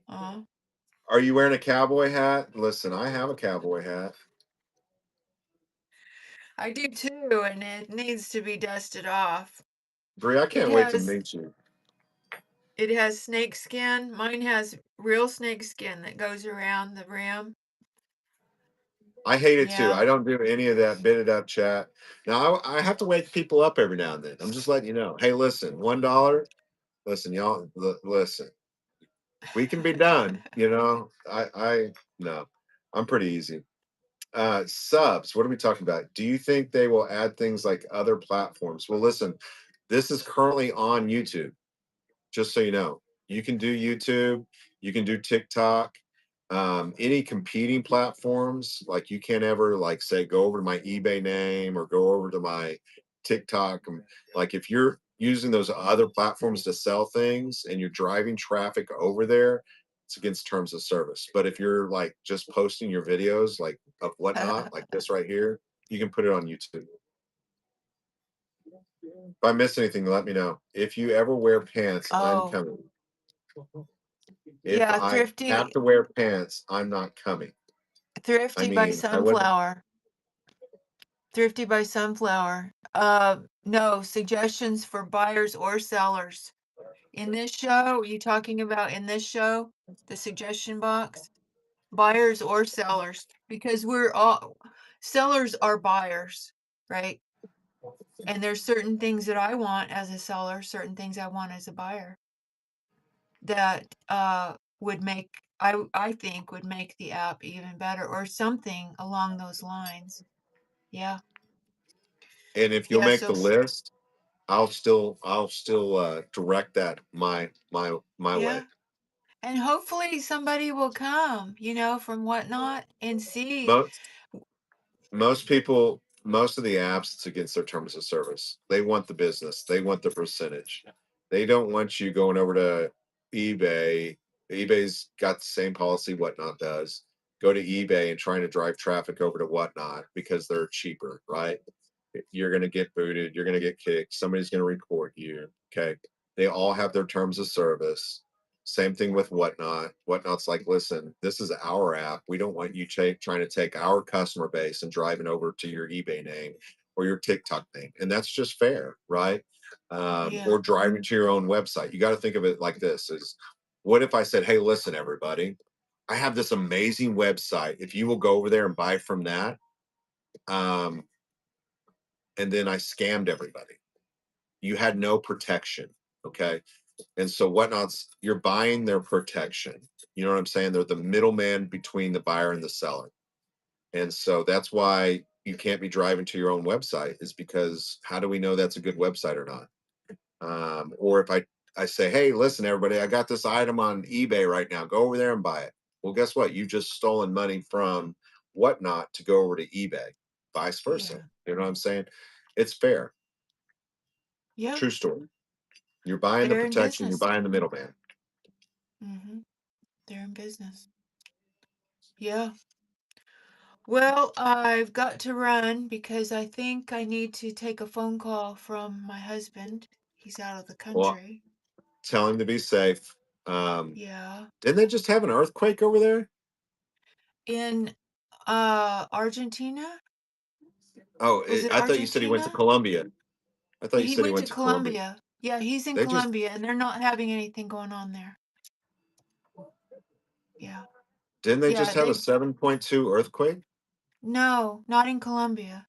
Oh, Are you wearing a cowboy hat? Listen, I have a cowboy hat. I do too, and it needs to be dusted off. Bree, I It can't wait to has meet you. it has snake skin. Mine has real snake skin that goes around the rim. I hate it too. Yeah. I don't do any of that bitted up chat. Now I have to wake people up every now and then. I'm just letting you know. Hey, listen, $1. Listen, y'all. Listen, we can be done. You know, I no, I'm pretty easy. Subs. What are we talking about? Do you think they will add things like other platforms? Well, listen, this is currently on YouTube. Just so you know, you can do YouTube, you can do TikTok, any competing platforms. Like you can't ever like say go over to my eBay name or go over to my TikTok. Like if you're using those other platforms to sell things and you're driving traffic over there, it's against terms of service. But if you're like just posting your videos like of whatnot, like this right here, you can put it on YouTube. If I miss anything, let me know. If you ever wear pants, I'm Oh, coming. If yeah, I have to wear pants, I'm not coming. I Thrifty by mean, I wouldn't. Sunflower. Thrifty by Sunflower. No, suggestions for buyers or sellers. In this show, are you talking about in this show, the suggestion box? Buyers or sellers? Because we're all sellers are buyers, right? And there's certain things that I want as a seller, certain things I want as a buyer that would make I think would make the app even better or something along those lines. Yeah. And if you'll Yeah, make so the list, I'll still direct that my way. yeah. And hopefully somebody will come, from Whatnot and see. Most most people, most of the apps, it's against their terms of service. They want the business. They want the percentage. They don't want you going over to eBay. eBay's got the same policy Whatnot does. Go to eBay and trying to drive traffic over to Whatnot because they're cheaper, right? You're going to get booted. You're going to get kicked. Somebody's going to report you. Okay. They all have their terms of service. Same thing with Whatnot. Whatnot's like, listen, this is our app. We don't want you trying to take our customer base and driving over to your eBay name or your TikTok name. And that's just fair, right? Yeah, Or driving to your own website. You got to think of it like this is what if I said, hey, listen, everybody, I have this amazing website. If you will go over there and buy from that, um, and then I scammed everybody. You had no protection. Okay. And so whatnot's you're buying their protection. You know what I'm saying? They're the middleman between the buyer and the seller. And so that's why you can't be driving to your own website, is because how do we know that's a good website or not? Or if I say, hey, listen, everybody, I got this item on eBay right now. Go over there and buy it. Well, guess what? You just stolen money from whatnot to go over to eBay, vice versa. yeah. You know what I'm saying? It's fair. Yep, True story. You're buying the they're in protection, you're business. buying the middleman. Mhm, they're in business. Yeah. Well, I've got to run because I think I need to take a phone call from my husband. He's out of the Well, country. tell him to be safe. Yeah. Didn't they just have an earthquake over there? In, Argentina? Oh, Was it I thought you said he went to Argentina? Colombia. I thought you He said he went went to to Colombia. Colombia. Yeah, he's in They just Colombia, and they're not having anything going on there. Yeah. didn't they Yeah, just have a they 7.2 earthquake? no, not in Colombia.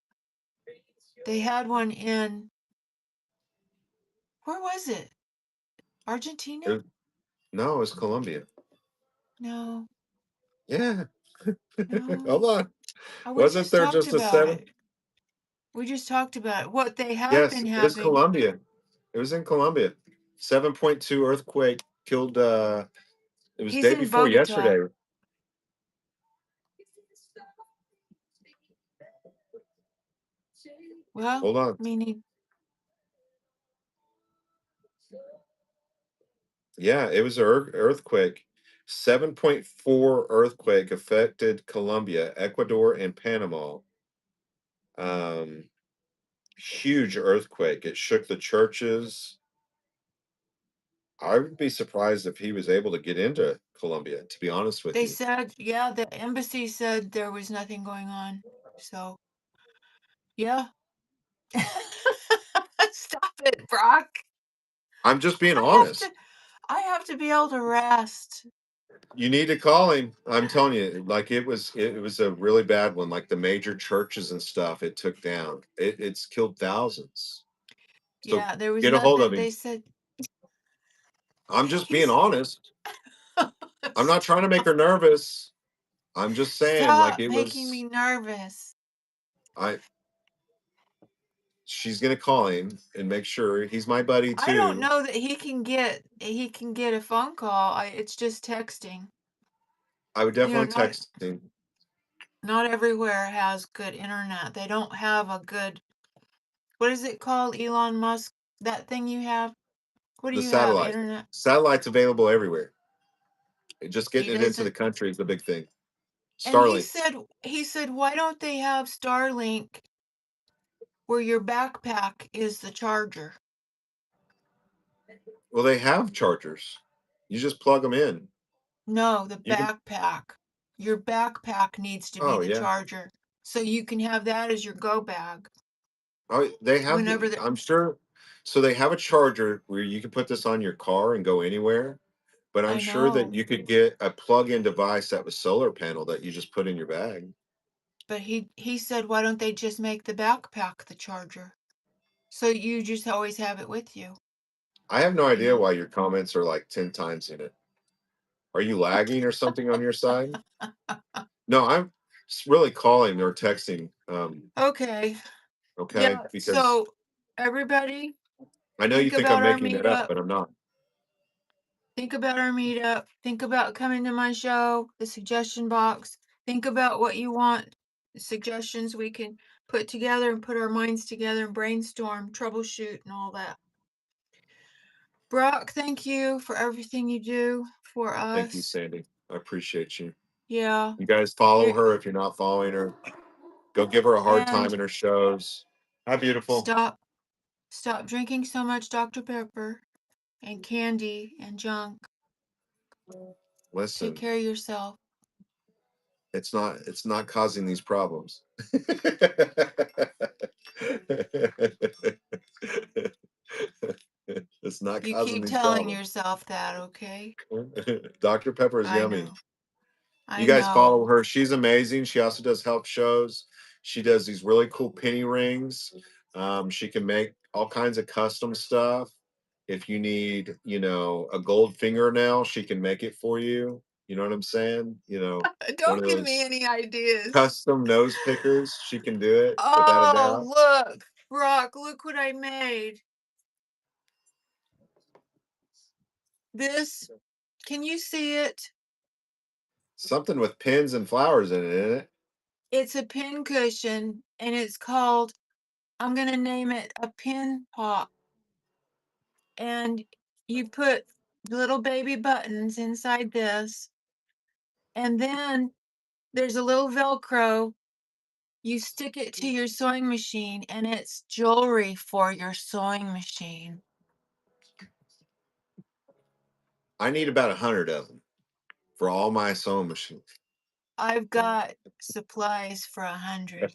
They had one in where was it? Argentina? It, no, it was Colombia. No, Yeah. no. Hold on. We Wasn't just there talked just a about seven? it. We just talked about it. What they have Yes, been it was having. Colombia. It was in Colombia. 7.2 earthquake killed it was He's day in before Bogota. yesterday. Well, Hold on. I mean, Yeah, it was an earthquake. 7.4 earthquake affected Colombia, Ecuador, and Panama. Um, Huge earthquake. It shook the churches. I would be surprised if he was able to get into Colombia, to be honest with they you. said, yeah, the embassy said there was nothing going on. So, yeah. Stop it, Brock. I'm just being I have honest. to I have to be able to rest. You need to call him. I'm telling you, like it was a really bad one. Like the major churches and stuff, it took down. It's killed thousands. So Yeah, there was get a hold of nothing. him. They said I'm just being he's honest. I'm not trying to make her nervous. I'm just saying, like stop it making me was. nervous. I She's gonna call him and make sure he's my buddy I don't too. know that he can get a phone call. It's just texting. I would You know, definitely not text him. not everywhere has good internet. They don't have a good what is it called, Elon Musk? That thing you have? What do The you have? satellite. Internet? Satellite's available everywhere. Just He getting it into the doesn't. country is the big thing. And he Starlink. said he said, "Why don't they have Starlink where your backpack is the charger?" Well, they have chargers. You just plug them in. No, the You can. backpack. Your backpack needs to be Oh the yeah. charger. So you can have that as your go bag Oh, they have. whenever the I'm sure. So they have a charger where you can put this on your car and go anywhere. But I'm I sure that know, you could get a plug-in device that was solar panel that you just put in your bag. but he said, "Why don't they just make the backpack the charger? So you just always have it with you, I have no you idea know?" why your comments are like 10 times in it. Are you lagging or something on your side? No, I'm really calling or texting. Okay. Okay, Yeah, because so everybody I know you think think I'm about our making that up, meetup. but I'm not. Think about our meetup. Think about coming to my show, the suggestion box. Think about what you want, suggestions we can put together and put our minds together and brainstorm, troubleshoot, and all that. Brock, thank you for everything you do for Thank you, us. Sandy. I appreciate you. Yeah. You guys follow You her if you're not following her. Go give her a hard time and in her shows. Hi, beautiful. stop drinking so much Dr. Pepper and candy and junk. Take Listen, care of yourself. it's not causing these problems. It's not You causing keep these telling problems. yourself that, okay? Dr. Pepper is I yummy. know. You I guys know. follow her. She's amazing. She also does help shows. She does these really cool penny rings. She can make all kinds of custom stuff. If you need, a gold fingernail, she can make it for you. You know what I'm saying? One Don't of give me those any ideas. custom nose pickers. She can do it without a Oh, doubt. look, Brock, look what I made. This, can you see it? Something with pins and flowers in it, isn't it? It's a pin cushion and it's called, I'm gonna name it a pin pop. And you put little baby buttons inside this, and then there's a little Velcro. You stick it to your sewing machine, and it's jewelry for your sewing machine. I need about 100 of them for all my sewing machines. I've got supplies for 100.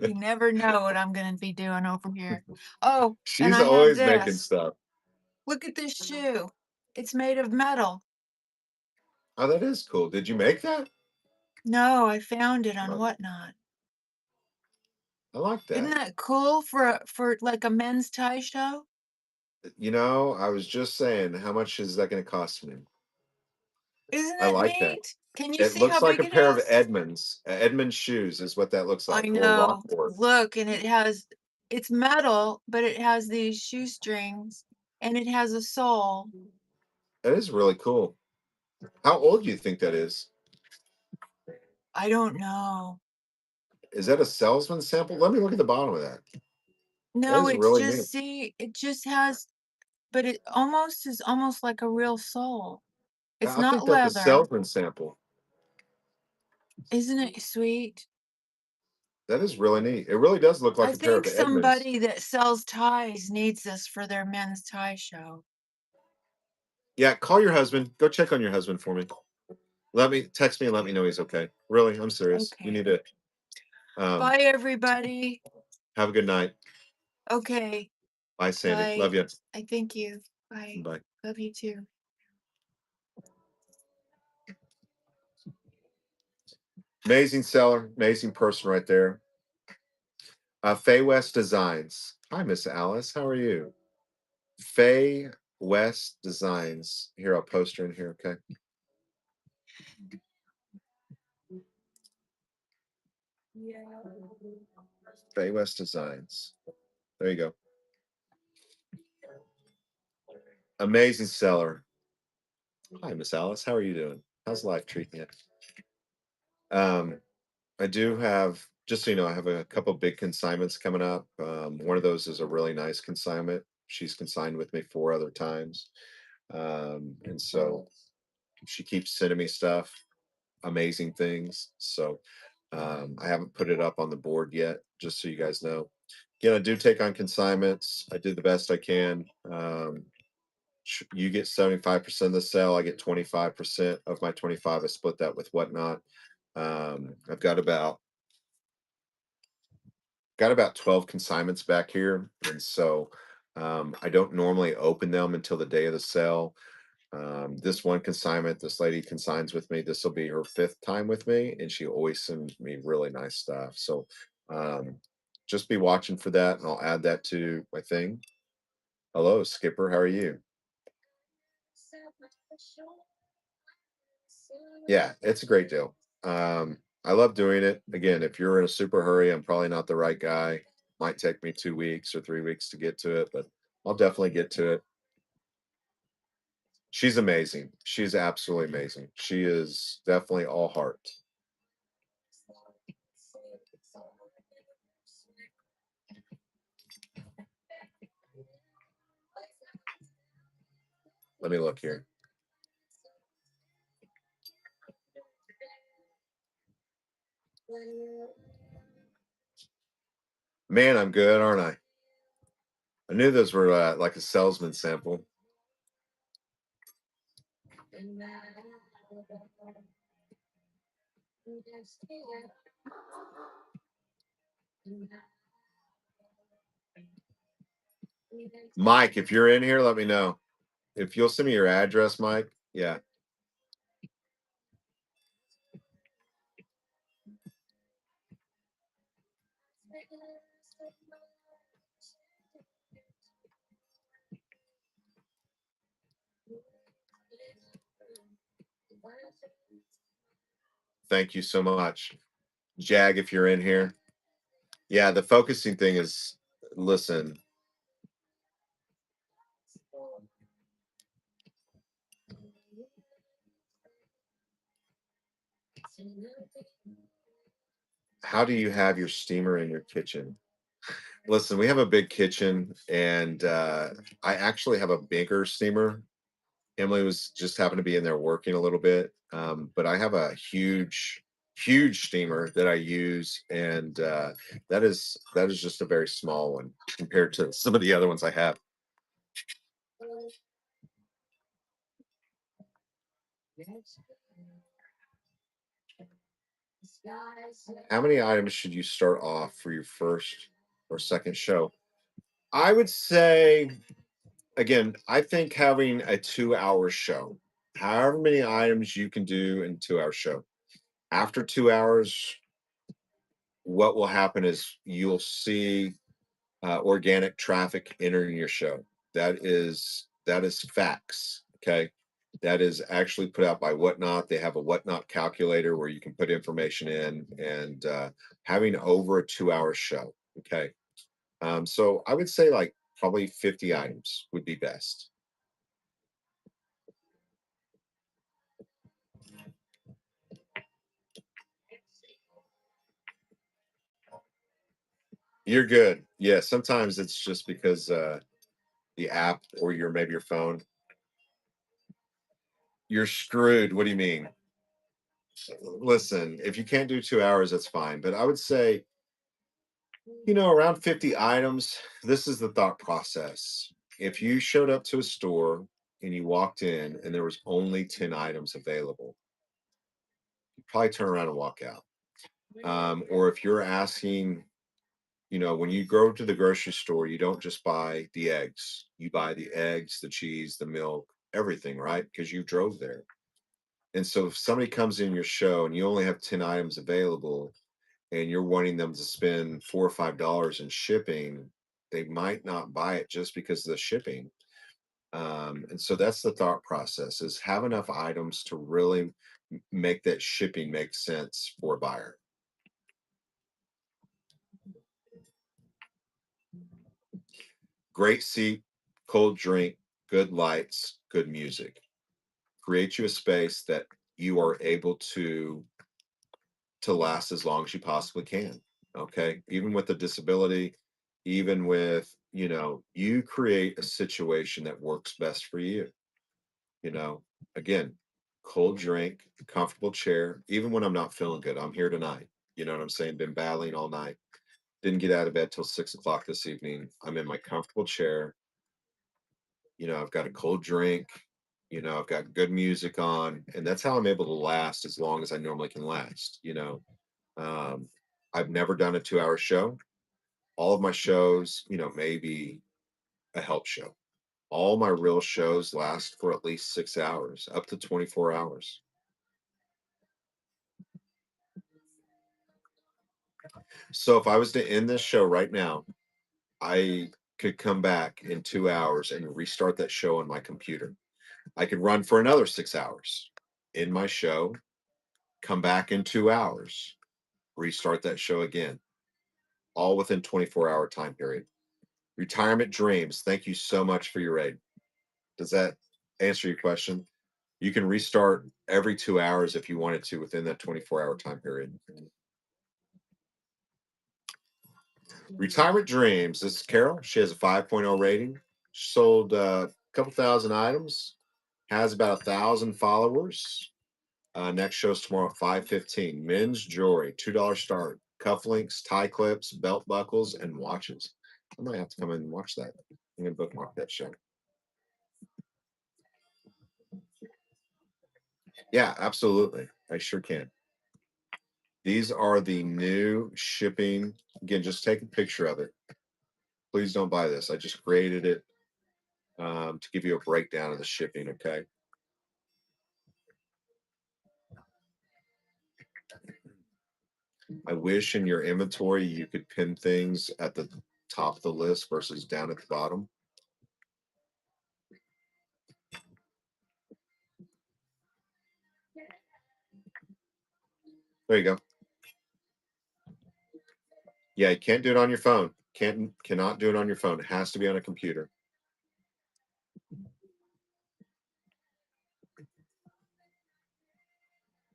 You never know what I'm gonna be doing over here. Oh, and She's I have always making this. stuff. Look at this shoe. It's made of metal. Oh, that is cool. Did you make that? No, I found it on Oh, Whatnot. I like Isn't that. that cool for like a men's tie show? I was just saying, how much is that going to cost me? Isn't I it like that. neat? Can you It see how looks like big a it pair of is? Edmonds shoes is what that looks I like, or know. Rockport. Look, and it's metal, but it has these shoestrings and it has a sole. That is really cool. How old do you think that is? I don't know. Is that a salesman sample? Let me look at the bottom of that. That No, is it's really neat. just, see, it just has, but it almost is almost like a real sole. It's I not think that's a leather. salesman sample. Isn't it sweet? That is really neat. It really does look I like a pair of think Edmonds. somebody that sells ties needs this for their men's tie show. Yeah, call your husband. Go check on your husband for me. Let me text me and let me know he's okay. Really, I'm serious. You need Okay. to um, Bye, everybody. have a good night. Okay. Bye, Sandy. Bye. Love you. I thank you. Bye. Bye. Love you too. Amazing seller, amazing person right there. Faye West Designs. Hi, Miss Alice. How are you? Faye West Designs. Here, I'll post her in here. Okay. Faye West Designs. There you go. Amazing seller. Hi, Miss Alice. How are you doing? How's life treating you? Um, I do have, just so you know, I have a couple big consignments coming up. One of those is a really nice consignment. She's consigned with me 4 other times. And so she keeps sending me stuff, amazing things. So I haven't put it up on the board yet, just so you guys know. Again, I do take on consignments. I do the best I can. You get 75% of the sale. I get 25% of my 25. I split that with Whatnot. I've got about 12 consignments back here, and so I don't normally open them until the day of the sale. This one consignment, this lady consigns with me. This will be her fifth time with me, and she always sends me really nice stuff. So um, just be watching for that, and I'll add that to my thing. Hello, Skipper. How are you? Yeah, it's a great deal. I love doing it. Again, if you're in a super hurry, I'm probably not the right guy. Might take me 2 weeks or 3 weeks to get to it, but I'll definitely get to it. She's amazing. She's absolutely amazing. She is definitely all heart. Let me look here. Man, I'm good, aren't I? I knew those were like a salesman sample. Mike, if you're in here, let me know. If you'll send me your address, Mike. Yeah. Thank you so much. Jag, if you're in here. Yeah, the focusing thing is listen, how do you have your steamer in your kitchen? Listen, we have a big kitchen and I actually have a bigger steamer. Emily was just happened to be in there working a little bit. But I have a huge steamer that I use, and that is just a very small one compared to some of the other ones I have. How many items should you start off for your first or second show? I would say, again, I think having a 2 hour show, however many items you can do in 2 hour show. After 2 hours, what will happen is you'll see organic traffic entering your show. That is facts. Okay, that is actually put out by Whatnot. They have a Whatnot calculator where you can put information in, and having over a 2 hour show. Okay, so I would say like probably 50 items would be best. You're good. Yeah, sometimes it's just because the app or your maybe your phone. You're screwed. What do you mean? Listen, if you can't do 2 hours, that's fine. But I would say, around 50 items, this is the thought process. If you showed up to a store and you walked in and there was only 10 items available, you probably turn around and walk out. Or if you're asking, when you go to the grocery store, you don't just buy the eggs, you buy the eggs, the cheese, the milk, everything, right? Because you drove there. And so if somebody comes in your show and you only have 10 items available, and you're wanting them to spend $4 or $5 in shipping, they might not buy it just because of the shipping. And so that's the thought process: is have enough items to really make that shipping make sense for a buyer. Great seat, cold drink, good lights, good music. Create you a space that you are able to last as long as you possibly can. Okay. Even with a disability, even with, you create a situation that works best for you. You know, again, cold drink, comfortable chair. Even when I'm not feeling good, I'm here tonight. You know what I'm saying? Been battling all night. Didn't get out of bed till 6 o'clock this evening. I'm in my comfortable chair. I've got a cold drink. I've got good music on. And that's how I'm able to last as long as I normally can last. Um, I've never done a 2 hour show. All of my shows, maybe a help show. All my real shows last for at least 6 hours, up to 24 hours. So if I was to end this show right now, I could come back in 2 hours and restart that show on my computer. I could run for another 6 hours in my show, come back in 2 hours, restart that show again, all within 24-hour time period. Retirement dreams. Thank you so much for your aid. Does that answer your question, you can restart every 2 hours if you wanted to within that 24-hour time period. Retirement Dreams. This is Carol. She has a 5.0 rating. She sold a couple thousand items, has about 1,000 followers. Next show's tomorrow at 5:15. Men's jewelry, $2 start. Cufflinks, tie clips, belt buckles, and watches. I might have to come in and watch that. I'm gonna bookmark that show. Yeah, absolutely. I sure can. These are the new shipping. Again, just take a picture of it. Please don't buy this. I just created it to give you a breakdown of the shipping. Okay. I wish in your inventory you could pin things at the top of the list versus down at the bottom. There you go. Yeah, you can't do it on your phone. Cannot do it on your phone. It has to be on a computer.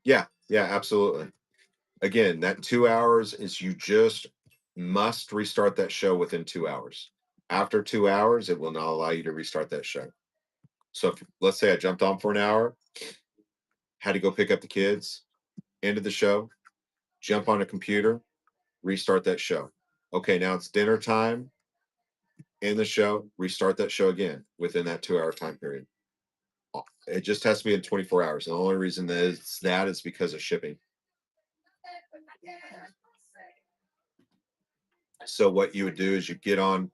Yeah, yeah, absolutely. Again, that 2 hours is you just must restart that show within 2 hours. After 2 hours, it will not allow you to restart that show. So if, let's say I jumped on for an hour, had to go pick up the kids, end of the show, jump on a computer, restart that show. Okay, now it's dinner time, end the show, restart that show again within that 2 hour time period. It just has to be in 24 hours. And the only reason that it's that is because of shipping. So what you would do is you get on,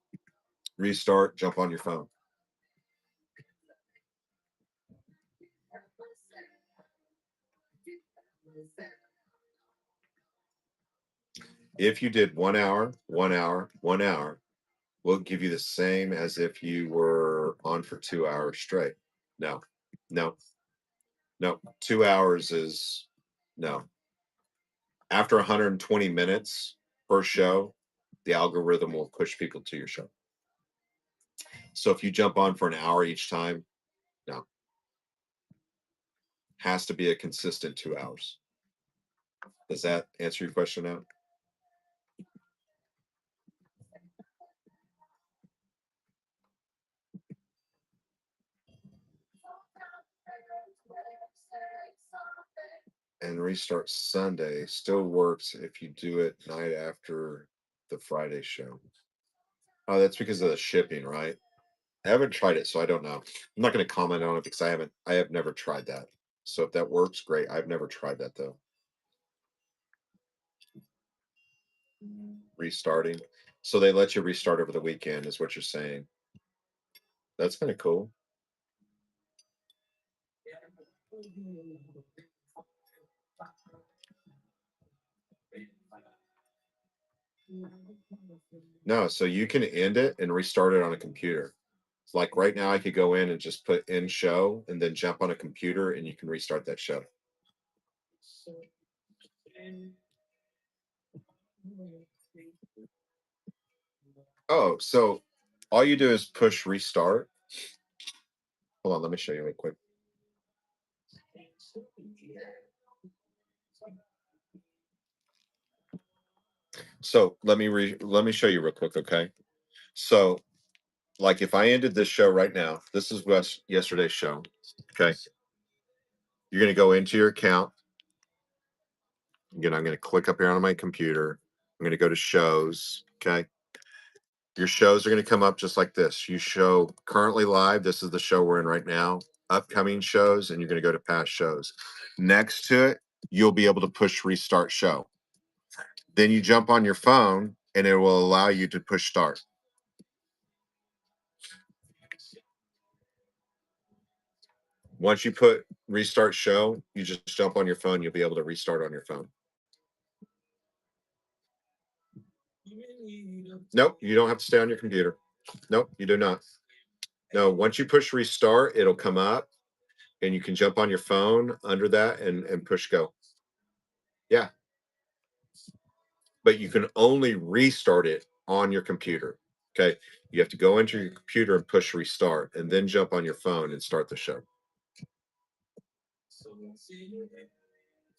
restart, jump on your phone. If you did 1 hour, 1 hour, 1 hour, we'll give you the same as if you were on for 2 hours straight. No, no, no. 2 hours is no. After 120 minutes per show, the algorithm will push people to your show. So if you jump on for an hour each time, no, has to be a consistent 2 hours. Does that answer your question now? And restart Sunday still works if you do it night after the Friday show. Oh, that's because of the shipping, right? I haven't tried it, so I don't know. I'm not going to comment on it because I have never tried that. So if that works, great. I've never tried that though. Restarting. So they let you restart over the weekend, is what you're saying. That's kind of cool. No, so you can end it and restart it on a computer. Like right now, I could go in and just put in show and then jump on a computer and you can restart that show. Oh, so all you do is push restart. Hold on, let me show you real quick. So let me show you real quick, okay? So like if I ended this show right now, this is yesterday's show. Okay. You're gonna go into your account. Again, I'm gonna click up here on my computer. I'm gonna go to shows. Okay. Your shows are gonna come up just like this. You show currently live. This is the show we're in right now. Upcoming shows, and you're gonna go to past shows. Next to it, you'll be able to push restart show. Then you jump on your phone and it will allow you to push start. Once you put restart show, you just jump on your phone, you'll be able to restart on your phone. Nope, you don't have to stay on your computer. Nope, you do not. No, once you push restart, it'll come up and you can jump on your phone under that and push go. Yeah, but you can only restart it on your computer. Okay. You have to go into your computer and push restart and then jump on your phone and start the show.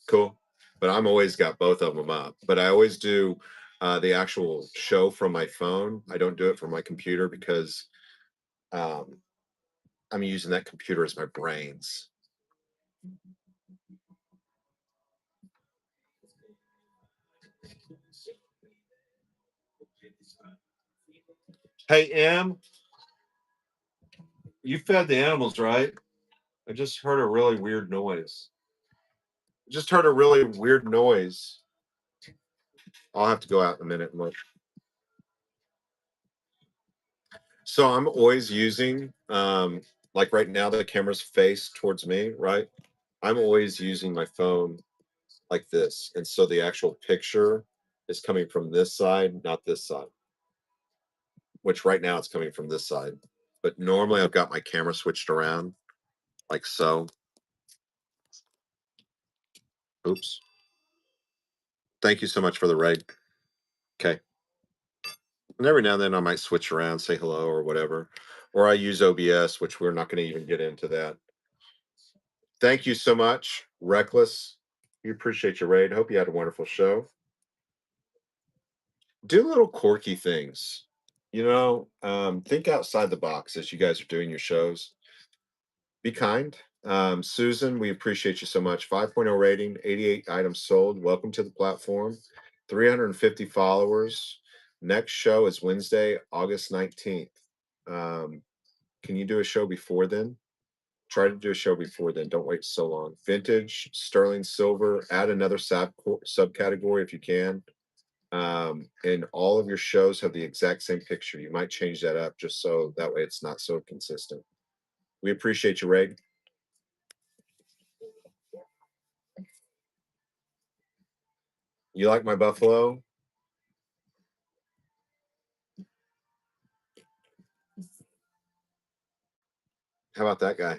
Cool. But I'm always got both of them up. But I always do the actual show from my phone. I don't do it from my computer because um, I'm using that computer as my brains. Hey, Em, you fed the animals, right? I just heard a really weird noise. Just heard a really weird noise. I'll have to go out in a minute and look. So I'm always using, like right now, the camera's face towards me, right? I'm always using my phone like this. And so the actual picture is coming from this side, not this side, which right now it's coming from this side. But normally I've got my camera switched around like so. Oops. Thank you so much for the raid. Okay. And every now and then I might switch around, say hello or whatever. Or I use OBS, which we're not going to even get into that. Thank you so much, Reckless. We appreciate your raid. Hope you had a wonderful show. Do little quirky things. Think outside the box as you guys are doing your shows. Be kind. Susan, we appreciate you so much. 5.0 rating, 88 items sold. Welcome to the platform. 350 followers. Next show is Wednesday, August 19th. Um, can you do a show before then? Try to do a show before then. Don't wait so long. Vintage, sterling silver, add another subcategory if you can. And all of your shows have the exact same picture. You might change that up just so that way it's not so consistent. We appreciate you, Ray. You like my buffalo? How about that guy?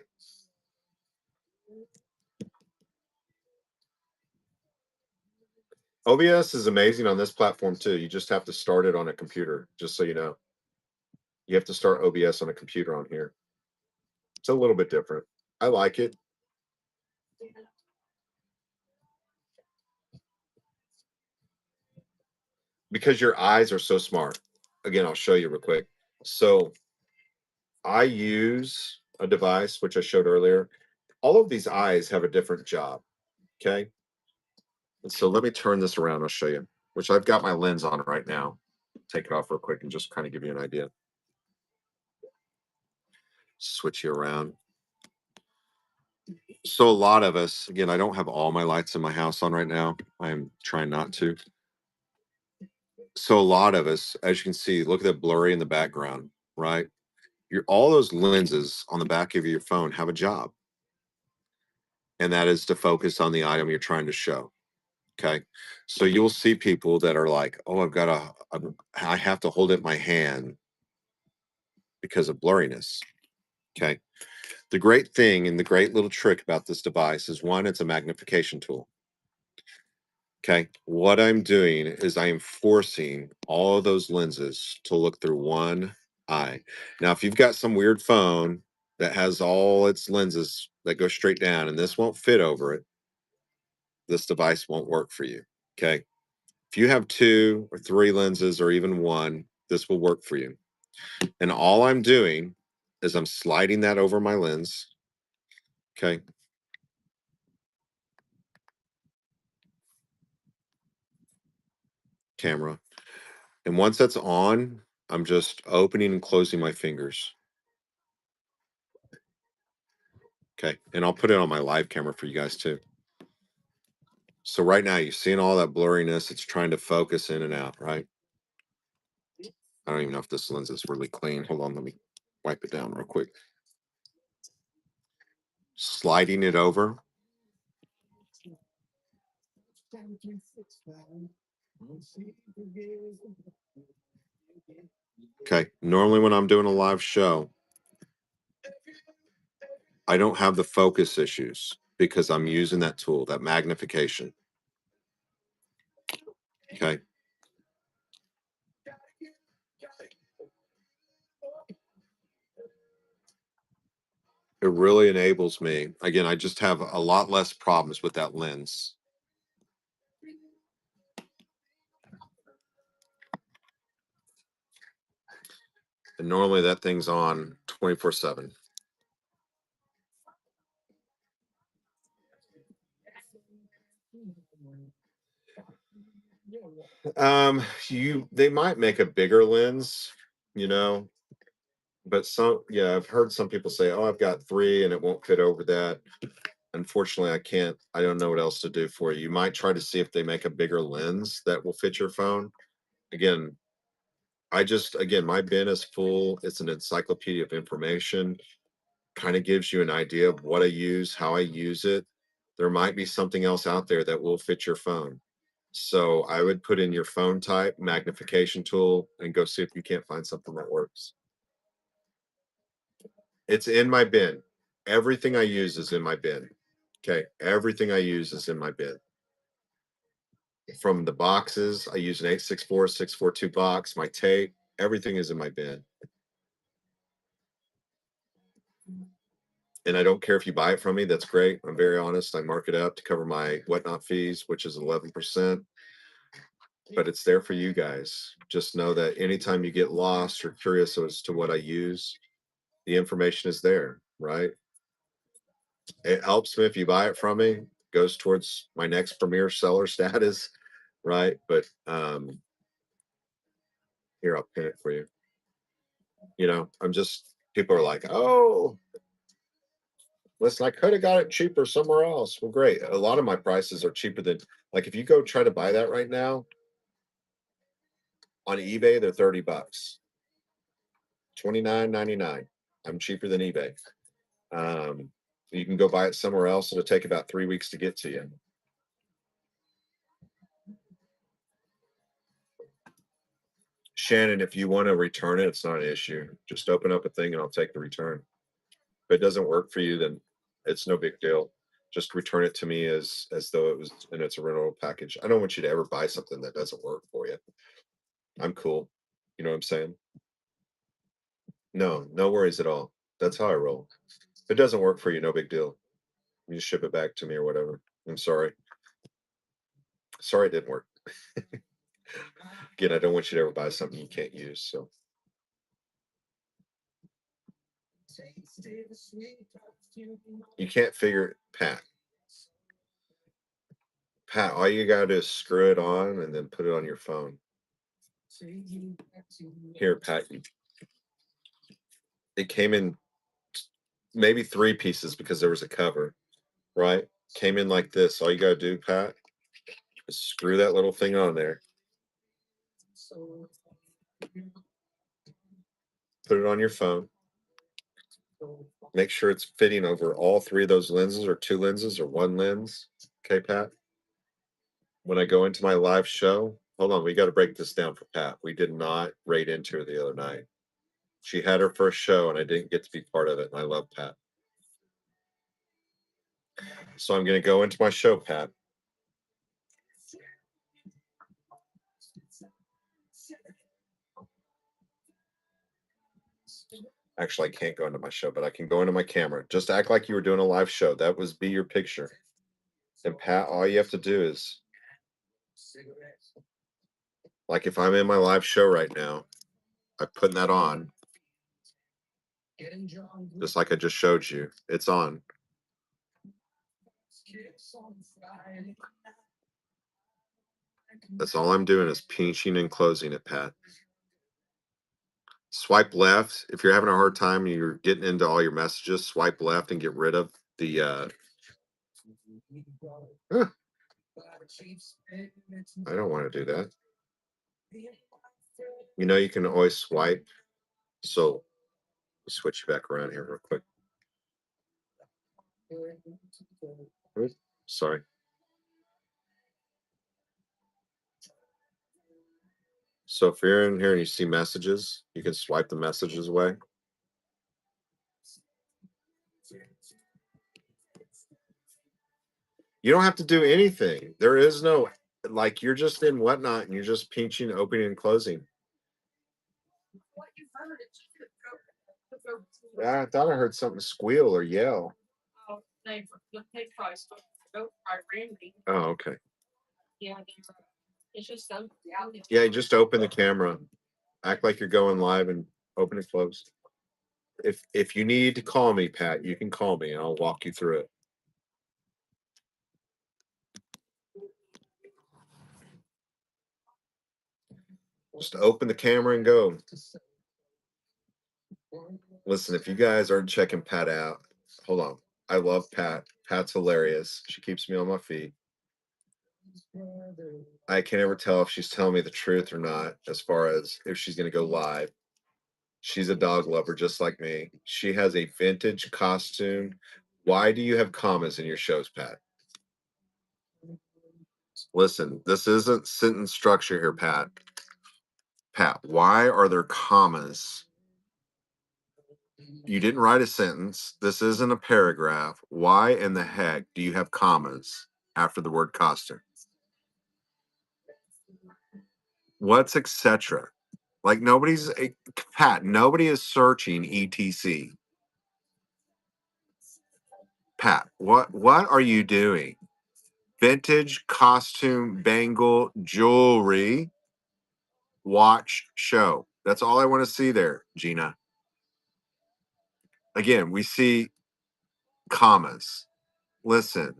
OBS is amazing on this platform too. You just have to start it on a computer, just so you know. You have to start OBS on a computer on here. It's a little bit different. I like it because your eyes are so smart. Again, I'll show you real quick. So I use a device which I showed earlier. All of these eyes have a different job. Okay. And so let me turn this around. I'll show you, which I've got my lens on right now. Take it off real quick and just kind of give you an idea. Switch you around. So a lot of us, again, I don't have all my lights in my house on right now. I'm trying not to. So a lot of us, as you can see, look at that blurry in the background, right? All those lenses on the back of your phone have a job, and that is to focus on the item you're trying to show. Okay. So you'll see people that are like, oh, I have to hold it in my hand because of blurriness. Okay. The great thing and the great little trick about this device is one, it's a magnification tool. Okay. What I'm doing is I am forcing all of those lenses to look through one eye. Now, if you've got some weird phone that has all its lenses that go straight down and this won't fit over it, this device won't work for you. Okay. If you have two or three lenses or even one, this will work for you. And all I'm doing is I'm sliding that over my lens. Okay. Camera. And once that's on, I'm just opening and closing my fingers. Okay. And I'll put it on my live camera for you guys too. So right now you're seeing all that blurriness. It's trying to focus in and out, right? I don't even know if this lens is really clean. Hold on, let me wipe it down real quick. Sliding it over. Okay. Normally when I'm doing a live show, I don't have the focus issues because I'm using that tool, that magnification. Okay. It really enables me. Again, I just have a lot less problems with that lens. And normally that thing's on 24/7. They might make a bigger lens, you know, but yeah, I've heard some people say, "Oh, I've got 3 and it won't fit over that." Unfortunately, I can't. I don't know what else to do for you. You might try to see if they make a bigger lens that will fit your phone. Again, again, my bin is full. It's an encyclopedia of information. Kind of gives you an idea of what I use, how I use it. There might be something else out there that will fit your phone. So I would put in your phone type, magnification tool, and go see if you can't find something that works. It's in my bin. Everything I use is in my bin. Okay. Everything I use is in my bin. From the boxes, I use an 864, 642 box, my tape, everything is in my bin. And I don't care if you buy it from me, that's great. I'm very honest. I mark it up to cover my whatnot fees, which is 11%, but it's there for you guys. Just know that anytime you get lost or curious as to what I use, the information is there, right? It helps me if you buy it from me, goes towards my next premier seller status, right? But here, I'll pin it for you. I'm just, people are like, oh, listen, I could have got it cheaper somewhere else. Well, great. A lot of my prices are cheaper than, like, if you go try to buy that right now on eBay, they're $30, 29.99. I'm cheaper than eBay. Um, you can go buy it somewhere else. It'll take about 3 weeks to get to you. Shannon, if you want to return it, it's not an issue. Just open up a thing and I'll take the return. If it doesn't work for you, then it's no big deal. Just return it to me as though it was and it's a rental package. I don't want you to ever buy something that doesn't work for you. I'm cool. You know what I'm saying? No, no worries at all. That's how I roll. If it doesn't work for you, no big deal. You just ship it back to me or whatever. I'm sorry. Sorry it didn't work. Again, I don't want you to ever buy something you can't use. So you can't figure Pat. Pat, all you gotta do is screw it on and then put it on your phone. Here, Pat, it came in maybe 3 pieces because there was a cover, right? Came in like this. All you gotta do, Pat, is screw that little thing on there. Put it on your phone. Make sure it's fitting over all 3 of those lenses or 2 lenses or 1 lens. Okay, Pat? When I go into my live show, hold on, we got to break this down for Pat. We did not rate into her the other night. She had her first show and I didn't get to be part of it. And I love Pat. So I'm going to go into my show, Pat. Actually, I can't go into my show, but I can go into my camera. Just act like you were doing a live show. That was be your picture. And Pat, all you have to do is, like if I'm in my live show right now, I'm putting that on, just like I just showed you. It's on. That's all I'm doing is pinching and closing it, Pat. Swipe left. If you're having a hard time and you're getting into all your messages, swipe left and get rid of the huh, I don't want to do that. You can always swipe. So switch you back around here real quick. Oops, sorry. So if you're in here and you see messages, you can swipe the messages away. You don't have to do anything. There is no, like, you're just in whatnot and you're just pinching, opening, and closing. I thought I heard something squeal or yell. Oh, okay. Yeah, just open the camera. Act like you're going live and open and close. If you need to call me, Pat, you can call me and I'll walk you through it. Just open the camera and go. Listen, if you guys aren't checking Pat out, hold on. I love Pat. Pat's hilarious. She keeps me on my feet. I can't ever tell if she's telling me the truth or not, as far as if she's going to go live. She's a dog lover just like me. She has a vintage costume. Why do you have commas in your shows, Pat? Listen, this isn't sentence structure here, Pat. Pat, why are there commas? You didn't write a sentence. This isn't a paragraph. Why in the heck do you have commas after the word costume? What's etc.? Like Pat, nobody is searching etc. Pat, what are you doing? Vintage costume bangle jewelry watch show. That's all I want to see there, Gina. Again, we see commas. Listen,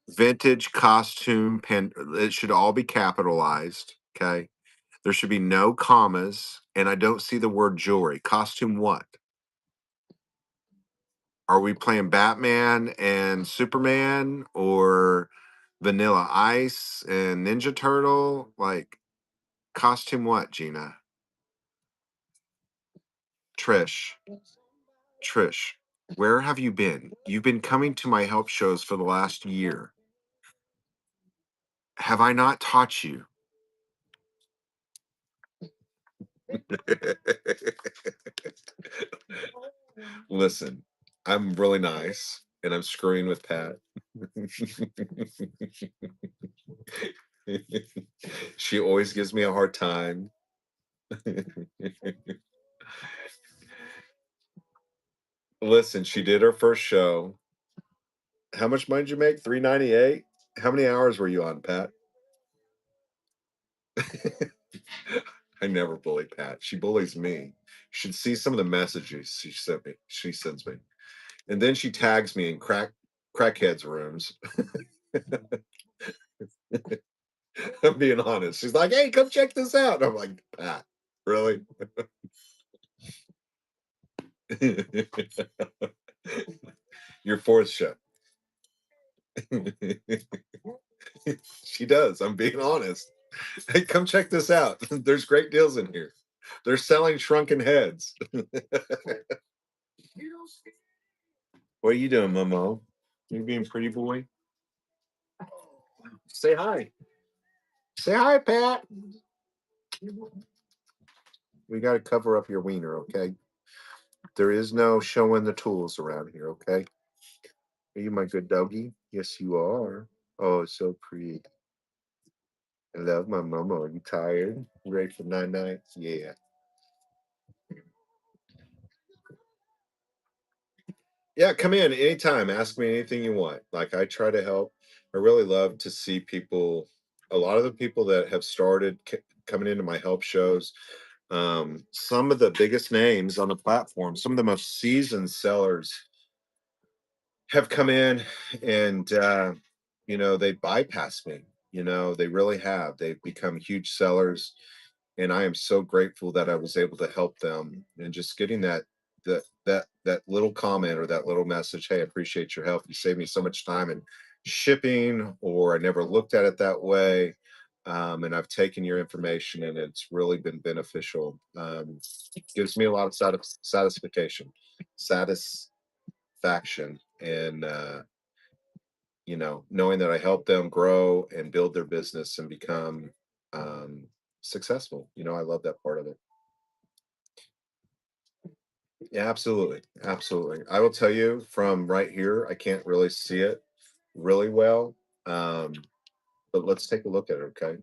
vintage costume pen. It should all be capitalized. Okay. There should be no commas, and I don't see the word jewelry. Costume what? Are we playing Batman and Superman or Vanilla Ice and Ninja Turtle? Like, costume what, Gina? Trish, Trish, where have you been? You've been coming to my help shows for the last year. Have I not taught you? Listen, I'm really nice and I'm screwing with Pat. She always gives me a hard time. Listen, she did her first show. How much money did you make? 398. How many hours were you on, Pat? I never bully Pat. She bullies me. You should see some of the messages she sent me. She sends me, and then she tags me in crackheads rooms. I'm being honest. She's like, "Hey, come check this out." And I'm like, Pat, really? Your fourth show. She does. I'm being honest. Hey, come check this out. There's great deals in here. They're selling shrunken heads. What are you doing, Momo? You being pretty boy? Say hi. Say hi, Pat. We got to cover up your wiener, okay? There is no showing the tools around here, okay? Are you my good doggy? Yes, you are. Oh, so pretty. I love my Momo. Are you tired? You ready for night night? Yeah. Yeah, come in anytime. Ask me anything you want. Like, I try to help. I really love to see people. A lot of the people that have started coming into my help shows, some of the biggest names on the platform, some of the most seasoned sellers have come in and they bypass me. They really have. They've become huge sellers, and I am so grateful that I was able to help them. And just getting that little comment or that little message, hey, I appreciate your help. You saved me so much time and shipping, or I never looked at it that way. And I've taken your information and it's really been beneficial. Gives me a lot of satisfaction, satisfaction, and knowing that I help them grow and build their business and become um, successful. I love that part of it. Yeah, absolutely. Absolutely. I will tell you from right here, I can't really see it really well. Um, but let's take a look at it, okay?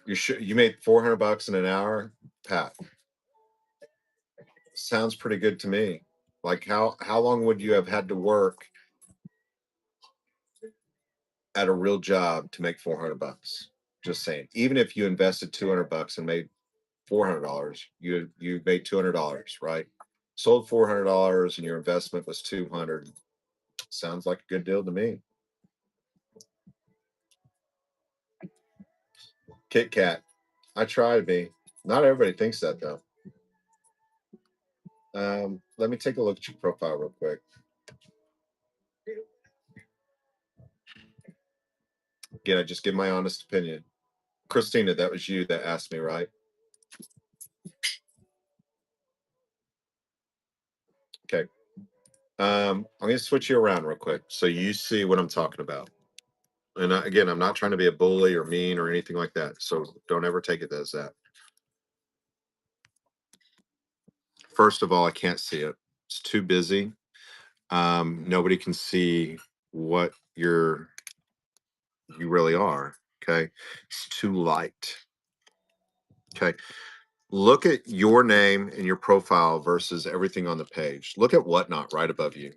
You made 400 bucks in an hour. Pat, sounds pretty good to me. Like how long would you have had to work at a real job to make 400 bucks? Just saying. Even if you invested 200 bucks and made $400, you made $200, right? Sold $400 and your investment was 200. Sounds like a good deal to me. Kit Kat. I try to be. Not everybody thinks that though. Let me take a look at your profile real quick. Again, I just give my honest opinion. Christina, that was you that asked me, right? Okay. I'm going to switch you around real quick so you see what I'm talking about. And again, I'm not trying to be a bully or mean or anything like that. So don't ever take it as that. First of all, I can't see it. It's too busy. Nobody can see what you really are. Okay. It's too light. Okay. Look at your name and your profile versus everything on the page. Look at Whatnot right above you.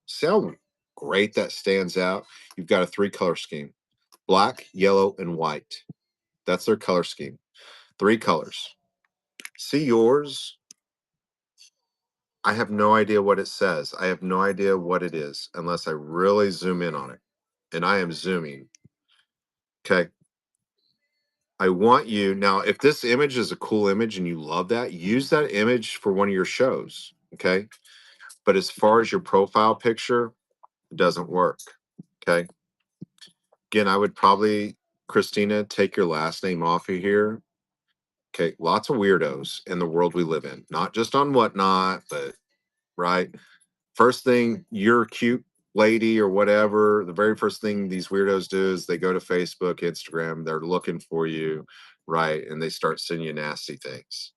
See how great that stands out? You've got a three color scheme: black, yellow, and white. That's their color scheme. Three colors. See yours? I have no idea what it says. I have no idea what it is unless I really zoom in on it. And I am zooming. Okay. I want you now, if this image is a cool image and you love that, use that image for one of your shows. Okay. But as far as your profile picture, it doesn't work. Okay. Again, I would probably, Christina, take your last name off of here. Okay. Lots of weirdos in the world we live in, not just on Whatnot, but right. First thing, you're a cute lady or whatever. The very first thing these weirdos do is they go to Facebook, Instagram, they're looking for you, right? And they start sending you nasty things.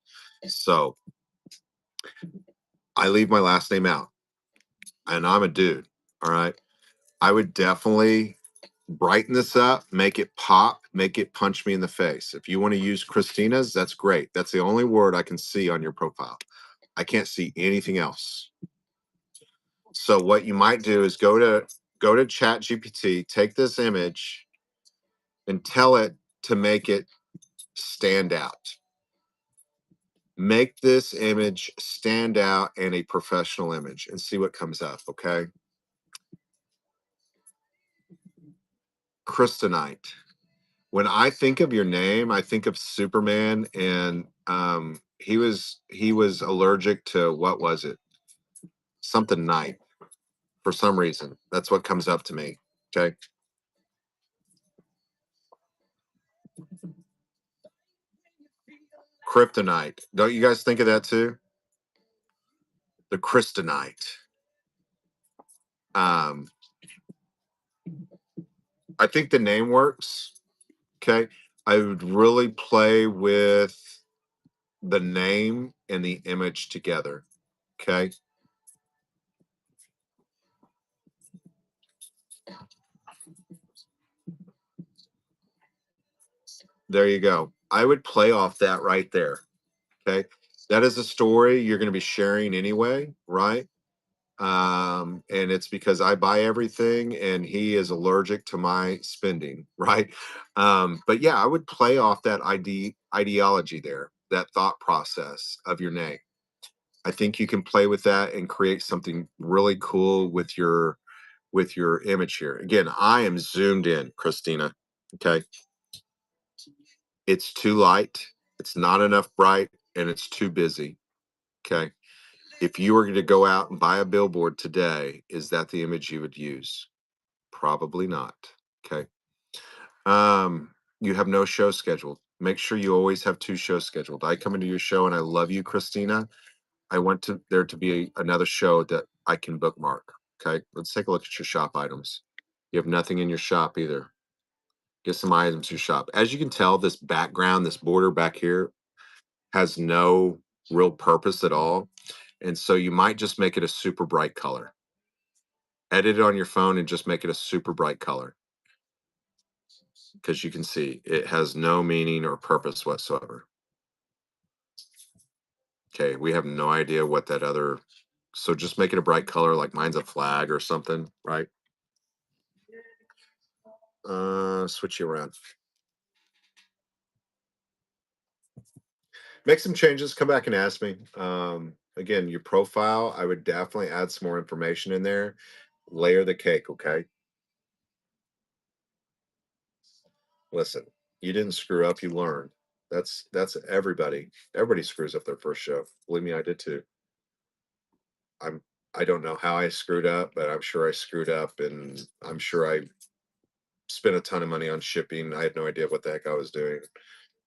So I leave my last name out and I'm a dude. All right. I would definitely brighten this up, make it pop, make it punch me in the face. If you want to use Christina's, that's great. That's the only word I can see on your profile. I can't see anything else. So what you might do is go to Chat GPT, take this image and tell it to make it stand out. Make this image stand out in a professional image and see what comes up, okay? Kryptonite. When I think of your name, I think of Superman, and he was allergic to, what was it? Something night for some reason. That's what comes up to me. Okay. Kryptonite. Don't you guys think of that too? The Kryptonite. Um, I think the name works. Okay. I would really play with the name and the image together. Okay. There you go. I would play off that right there. Okay. That is a story you're going to be sharing anyway, right? And it's because I buy everything and he is allergic to my spending, right? But yeah, I would play off that ideology there, that thought process of your name. I think you can play with that and create something really cool with your image here. Again, I am zoomed in, Christina. Okay. It's too light, it's not enough bright, and it's too busy. Okay. If you were to go out and buy a billboard today, is that the image you would use? Probably not. Okay. You have no show scheduled. Make sure you always have two shows scheduled. I come into your show and I love you, Christina. I want to there to be another show that I can bookmark. Okay. Let's take a look at your shop items. You have nothing in your shop either. Get some items in your shop. As you can tell, this background, this border back here has no real purpose at all. And so you might just make it a super bright color. Edit it on your phone and just make it a super bright color because you can see it has no meaning or purpose whatsoever. Okay, we have no idea what that other, so just make it a bright color like mine's a flag or something, right? Switch you around. Make some changes, come back and ask me. Again, your profile, I would definitely add some more information in there. Layer the cake, okay? Listen, you didn't screw up, you learned. That's everybody. Everybody screws up their first show. Believe me, I did too. I'm I don't know how I screwed up, but I'm sure I screwed up and I'm sure I spent a ton of money on shipping. I had no idea what the heck I was doing,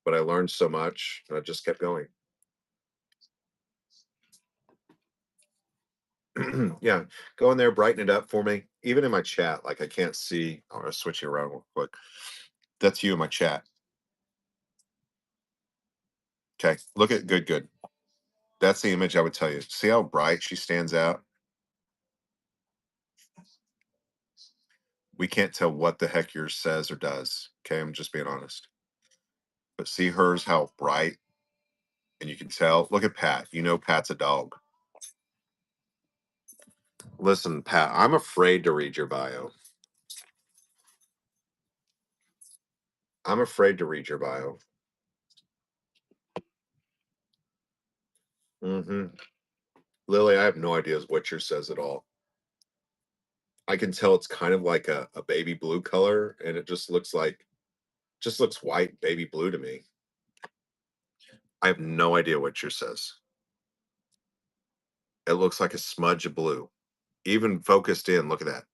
but I learned so much and I just kept going. Yeah, go in there, brighten it up for me. Even in my chat, like I can't see. I'm gonna switch you around real quick. That's you in my chat. Okay, look at good, good. That's the image I would tell you. See how bright she stands out? We can't tell what the heck yours says or does. Okay, I'm just being honest. But see hers, how bright, and you can tell. Look at Pat. You know Pat's a dog. Listen, Pat, I'm afraid to read your bio. I'm afraid to read your bio. Hmm. Lily, I have no idea what yours says at all. I can tell it's kind of like a baby blue color, and it just looks white baby blue to me. I have no idea what yours says. It looks like a smudge of blue. Even focused in, look at that.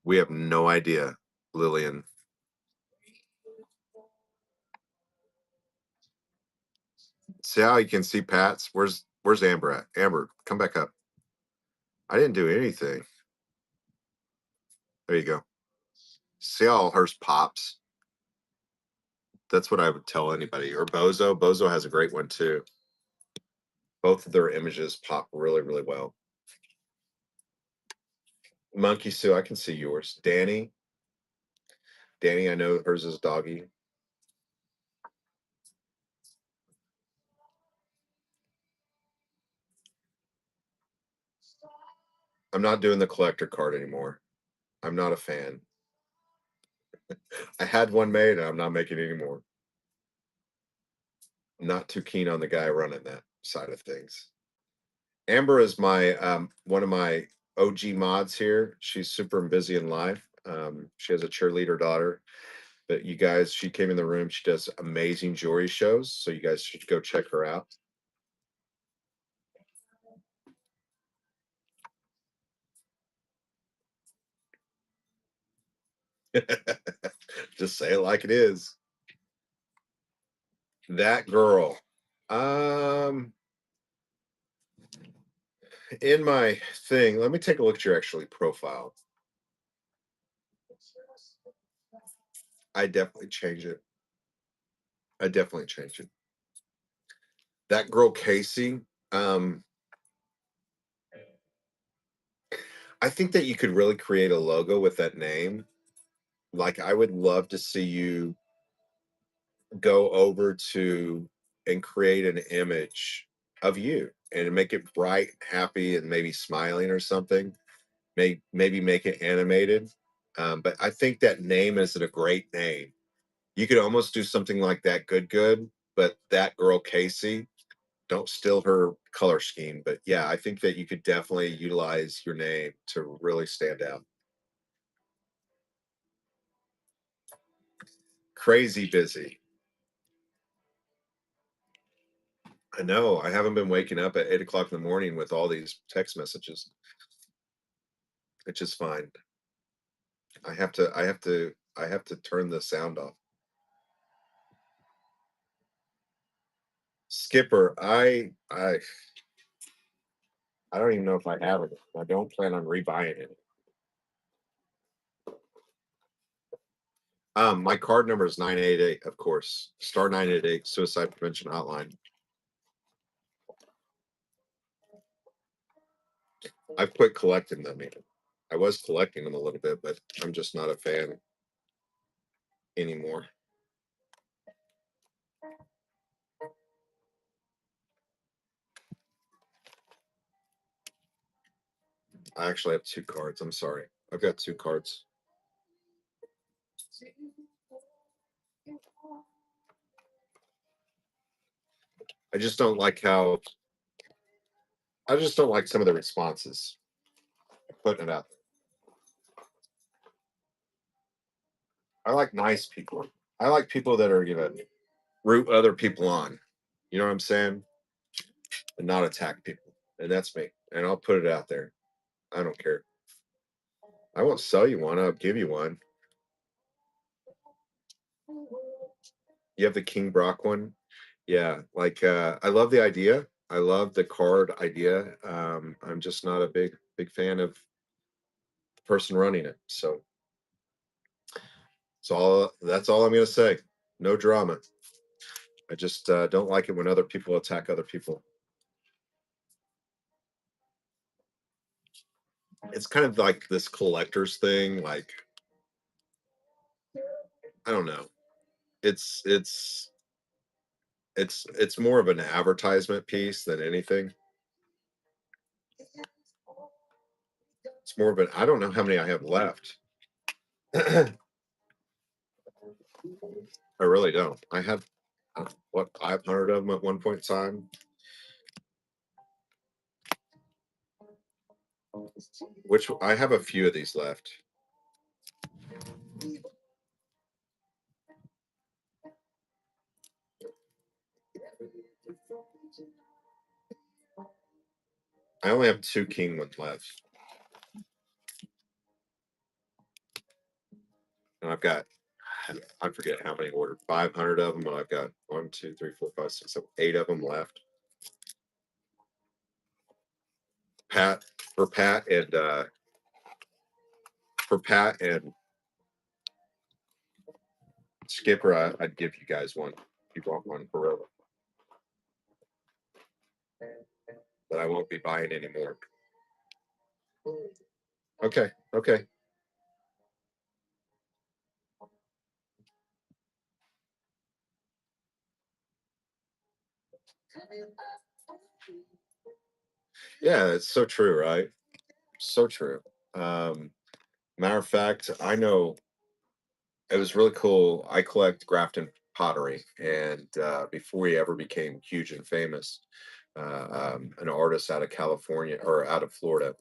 We have no idea, Lillian. See how you can see Pat's? Where's Amber at? Amber, come back up. I didn't do anything. There you go. See how hers pops? That's what I would tell anybody. Or Bozo. Bozo has a great one too. Both of their images pop really, really well. Monkey Sue, I can see yours. Danny, I know hers is doggy. I'm not doing the collector card anymore. I'm not a fan. I had one made and I'm not making any more. Not too keen on the guy running that side of things. Amber is my one of my OG mods here. She's super busy in life. She has a cheerleader daughter, but you guys, she came in the room. She does amazing jewelry shows, so you guys should go check her out. Just say it like it is. That girl. Um, in my thing, let me take a look at your actually profile. I definitely change it. I definitely change it. That girl Casey. Um, I think that you could really create a logo with that name. Like, I would love to see you go over to and create an image of you and make it bright, happy, and maybe smiling or something. Maybe make it animated. But I think that name is a great name. You could almost do something like that, good, good. But that girl Casey, don't steal her color scheme. But yeah, I think that you could definitely utilize your name to really stand out. Crazy busy. I know. I haven't been waking up at 8 o'clock in the morning with all these text messages. Which is fine. I have to turn the sound off. Skipper, I don't even know if I have it. I don't plan on rebuying it. My card number is 988, of course. Star 988 Suicide Prevention Hotline. I've quit collecting them even. I was collecting them a little bit, but I'm just not a fan anymore. I actually have 2 cards, I'm sorry. I've got 2 cards. I just don't like how I just don't like some of the responses, putting it out there. I like nice people. I like people that are gonna root other people on. You know what I'm saying? And not attack people. And that's me. And I'll put it out there. I don't care. I won't sell you one. I'll give you one. You have the King Brock one. Yeah, like I love the idea. I love the card idea. I'm just not a big fan of the person running it. So that's all I'm gonna say. No drama. I just don't like it when other people attack other people. It's kind of like this collector's thing. Like I don't know. It's it's more of an advertisement piece than anything. It's more of an I don't know how many I have left. I really don't. I had what 500 of them at one point in time. Which I have a few of these left. I only have 2 king ones left, and I've got I forget how many ordered. 500 of them, and I've got one, two, three, four, five, six, seven, 8 of them left. Pat for Pat and for Pat and Skipper, I'd give you guys one. If you want one for real, but I won't be buying anymore. Okay, okay. Yeah, it's so true, right? So true. Um, Matter of fact, I know it was really cool. I collect Grafton pottery, and before he ever became huge and famous, an artist out of California or out of Florida.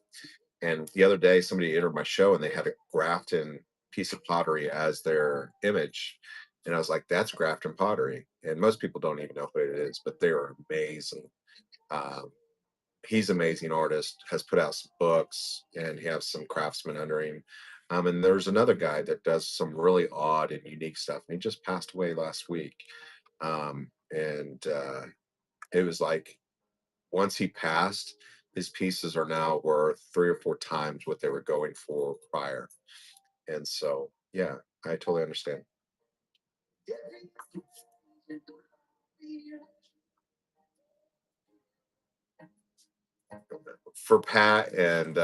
And the other day, somebody entered my show, and they had a Grafton piece of pottery as their image, and I was like, "That's Grafton pottery." And most people don't even know what it is, but they are amazing. Um, he's an amazing artist, has put out some books, and he has some craftsmen under him. And there's another guy that does some really odd and unique stuff. And he just passed away last week. And it was like once he passed, his pieces are now worth 3 or 4 times what they were going for prior. And so, yeah, I totally understand. For Pat and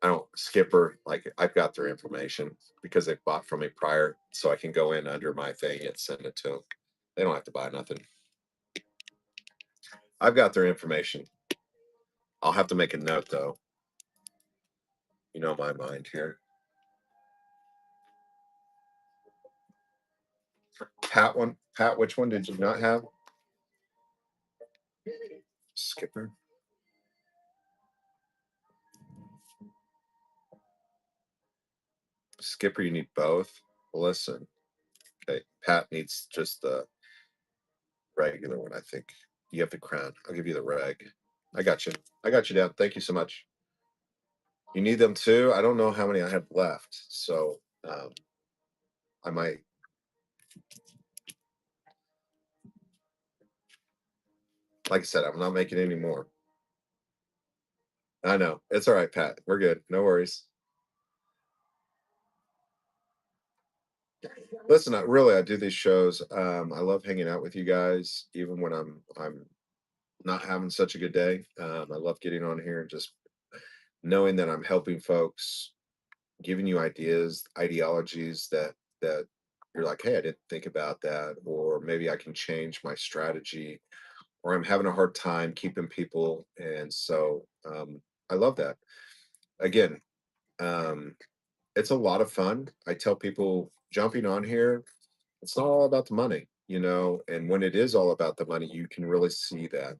I don't Skipper, like I've got their information because they bought from me prior, so I can go in under my thing and send it to them. They don't have to buy nothing. I've got their information. I'll have to make a note though. You know my mind here. Pat one. Pat, which one did you not have? Skipper. Skipper, you need both. Listen, okay. Pat needs just the regular one, I think. You have the crown. I'll give you the reg. I got you. I got you down. Thank you so much. You need them too. I don't know how many I have left, so I might. Like I said, I'm not making any more. I know it's all right, Pat. We're good. No worries. Listen, I do these shows. I love hanging out with you guys, even when I'm not having such a good day. I love getting on here and just knowing that I'm helping folks, giving you ideas, ideologies that you're like, hey, I didn't think about that, or maybe I can change my strategy, or I'm having a hard time keeping people, and so I love that. Again, um, it's a lot of fun. I tell people jumping on here, it's not all about the money, and when it is all about the money, you can really see that.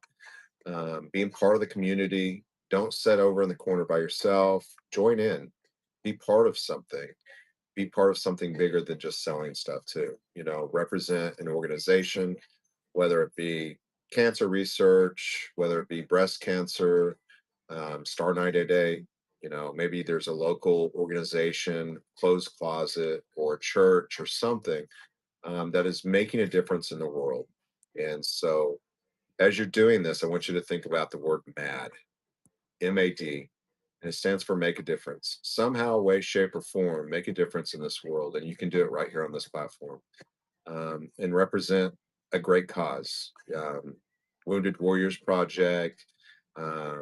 Being part of the community, don't sit over in the corner by yourself, join in, be part of something, be part of something bigger than just selling stuff too. Represent an organization, whether it be cancer research, whether it be breast cancer, Star Night a Day. Maybe there's a local organization, clothes closet, or church or something that is making a difference in the world. And so, as you're doing this, I want you to think about the word MAD, MAD, and it stands for make a difference. Somehow, way, shape, or form, make a difference in this world. And you can do it right here on this platform and represent a great cause. Wounded Warriors Project, uh,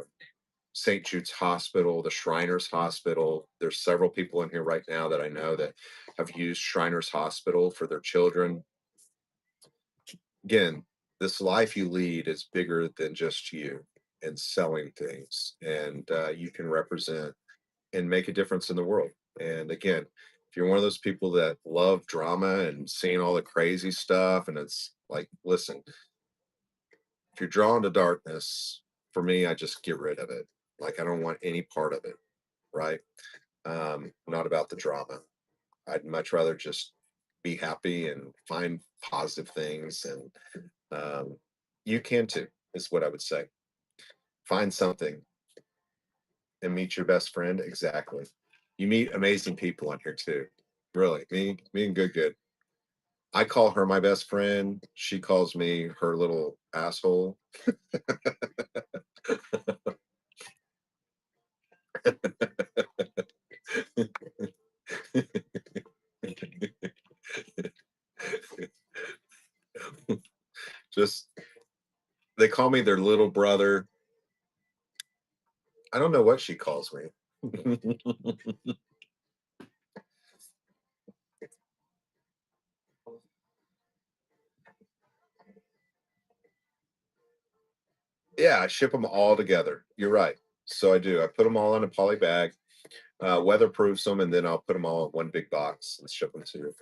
St. Jude's Hospital, the Shriners Hospital. There's several people in here right now that I know that have used Shriners Hospital for their children. Again, this life you lead is bigger than just you and selling things, and you can represent and make a difference in the world. And again, if you're one of those people that love drama and seeing all the crazy stuff, and it's like, listen, if you're drawn to darkness, for me, I just get rid of it. Like, I don't want any part of it, right? Not about the drama. I'd much rather just be happy and find positive things. And um, you can too, is what I would say. Find something and meet your best friend. Exactly. You meet amazing people on here too. Really, me and good. I call her my best friend. She calls me her little asshole. Just they call me their little brother. I don't know what she calls me. Yeah, I ship them all together. You're right. So I do. I put them all in a poly bag, weatherproofs them, and then I'll put them all in one big box and ship them to you.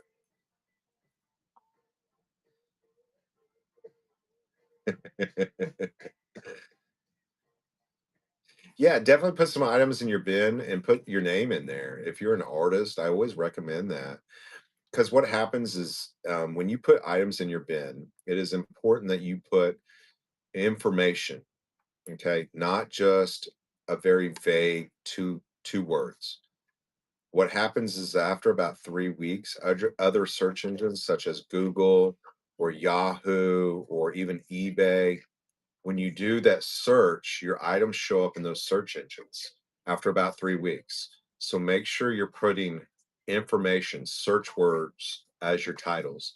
Yeah, definitely put some items in your bin and put your name in there. If you're an artist, I always recommend that. Because what happens is when you put items in your bin, it is important that you put information, okay, not just a very vague two words. What happens is after about 3 weeks, other search engines such as Google or Yahoo or even eBay, when you do that search, your items show up in those search engines after about 3 weeks. So make sure you're putting information, search words as your titles.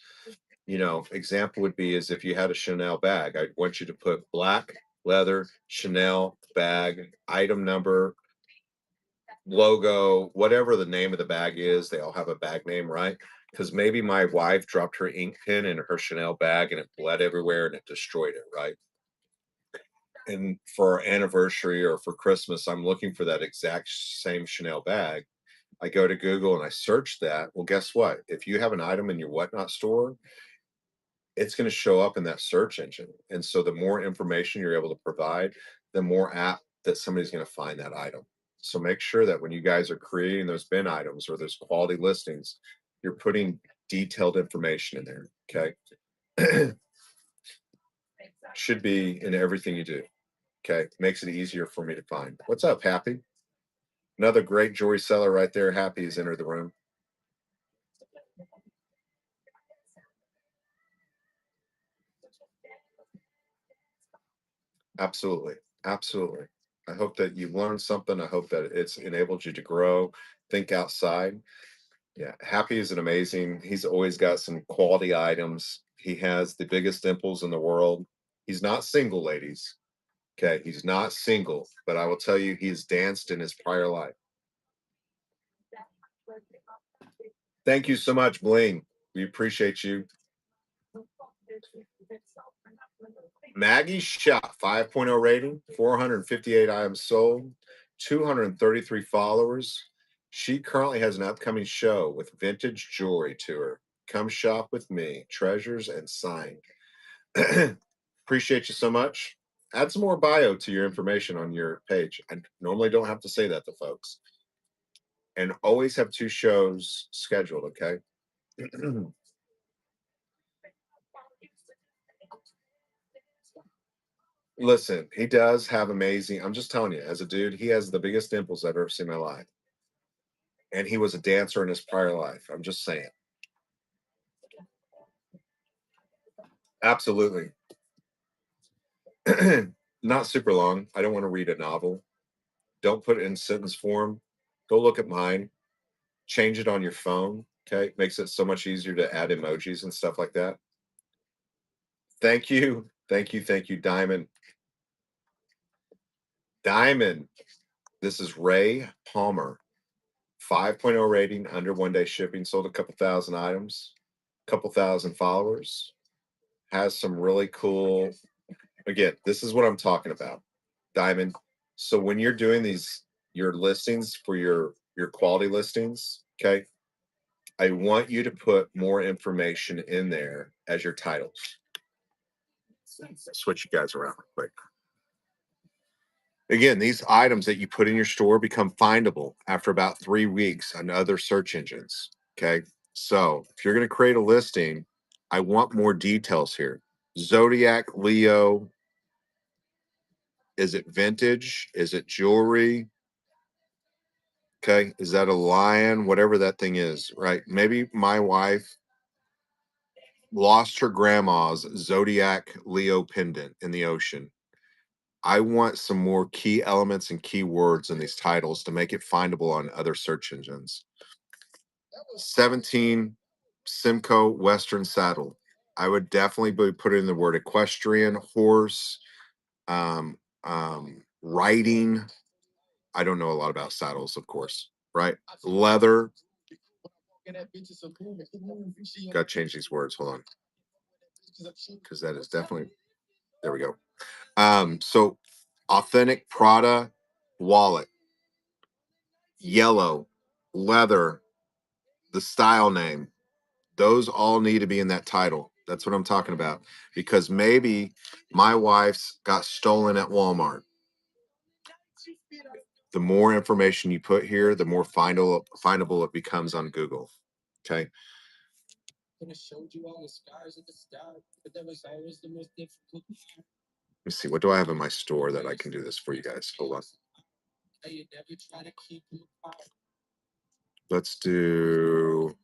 Example would be is if you had a Chanel bag, I'd want you to put black leather Chanel bag, item number, logo, whatever the name of the bag is. They all have a bag name, right? Because maybe my wife dropped her ink pen in her Chanel bag and it bled everywhere and it destroyed it, right? And for our anniversary or for Christmas, I'm looking for that exact same Chanel bag. I go to Google and I search that. Well, guess what? If you have an item in your whatnot store, it's going to show up in that search engine. And so the more information you're able to provide, the more apt that somebody's going to find that item. So make sure that when you guys are creating those bin items or those quality listings, you're putting detailed information in there. Okay. Should be in everything you do. Okay. Makes it easier for me to find. What's up, Happy? Another great jewelry seller right there. Happy has entered the room. Absolutely. Absolutely. I hope that you've learned something. I hope that it's enabled you to grow, think outside. Yeah. Happy is an amazing. He's always got some quality items. He has the biggest dimples in the world. He's not single, ladies. Okay. He's not single, but I will tell you, he's danced in his prior life. Thank you so much, Bling. We appreciate you. Maggie Shot 5.0 rating, 458 items sold, 233 followers. She currently has an upcoming show with vintage jewelry tour. Come shop with me. Treasures and signed. Appreciate you so much. Add some more bio to your information on your page. I normally don't have to say that to folks. And always have 2 shows scheduled, okay? Listen, he does have amazing, I'm just telling you, as a dude, he has the biggest dimples I've ever seen in my life. And he was a dancer in his prior life. I'm just saying. Absolutely. Not super long. I don't want to read a novel. Don't put it in sentence form. Go look at mine. Change it on your phone. Okay. Makes it so much easier to add emojis and stuff like that. Thank you. Thank you. Thank you, Diamond. Diamond. This is Ray Palmer. 5.0 rating, under 1 day shipping, sold a couple thousand items, couple thousand followers, has some really cool, again, this is what I'm talking about. Diamond. So when you're doing these your listings for your quality listings, okay, I want you to put more information in there as your titles. Switch you guys around real quick. Again, these items that you put in your store become findable after about 3 weeks on other search engines. Okay. So if you're going to create a listing, I want more details here. Zodiac, Leo. Is it vintage? Is it jewelry? Okay. Is that a lion? Whatever that thing is, right? Maybe my wife lost her grandma's Zodiac Leo pendant in the ocean. I want some more key elements and keywords in these titles to make it findable on other search engines. 17 Simcoe Western Saddle. I would definitely be putting the word equestrian, horse, riding. I don't know a lot about saddles, of course, right? Leather. Got to change these words. Hold on. Because that is definitely, there we go. So authentic Prada wallet, yellow, leather, the style name, those all need to be in that title. That's what I'm talking about. Because maybe my wife's got stolen at Walmart. The more information you put here, the more findable it becomes on Google. Okay. Let me see. What do I have in my store that I can do this for you guys? Hold on. Let's do.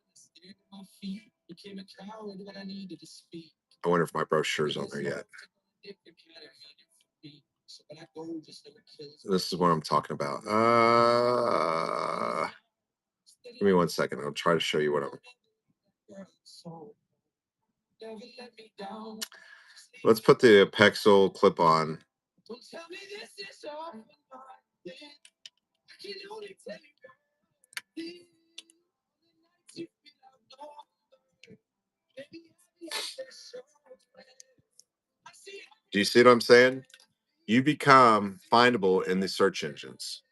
I wonder if my brochure's on there yet. This is what I'm talking about. Give me 1 second. I'll try to show you what I'm. Let's put the Pexel clip on. Do you see what I'm saying? You become findable in the search engines.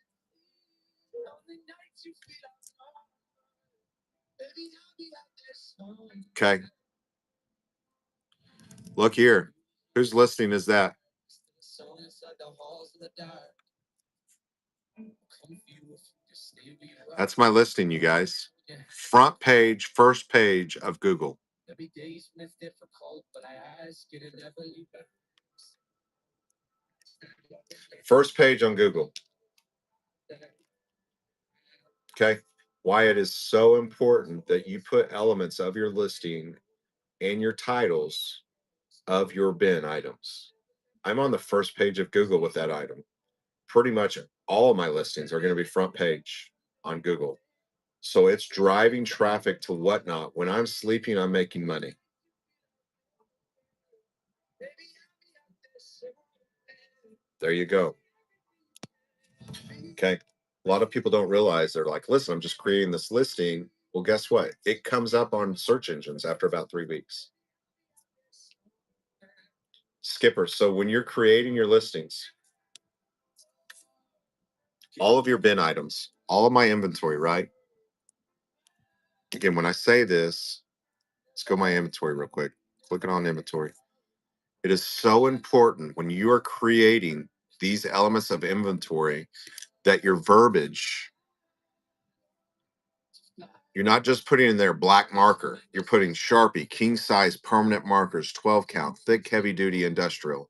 Okay. Look here. Whose listing is that? That's my listing, you guys. Front page, first page of Google. First page on Google. Okay. Why it is so important that you put elements of your listing and your titles of your bin items. I'm on the first page of Google with that item. Pretty much all of my listings are going to be front page on Google. So it's driving traffic to Whatnot. When I'm sleeping, I'm making money. There you go. Okay. A lot of people don't realize, they're like, listen, I'm just creating this listing. Well, guess what? It comes up on search engines after about 3 weeks. Skipper. So when you're creating your listings, all of your bin items, all of my inventory, right? Again, when I say this, let's go my inventory real quick. Clicking on inventory. It is so important when you are creating these elements of inventory that your verbiage, you're not just putting in there black marker, you're putting Sharpie, king size permanent markers, 12 count, thick, heavy duty industrial.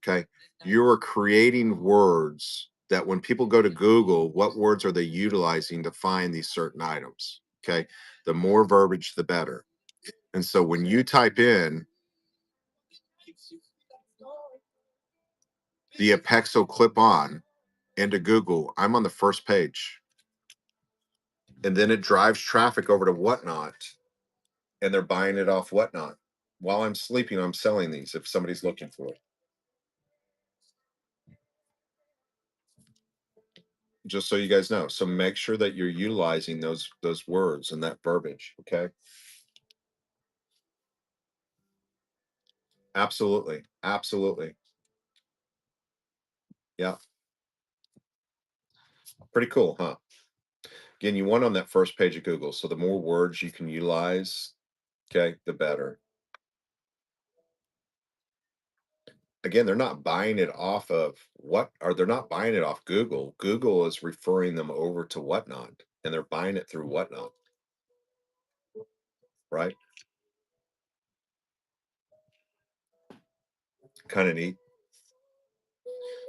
Okay. You are creating words that when people go to Google, what words are they utilizing to find these certain items? Okay. The more verbiage, the better. And so when you type in the Apexo clip on into Google, I'm on the first page. And then it drives traffic over to Whatnot and they're buying it off Whatnot. While I'm sleeping, I'm selling these if somebody's looking for it. Just so you guys know. So make sure that you're utilizing those words and that verbiage. Okay. Absolutely. Absolutely. Yeah. Pretty cool, huh? Again, you want on that first page of Google. So the more words you can utilize, okay, the better. Again, they're not buying it off of what or they're not buying it off Google. Google is referring them over to Whatnot and they're buying it through Whatnot, right? Kind of neat.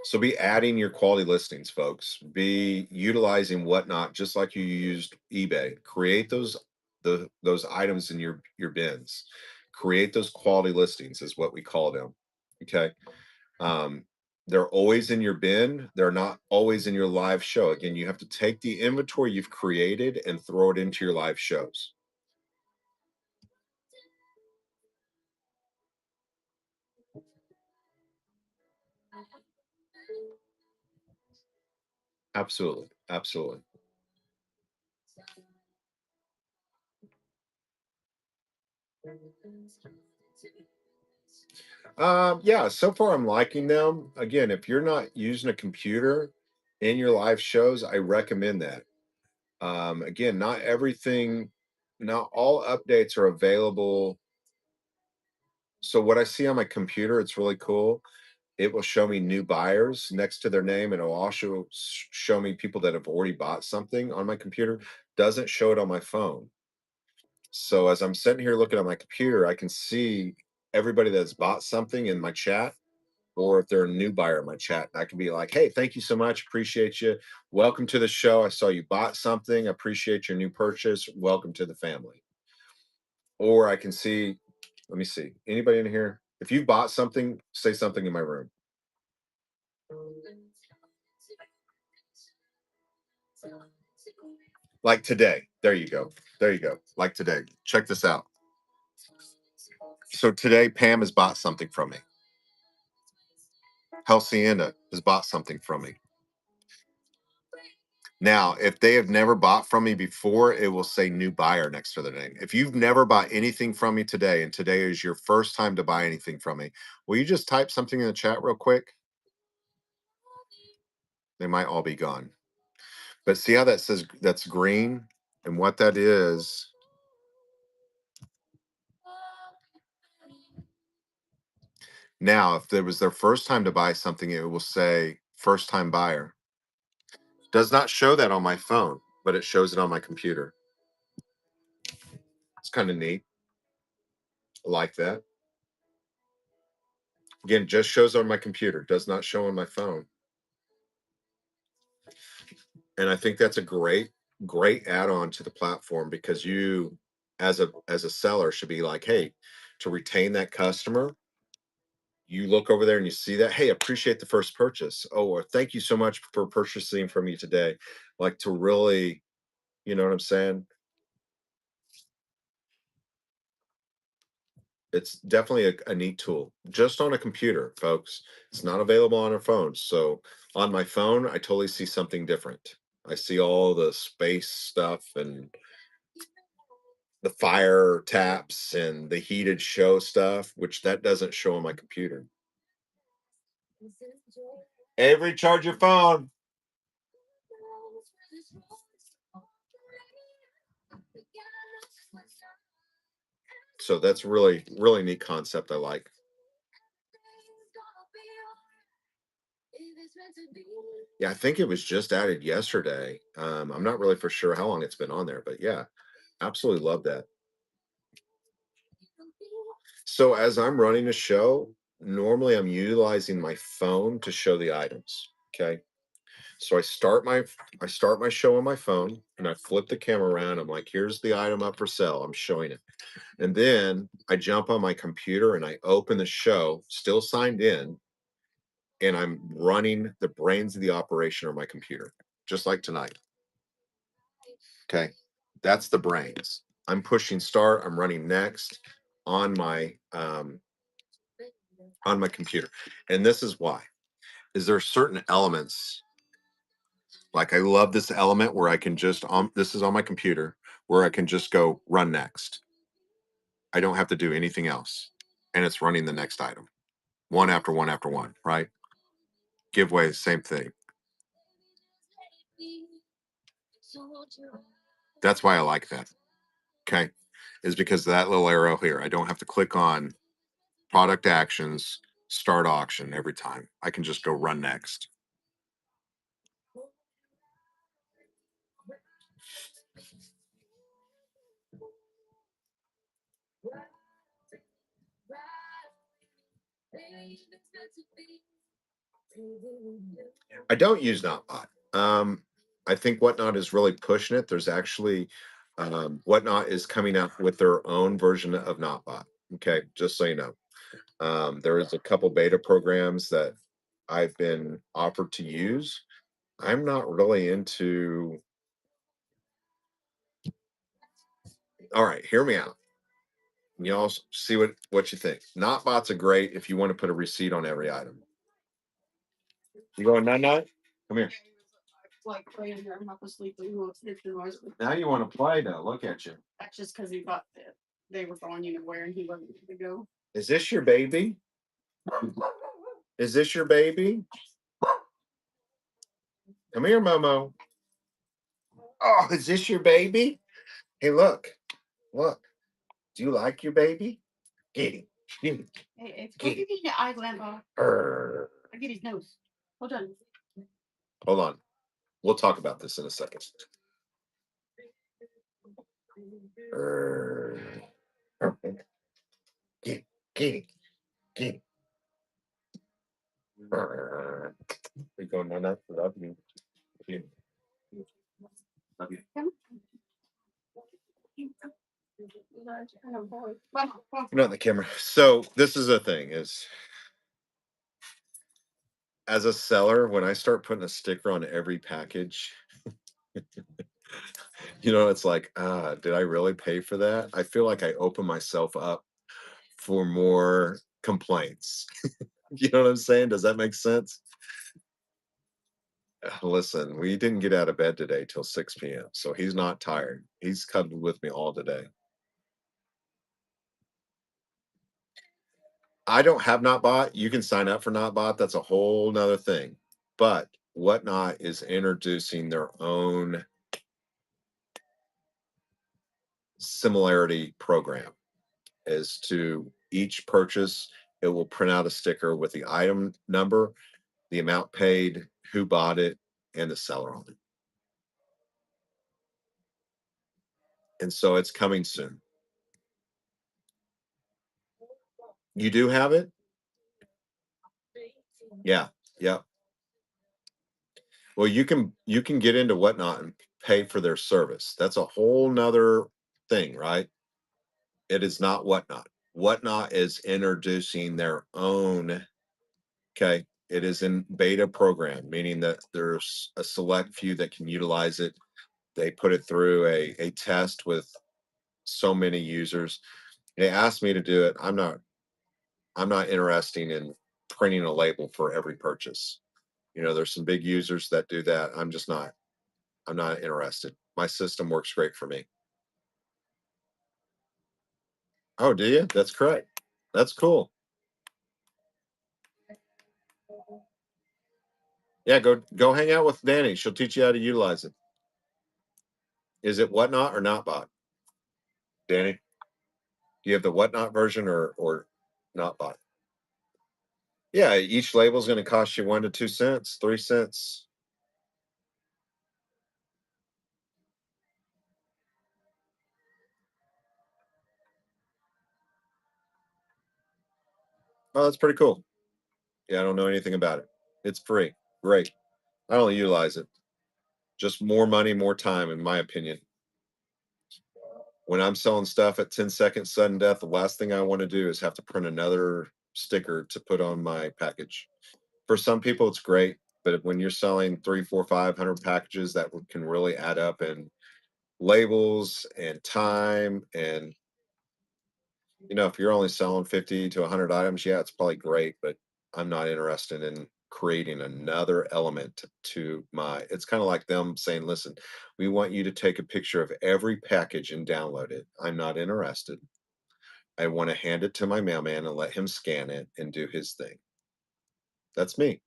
So be adding your quality listings, folks. Be utilizing Whatnot just like you used eBay. Create those items in your bins. Create those quality listings is what we call them. Okay. Um, they're always in your bin. They're not always in your live show. Again, you have to take the inventory you've created and throw it into your live shows. Absolutely. Absolutely. Yeah, so far I'm liking them. Again, if you're not using a computer in your live shows, I recommend that. Again, not all updates are available. So what I see on my computer, it's really cool. It will show me new buyers next to their name, and it'll also show me people that have already bought something on my computer. Doesn't show it on my phone. So as I'm sitting here looking at my computer, I can see everybody that's bought something in my chat or if they're a new buyer in my chat, I can be like, hey, thank you so much. Appreciate you. Welcome to the show. I saw you bought something. Appreciate your new purchase. Welcome to the family. Or I can see, let me see, anybody in here? If you bought something, say something in my room. Like today. There you go. There you go. Like today. Check this out. So today, Pam has bought something from me. Halcienda has bought something from me. Now, if they have never bought from me before, it will say new buyer next to their name. If you've never bought anything from me today, and today is your first time to buy anything from me, will you just type something in the chat real quick? They might all be gone. But see how that says that's green? And what that is, now, if it was their first time to buy something, it will say first time buyer. Does not show that on my phone, but it shows it on my computer. It's kind of neat. I like that. Again, just shows on my computer, does not show on my phone. And I think that's a great add-on to the platform because you as a seller should be like, hey, to retain that customer, you look over there and you see that, hey, appreciate the first purchase. Oh, or thank you so much for purchasing from me today. Like to really, you know what I'm saying? It's definitely a neat tool. Just on a computer, folks. It's not available on our phones. So on my phone, I totally see something different. I see all the space stuff and the fire taps and the heated show stuff, which that doesn't show on my computer. Avery, charge your phone. So that's really, really neat concept. I like. Yeah, I think it was just added yesterday. I'm not really for sure how long it's been on there, but yeah, absolutely love that. So as I'm running a show, normally I'm utilizing my phone to show the items. Okay. So I start my show on my phone and I flip the camera around. I'm like, here's the item up for sale. I'm showing it. And then I jump on my computer and I open the show, still signed in, and I'm running the brains of the operation on my computer, just like tonight. Okay. That's the brains. I'm pushing start, I'm running next on my computer. And this is why. Is there certain elements like I love this element where I can just this is on my computer where I can just go run next. I don't have to do anything else. And it's running the next item. One after one after one, right? Giveaway, same thing. That's why I like that. Okay. Is because of that little arrow here. I don't have to click on product actions, start auction every time. I can just go run next. I don't use Notbot. I think Whatnot is really pushing it. There's actually Whatnot is coming out with their own version of Notbot. Okay, just so you know, there is a couple beta programs that I've been offered to use. I'm not really into. All right, hear me out. Y'all see what you think. Notbots are great if you want to put a receipt on every item. You going nut nut? Come here. Like laying here, I'm half asleep, but he won't sleep through noise. Now you want to play though. Look at you. That's just because he thought that they were going anywhere and he wasn't to go. Is this your baby? Is this your baby? Come here, Momo. Oh, is this your baby? Hey, look, look. Do you like your baby? Get him. Get him. Hey, go Get him. give me the eye lamp off. Arr. I get his nose. Hold on. Hold on. We'll talk about this in a second. Arr. Get him. Get him. Get him. Arr. We go, no, no, love you. Love you. Love you. Come. Not the camera. So this is the thing is as a seller, when I start putting a sticker on every package, it's like, did I really pay for that? I feel like I open myself up for more complaints. You know what I'm saying? Does that make sense? Listen, we didn't get out of bed today till 6 p.m. So he's not tired. He's cuddled with me all today. I don't have Notbot. You can sign up for Notbot. That's a whole nother thing. But Whatnot is introducing their own similarity program as to each purchase. It will print out a sticker with the item number, the amount paid, who bought it, and the seller on it. And so it's coming soon. You do have it? Yeah. Yeah. Well, you can get into Whatnot and pay for their service. That's a whole nother thing, right? It is not Whatnot. Whatnot is introducing their own. Okay. It is in beta program, meaning that there's a select few that can utilize it. They put it through a test with so many users. They asked me to do it. I'm not interested in printing a label for every purchase. There's some big users that do that. I'm not interested. My system works great for me. Oh, do you? That's correct. That's cool. Yeah, go hang out with Danny. She'll teach you how to utilize it. Is it Whatnot or not bot? Danny? Do you have the whatnot version or not bought? Yeah, each label is going to cost you 1 to 2 cents, 3 cents. Oh, that's pretty cool. Yeah, I don't know anything about it. It's free. Great. I don't utilize it. Just more money, more time, in my opinion. When I'm selling stuff at 10 seconds sudden death, the last thing I want to do is have to print another sticker to put on my package. For some people, it's great, but when you're selling three, four, 500 packages, can really add up in labels and time. And if you're only selling 50 to 100 items, yeah, it's probably great, but I'm not interested in creating another element to my. It's kind of like them saying, listen, we want you to take a picture of every package and download it. I'm not interested. I want to hand it to my mailman and let him scan it and do his thing. That's me.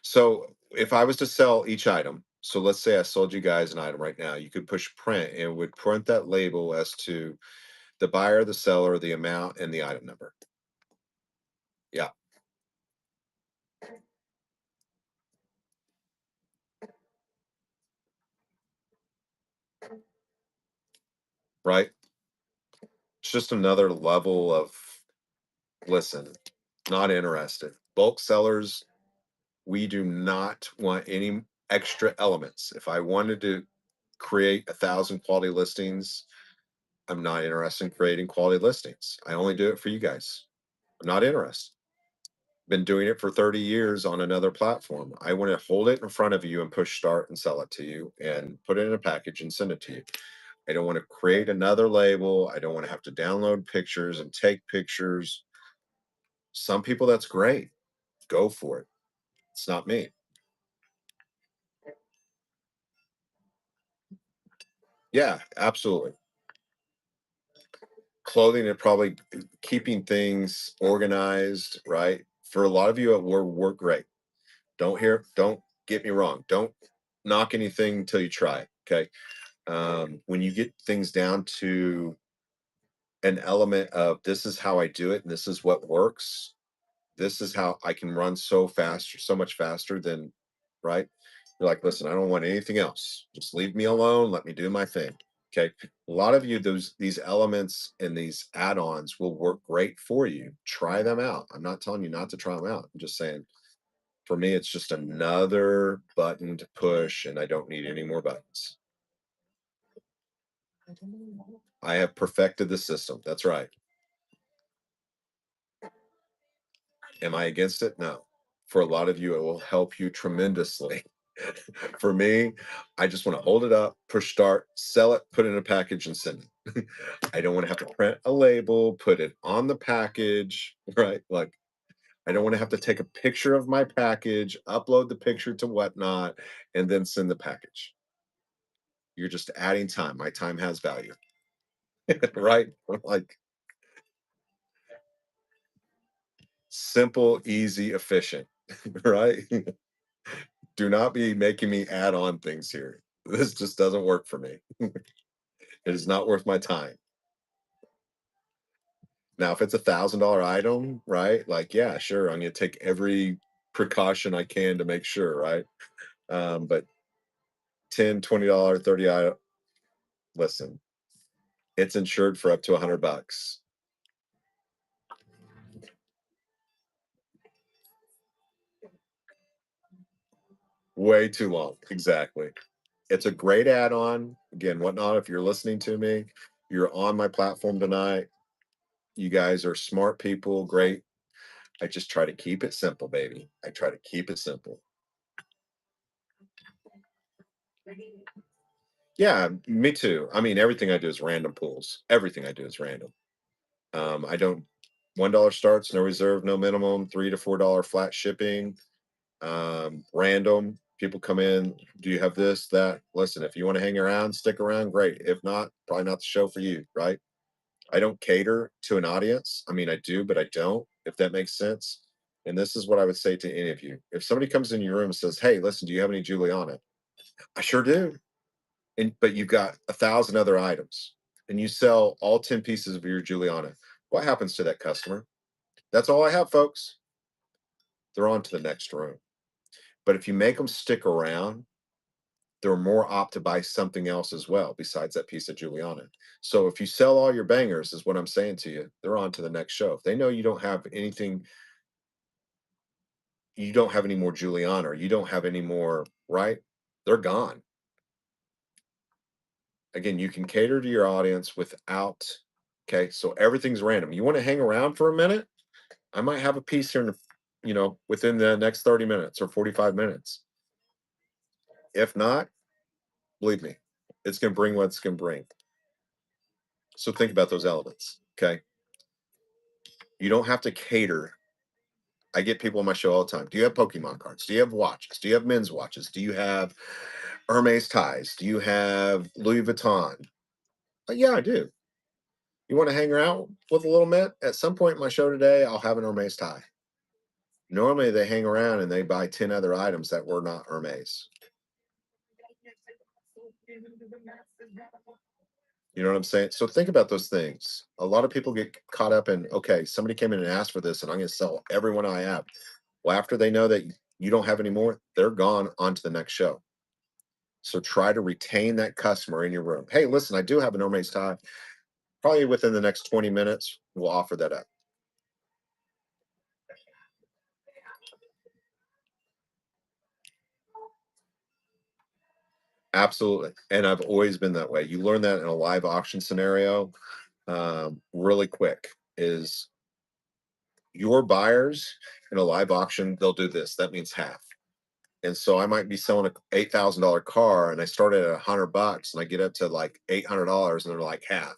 So if I was to sell each item, so let's say I sold you guys an item right now, you could push print and it would print that label as to the buyer, the seller, the amount, and the item number. Yeah, right. It's just another level of, listen, not interested. Bulk sellers, we do not want any extra elements. If I wanted to create 1,000 quality listings, I'm not interested in creating quality listings. I only do it for you guys. I'm not interested. Been doing it for 30 years on another platform. I want to hold it in front of you and push start and sell it to you and put it in a package and send it to you. I don't want to create another label. I don't want to have to download pictures and take pictures. Some people, that's great. Go for it. It's not me. Yeah, absolutely. Clothing and probably keeping things organized, right? For a lot of you, it will work great. Don't get me wrong. Don't knock anything until you try it. Okay. When you get things down to an element of this is how I do it and this is what works, this is how I can run so fast, so much faster than, right? You're like, listen, I don't want anything else. Just leave me alone. Let me do my thing. Okay. A lot of you, these elements and these add-ons will work great for you. Try them out. I'm not telling you not to try them out. I'm just saying for me, it's just another button to push, and I don't need any more buttons. I have perfected the system. That's right. Am I against it? No. For a lot of you, it will help you tremendously. For me, I just want to hold it up, push start, sell it, put it in a package, and send it. I don't want to have to print a label, put it on the package, right? Like, I don't want to have to take a picture of my package, upload the picture to whatnot, and then send the package. You're just adding time. My time has value, right? Like, simple, easy, efficient, right? Do not be making me add on things here. This just doesn't work for me. It is not worth my time. Now, if it's $1,000 item, right? Like, yeah, sure, I'm gonna take every precaution I can to make sure, right? But 10, $20, 30 item, listen, it's insured for up to $100. Way too long. Exactly. It's a great add-on. Again, whatnot, if you're listening to me, you're on my platform tonight. You guys are smart people, great. I just try to keep it simple, baby. I try to keep it simple. Yeah, me too. I mean, everything I do is random pulls. Everything I do is random. I don't. $1 starts, no reserve, no minimum. $3 to $4 flat shipping. Random. People come in. Do you have this? That? Listen, if you want to hang around, stick around. Great. If not, probably not the show for you. Right? I don't cater to an audience. I mean, I do, but I don't. If that makes sense. And this is what I would say to any of you. If somebody comes in your room and says, "Hey, listen, do you have any Juliana?" I sure do. and but you've got 1,000 other items, and you sell all 10 pieces of your Juliana. What happens to that customer? That's all I have, folks. They're on to the next room. But if you make them stick around, they're more apt to buy something else as well besides that piece of Juliana. So if you sell all your bangers, is what I'm saying to you, they're on to the next show. If they know you don't have anything, you don't have any more Juliana, or you don't have any more, right? They're gone. Again, you can cater to your audience without, okay, so everything's random. You want to hang around for a minute? I might have a piece here, within the next 30 minutes or 45 minutes. If not, believe me, it's going to bring what it's going to bring. So think about those elements, okay? You don't have to cater. I get people on my show all the time. Do you have Pokemon cards? Do you have watches? Do you have men's watches? Do you have Hermes ties? Do you have Louis Vuitton? Yeah, I do. You want to hang around with a little bit? At some point in my show today, I'll have an Hermes tie. Normally, they hang around and they buy 10 other items that were not Hermes. You know what I'm saying? So think about those things. A lot of people get caught up in, okay, somebody came in and asked for this, and I'm going to sell everyone I have. Well, after they know that you don't have any more, they're gone on to the next show. So try to retain that customer in your room. Hey, listen, I do have an Hermes tie. Probably within the next 20 minutes, we'll offer that up. Absolutely. And I've always been that way. You learn that in a live auction scenario really quick is your buyers in a live auction, they'll do this. That means half. And so I might be selling a $8,000 car and I started at $100 and I get up to like $800 and they're like half.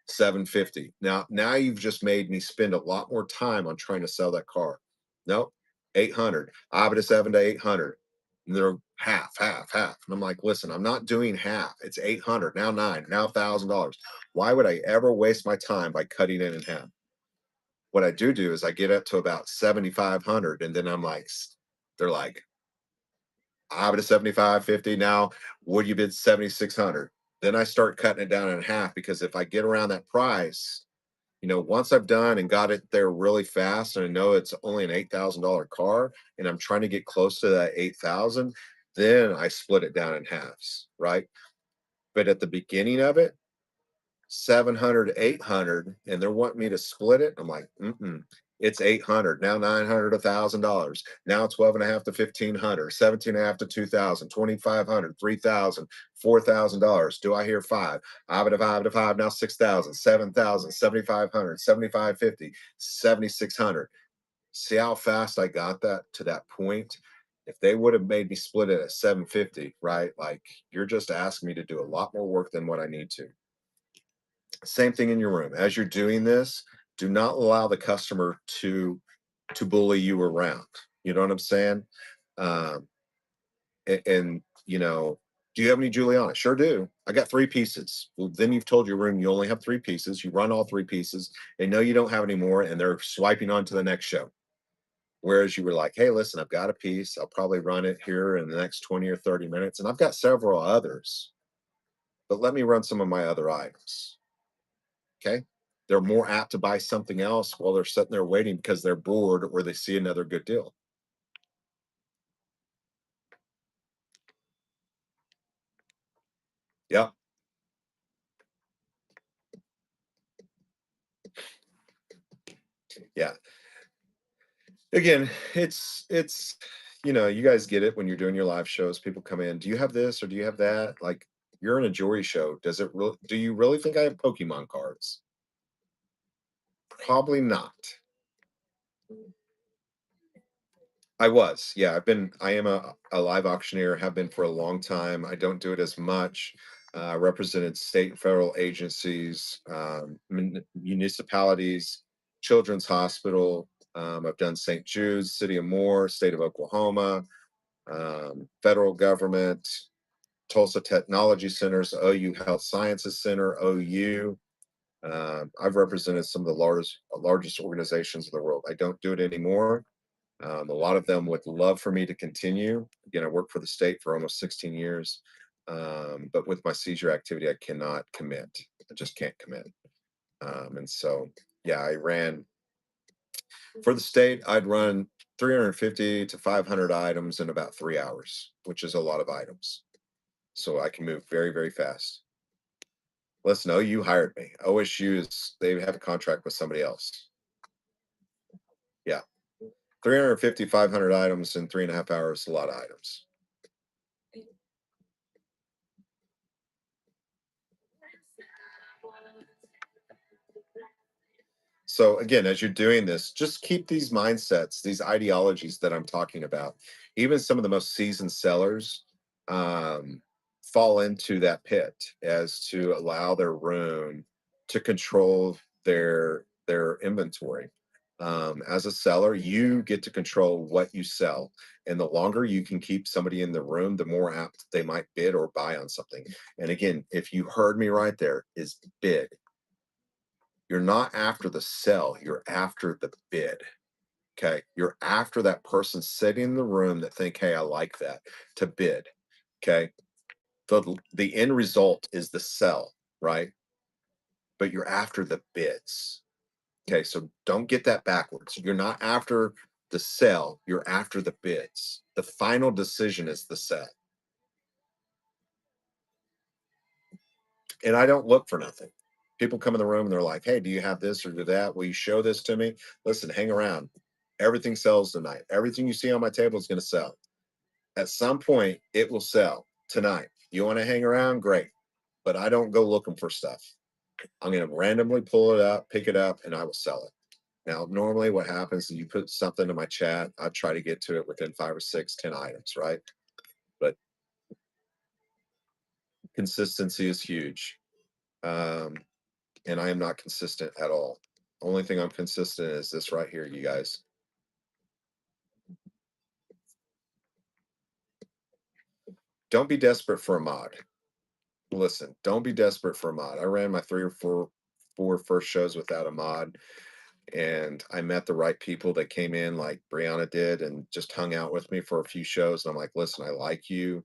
750. Now you've just made me spend a lot more time on trying to sell that car. Nope, 800. I have it at 7 to 800. And they're half, half, half. And I'm like, listen, I'm not doing half. It's 800, now 9, now $1,000. Why would I ever waste my time by cutting it in half? What I do is I get up to about 7,500 and then I'm like, they're like, I have it at 75.50 now. Would you bid 7,600? Then I start cutting it down in half because if I get around that price, once I've done and got it there really fast, and I know it's only an $8,000 car, and I'm trying to get close to that 8,000, then I split it down in halves, right? But at the beginning of it, 700, 800, and they're wanting me to split it. I'm like, it's 800, now 900, $1,000. Now 12 and a half to 1,500, 17 and a half to 2,000, 2,500, 3,000, $4,000. Do I hear five? I have it, five to five, now 6,000, 7,000, 7,500, 7,550, 7,600. See how fast I got that to that point? If they would have made me split it at 750, right? Like you're just asking me to do a lot more work than what I need to. Same thing in your room. As you're doing this, do not allow the customer to bully you around. You know what I'm saying? Um, and do you have any Juliana? Sure do. I got 3 pieces. Well, then you've told your room you only have 3 pieces. You run all 3 pieces. They know you don't have any more, and they're swiping on to the next show. Whereas you were like, hey, listen, I've got a piece. I'll probably run it here in the next 20 or 30 minutes. And I've got several others, but let me run some of my other items. Okay. They're more apt to buy something else while they're sitting there waiting because they're bored or they see another good deal. Yeah. Yeah. Again, it's you guys get it when you're doing your live shows. People come in, do you have this or do you have that? Like you're in a jewelry show. Do you really think I have Pokemon cards? Probably not. I was, yeah. I am a live auctioneer, have been for a long time. I don't do it as much. Represented state and federal agencies, municipalities, Children's Hospital. I've done St. Jude's, City of Moore, State of Oklahoma, federal government, Tulsa Technology Centers, OU Health Sciences Center, OU. I've represented some of the largest organizations in the world. I don't do it anymore. A lot of them would love for me to continue. Again, I worked for the state for almost 16 years. But with my seizure activity, I cannot commit. I just can't commit. And so, yeah, I ran for the state. I'd run 350 to 500 items in about 3 hours, which is a lot of items. So I can move very, very fast. Listen, OU hired me. OSU is, they have a contract with somebody else. Yeah. 350, 500 items in 3.5 hours, a lot of items. So again, as you're doing this, just keep these mindsets, these ideologies that I'm talking about. Even some of the most seasoned sellers um, fall into that pit as to allow their room to control their inventory. As a seller, you get to control what you sell, and the longer you can keep somebody in the room, the more apt they might bid or buy on something. And again, if you heard me right there, is bid. You're not after the sell, you're after the bid. Okay. You're after that person sitting in the room that think, hey, I like that to bid. Okay. The end result is the sell, right? But you're after the bids. Okay. So don't get that backwards. You're not after the sell, you're after the bids. The final decision is the sell. And I don't look for nothing. People come in the room and they're like, "Hey, do you have this or do that? Will you show this to me?" Listen, hang around. Everything sells tonight. Everything you see on my table is going to sell. At some point, it will sell tonight. You want to hang around? Great. But I don't go looking for stuff. I'm going to randomly pull it up, pick it up, and I will sell it. Now, normally what happens is you put something in my chat, I try to get to it within 5 or 6, 10 items, right? But consistency is huge. Um, and I am not consistent at all. Only thing I'm consistent is this right here, you guys. Don't be desperate for a mod. Listen, don't be desperate for a mod. I ran my 3 or 4 first shows without a mod, and I met the right people that came in, like Brianna did, and just hung out with me for a few shows. And I'm like, listen, I like you.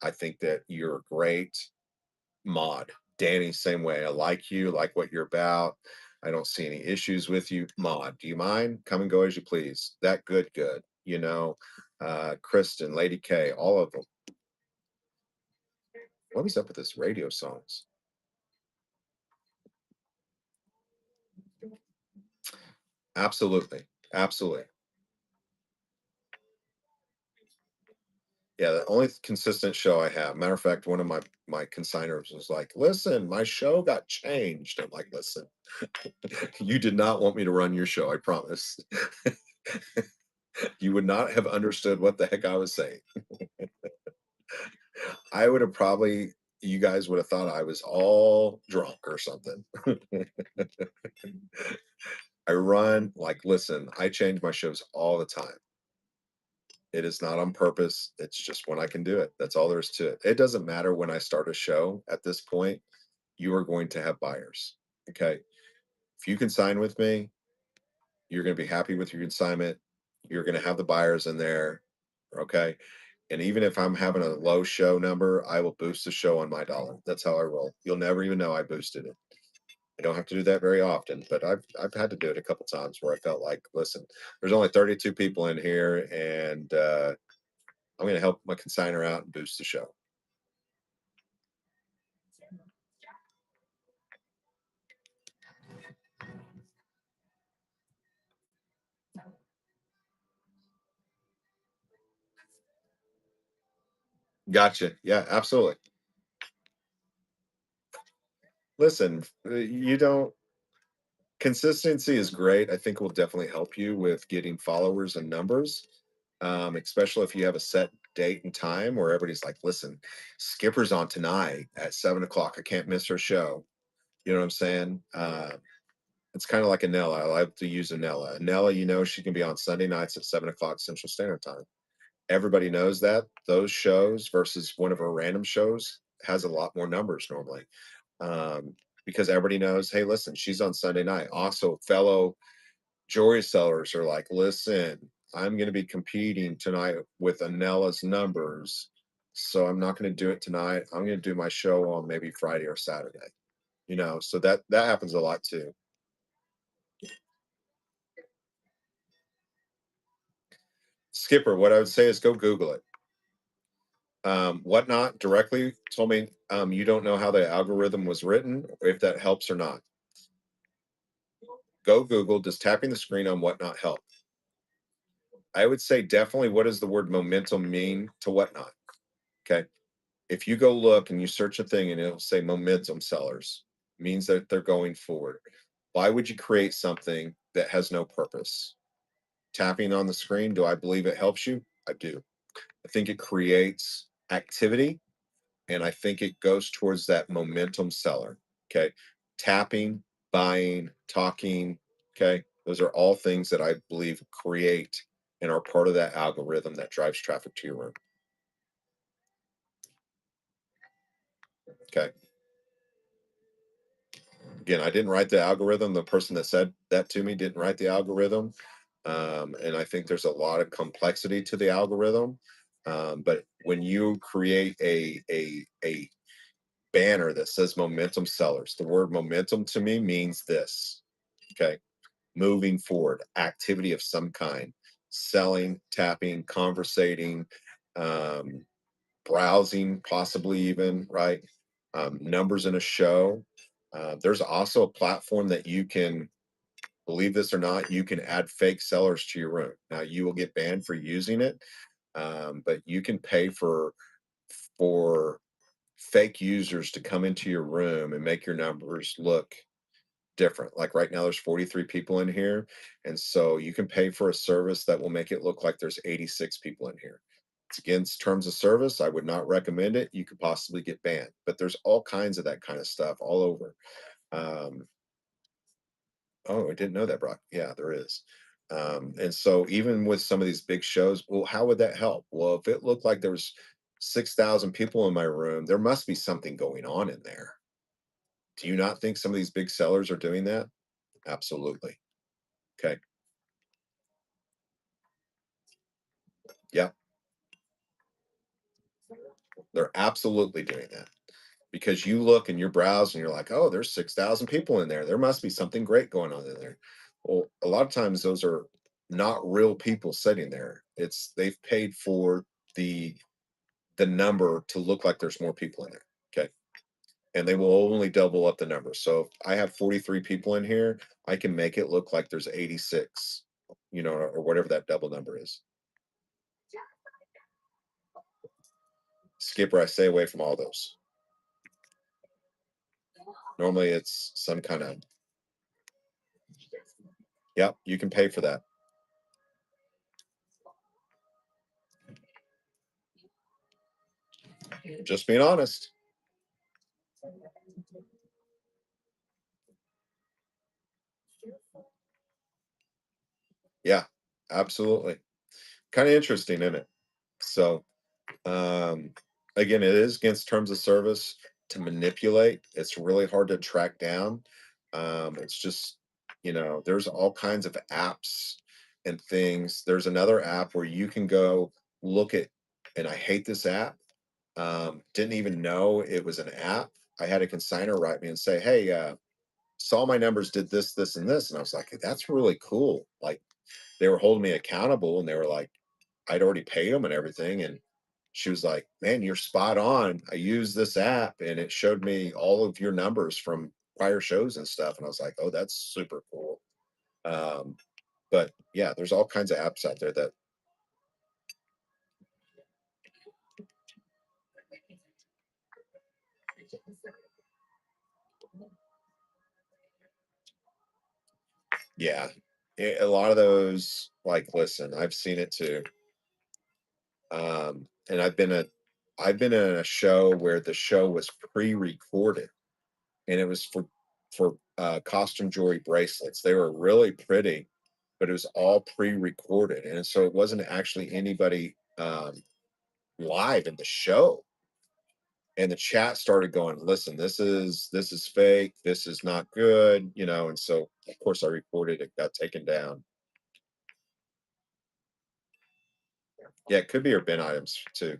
I think that you're great. Mod. Danny, same way. I like you, like what you're about. I don't see any issues with you. Mod, do you mind? Come and go as you please. That good, good. Kristen, Lady K, all of them. What is up with this radio songs? Absolutely. Absolutely. Yeah, the only consistent show I have. Matter of fact, one of my consigners was like, "Listen, my show got changed." I'm like, "Listen, you did not want me to run your show. I promise. You would not have understood what the heck I was saying. I would have probably, you guys would have thought I was all drunk or something." I run like, listen, I change my shows all the time. It is not on purpose. It's just when I can do it. That's all there is to it. It doesn't matter when I start a show at this point, you are going to have buyers. Okay. If you can sign with me, you're going to be happy with your consignment. You're going to have the buyers in there. Okay. And even if I'm having a low show number, I will boost the show on my dollar. That's how I roll. You'll never even know I boosted it. I don't have to do that very often, but I've had to do it a couple times where I felt like, listen, there's only 32 people in here, and I'm going to help my consigner out and boost the show. Gotcha. Yeah, absolutely. Listen, you don't. Consistency is great. I think it will definitely help you with getting followers and numbers, especially if you have a set date and time where everybody's like, listen, Skipper's on tonight at 7 o'clock. I can't miss her show. You know what I'm saying? It's kind of like Anella. I like to use Anella. Anella, she can be on Sunday nights at 7 o'clock Central Standard Time. Everybody knows that. Those shows versus one of her random shows has a lot more numbers normally. Um, because everybody knows, hey, listen, she's on Sunday night. Also, fellow jewelry sellers are like, listen, I'm going to be competing tonight with Anella's numbers. so I'm not going to do it tonight. I'm going to do my show on maybe Friday or Saturday. So that happens a lot too. Skipper, what I would say is go Google it. Whatnot directly told me you don't know how the algorithm was written, or if that helps or not. Go Google, does tapping the screen on Whatnot help? I would say definitely what does the word momentum mean to Whatnot? Okay. If you go look and you search a thing and it'll say momentum sellers, means that they're going forward. Why would you create something that has no purpose? Tapping on the screen, do I believe it helps you? I do. I think it creates activity, and I think it goes towards that momentum seller. Okay. Tapping, buying, talking. Okay. Those are all things that I believe create and are part of that algorithm that drives traffic to your room. Okay. Again, I didn't write the algorithm. The person that said that to me didn't write the algorithm. And I think there's a lot of complexity to the algorithm. But when you create a banner that says momentum sellers, the word momentum to me means this. Okay. Moving forward, activity of some kind, selling, tapping, conversating, um, browsing, possibly even, right? Numbers in a show. There's also a platform that you can, believe this or not, you can add fake sellers to your room. Now you will get banned for using it, but you can pay for fake users to come into your room and make your numbers look different. Like right now, there's 43 people in here. And so you can pay for a service that will make it look like there's 86 people in here. It's against terms of service. I would not recommend it. You could possibly get banned, but there's all kinds of that kind of stuff all over. Um, oh, I didn't know that, Brock. Yeah, there is. And so even with some of these big shows, well, how would that help? Well, if it looked like there was 6,000 people in my room, there must be something going on in there. Do you not think some of these big sellers are doing that? Absolutely. Okay. Yeah, they're absolutely doing that because you look and you browse and you're like, oh, there's 6,000 people in there. There must be something great going on in there. Well, a lot of times those are not real people sitting there. It's they've paid for the the number to look like there's more people in there. Okay. And they will only double up the number. So if I have 43 people in here, I can make it look like there's 86, or whatever that double number is. Skipper, I stay away from all those. Normally it's some kind of, yep, you can pay for that. Just being honest. Yeah, absolutely. Kind of interesting, isn't it? So, um, again, it is against terms of service to manipulate. It's really hard to track down. It's just, there's all kinds of apps and things. There's another app where you can go look at, and I hate this app. Didn't even know it was an app. I had a consignor write me and say, hey, saw my numbers, did this, this, and this. And I was like, that's really cool. Like they were holding me accountable and they were like, I'd already paid them and everything. And she was like, man, you're spot on. I used this app and it showed me all of your numbers from prior shows and stuff. And I was like, oh, that's super cool. Um, but yeah, there's all kinds of apps out there that, yeah, a lot of those, like, listen, I've seen it too. And I've been in a show where the show was pre-recorded and it was for costume jewelry bracelets. They were really pretty, but it was all pre-recorded, and so it wasn't actually anybody live in the show. And the chat started going, "Listen, this is fake. This is not good." And so, of course, I reported it. Got taken down. Yeah, it could be your bin items too.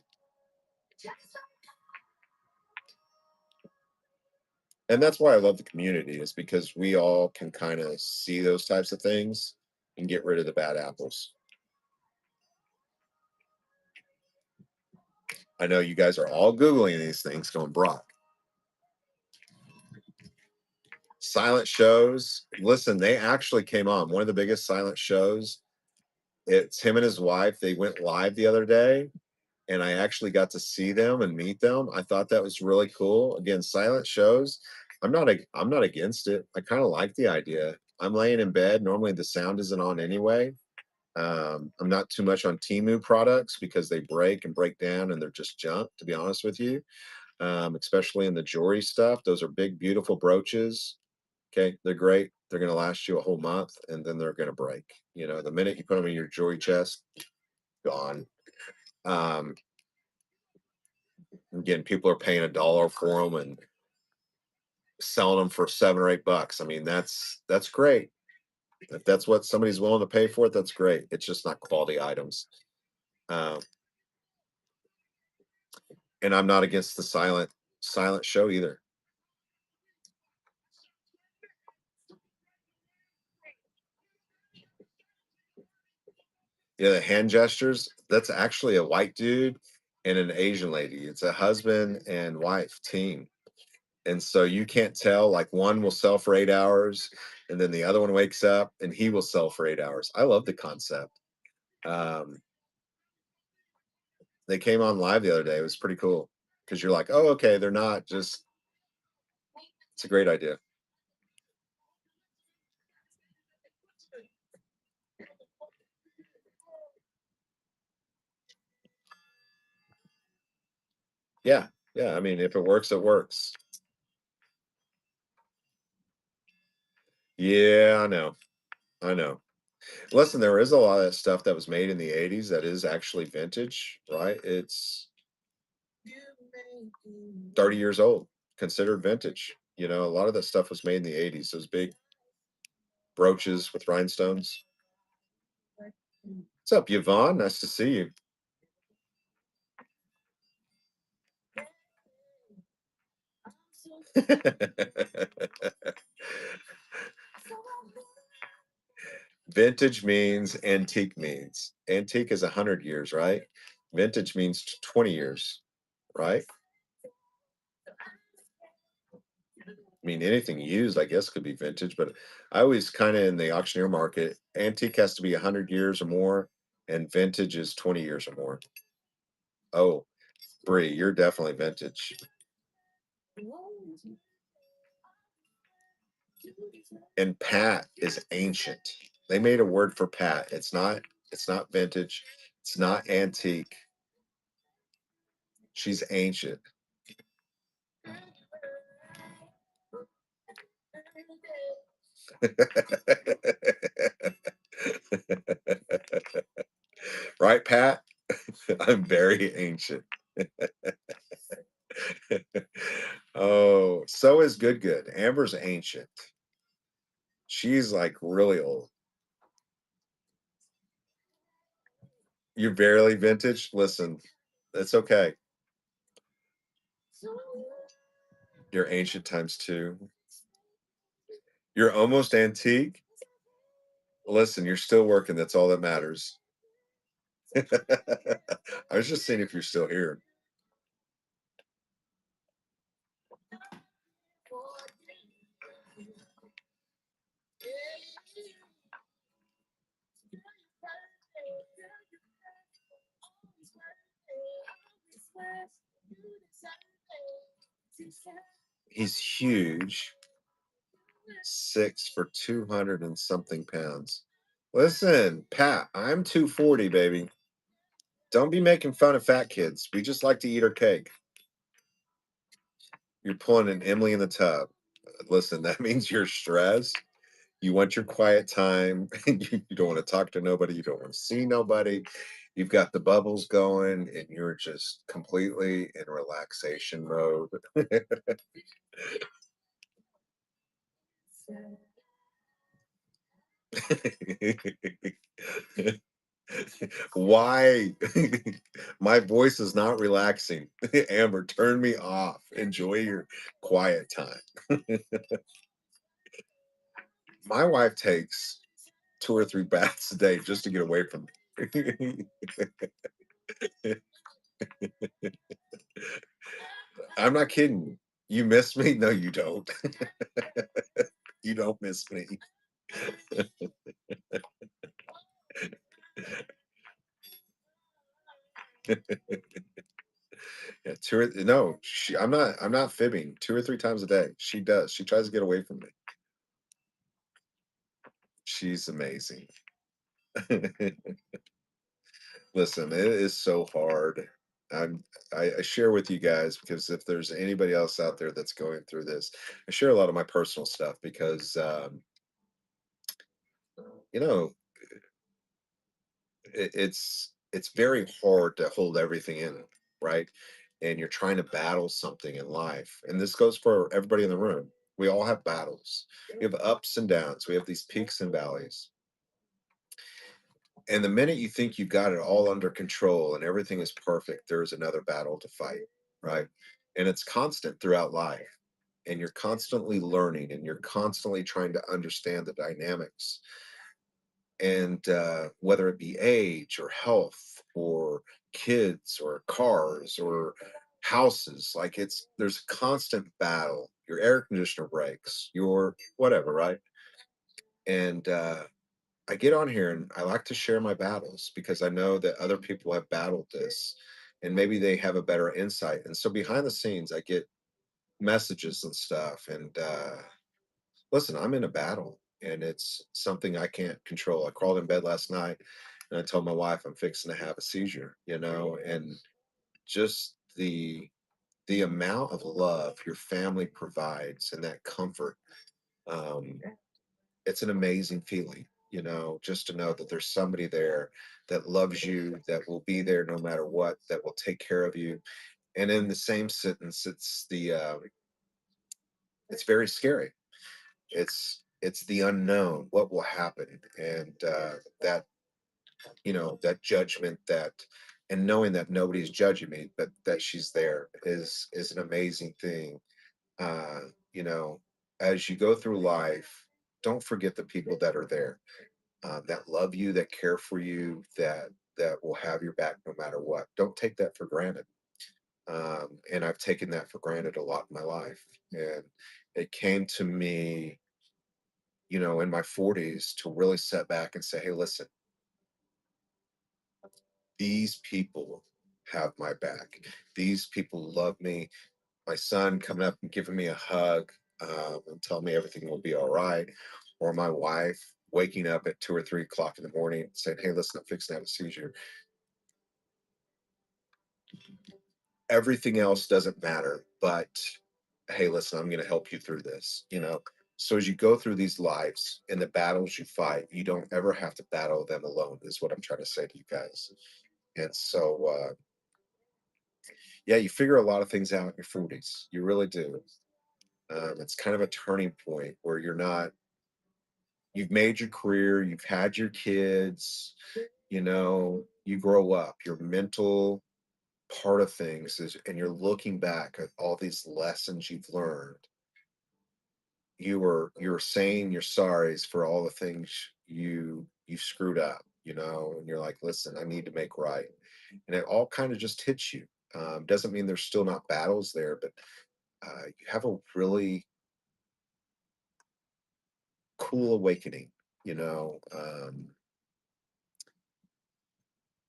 And that's why I love the community, is because we all can kind of see those types of things and get rid of the bad apples. I know you guys are all Googling these things going, Brock. Silent shows. Listen, they actually came on. One of the biggest silent shows. It's him and his wife. They went live the other day, and I actually got to see them and meet them. I thought that was really cool. Again, silent shows. I'm not against it. I kind of like the idea. I'm laying in bed. Normally the sound isn't on anyway. I'm not too much on Timu products because they break and break down and they're just junk, to be honest with you. Especially in the jewelry stuff. Those are big, beautiful brooches. Okay, they're great. They're going to last you a whole month and then they're going to break. You know, the minute you put them in your jewelry chest, gone. Um, Again, people are paying $1 for them and selling them for $7 or $8. I mean, that's great. If that's what somebody's willing to pay for it, that's great. It's just not quality items. Um, and I'm not against the silent show either. Yeah, the hand gestures, that's actually a white dude and an Asian lady. It's a husband and wife team. And so you can't tell, like one will sell for 8 hours and then the other one wakes up and he will sell for 8 hours. I love the concept. Um, they came on live the other day. It was pretty cool because you're like, oh, okay, they're not just, it's a great idea. Yeah. Yeah. I mean, if it works, it works. Yeah, I know. I know. Listen, there is a lot of that stuff that was made in the 80s that is actually vintage, right? It's 30 years old, considered vintage. You know, a lot of that stuff was made in the 80s. Those big brooches with rhinestones. What's up, Yvonne? Nice to see you. Vintage means antique means. Antique is 100 years, right? Vintage means 20 years, right? I mean, anything used, I guess, could be vintage, but I always kind of in the auctioneer market, antique has to be 100 years or more, and vintage is 20 years or more. Oh, Bree, you're definitely vintage. And Pat is ancient. They made a word for Pat. It's not vintage. It's not antique. She's ancient. Right, Pat? I'm very ancient. Oh, so is Good Good. Amber's ancient. She's like really old. You're barely vintage. Listen, that's okay. You're ancient times two. You're almost antique. Listen, you're still working. That's all that matters. I was just seeing if you're still here. He's huge. 6 for 200 and something pounds. Listen, Pat, I'm 240, baby. Don't be making fun of fat kids. We just like to eat our cake. You're pulling an Emily in the tub. Listen, that means you're stressed. You want your quiet time. You don't want to talk to nobody. You don't want to see nobody. You've got the bubbles going and you're just completely in relaxation mode. Why? My voice is not relaxing. Amber, turn me off. Enjoy your quiet time. My wife takes 2 or 3 baths a day just to get away from me. I'm not kidding you. You miss me? No, you don't. You don't miss me. Yeah, 2 or no, I'm not fibbing. 2 or 3 times a day. She does. She tries to get away from me. She's amazing. Listen, it is so hard. I'm I share with you guys because if there's anybody else out there that's going through this, I share a lot of my personal stuff because you know, it's very hard to hold everything in, right? And you're trying to battle something in life. And this goes for everybody in the room. We all have battles. We have ups and downs. We have these peaks and valleys. And the minute you think you've got it all under control and everything is perfect, there's another battle to fight, right? And it's constant throughout life. And you're constantly learning and you're constantly trying to understand the dynamics. And whether it be age or health or kids or cars or houses, like there's a constant battle. Your air conditioner breaks, your whatever, right? And I get on here and I like to share my battles because I know that other people have battled this and maybe they have a better insight. And so behind the scenes, I get messages and stuff. And listen, I'm in a battle and it's something I can't control. I crawled in bed last night and I told my wife I'm fixing to have a seizure, and just the amount of love your family provides and that comfort. Um, it's an amazing feeling, just to know that there's somebody there that loves you, that will be there no matter what, that will take care of you. And in the same sentence, it's very scary. It's the unknown, what will happen, and that judgment, and knowing that nobody's judging me, but that she's there is an amazing thing. Uh, you know, as you go through life, don't forget the people that are there, that love you, that care for you, that will have your back no matter what. Don't take that for granted. And I've taken that for granted a lot in my life. And it came to me, in my 40s to really set back and say, hey, listen, these people have my back. These people love me. My son coming up and giving me a hug, and telling me everything will be all right, or my wife waking up at 2 or 3 o'clock in the morning saying, "Hey, listen, I'm fixing to have a seizure." Everything else doesn't matter, but hey, listen, I'm going to help you through this. So as you go through these lives and the battles you fight, you don't ever have to battle them alone. Is what I'm trying to say to you guys. And so, yeah, you figure a lot of things out in your 40s. You really do. It's kind of a turning point where you've made your career, you've had your kids, you grow up, your mental part of things is, and you're looking back at all these lessons you've learned. You're saying you're sorries for all the things you screwed up, and you're like, listen, I need to make right. And it all kind of just hits you. Doesn't mean there's still not battles there, but you have a really cool awakening, you know.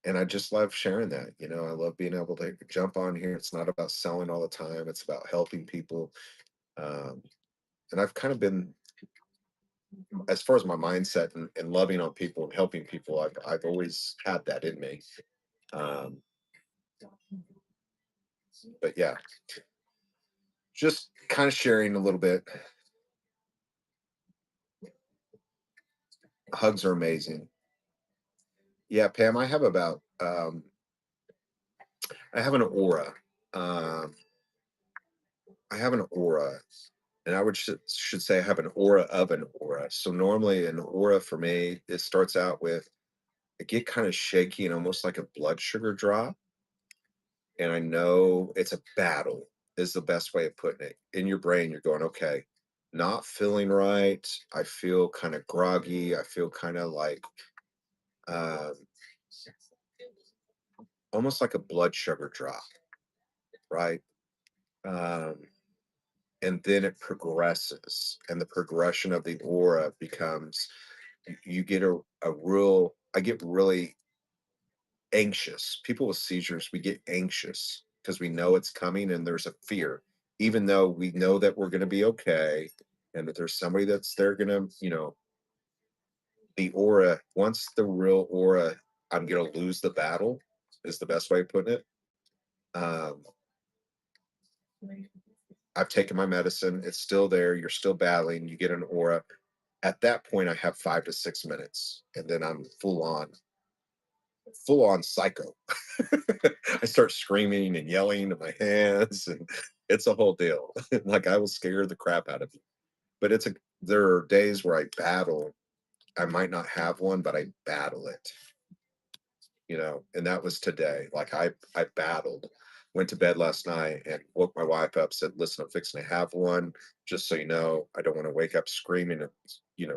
And I just love sharing that. I love being able to jump on here. It's not about selling all the time, it's about helping people. Um, and I've kind of been, as far as my mindset and loving on people and helping people, I've always had that in me. Um, but yeah, just kind of sharing a little bit. Hugs are amazing. Yeah, Pam, I have an aura. Um, I have an aura, and I should say I have an aura of an aura. So normally an aura for me, it starts out with I get kind of shaky and almost like a blood sugar drop. And I know it's a battle, is the best way of putting it. In your brain, you're going, okay, not feeling right. I feel kind of groggy. I feel kind of like um, almost like a blood sugar drop, right? Um, and then it progresses, and the progression of the aura becomes you get a real, I get really anxious. People with seizures, we get anxious because we know it's coming and there's a fear, even though we know that we're going to be okay and that there's somebody that's there going to, the aura, once the real aura, I'm going to lose the battle, is the best way of putting it. Um, I've taken my medicine, it's still there, you're still battling, you get an aura. At that point, I have 5 to 6 minutes, and then I'm full on psycho. I start screaming and yelling in my hands, and it's a whole deal. Like I will scare the crap out of you. But there are days where I battle. I might not have one, but I battle it, and that was today. Like I battled. Went to bed last night and woke my wife up, said, listen, I'm fixing to have one. Just so you know, I don't want to wake up screaming and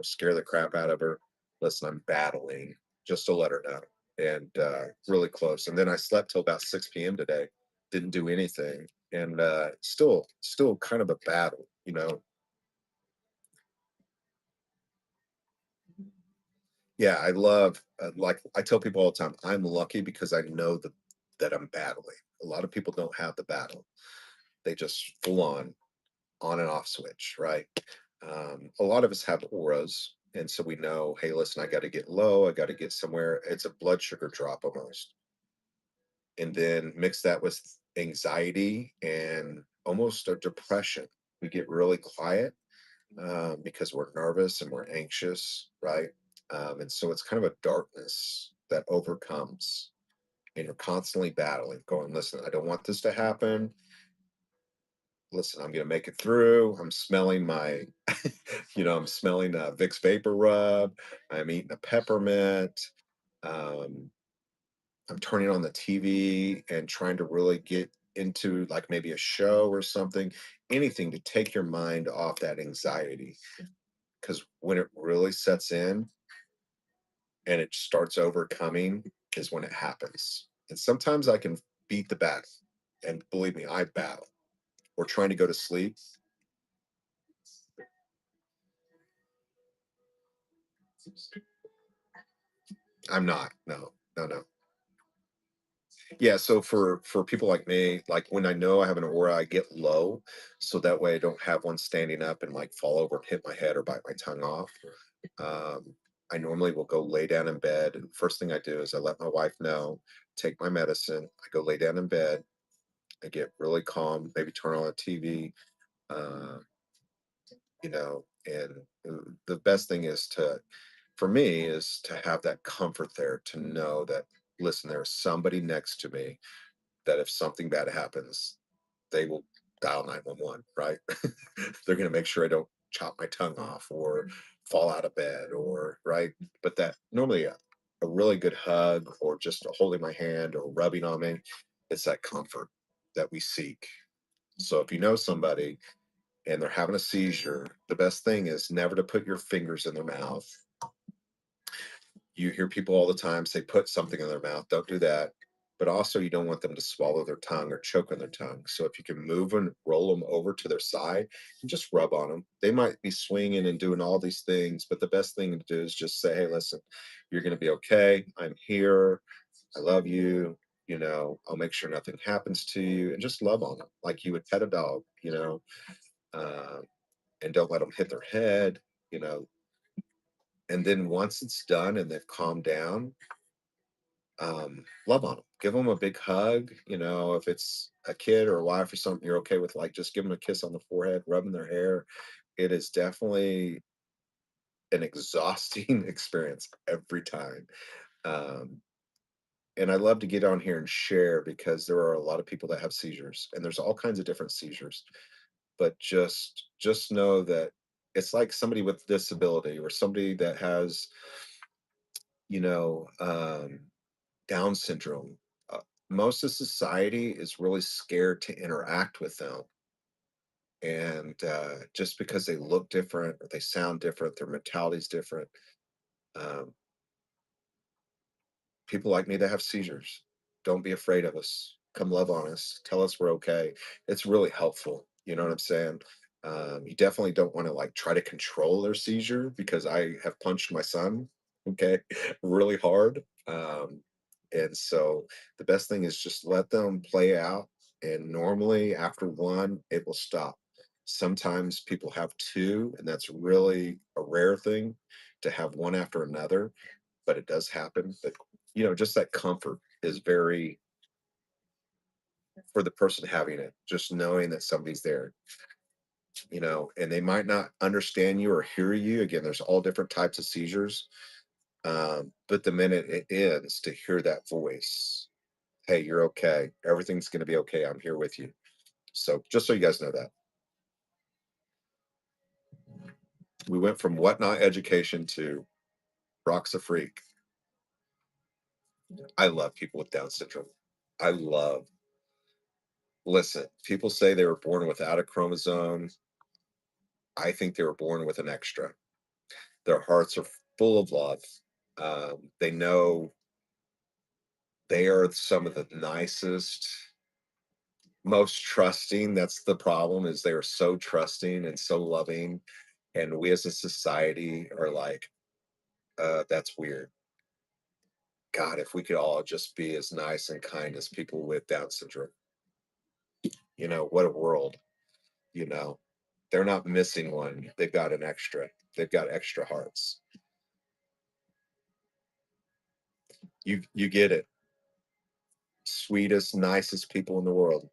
scare the crap out of her. Listen, I'm battling, just to let her know. And really close. And then I slept till about 6 p.m. today. Didn't do anything. And still kind of a battle, Yeah, I love, like I tell people all the time, I'm lucky because I know that I'm battling. A lot of people don't have the battle. They just full on and off switch, right? A lot of us have auras. And so we know, hey, listen, I got to get low. I got to get somewhere. It's a blood sugar drop almost. And then mix that with anxiety and almost a depression. We get really quiet because we're nervous and we're anxious, right? And so it's kind of a darkness that overcomes, and you're constantly battling, going, listen, I don't want this to happen. Listen, I'm going to make it through. I'm smelling I'm smelling Vicks Vapor Rub. I'm eating a peppermint. Um, I'm turning on the TV and trying to really get into like maybe a show or something, anything to take your mind off that anxiety. Because when it really sets in and it starts overcoming is when it happens. And sometimes I can beat the battle. And believe me, I battle. Or trying to go to sleep. I'm not. No, no, no. Yeah, so for people like me, like when I know I have an aura, I get low, so that way I don't have one standing up and like fall over and hit my head or bite my tongue off. Um, I normally will go lay down in bed, and first thing I do is I let my wife know, take my medicine, I go lay down in bed, I get really calm, maybe turn on a TV, uh, and the best thing is for me, is to have that comfort there to know that, listen, there's somebody next to me that if something bad happens, they will dial 911, right? They're going to make sure I don't chop my tongue off or fall out of bed or, right? But that normally a really good hug or just holding my hand or rubbing on me, it's that comfort that we seek. So if you know somebody and they're having a seizure, the best thing is never to put your fingers in their mouth. You hear people all the time say, put something in their mouth. Don't do that. But also, you don't want them to swallow their tongue or choke on their tongue. So if you can move and roll them over to their side and just rub on them, they might be swinging and doing all these things. But the best thing to do is just say, hey, listen, you're going to be okay. I'm here. I love you. I'll make sure nothing happens to you, and just love on them like you would pet a dog, uh, and don't let them hit their head, you know. And then once it's done and they've calmed down, love on them, give them a big hug. If it's a kid or a wife or something, you're okay with, like, just give them a kiss on the forehead, rubbing their hair. It is definitely an exhausting experience every time. um, and I love to get on here and share because there are a lot of people that have seizures, and there's all kinds of different seizures. But just know that it's like somebody with disability or somebody that has you know, Down syndrome. Uh, Most of society is really scared to interact with them. And just because they look different or they sound different, their mentality's different. Um, People like me that have seizures. Don't be afraid of us. Come love on us. Tell us we're okay. It's really helpful. You know what I'm saying? You definitely don't want to like try to control their seizure because I have punched my son, okay, really hard. And so the best thing is just let them play out. And normally after one, it will stop. Sometimes people have two, and that's really a rare thing to have one after another, but it does happen. But just that comfort is very for the person having it, just knowing that somebody's there, and they might not understand you or hear you. Again, there's all different types of seizures. But the minute it ends, to hear that voice, hey, you're okay. Everything's going to be okay. I'm here with you. So just so you guys know that we went from whatnot education to Rock's a freak. I love people with Down syndrome. I love, listen, people say they were born without a chromosome. I think they were born with an extra. Their hearts are full of love. They know they are some of the nicest, most trusting. That's the problem, is they are so trusting and so loving. And we as a society are like, that's weird. God, if we could all just be as nice and kind as people with Down syndrome, what a world, you know. They're not missing one. They've got an extra. They've got extra hearts. You get it. Sweetest, nicest people in the world.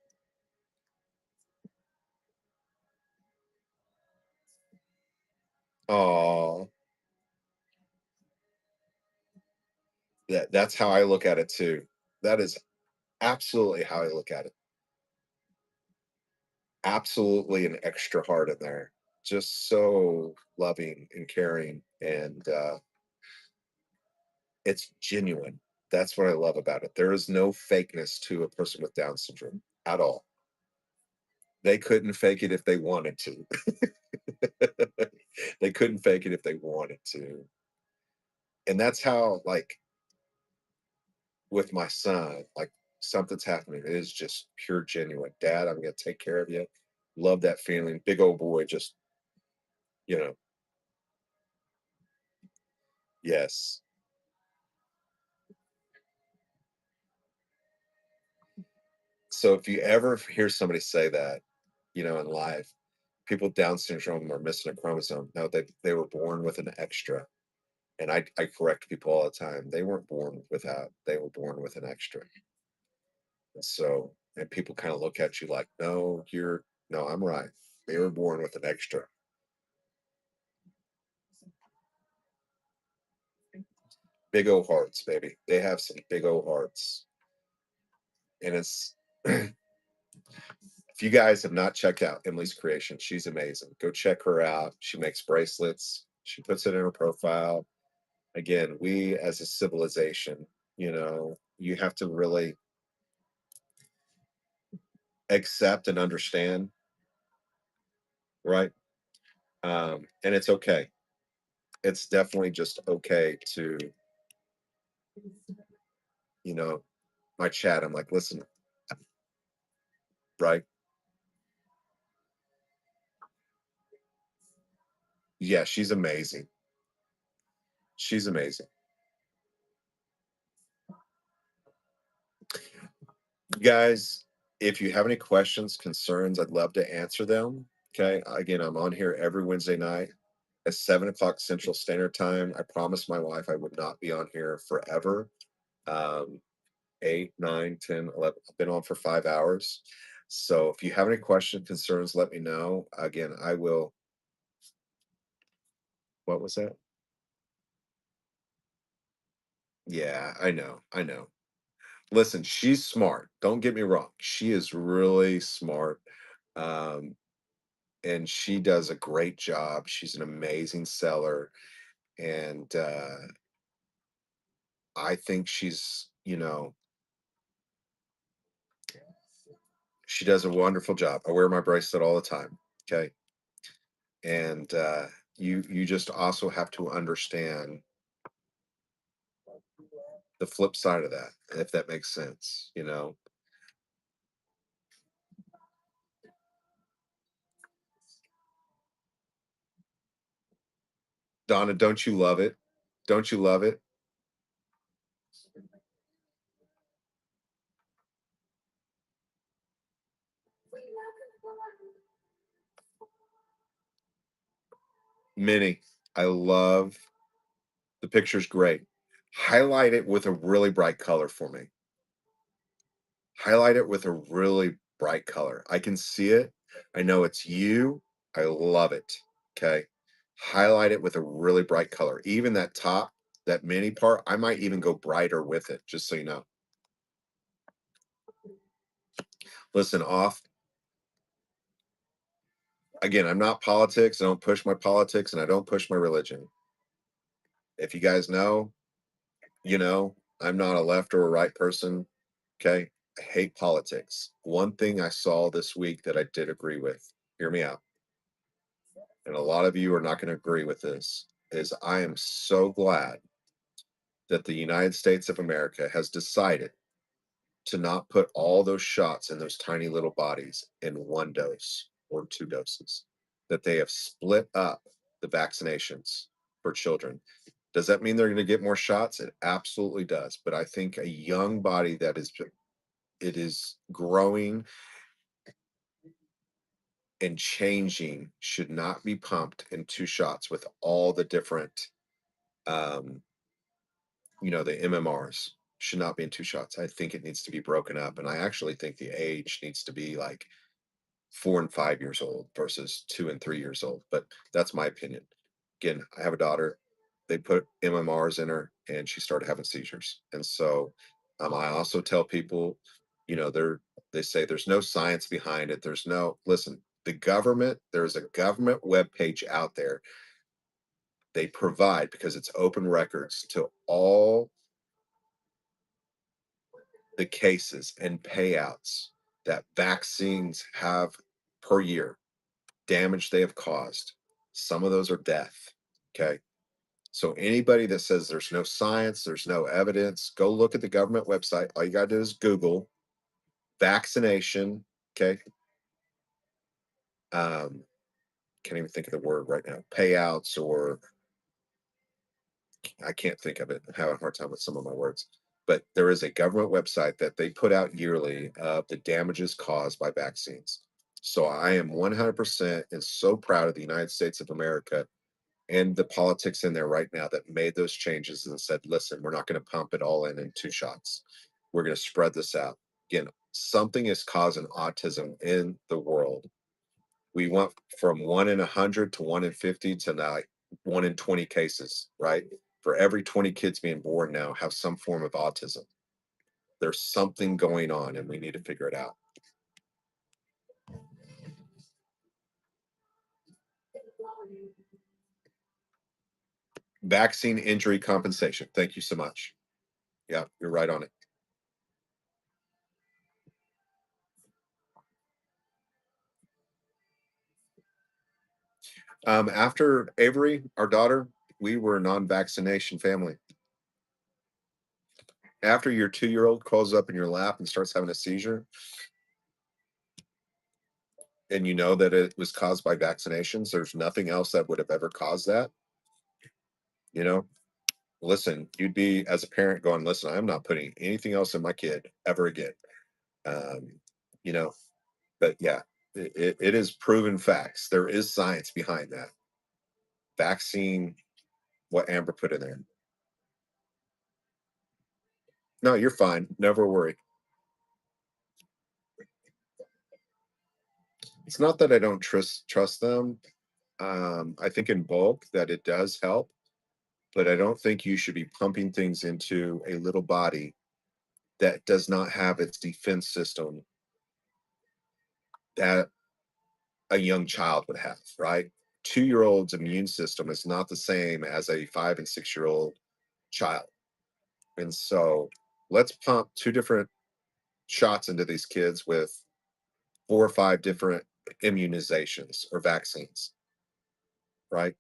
Oh, that's how I look at it too. That is absolutely how I look at it. Absolutely an extra heart in there. Just so loving and caring, and it's genuine. That's what I love about it. There is no fakeness to a person with Down syndrome at all. They couldn't fake it if they wanted to. They couldn't fake it if they wanted to. And that's how, like, with my son, like, something's happening. It is just pure genuine. Dad, I'm gonna take care of you. Love that feeling. Big old boy, just, you know, yes. So if you ever hear somebody say that, in life, people with Down syndrome are missing a chromosome. No, they were born with an extra. And I correct people all the time. They weren't born without, they were born with an extra. And so, and people kind of look at you like, no, no, I'm right. They were born with an extra. Big O hearts, baby. They have some big O hearts. And it's, if you guys have not checked out Emily's creation, she's amazing. Go check her out. She makes bracelets. She puts it in her profile. Again, we as a civilization, you have to really accept and understand, right? And it's okay. It's definitely just okay to, you know, my chat. I'm like, listen, right? Yeah, she's amazing. She's amazing. You guys, if you have any questions, concerns, I'd love to answer them. Okay. Again, I'm on here every Wednesday night at 7 o'clock Central Standard Time. I promised my wife I would not be on here forever. Um, 8, 9, 10, 11. I've been on for 5 hours. So if you have any questions, concerns, let me know. Again, I will. What was that? Yeah, I know. I know. Listen, she's smart. Don't get me wrong. She is really smart. Um, and she does a great job. She's an amazing seller. And I think she's, she does a wonderful job. I wear my bracelet all the time. Okay. And you just also have to understand the flip side of that, if that makes sense. Donna, don't you love it? Don't you love it? Minnie, I love the picture's great. Highlight it with a really bright color for me. Highlight it with a really bright color. I can see it. I know it's you. I love it. Okay. Highlight it with a really bright color. Even that top, that mini part, I might even go brighter with it, just so you know. Listen, off. Again, I'm not politics. I don't push my politics and I don't push my religion. If you guys know, I'm not a left or a right person. Okay. I hate politics. One thing I saw this week that I did agree with, hear me out, and a lot of you are not going to agree with this, is I am so glad that the United States of America has decided to not put all those shots in those tiny little bodies in one dose or two doses, that they have split up the vaccinations for children. Does that mean they're going to get more shots? It absolutely does. But I think a young body that is growing and changing should not be pumped in two shots with all the different um the MMRs should not be in two shots. I think it needs to be broken up. And I actually think the age needs to be like 4 and 5 years old versus 2 and 3 years old. But that's my opinion. Again, I have a daughter. They put MMRs in her and she started having seizures. And so I also tell people, they say there's no science behind it. Listen, there's a government web page out there. They provide, because it's open records to all the cases and payouts that vaccines have per year, damage they have caused. Some of those are death. Okay. So anybody that says there's no science, there's no evidence, go look at the government website. All you got to do is Google vaccination. Okay. Can't even think of the word right now. Payouts, or I can't think of it. I'm having a hard time with some of my words. But there is a government website that they put out yearly of the damages caused by vaccines. So I am 100% and so proud of the United States of America and the politics in there right now that made those changes and said, listen, we're not going to pump it all in two shots. We're going to spread this out. Again, something is causing autism in the world. We went from 1 in 100 to 1 in 50 to now like 1 in 20 cases, right? For every 20 kids being born now have some form of autism. There's something going on and we need to figure it out. Vaccine injury compensation. Thank you so much. Yeah, you're right on it. After Avery, our daughter, we were a non-vaccination family. After your 2-year-old crawls up in your lap and starts having a seizure, and you know that it was caused by vaccinations, there's nothing else that would have ever caused that. You know, listen, you'd be, as a parent, going, listen, I'm not putting anything else in my kid ever again. Um, you know, but yeah, it is proven facts. There is science behind that. Vaccine, what Amber put in there. No, you're fine. Never worry. It's not that I don't trust them. I think in bulk that it does help, but I don't think you should be pumping things into a little body that does not have its defense system that a young child would have, right? 2-year old's immune system is not the same as a 5 and 6-year old child. And so let's pump two different shots into these kids with four or five different immunizations or vaccines, right?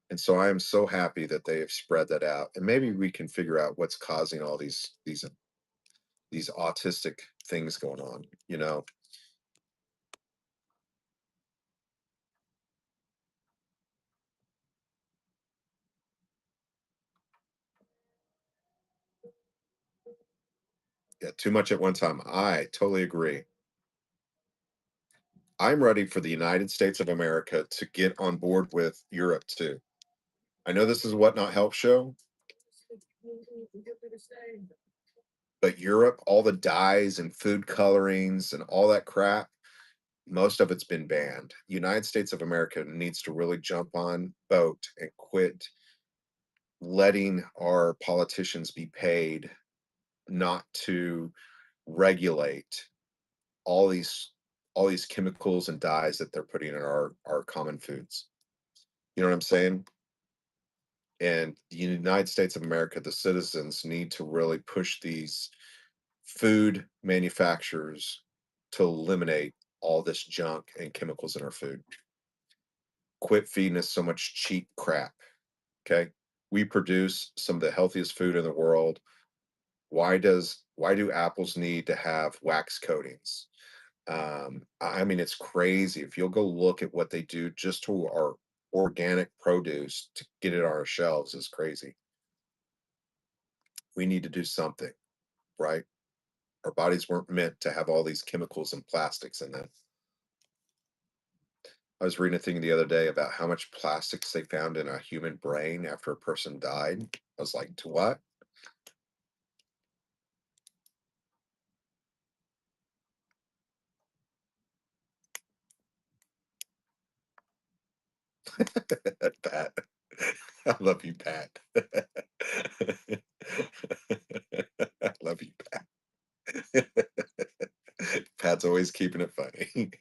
And so I am so happy that they have spread that out. And maybe we can figure out what's causing all these autistic things going on, you know. Yeah, too much at one time. I totally agree. I'm ready for the United States of America to get on board with Europe too. I know this is what not help show, but Europe, all the dyes and food colorings and all that crap, most of it's been banned. United States of America needs to really jump on boat and quit letting our politicians be paid not to regulate all these chemicals and dyes that they're putting in our common foods. You know what I'm saying? And the United States of America, the citizens need to really push these food manufacturers to eliminate all this junk and chemicals in our food. Quit feeding us so much cheap crap. Okay. We produce some of the healthiest food in the world. Why do apples need to have wax coatings? I mean, it's crazy. If you'll go look at what they do just to our organic produce to get it on our shelves is crazy. We need to do something, right? Our bodies weren't meant to have all these chemicals and plastics in them. I was reading a thing the other day about how much plastics they found in a human brain after a person died. I was like, to what? Pat. I love you, Pat. I love you, Pat. Pat's always keeping it funny.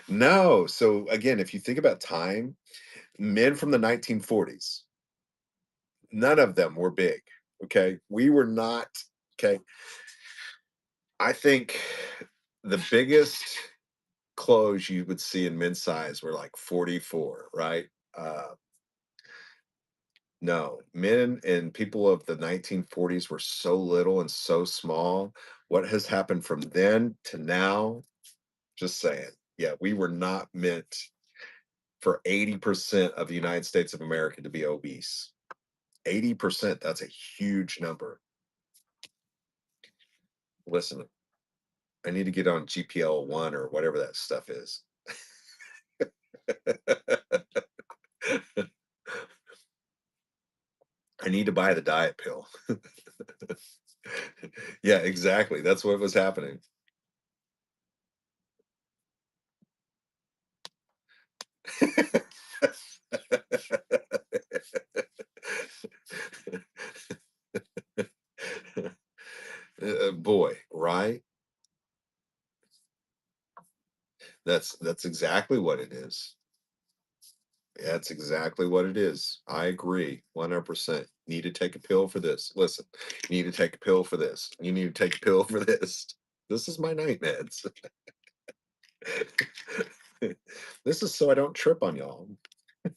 No, so again, if you think about time, men from the 1940s, none of them were big. Okay. We were not. Okay. I think the biggest clothes you would see in men's size were like 44, right? No, men and people of the 1940s were so little and so small. What has happened from then to now? Just saying. Yeah, we were not meant for 80% of the United States of America to be obese. 80%, that's a huge number. Listen, I need to get on GPL-1 or whatever that stuff is. I need to buy the diet pill. Yeah, exactly. That's what was happening. Boy, right? That's exactly what it is. That's exactly what it is. I agree 100%. Need to take a pill for this. Listen, you need to take a pill for this. You need to take a pill for this. This is my night meds. This is so I don't trip on y'all. What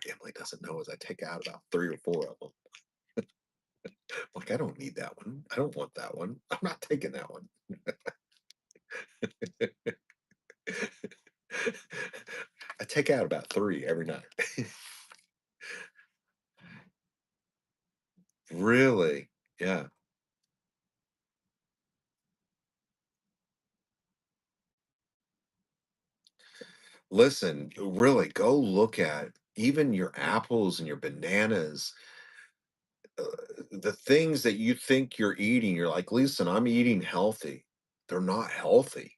Emily doesn't know is I take out about 3 or 4 of them. Like, I don't need that one. I don't want that one. I'm not taking that one. I take out about 3 every night. Really? Yeah. Listen, really go look at even your apples and your bananas, uh, the things that you think you're eating. You're like, listen, I'm eating healthy. They're not healthy.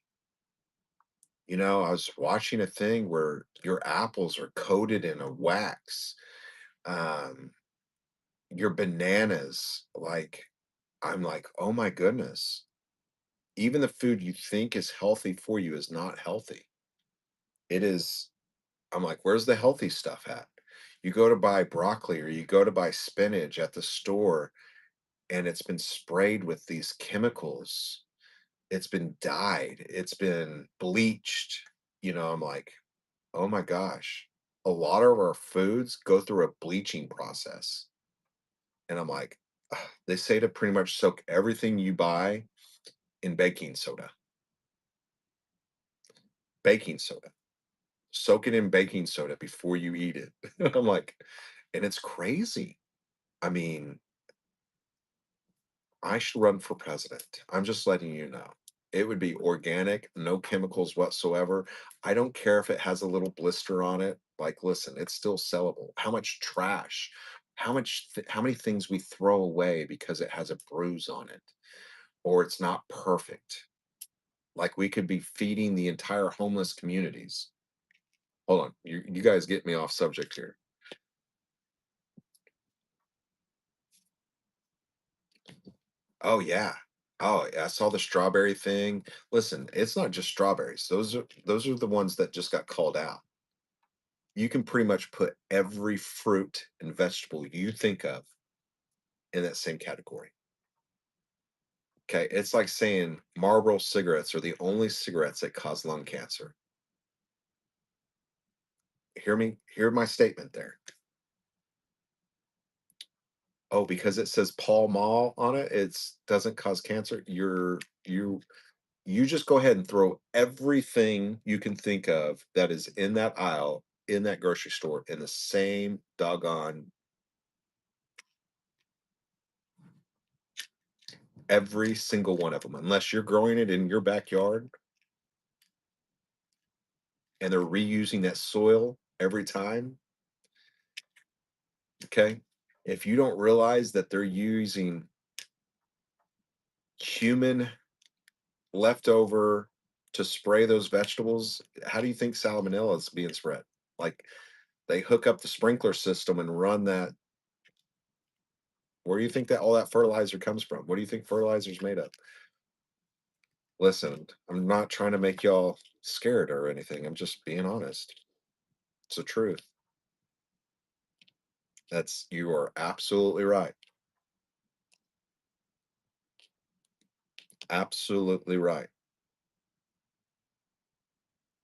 You know, I was watching a thing where your apples are coated in a wax. Um, your bananas, like, I'm like, oh my goodness. Even the food you think is healthy for you is not healthy. It is, I'm like, where's the healthy stuff at? You go to buy broccoli or you go to buy spinach at the store, and it's been sprayed with these chemicals. It's been dyed, it's been bleached. I'm like, oh my gosh. A lot of our foods go through a bleaching process. And I'm like, "Ugh," they say to pretty much soak everything you buy in baking soda. Baking soda. Soak it in baking soda before you eat it. I'm like, and it's crazy. I mean, I should run for president. I'm just letting you know. It would be organic, no chemicals whatsoever. I don't care if it has a little blister on it. Like, listen, it's still sellable. How much trash, how many things we throw away because it has a bruise on it or it's not perfect. Like we could be feeding the entire homeless communities. Hold on, you guys get me off subject here. Oh yeah. Oh, yeah, I saw the strawberry thing. Listen, it's not just strawberries. Those are the ones that just got called out. You can pretty much put every fruit and vegetable you think of in that same category. Okay, it's like saying Marlboro cigarettes are the only cigarettes that cause lung cancer. Hear me? Hear my statement there. Oh, because it says Pall Mall on it, it's doesn't cause cancer. You just go ahead and throw everything you can think of that is in that aisle in that grocery store in the same doggone every single one of them, unless you're growing it in your backyard and they're reusing that soil every time. Okay. If you don't realize that they're using human leftover to spray those vegetables, how do you think salmonella is being spread? Like they hook up the sprinkler system and run that. Where do you think that all that fertilizer comes from? What do you think fertilizer is made of? Listen, I'm not trying to make y'all scared or anything. I'm just being honest. It's the truth. You are absolutely right. Absolutely right.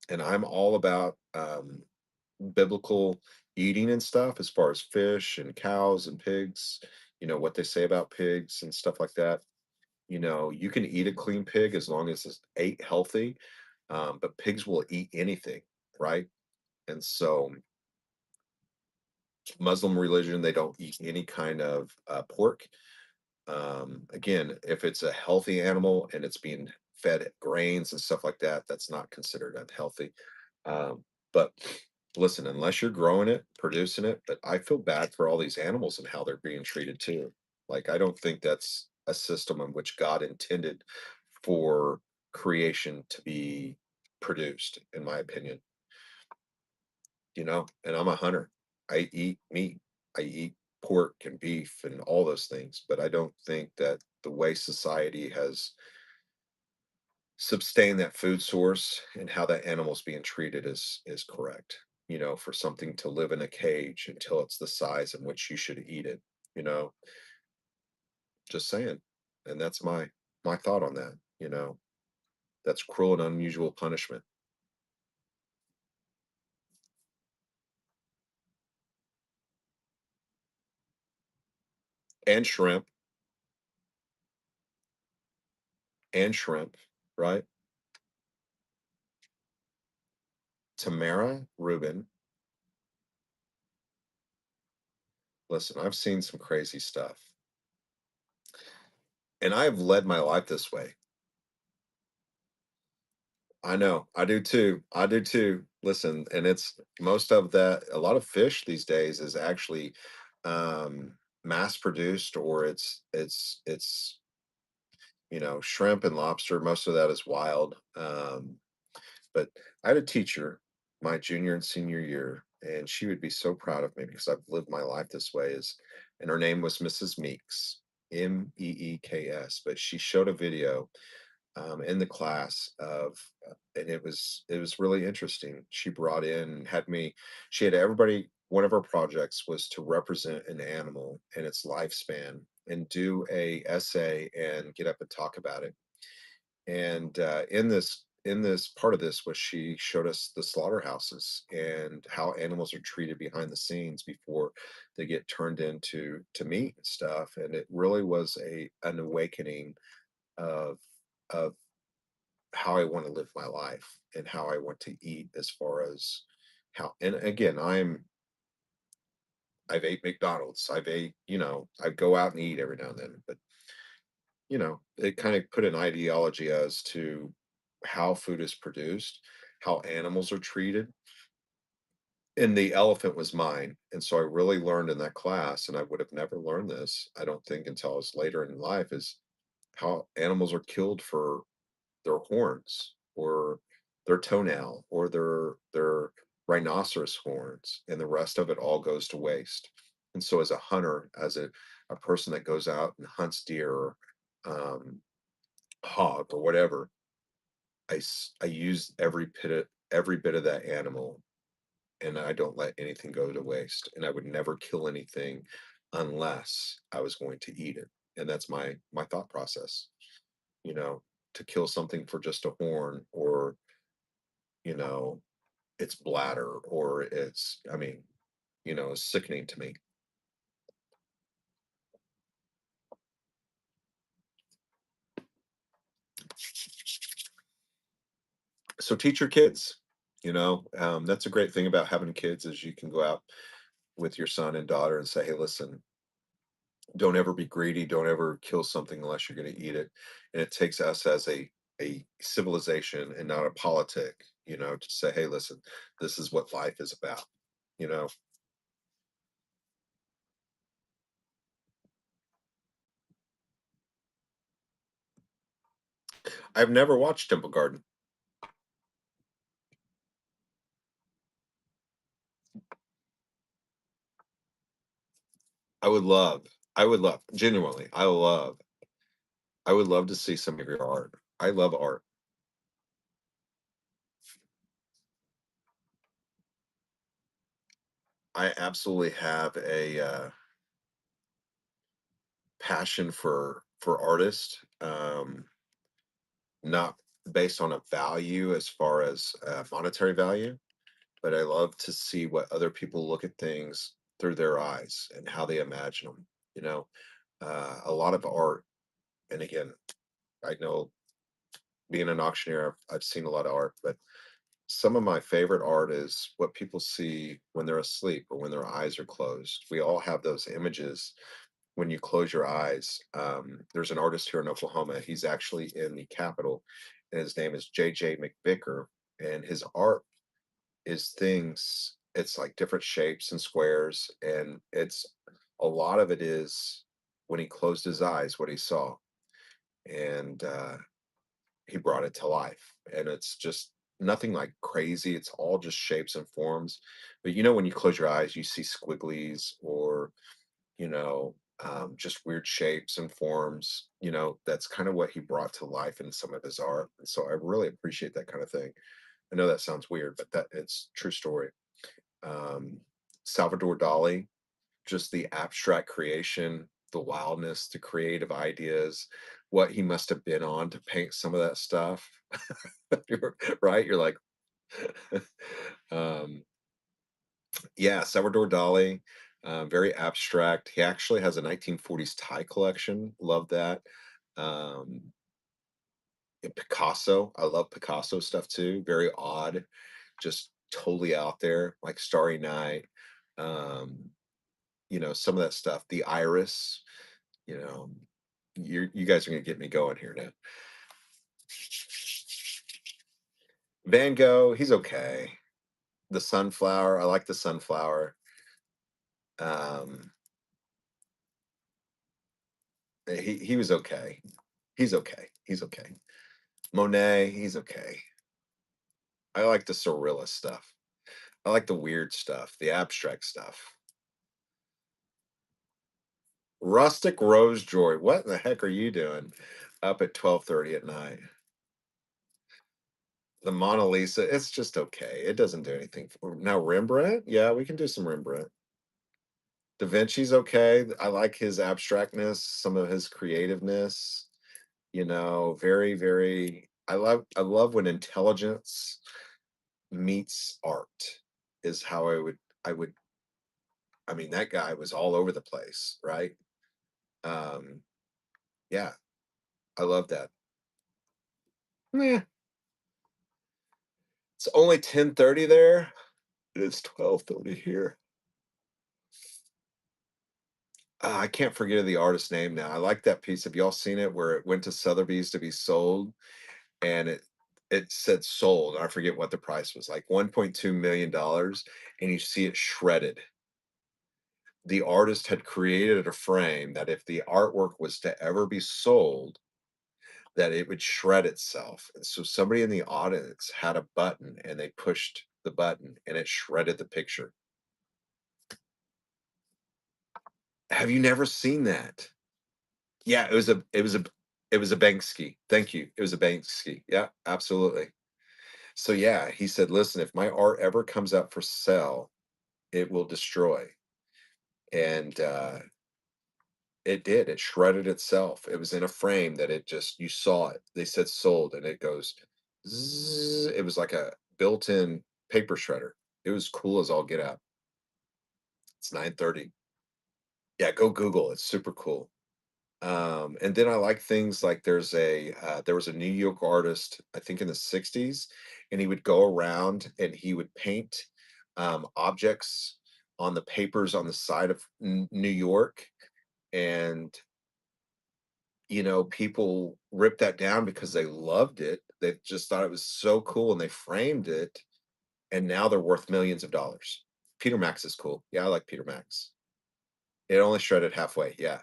And I'm all about biblical eating and stuff as far as fish and cows and pigs, what they say about pigs and stuff like that. You can eat a clean pig as long as it's ate healthy, but pigs will eat anything, right? And so, Muslim religion, they don't eat any kind of pork. Again, if it's a healthy animal and it's being fed grains and stuff like that, that's not considered unhealthy. But listen, unless you're growing it, producing it, but I feel bad for all these animals and how they're being treated too. Like, I don't think that's a system in which God intended for creation to be produced, in my opinion. And I'm a hunter. I eat meat. I eat pork and beef and all those things, but I don't think that the way society has sustained that food source and how that animal's being treated is correct. For something to live in a cage until it's the size in which you should eat it, you know, just saying. And that's my thought on that. That's cruel and unusual punishment. And shrimp, right? Tamara Rubin. Listen, I've seen some crazy stuff. And I've led my life this way. I know. I do too. I do too. Listen, and it's most of that a lot of fish these days is actually mass produced or it's shrimp and lobster, most of that is wild. But I had a teacher my junior and senior year, and she would be so proud of me because I've lived my life this way and her name was Mrs. Meeks, Meeks, but she showed a video in the class and it was really interesting. She brought in had me. She had everybody. one of our projects was to represent an animal and its lifespan and do a essay and get up and talk about it. And in this part of this was she showed us the slaughterhouses and how animals are treated behind the scenes before they get turned into meat and stuff. And it really was an awakening of of how I want to live my life and how I want to eat, as far as how. And again, I've ate McDonald's. I go out and eat every now and then, but it kind of put an ideology as to how food is produced, how animals are treated. And the elephant was mine. And so I really learned in that class, and I would have never learned this, I don't think, until I was later in life, is how animals are killed for their horns or their toenail or their rhinoceros horns, and the rest of it all goes to waste. And so as a hunter, as a person that goes out and hunts deer or um, hog or whatever, I use every bit of that animal, and I don't let anything go to waste. And I would never kill anything unless I was going to eat it. And that's my thought process. You know, to kill something for just a horn, or you know, its bladder, or it's sickening to me. So teach your kids. That's a great thing about having kids, is you can go out with your son and daughter and say, hey, listen, don't ever be greedy. Don't ever kill something unless you're going to eat it. And it takes us as a civilization and not a politic, to say, hey, listen, this is what life is about. You know, I've never watched Temple Garden. I would love, genuinely, I would love to see some of your art. I love art. I absolutely have a passion for artists. Not based on a value as far as monetary value, but I love to see what other people look at things through their eyes and how they imagine them. A lot of art, and again, I know, being an auctioneer, I've seen a lot of art, but some of my favorite art is what people see when they're asleep or when their eyes are closed. We all have those images when you close your eyes. There's an artist here in Oklahoma. He's actually in the Capitol, and his name is JJ McVicker. And his art is things, it's like different shapes and squares. And a lot of it is when he closed his eyes, what he saw. And he brought it to life. And it's just nothing like crazy. It's all just shapes and forms. But when you close your eyes, you see squigglies, or just weird shapes and forms. That's kind of what he brought to life in some of his art. And so I really appreciate that kind of thing. I know that sounds weird, but that it's true story. Um, Salvador Dali, just the abstract creation, the wildness, the creative ideas, what he must have been on to paint some of that stuff. Right? You're like, um, yeah, Salvador Dali, very abstract. He actually has a 1940s tie collection. Love that. Um, and Picasso, I love Picasso stuff too. Very odd, just totally out there, like Starry Night. Um, some of that stuff. The Iris. You know, you guys are gonna get me going here now. Van Gogh, he's okay. The Sunflower, I like the Sunflower. Um, he was okay. He's okay. He's okay. Monet, he's okay. I like the surrealist stuff. I like the weird stuff, the abstract stuff. Rustic Rose Joy, what in the heck are you doing up at 12:30 at night? The Mona Lisa, it's just okay. It doesn't do anything for now. Rembrandt, yeah, we can do some Rembrandt. Da Vinci's okay. I like his abstractness, some of his creativeness. Very, very. I love when intelligence meets art. Is how I would. I mean, that guy was all over the place, right? Um, yeah, I love that. Meh. It's only 10:30 there. It's 12:30 here. I can't forget the artist's name now. I like that piece. Have y'all seen it where it went to Sotheby's to be sold and it said sold. I forget what the price was, like $1.2 million, and you see it shredded. The artist had created a frame that if the artwork was to ever be sold, that it would shred itself. And so somebody in the audience had a button and they pushed the button and it shredded the picture. Have you never seen that? Yeah, it was a Banksy. Thank you. It was a Banksy. Yeah, absolutely. So yeah, he said, "Listen, if my art ever comes up for sale, it will destroy." And it did. It shredded itself. It was in a frame that it just you saw it. They said sold, and it goes. Zzz. It was like a built-in paper shredder. It was cool as all get out. It's 9:30. Yeah, go Google. It's super cool. And then I like things like there was a New York artist, I think in the 60s, and he would go around and he would paint objects on the papers on the side of New York. And people ripped that down because they loved it. They just thought it was so cool and they framed it, and now they're worth millions of dollars. Peter Max is cool. Yeah, I like Peter Max. It only shredded halfway. Yeah.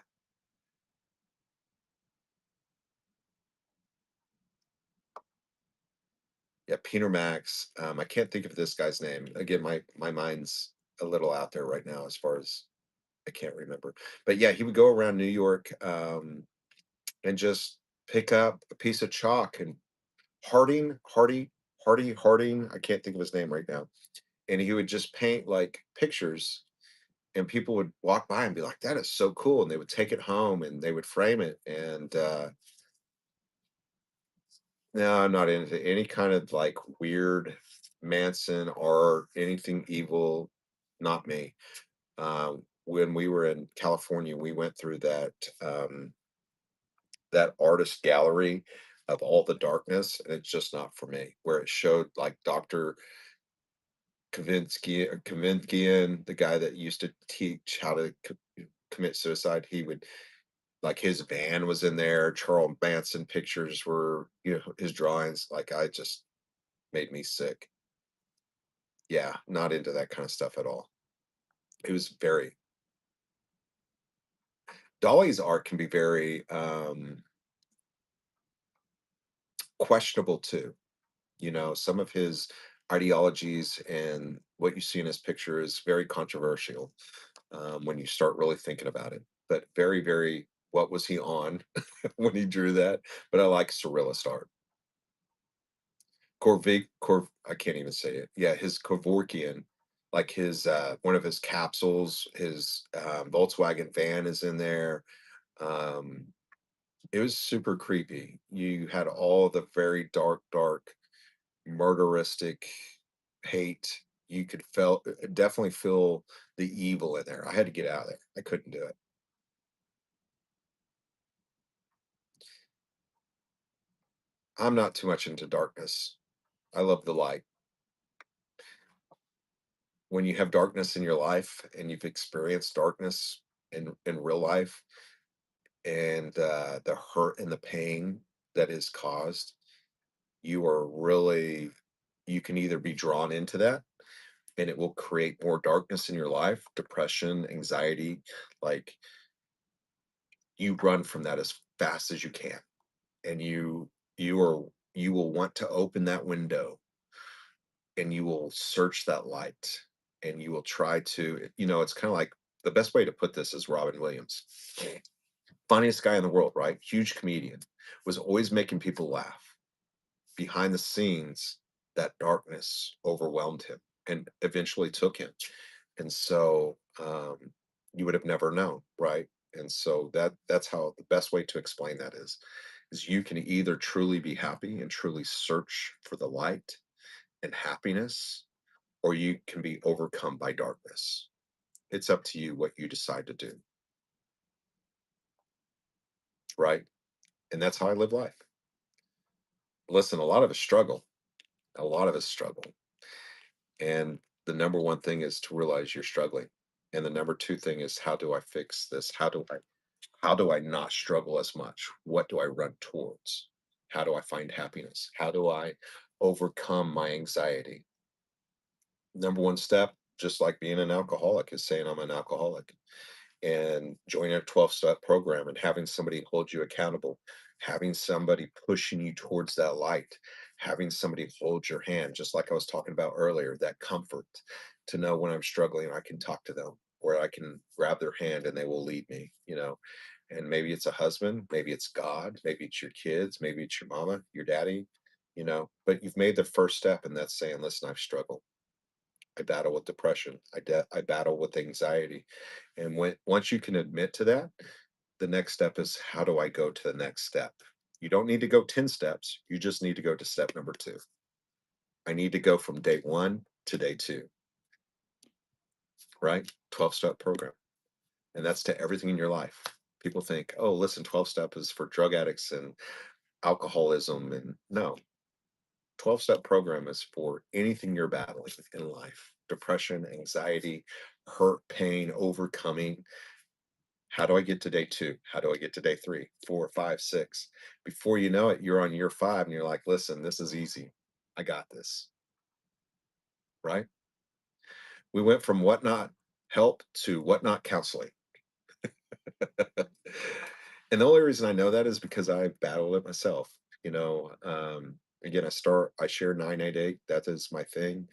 Yeah, Peter Max. I can't think of this guy's name. Again, my mind's a little out there right now as far as I can't remember. But yeah, he would go around New York and just pick up a piece of chalk and Harding. I can't think of his name right now. And he would just paint like pictures, and people would walk by and be like, "That is so cool!" And they would take it home and they would frame it. And no, I'm not into any kind of like weird Manson or anything evil. Not me. When we were in California, we went through that artist gallery of all the darkness, and it's just not for me. Where it showed like Dr. Kavinsky, the guy that used to teach how to commit suicide. He would like his van was in there. Charles Manson pictures were, his drawings. Like I just made me sick. Yeah, not into that kind of stuff at all. It was very Dolly's art can be very questionable too. Some of his ideologies and what you see in his picture is very controversial when you start really thinking about it. But very, very, what was he on when he drew that? But I like surrealist art. I can't even say it. Yeah, his Kevorkian, like his one of his capsules, his Volkswagen van is in there. Um, it was super creepy. You had all the very dark, dark, murderistic hate. You could definitely feel the evil in there. I had to get out of there. I couldn't do it. I'm not too much into darkness. I love the light. When you have darkness in your life and you've experienced darkness in real life, and the hurt and the pain that is caused, you can either be drawn into that and it will create more darkness in your life, depression, anxiety. Like you run from that as fast as you can, and you will want to open that window and you will search that light and you will try to, it's kind of like the best way to put this is Robin Williams. Funniest guy in the world, right? Huge comedian, was always making people laugh. Behind the scenes, that darkness overwhelmed him and eventually took him. And so you would have never known, right? And so that's how the best way to explain that is you can either truly be happy and truly search for the light and happiness, or you can be overcome by darkness. It's up to you what you decide to do, right? And that's how I live life. Listen, a lot of us struggle. A lot of us struggle. And the number one thing is to realize you're struggling. And the number two thing is, how do I fix this? How do I not struggle as much? What do I run towards? How do I find happiness? How do I overcome my anxiety? Number one step, just like being an alcoholic, is saying I'm an alcoholic, and joining a 12-step program and having somebody hold you accountable, having somebody pushing you towards that light, having somebody hold your hand, just like I was talking about earlier, that comfort to know when I'm struggling, I can talk to them, or I can grab their hand and they will lead me, And maybe it's a husband, maybe it's God, maybe it's your kids, maybe it's your mama, your daddy, but you've made the first step, and that's saying, listen, I've struggled. I battle with depression. I battle with anxiety. And once you can admit to that, the next step is, how do I go to the next step? You don't need to go 10 steps. You just need to go to step number 2. I need to go from day 1 to day 2, right? 12-step program. And that's to everything in your life. People think, oh, listen, 12-step is for drug addicts and alcoholism. And no, 12-step program is for anything you're battling in life: depression, anxiety, hurt, pain, overcoming. How do I get to day 2? How do I get to day 3, 4, 5, 6? Before you know it, you're on year 5 and you're like, listen, this is easy. I got this, right? We went from whatnot help to whatnot counseling. And the only reason I know that is because I battled it myself. Again, I share 988. That is my thing.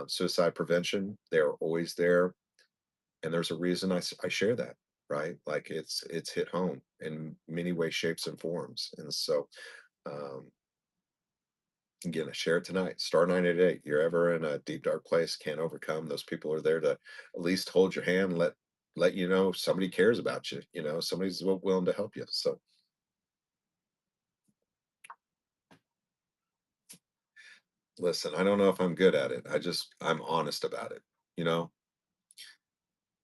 Suicide prevention, they're always there. And there's a reason I share that, right? Like it's hit home in many ways, shapes, and forms. And so, um, again, I share it tonight. Star 988. You're ever in a deep dark place, can't overcome. Those people are there to at least hold your hand, let you know somebody cares about you. Somebody's willing to help you. So listen, I don't know if I'm good at it. I'm honest about it. You know,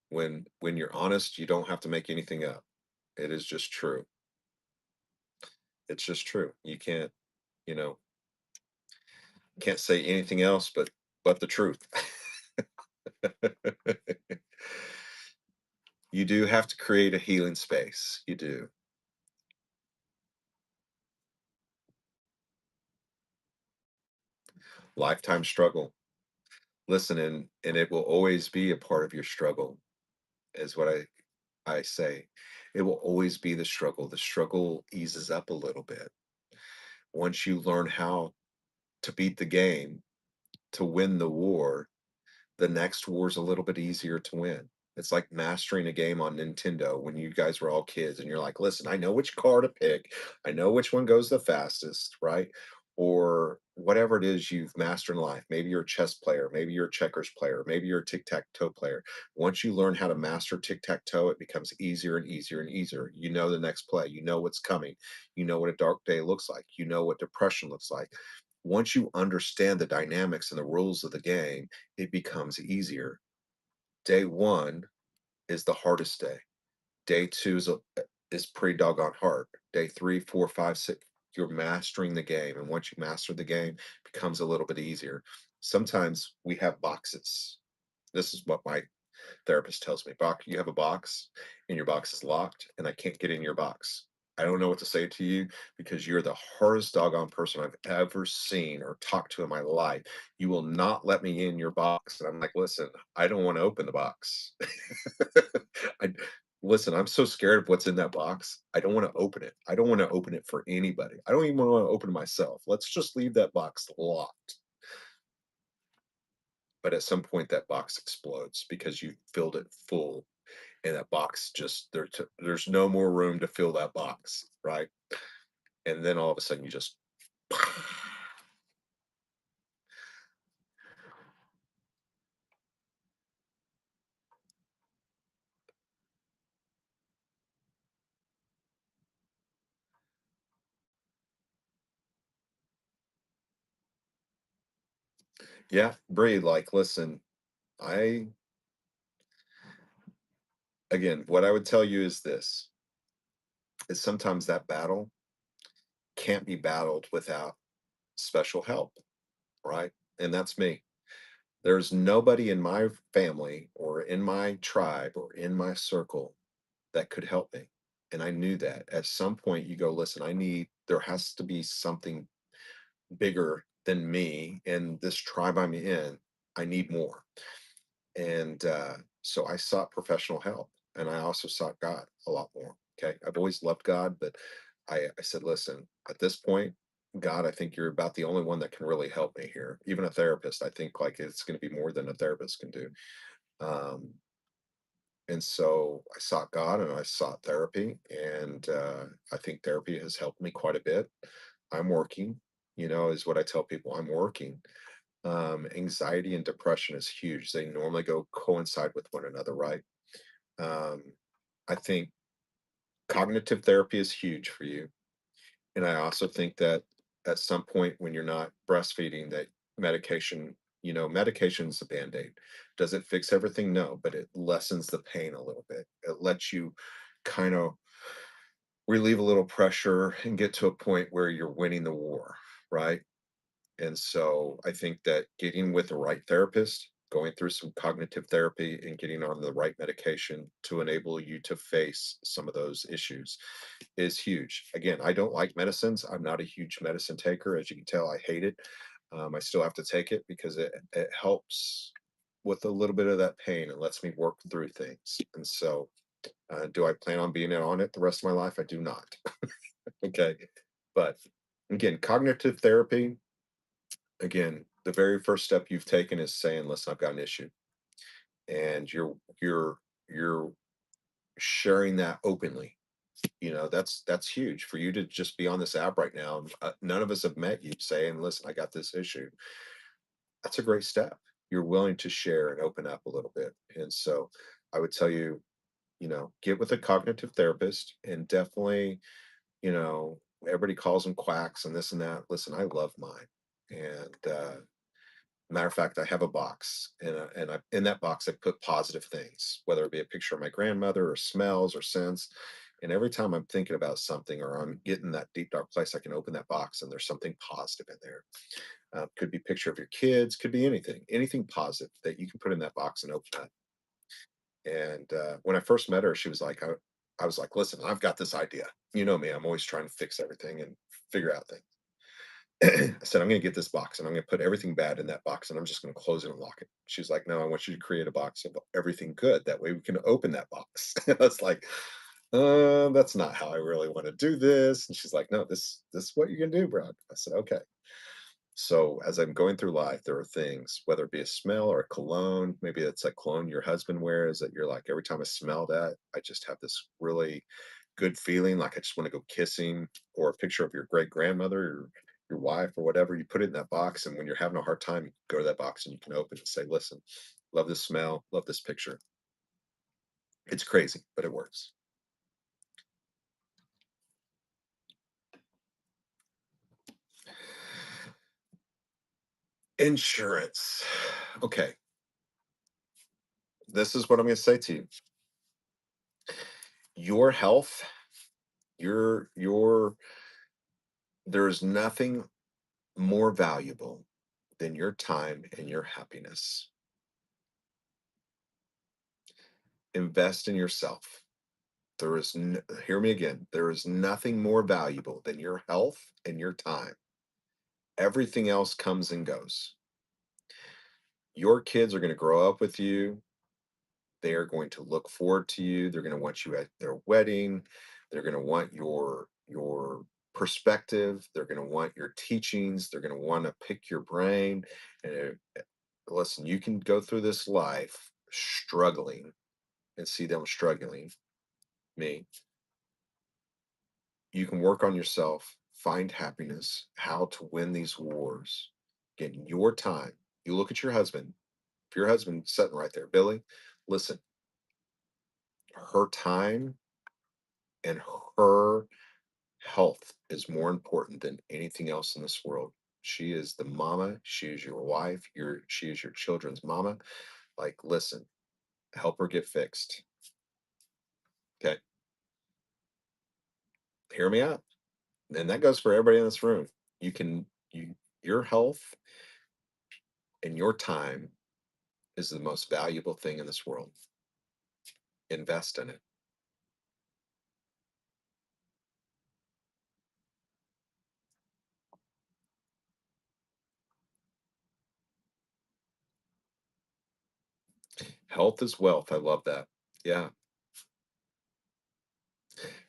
when you're honest, you don't have to make anything up. It is just true. It's just true. You know, can't say anything else but the truth. You do have to create a healing space. You do. Lifetime struggle. Listen, and it will always be a part of your struggle, is what I say. It will always be the struggle. The struggle eases up a little bit. Once you learn how to beat the game, to win the war, the next war is a little bit easier to win. It's like mastering a game on Nintendo when you guys were all kids and you're like, listen, I know which car to pick. I know which one goes the fastest, right? Or whatever it is you've mastered in life. Maybe you're a chess player, maybe you're a checkers player, maybe you're a tic-tac-toe player. Once you learn how to master tic-tac-toe, it becomes easier and easier and easier. You know the next play, you know what's coming, you know what a dark day looks like, you know what depression looks like. Once you understand the dynamics and the rules of the game, it becomes easier. Day 1 is the hardest day. Day 2 is pretty doggone hard. Day 3, 4, 5, 6, you're mastering the game, and once you master the game, it becomes a little bit easier. Sometimes we have boxes. This is what my therapist tells me. Bach, you have a box and your box is locked and I can't get in your box. I don't know what to say to you because you're the hardest doggone person I've ever seen or talked to in my life. You will not let me in your box. And I'm like, listen, I don't want to open the box. I, listen, I'm so scared of what's in that box. I don't want to open it. I don't want to open it for anybody. I don't even want to open it myself. Let's just leave that box locked. But at some point, that box explodes because you filled it full, and that box just there's no more room to fill that box, right? And then all of a sudden you just Yeah, Bree, like, listen, I, again, what I would tell you is this, is sometimes that battle can't be battled without special help, right? And that's me. There's nobody in my family or in my tribe or in my circle that could help me. And I knew that at some point you go, listen, there has to be something bigger than me and this tribe I'm in. I need more. And so I sought professional help, and I also sought God a lot more. Okay. I've always loved God, but I said, listen, at this point, God, I think you're about the only one that can really help me here. Even a therapist, I think like it's going to be more than a therapist can do. Um, and so I sought God and I sought therapy. And I think therapy has helped me quite a bit. I'm working, is what I tell people. I'm working. Anxiety and depression is huge. They normally go coincide with one another, right? Um, I think cognitive therapy is huge for you. And I also think that at some point when you're not breastfeeding, that medication, medication's a band-aid. Does it fix everything? No, but it lessens the pain a little bit. It lets you kind of relieve a little pressure and get to a point where you're winning the war, right? And so I think that getting with the right therapist, going through some cognitive therapy, and getting on the right medication to enable you to face some of those issues is huge. Again, I don't like medicines. I'm not a huge medicine taker. As you can tell, I hate it. I still have to take it because it helps with a little bit of that pain and lets me work through things. And so, do I plan on being on it the rest of my life? I do not. Okay. But again, cognitive therapy, again, the very first step you've taken is saying, listen, I've got an issue. And you're sharing that openly. That's huge for you to just be on this app right now. None of us have met you saying, listen, I got this issue. That's a great step. You're willing to share and open up a little bit. And so I would tell you, get with a cognitive therapist and definitely, everybody calls them quacks and this and that. Listen, I love mine. And matter of fact, I have a box, in that box I put positive things, whether it be a picture of my grandmother or smells or scents. And every time I'm thinking about something or I'm getting that deep dark place, I can open that box and there's something positive in there. Could be a picture of your kids, could be anything positive that you can put in that box and open that. And when I first met her, she was like, I was like, listen, I've got this idea. You know me, I'm always trying to fix everything and figure out things. I said, I'm going to get this box and I'm going to put everything bad in that box and I'm just going to close it and lock it. She's like, no, I want you to create a box of everything good. That way we can open that box. I was like, that's not how I really want to do this. And she's like, no, this is what you can do, bro. I said, okay. So as I'm going through life, there are things, whether it be a smell or a cologne, maybe it's a cologne your husband wears that you're like, every time I smell that, I just have this really good feeling, like I just want to go kiss him, or a picture of your great grandmother or your wife or whatever. You put it in that box, and when you're having a hard time, you go to that box and you can open it and say, listen, love this smell, love this picture. It's crazy, but it works. Insurance. Okay. This is what I'm going to say to you. Your health, your there is nothing more valuable than your time and your happiness. Invest in yourself. Hear me again. There is nothing more valuable than your health and your time. Everything else comes and goes. Your kids are going to grow up with you. They are going to look forward to you. They're going to want you at their wedding. They're going to want your perspective. They're going to want your teachings. They're going to want to pick your brain. And listen, you can go through this life struggling and see them struggling. Me, you can work on yourself, find happiness, how to win these wars. Get your time. You look at your husband. If your husband's sitting right there, Billy, listen, her time and her health is more important than anything else in this world. She is the mama. She is your wife. She is your children's mama. Like, listen, help her get fixed. Okay. Hear me out. And that goes for everybody in this room. You can, your health and your time is the most valuable thing in this world. Invest in it. Health is wealth. I love that. Yeah.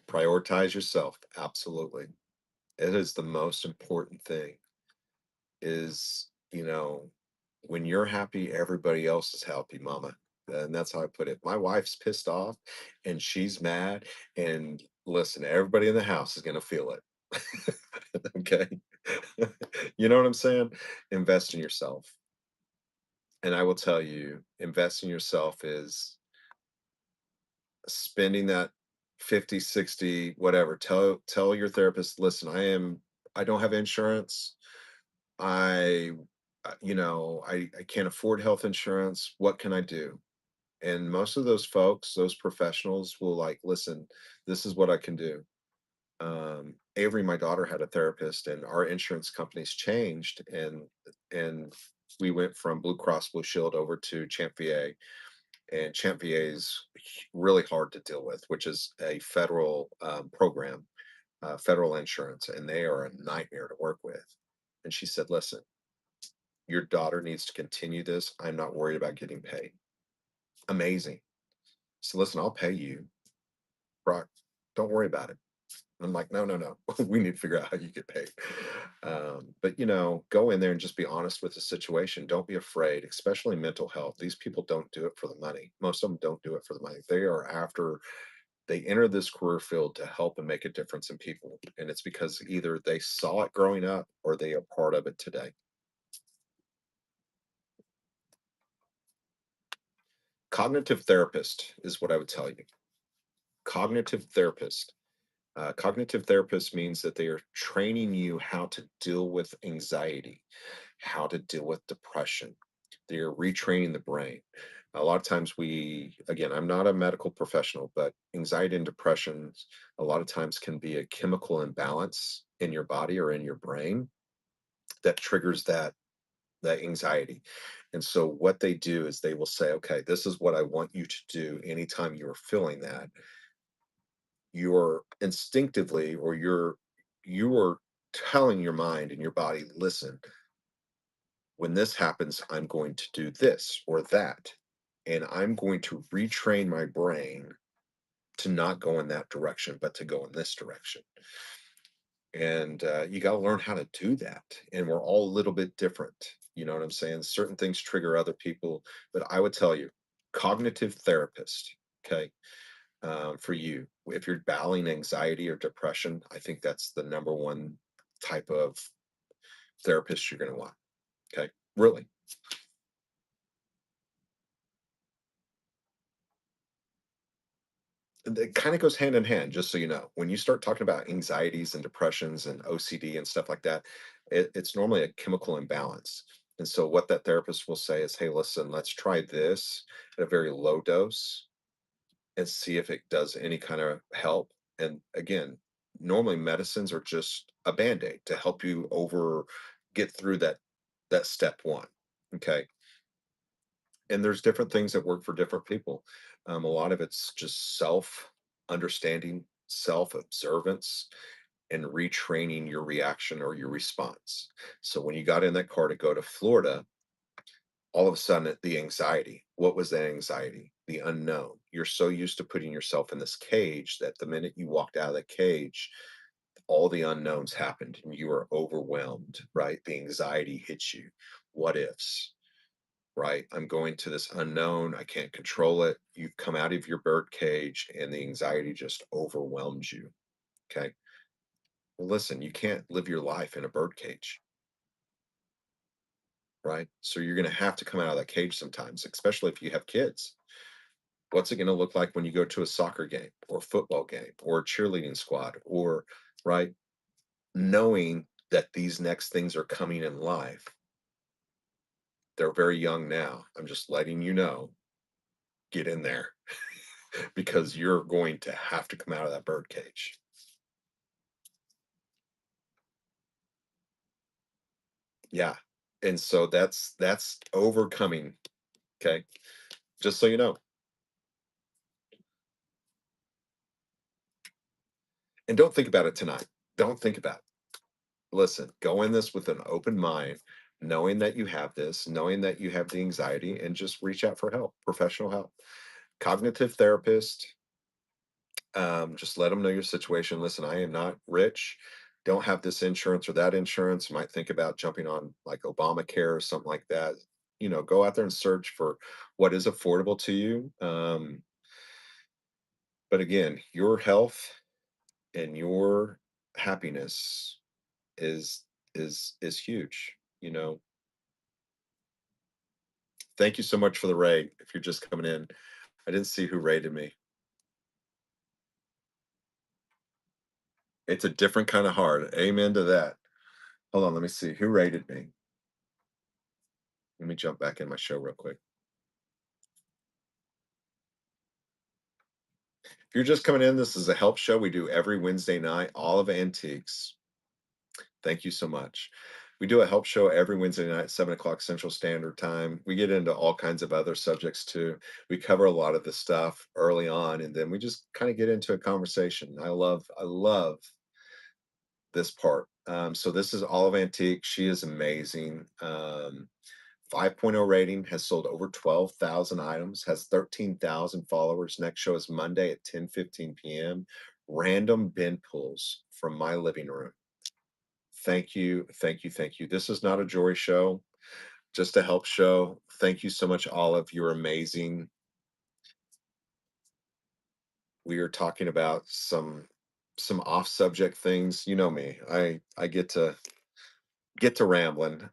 Prioritize yourself. Absolutely. It is the most important thing is, when you're happy, everybody else is happy, mama. And that's how I put it. My wife's pissed off and she's mad. And listen, everybody in the house is going to feel it. Okay. You know what I'm saying? Invest in yourself. And I will tell you, invest in yourself is spending that 50, 60, whatever. Tell your therapist, listen, I don't have insurance. I I can't afford health insurance. What can I do? And most of those folks, those professionals will like, listen, this is what I can do. Avery, my daughter, had a therapist, and our insurance companies changed, and we went from Blue Cross Blue Shield over to Champ VA, and Champ VA is really hard to deal with, which is a federal program, federal insurance, and they are a nightmare to work with. And she said, listen, your daughter needs to continue this. I'm not worried about getting paid. Amazing. So listen, I'll pay you, Brock. Don't worry about it. I'm like, no, no, no. We need to figure out how you get paid. But go in there and just be honest with the situation. Don't be afraid, especially mental health. These people don't do it for the money. Most of them don't do it for the money. They enter this career field to help and make a difference in people. And it's because either they saw it growing up or they are part of it today. Cognitive therapist is what I would tell you. Cognitive therapist. Cognitive therapist means that they are training you how to deal with anxiety, how to deal with depression. They are retraining the brain. A lot of times again, I'm not a medical professional, but anxiety and depression a lot of times can be a chemical imbalance in your body or in your brain that triggers that anxiety. And so what they do is they will say, okay, this is what I want you to do anytime you are feeling that. You're instinctively or you are telling your mind and your body, listen, when this happens, I'm going to do this or that. And I'm going to retrain my brain to not go in that direction, but to go in this direction. And you got to learn how to do that. And we're all a little bit different. You know what I'm saying? Certain things trigger other people. But I would tell you, cognitive therapist, okay, for you, if you're battling anxiety or depression, I think that's the number one type of therapist you're going to want. Okay. Really. And it kind of goes hand in hand, just so you know. When you start talking about anxieties and depressions and OCD and stuff like that, it's normally a chemical imbalance. And so, what that therapist will say is, hey, listen, let's try this at a very low dose and see if it does any kind of help. And again, normally medicines are just a band-aid to help you get through that step one. Okay. And there's different things that work for different people. A lot of it's just self understanding, self observance, and retraining your reaction or your response. So when you got in that car to go to Florida, all of a sudden the anxiety, what was that anxiety? The unknown. You're so used to putting yourself in this cage that the minute you walked out of the cage, all the unknowns happened and you were overwhelmed, right? The anxiety hits you. What ifs, right? I'm going to this unknown. I can't control it. You come out of your bird cage and the anxiety just overwhelms you. Okay. Well, listen, you can't live your life in a bird cage, right? So you're going to have to come out of that cage sometimes, especially if you have kids. What's it going to look like when you go to a soccer game or football game or a cheerleading squad or, right? Knowing that these next things are coming in life. They're very young now. I'm just letting you know, get in there because you're going to have to come out of that bird cage. Yeah. And so that's overcoming. Okay. Just so you know. And don't think about it tonight. Don't think about it. Listen, go in this with an open mind, knowing that you have this, knowing that you have the anxiety, and just reach out for help, professional help. Cognitive therapist, just let them know your situation. Listen, I am not rich, don't have this insurance or that insurance. Might think about jumping on like Obamacare or something like that. Go out there and search for what is affordable to you. But again, your health and your happiness is is huge. Thank you so much for the rate. If you're just coming in, I didn't see who rated me. It's a different kind of hard. Amen to that. Hold on, let me see who rated me. Let me jump back in my show real quick. If you're just coming in, this is a help show we do every Wednesday night, all of antiques. Thank you so much. We do a help show every Wednesday night, 7 o'clock Central Standard Time. We get into all kinds of other subjects too. We cover a lot of the stuff early on, and then we just kind of get into a conversation. I love this part. So this is Olive Antique. She is amazing. 5.0 rating, has sold over 12,000 items, has 13,000 followers. Next show is Monday at 10:15 p.m. Random bin pulls from my living room. Thank you, thank you, thank you. This is not a jewelry show, just a help show. Thank you so much, Olive. You're amazing. We are talking about some off subject things. You know me. I get to rambling.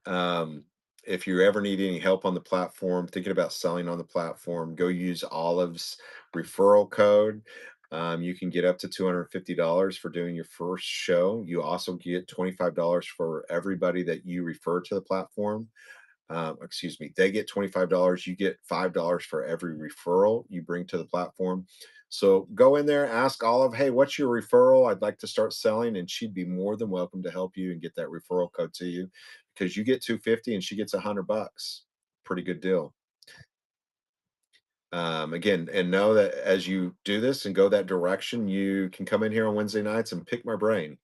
If you ever need any help on the platform, thinking about selling on the platform, go use Olive's referral code. You can get up to $250 for doing your first show. You also get $25 for everybody that you refer to the platform. Excuse me, they get $25. You get $5 for every referral you bring to the platform. So go in there, ask Olive, hey, what's your referral? I'd like to start selling, and she'd be more than welcome to help you and get that referral code to you because you get 250 and she gets $100. Pretty good deal. Again, and know that as you do this and go that direction, you can come in here on Wednesday nights and pick my brain.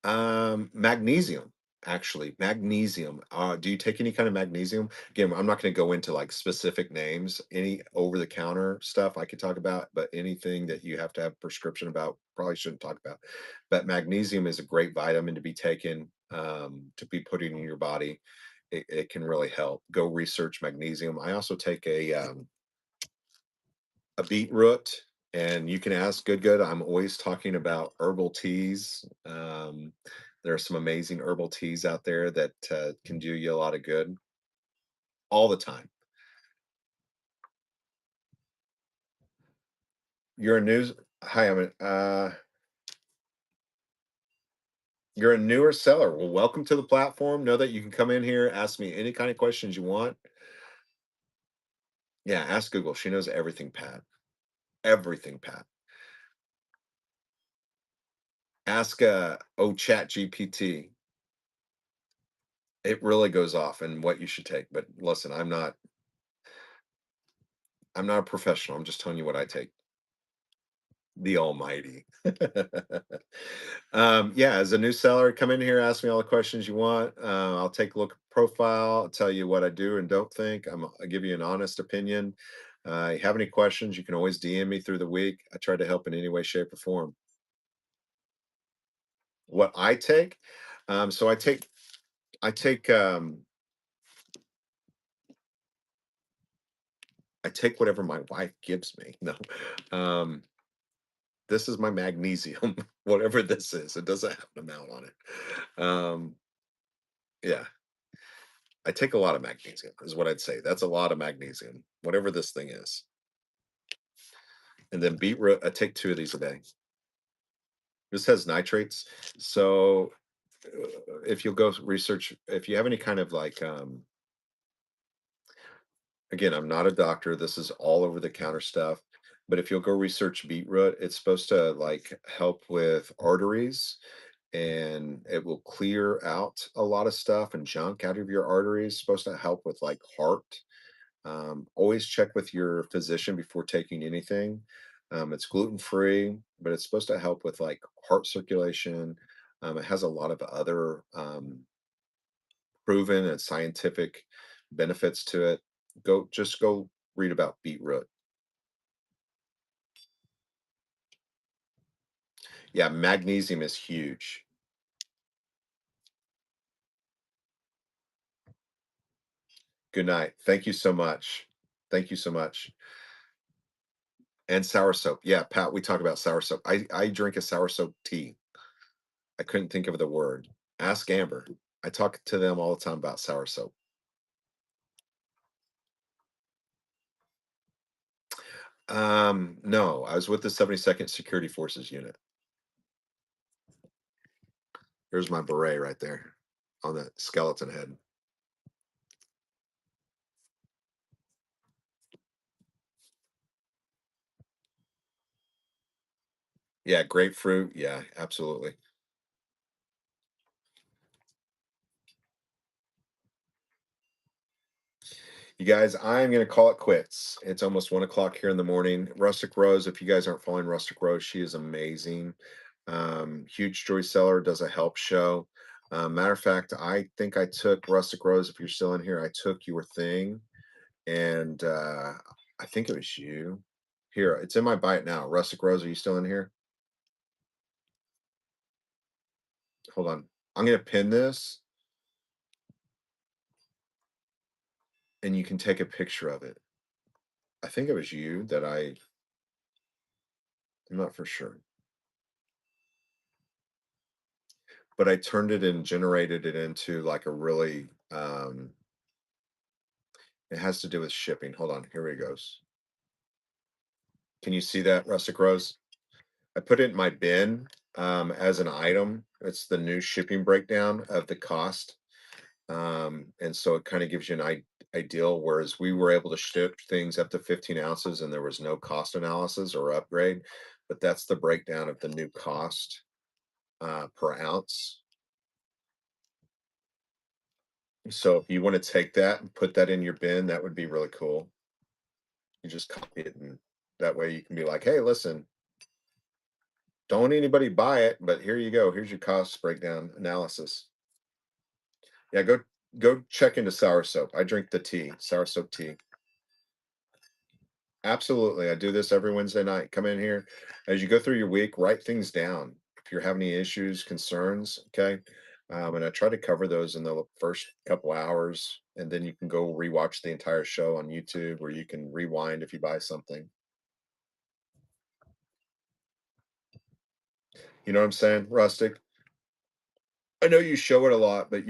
Magnesium, actually, magnesium. Do you take any kind of magnesium? Again, I'm not going to go into like specific names. Any over the counter stuff I could talk about, but anything that you have to have prescription about, probably shouldn't talk about. But magnesium is a great vitamin to be taken, to be putting in your body. It can really help. Go research magnesium. I also take a beetroot, and you can ask good. I'm always talking about herbal teas. There are some amazing herbal teas out there that can do you a lot of good all the time. You're a news. Hi, you're a newer seller. Well, welcome to the platform. Know that you can come in here, ask me any kind of questions you want. Yeah, ask Google. She knows everything, Pat. Everything, Pat. Ask Chat GPT. It really goes off and what you should take. But listen, I'm not a professional. I'm just telling you what I take. The Almighty. Yeah, as a new seller, come in here, ask me all the questions you want. I'll take a look at profile, I'll tell you what I do and don't think. I'll give you an honest opinion. You have any questions, you can always DM me through the week. I try to help in any way, shape, or form. What I take, so I take whatever my wife gives me. No, um, this is my magnesium, whatever this is. It doesn't have an amount on it. Yeah, I take a lot of magnesium, is what I'd say. That's a lot of magnesium, whatever this thing is. And then beetroot, I take 2 of these a day. This has nitrates. So if you'll go research, if you have any kind of like, again, I'm not a doctor. This is all over the counter stuff. But if you'll go research beetroot, it's supposed to like help with arteries, and it will clear out a lot of stuff and junk out of your arteries. Supposed to help with like heart. Always check with your physician before taking anything. It's gluten free, but it's supposed to help with like heart circulation. It has a lot of other proven and scientific benefits to it. Go read about beetroot. Yeah, magnesium is huge. Good night. Thank you so much. Thank you so much. And sour soap. Yeah, Pat, we talk about sour soap. I drink a sour soap tea. I couldn't think of the word. Ask Amber. I talk to them all the time about sour soap. No, I was with the 72nd Security Forces unit. There's my beret right there on the skeleton head. Yeah, grapefruit. Yeah, absolutely. You guys, I'm going to call it quits. It's almost 1 o'clock here in the morning. Rustic Rose, if you guys aren't following Rustic Rose, she is amazing. Huge joy seller, does a help show. Matter of fact, I think I took Rustic Rose. If you're still in here, I took your thing, and I think it was you. Here, it's in my bite now. Rustic Rose, are you still in here? Hold on. I'm going to pin this, and you can take a picture of it. I think it was you that I'm not for sure. But I turned it and generated it into like a really, it has to do with shipping. Hold on, here it goes. Can you see that, Rustic Rose? I put it in my bin as an item. It's the new shipping breakdown of the cost. And so it kind of gives you an ideal, whereas we were able to ship things up to 15 ounces and there was no cost analysis or upgrade. But that's the breakdown of the new cost per ounce. So if you want to take that and put that in your bin, that would be really cool. You just copy it, and that way you can be like, hey, listen, don't anybody buy it, but here you go. Here's your cost breakdown analysis. Yeah, go check into sour soap. I drink the tea, sour soap tea. Absolutely. I do this every Wednesday night. Come in here. As you go through your week, write things down. If you're having any issues, concerns, okay? And I try to cover those in the first couple hours, and then you can go rewatch the entire show on YouTube, or you can rewind if you buy something. You know what I'm saying, Rustic? I know you show it a lot, but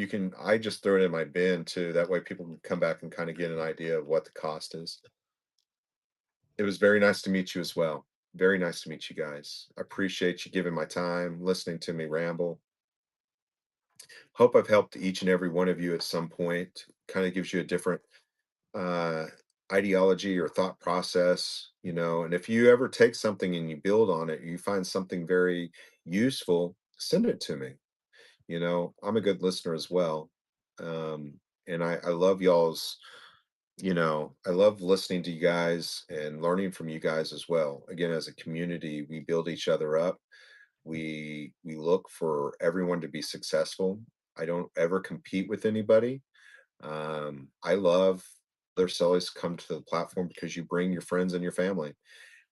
I just throw it in my bin too. That way people can come back and kind of get an idea of what the cost is. It was very nice to meet you as well. Very nice to meet you guys. I appreciate you giving my time, listening to me ramble. Hope I've helped each and every one of you at some point. Kind of gives you a different uh ideology or thought process, and if you ever take something and you build on it, you find something very useful, send it to me. I'm a good listener as well. And I love y'all's, I love listening to you guys and learning from you guys as well. Again, as a community, we build each other up. We look for everyone to be successful. I don't ever compete with anybody. I love there's always come to the platform because you bring your friends and your family.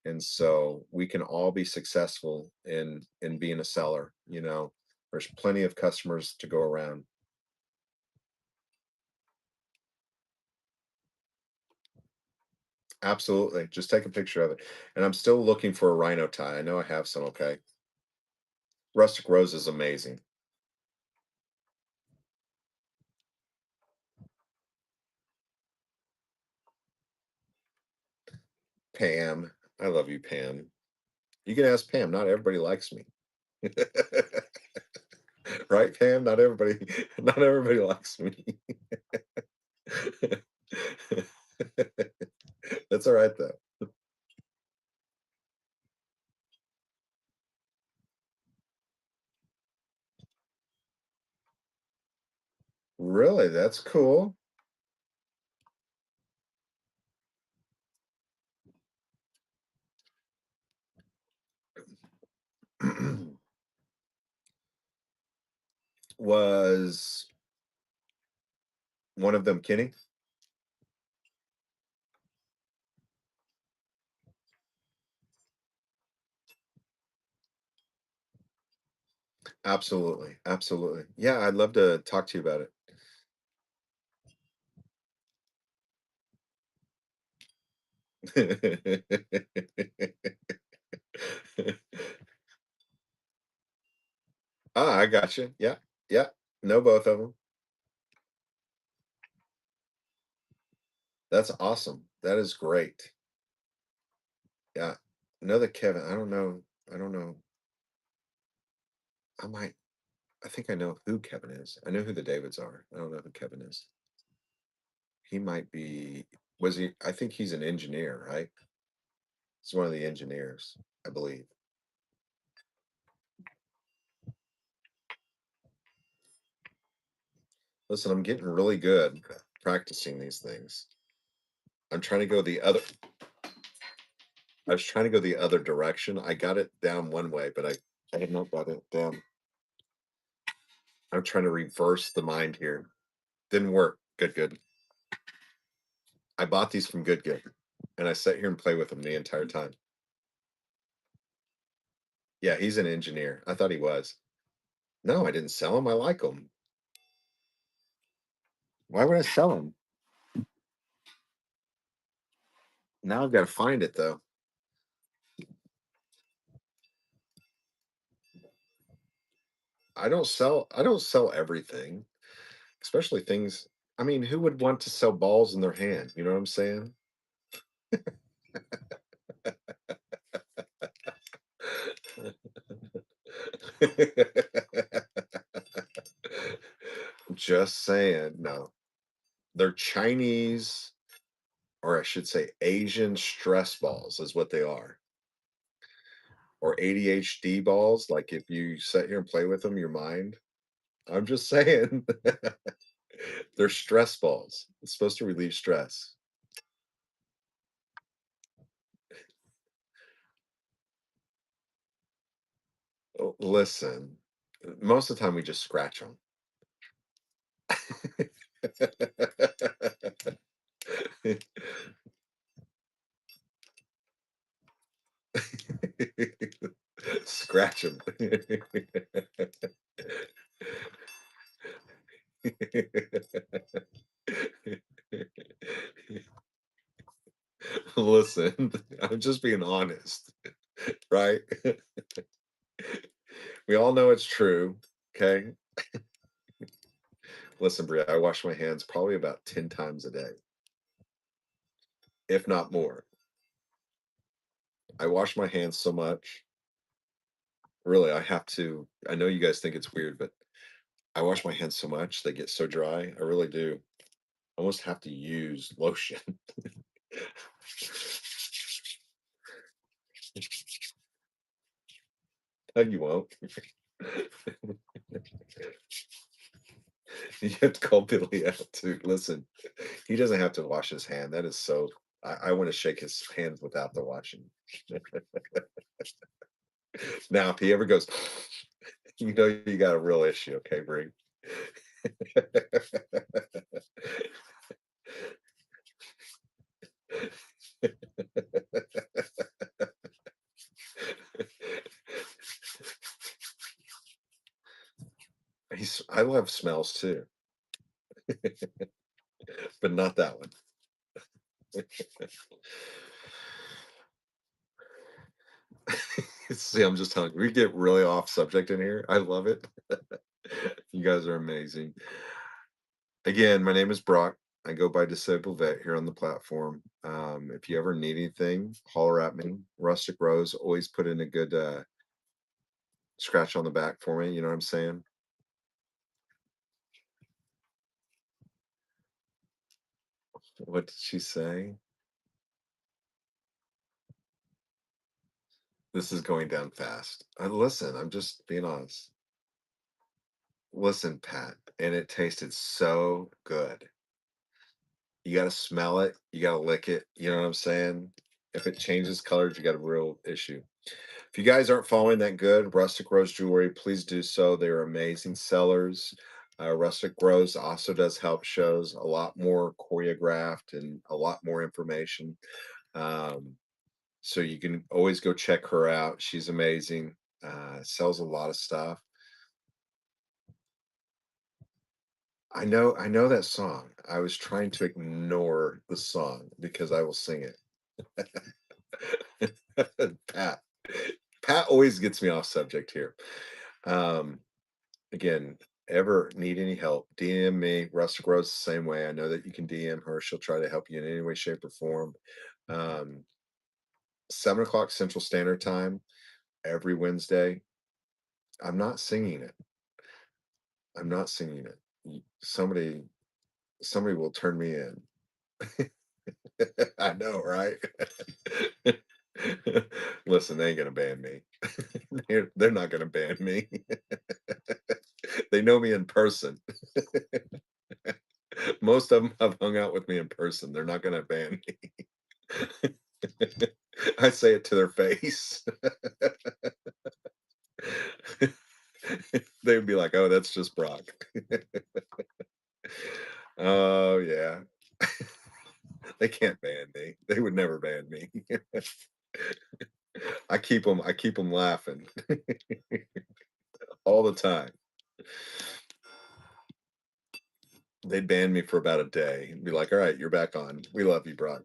And so we can all be successful in being a seller. There's plenty of customers to go around. Absolutely. Just take a picture of it. And I'm still looking for a rhino tie. I know I have some. Okay. Rustic Rose is amazing. Pam. I love you, Pam. You can ask Pam. Not everybody likes me. Right, Pam? Not everybody likes me. That's all right though. Really? That's cool. Was one of them Kenny? Absolutely. Absolutely. Yeah, I'd love to talk to you about it. Ah, I got you. Yeah. Yeah. Know both of them. That's awesome. That is great. Yeah. Another Kevin. I don't know. I don't know. I might. I think I know who Kevin is. I know who the Davids are. I don't know who Kevin is. He might be. Was he? I think he's an engineer, right? He's one of the engineers, I believe. Listen, I'm getting really good at practicing these things. I'm trying to go the other. I was trying to go the other direction. I got it down one way, but I had not got it down. I'm trying to reverse the mind here. Didn't work. Good, good. I bought these from Good Good, and I sat here and play with them the entire time. Yeah, he's an engineer. I thought he was. No, I didn't sell them. I like them. Why would I sell them? Now I've got to find it though. I don't sell everything, especially things. I mean, who would want to sell balls in their hand? You know what I'm saying? Just saying. No, they're Chinese, or I should say Asian stress balls is what they are. Or ADHD balls. Like if you sit here and play with them, your mind. I'm just saying. They're stress balls. It's supposed to relieve stress. Listen, most of the time we just scratch them. Scratch them. Listen, I'm just being honest, right? We all know it's true, okay? Listen, Bria, I wash my hands probably about 10 times a day, if not more. I wash my hands so much. Really, I have to. I know you guys think it's weird, but I wash my hands so much, they get so dry. I really do. I almost have to use lotion. No, you won't. You have to call Billy out too. Listen, he doesn't have to wash his hand. That is so. I want to shake his hands without the washing. Now, if he ever goes, you know you got a real issue, okay, Brie? I love smells too, but not that one. See, I'm just telling you, we get really off subject in here. I love it. You guys are amazing. Again, my name is Brock. I go by Disabled Vet here on the platform. If you ever need anything, holler at me. Rustic Rose always put in a good Scratch on the back for me, you know what I'm saying? What did she say? This is going down fast. Listen, I'm just being honest. Listen, Pat, and it tasted so good. You gotta smell it, you gotta lick it, you know what I'm saying? If it changes colors, you got a real issue. If you guys aren't following that good, Rustic Rose Jewelry, please do so. They're amazing sellers. Rustic Rose also does help shows, a lot more choreographed and a lot more information. Um, so you can always go check her out. She's amazing. Sells a lot of stuff. I know that song. I was trying to ignore the song because I will sing it. Pat. Pat always gets me off subject here. Um, Again, ever need any help, DM me. Rustic Rose the same way. I know that you can DM her. She'll try to help you in any way, shape, or form. Um, 7 o'clock Central Standard Time every Wednesday. I'm not singing it. I'm not singing it. Somebody will turn me in. I know, right? Listen, they ain't gonna ban me. They're not gonna ban me. They know me in person. Most of them have hung out with me in person. They're not gonna ban me. I say it to their face. They would be like, "Oh, that's just Brock." Oh, yeah. They can't ban me. They would never ban me. I keep them laughing all the time. They'd ban me for about a day and be like, "All right, you're back on. We love you, Brock."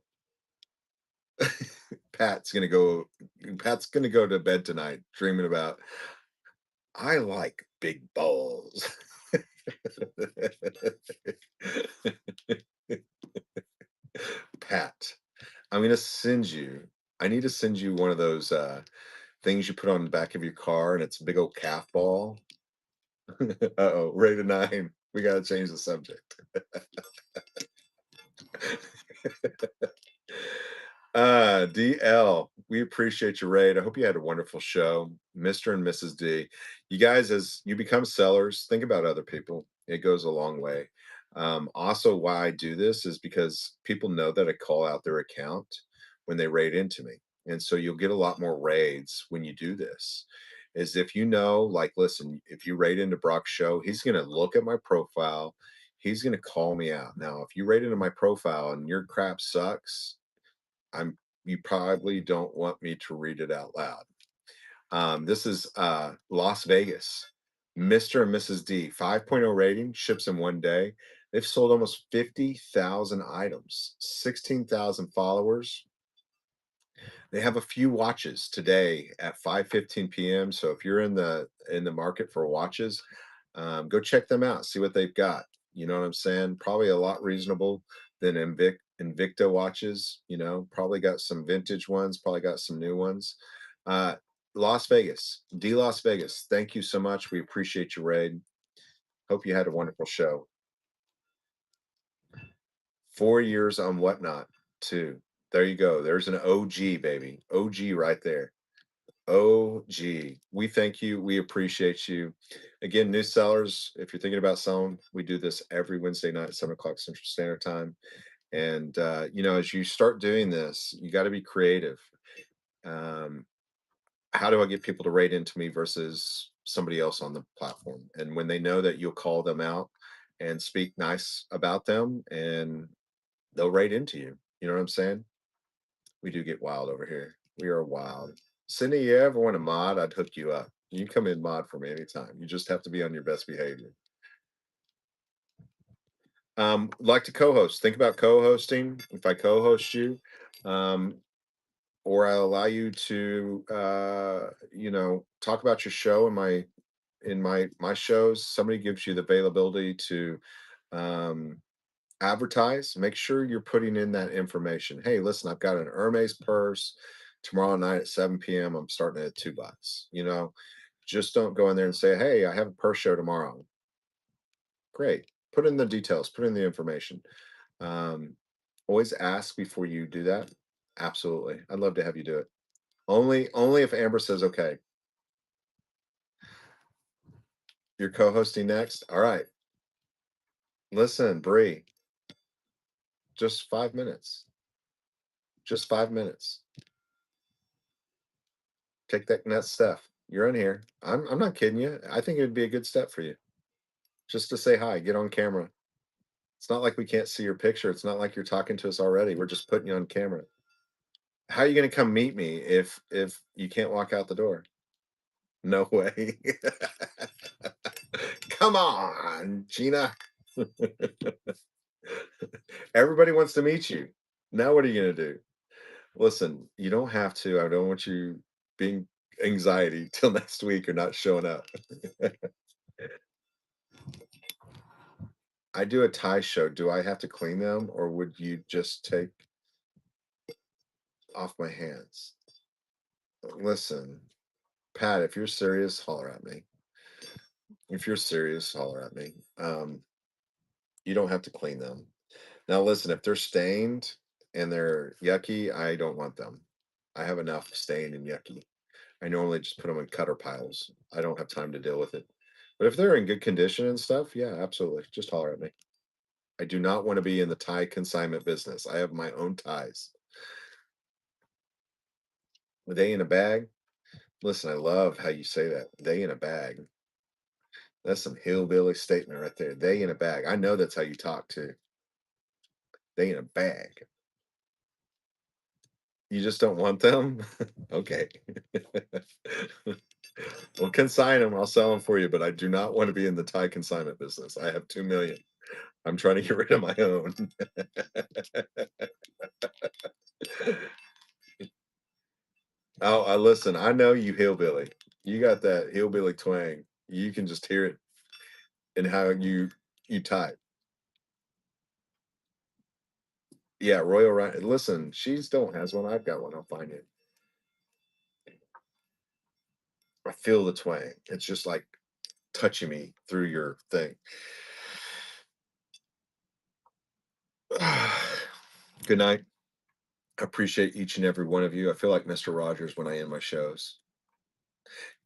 Pat's gonna go Pat's gonna go to bed tonight dreaming about, "I like big balls." Pat, I'm gonna send you I need to send you one of those, things you put on the back of your car, and it's a big old calf ball. Uh-oh, rated 9. We gotta change the subject. DL, we appreciate your raid. I hope you had a wonderful show. Mr. and Mrs. D. You guys, as you become sellers, think about other people. It goes a long way. Also, why I do this is because people know that I call out their account when they raid into me. And so you'll get a lot more raids when you do this. Is if you know, like, listen, if you raid into Brock's show, he's going to look at my profile. He's going to call me out. Now, if you raid into my profile and your crap sucks, I'm you probably don't want me to read it out loud. This is Las Vegas. Mr. and Mrs. D, 5.0 rating, ships in one day. They've sold almost 50,000 items, 16,000 followers. They have a few watches today at 5:15 p.m. So if you're in the market for watches, go check them out. See what they've got. You know what I'm saying? Probably a lot reasonable than Invicta watches. You know, probably got some vintage ones. Probably got some new ones. Uh, Las Vegas, D Las Vegas. Thank you so much. We appreciate your raid. Hope you had a wonderful show. 4 years on Whatnot too. There you go. There's an OG baby. OG right there. OG. We thank you. We appreciate you. Again, new sellers, if you're thinking about selling, we do this every Wednesday night, 7 o'clock Central Standard Time. And, as you start doing this, you got to be creative. Um, how do I get people to rate into me versus somebody else on the platform? And when they know that you'll call them out and speak nice about them, and they'll rate into you. You know what I'm saying? We do get wild over here. We are wild. Cindy, you ever want a mod? I'd hook you up. You can come in mod for me anytime. You just have to be on your best behavior. Like to co-host. Think about co-hosting. If I co-host you, um, or I allow you to, talk about your show in my shows. Somebody gives you the availability to um, advertise. Make sure you're putting in that information. Hey, listen, I've got an Hermes purse tomorrow night at 7 p.m. I'm starting at $2. Just don't go in there and say, hey, I have a purse show tomorrow. Great. Put in the details, put in the information. Um, always ask before you do that. Absolutely. I'd love to have you do it. Only if Amber says okay. You're co-hosting next. All right. Listen, Bree, just 5 minutes. Just 5 minutes. Take that next step. You're in here. I'm not kidding you. I think it would be a good step for you. Just to say hi, get on camera. It's not like we can't see your picture. It's not like you're talking to us already. We're just putting you on camera. How are you going to come meet me if you can't walk out the door? No way. Come on, Gina. Everybody wants to meet you. Now what are you going to do? Listen, you don't have to. I don't want you being anxiety till next week or not showing up. I do a tie show. Do I have to clean them or would you just take off my hands? Listen, Pat, if you're serious, holler at me. If you're serious, holler at me. You don't have to clean them. Now, listen, if they're stained and they're yucky, I don't want them. I have enough stained and yucky. I normally just put them in cutter piles. I don't have time to deal with it. But if they're in good condition and stuff, yeah, absolutely. Just holler at me. I do not want to be in the tie consignment business. I have my own ties. They in a bag? Listen, I love how you say that. They in a bag. That's some hillbilly statement right there. They in a bag. I know that's how you talk too. They in a bag. You just don't want them? Okay. Well, consign them. I'll sell them for you, but I do not want to be in the tie consignment business. I have 2 million. I'm trying to get rid of my own. Oh, I listen. I know you hillbilly. You got that hillbilly twang. You can just hear it in how you type. Yeah, Royal Ryan. Listen, she still has one. I've got one. I'll find it. I feel the twang. It's just like touching me through your thing. Good night. I appreciate each and every one of you. I feel like Mr. Rogers when I end my shows.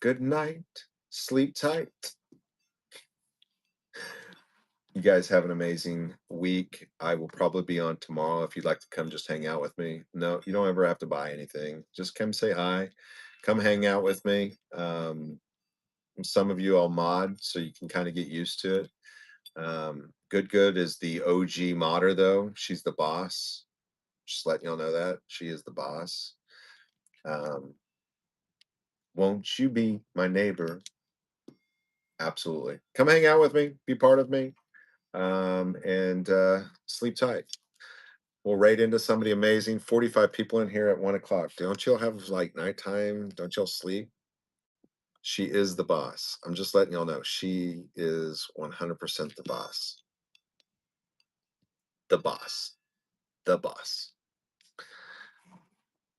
Good night. Sleep tight. You guys have an amazing week. I will probably be on tomorrow if you'd like to come just hang out with me. No, you don't ever have to buy anything. Just come say hi. Come hang out with me. Some of you I'll mod so you can kind of get used to it. Good is the OG modder though. She's the boss. Just letting y'all know that. She is the boss. Won't you be my neighbor? Absolutely. Come hang out with me. Be part of me. And sleep tight. We'll raid into somebody amazing. 45 people in here at 1 o'clock. Don't y'all have like nighttime? Don't y'all sleep? She is the boss. I'm just letting y'all know. She is 100% the boss. The boss. The boss.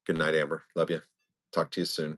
Good night, Amber. Love you. Talk to you soon.